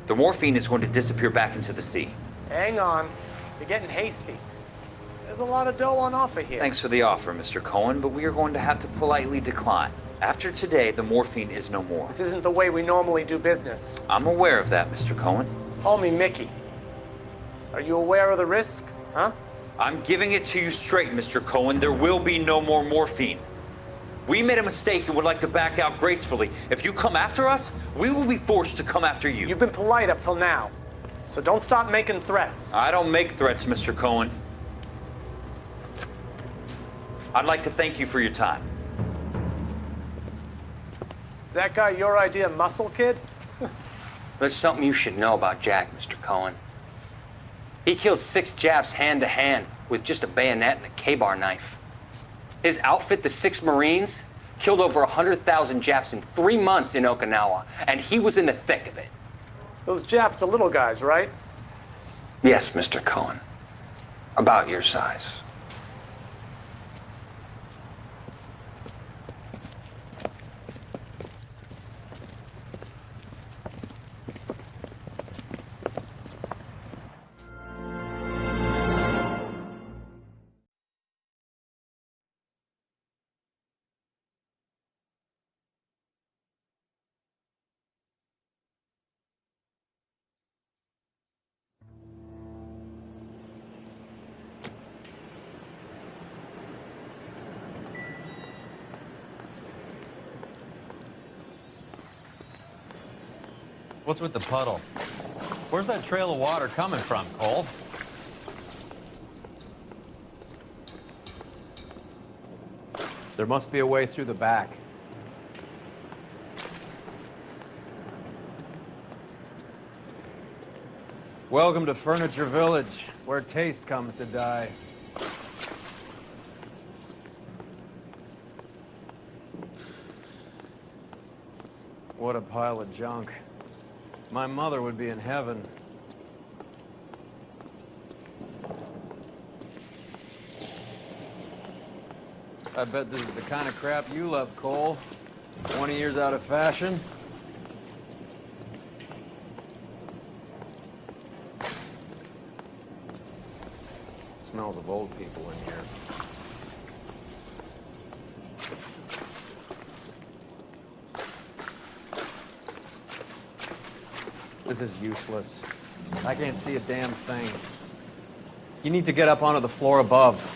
The morphine is going to disappear back into the sea. Hang on. You're getting hasty. There's a lot of dough on offer here. Thanks for the offer, Mr. Cohen, but we are going to have to politely decline. After today, the morphine is no more. This isn't the way we normally do business. I'm aware of that, Mr. Cohen. Call me Mickey. Are you aware of the risk, huh? I'm giving it to you straight, Mr. Cohen. There will be no more morphine. We made a mistake and would like to back out gracefully. If you come after us, we will be forced to come after you. You've been polite up till now, so don't stop making threats. I don't make threats, Mr. Cohen. I'd like to thank you for your time. Is that guy your idea of muscle, kid? There's something you should know about Jack, Mr. Cohen. He killed 6 Japs hand-to-hand with just a bayonet and a K-bar knife. His outfit, the 6 Marines, killed over 100,000 Japs in 3 months in Okinawa, and he was in the thick of it. Those Japs are little guys, right? Yes, Mr. Cohen. About your size. What's with the puddle? Where's that trail of water coming from, Cole? There must be a way through the back. Welcome to Furniture Village, where taste comes to die. What a pile of junk. My mother would be in heaven. I bet this is the kind of crap you love, Cole. 20 years out of fashion. Smells of old people in here. This is useless. I can't see a damn thing. You need to get up onto the floor above.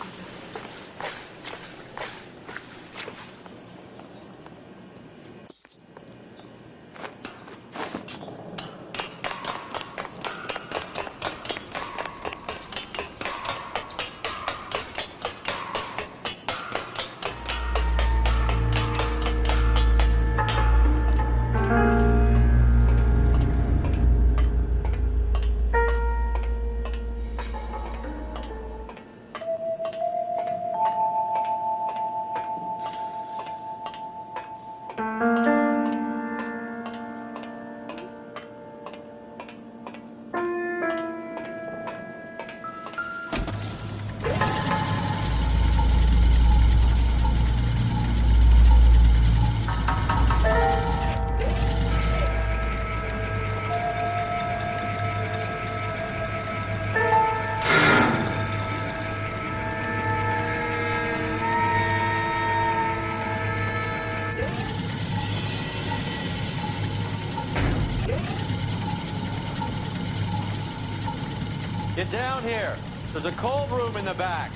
Get down here. There's a cold room in the back.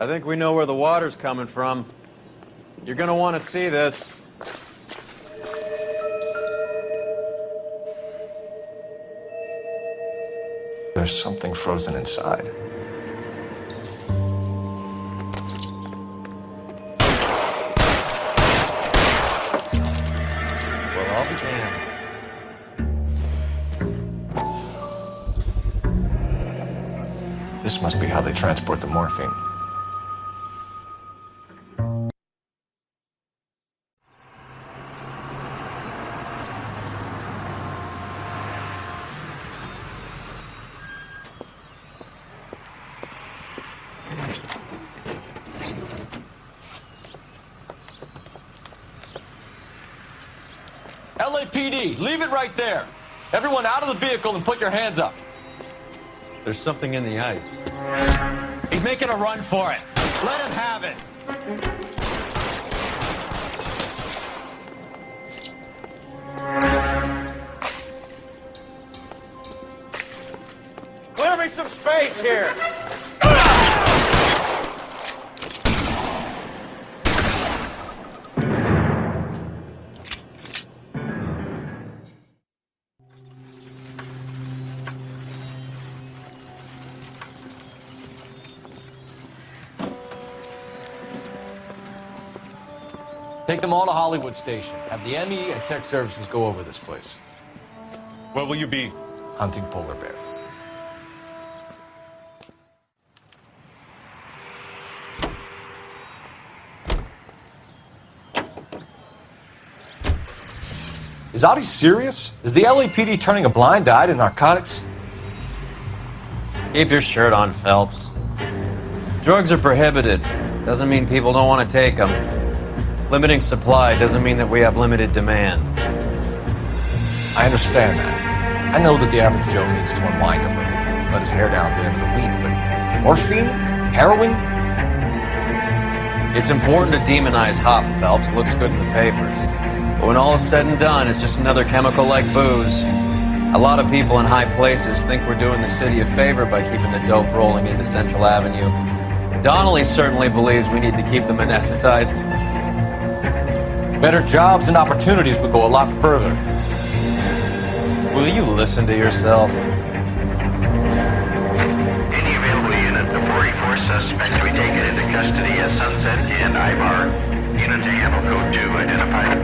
I think we know where the water's coming from. You're gonna want to see this. There's something frozen inside. Well, I'll be damned. This must be how they transport the morphine. LAPD, leave it right there. Everyone out of the vehicle and put your hands up. There's something in the ice. He's making a run for it. Let him have it. Clear me some space here! Take them all to Hollywood Station. Have the ME and tech services go over this place. Where will you be? Hunting polar bear. Is Audie serious? Is the LAPD turning a blind eye to narcotics? Keep your shirt on, Phelps. Drugs are prohibited. Doesn't mean people don't want to take them. Limiting supply doesn't mean that we have limited demand. I understand that. I know that the average Joe needs to unwind a little, let his hair down at the end of the week, but morphine? Heroin? It's important to demonize hop, Phelps. Looks good in the papers. But when all is said and done, it's just another chemical like booze. A lot of people in high places think we're doing the city a favor by keeping the dope rolling into Central Avenue. Donnelly certainly believes we need to keep them anesthetized. Better jobs and opportunities would go a lot further. Will you listen to yourself? Any available unit of 44 suspects to be taken into custody at Sunset and Ibar. Unit to handle code 2 identified.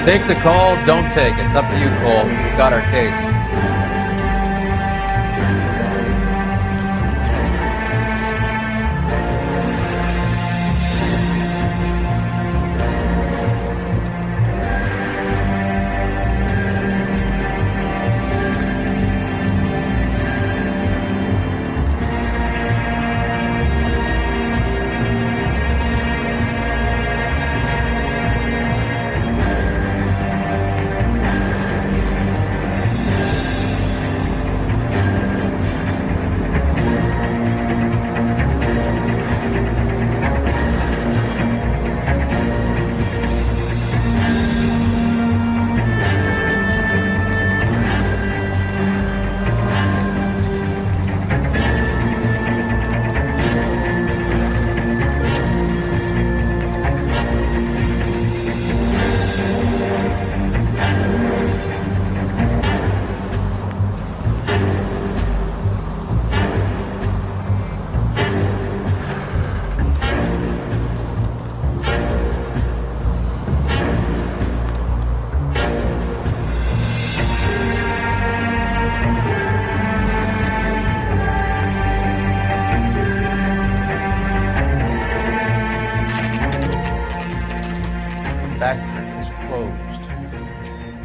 Take the call, don't take it. It's up to you, Cole. We've got our case.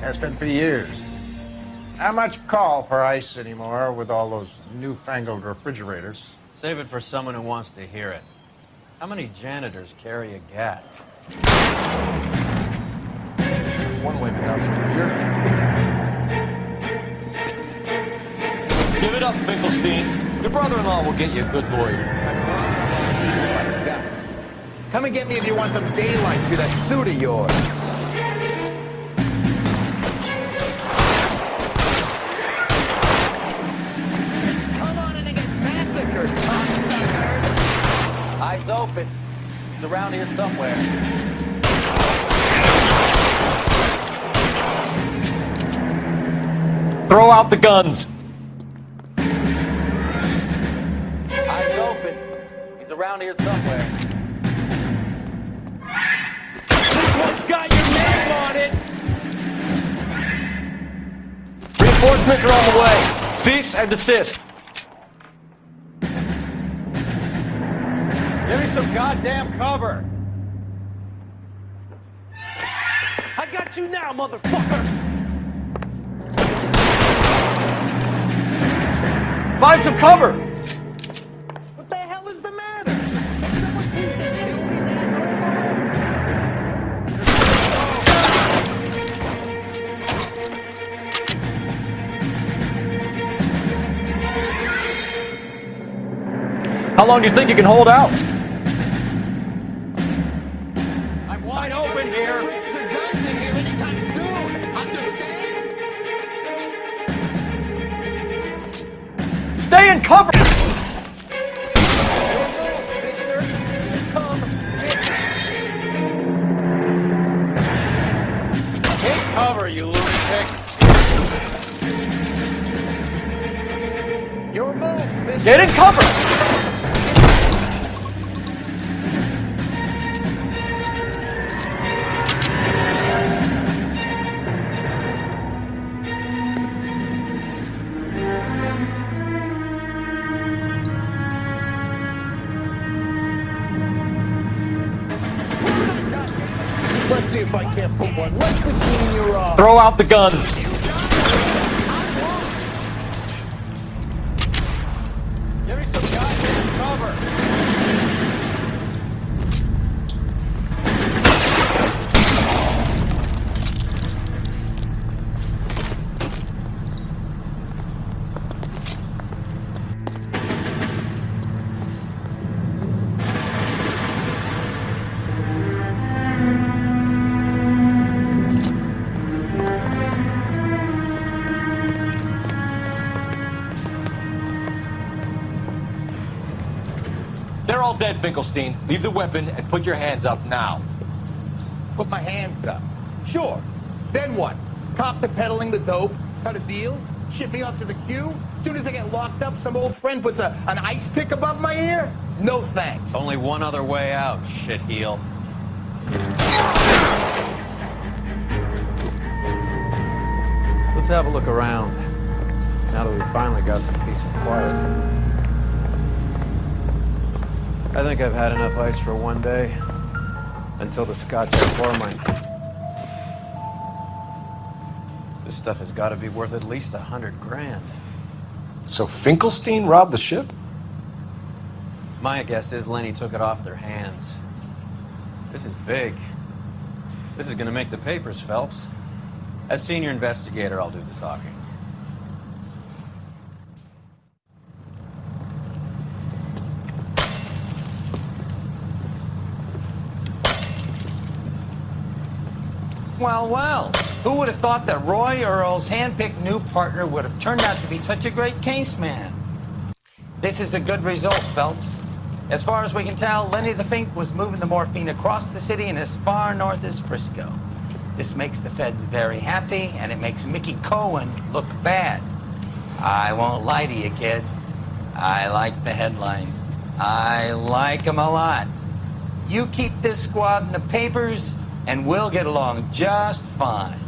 Has been for years. Not much call for ice anymore with all those newfangled refrigerators. Save it for someone who wants to hear it. How many janitors carry a gat? That's one way of announcing you're here. Give it up, Finkelstein. Your brother-in-law will get you a good lawyer. Like guts. Come and get me if you want some daylight through that suit of yours. Come on in and get massacred, Tom. Eyes open. He's around here somewhere. Throw out the guns. Eyes open. He's around here somewhere. This one's got your name on it! Reinforcements are on the way. Cease and desist. Give me some goddamn cover. I got you now, motherfucker! Find some cover. What the hell is the matter? How long do you think you can hold out? I'm wide open here. Brings or guns in here anytime soon. Understand? Stay in cover. Take cover, you lunatic. Your move, mister. Get in cover. Let's see if I can't put one right between your eyes. Throw out the guns. Give me some goddamn cover. They're all dead, Finkelstein. Leave the weapon and put your hands up now. Put my hands up. Sure. Then what? Cop to peddling the dope? Cut a deal? Ship me off to the queue? As soon as I get locked up, some old friend puts an ice pick above my ear? No thanks. Only one other way out, shitheel. Let's have a look around. Now that we finally got some peace and quiet. I think I've had enough ice for one day. Until the scotch I pour myself. This stuff has got to be worth at least 100 grand. So Finkelstein robbed the ship? My guess is Lenny took it off their hands. This is big. This is gonna make the papers, Phelps. As senior investigator, I'll do the talking. Well, well, who would have thought that Roy Earl's hand-picked new partner would have turned out to be such a great case man? This is a good result, Phelps. As far as we can tell, Lenny the Fink was moving the morphine across the city and as far north as Frisco. This makes the feds very happy, and it makes Mickey Cohen look bad. I won't lie to you, kid. I like the headlines. I like them a lot. You keep this squad in the papers, and we'll get along just fine.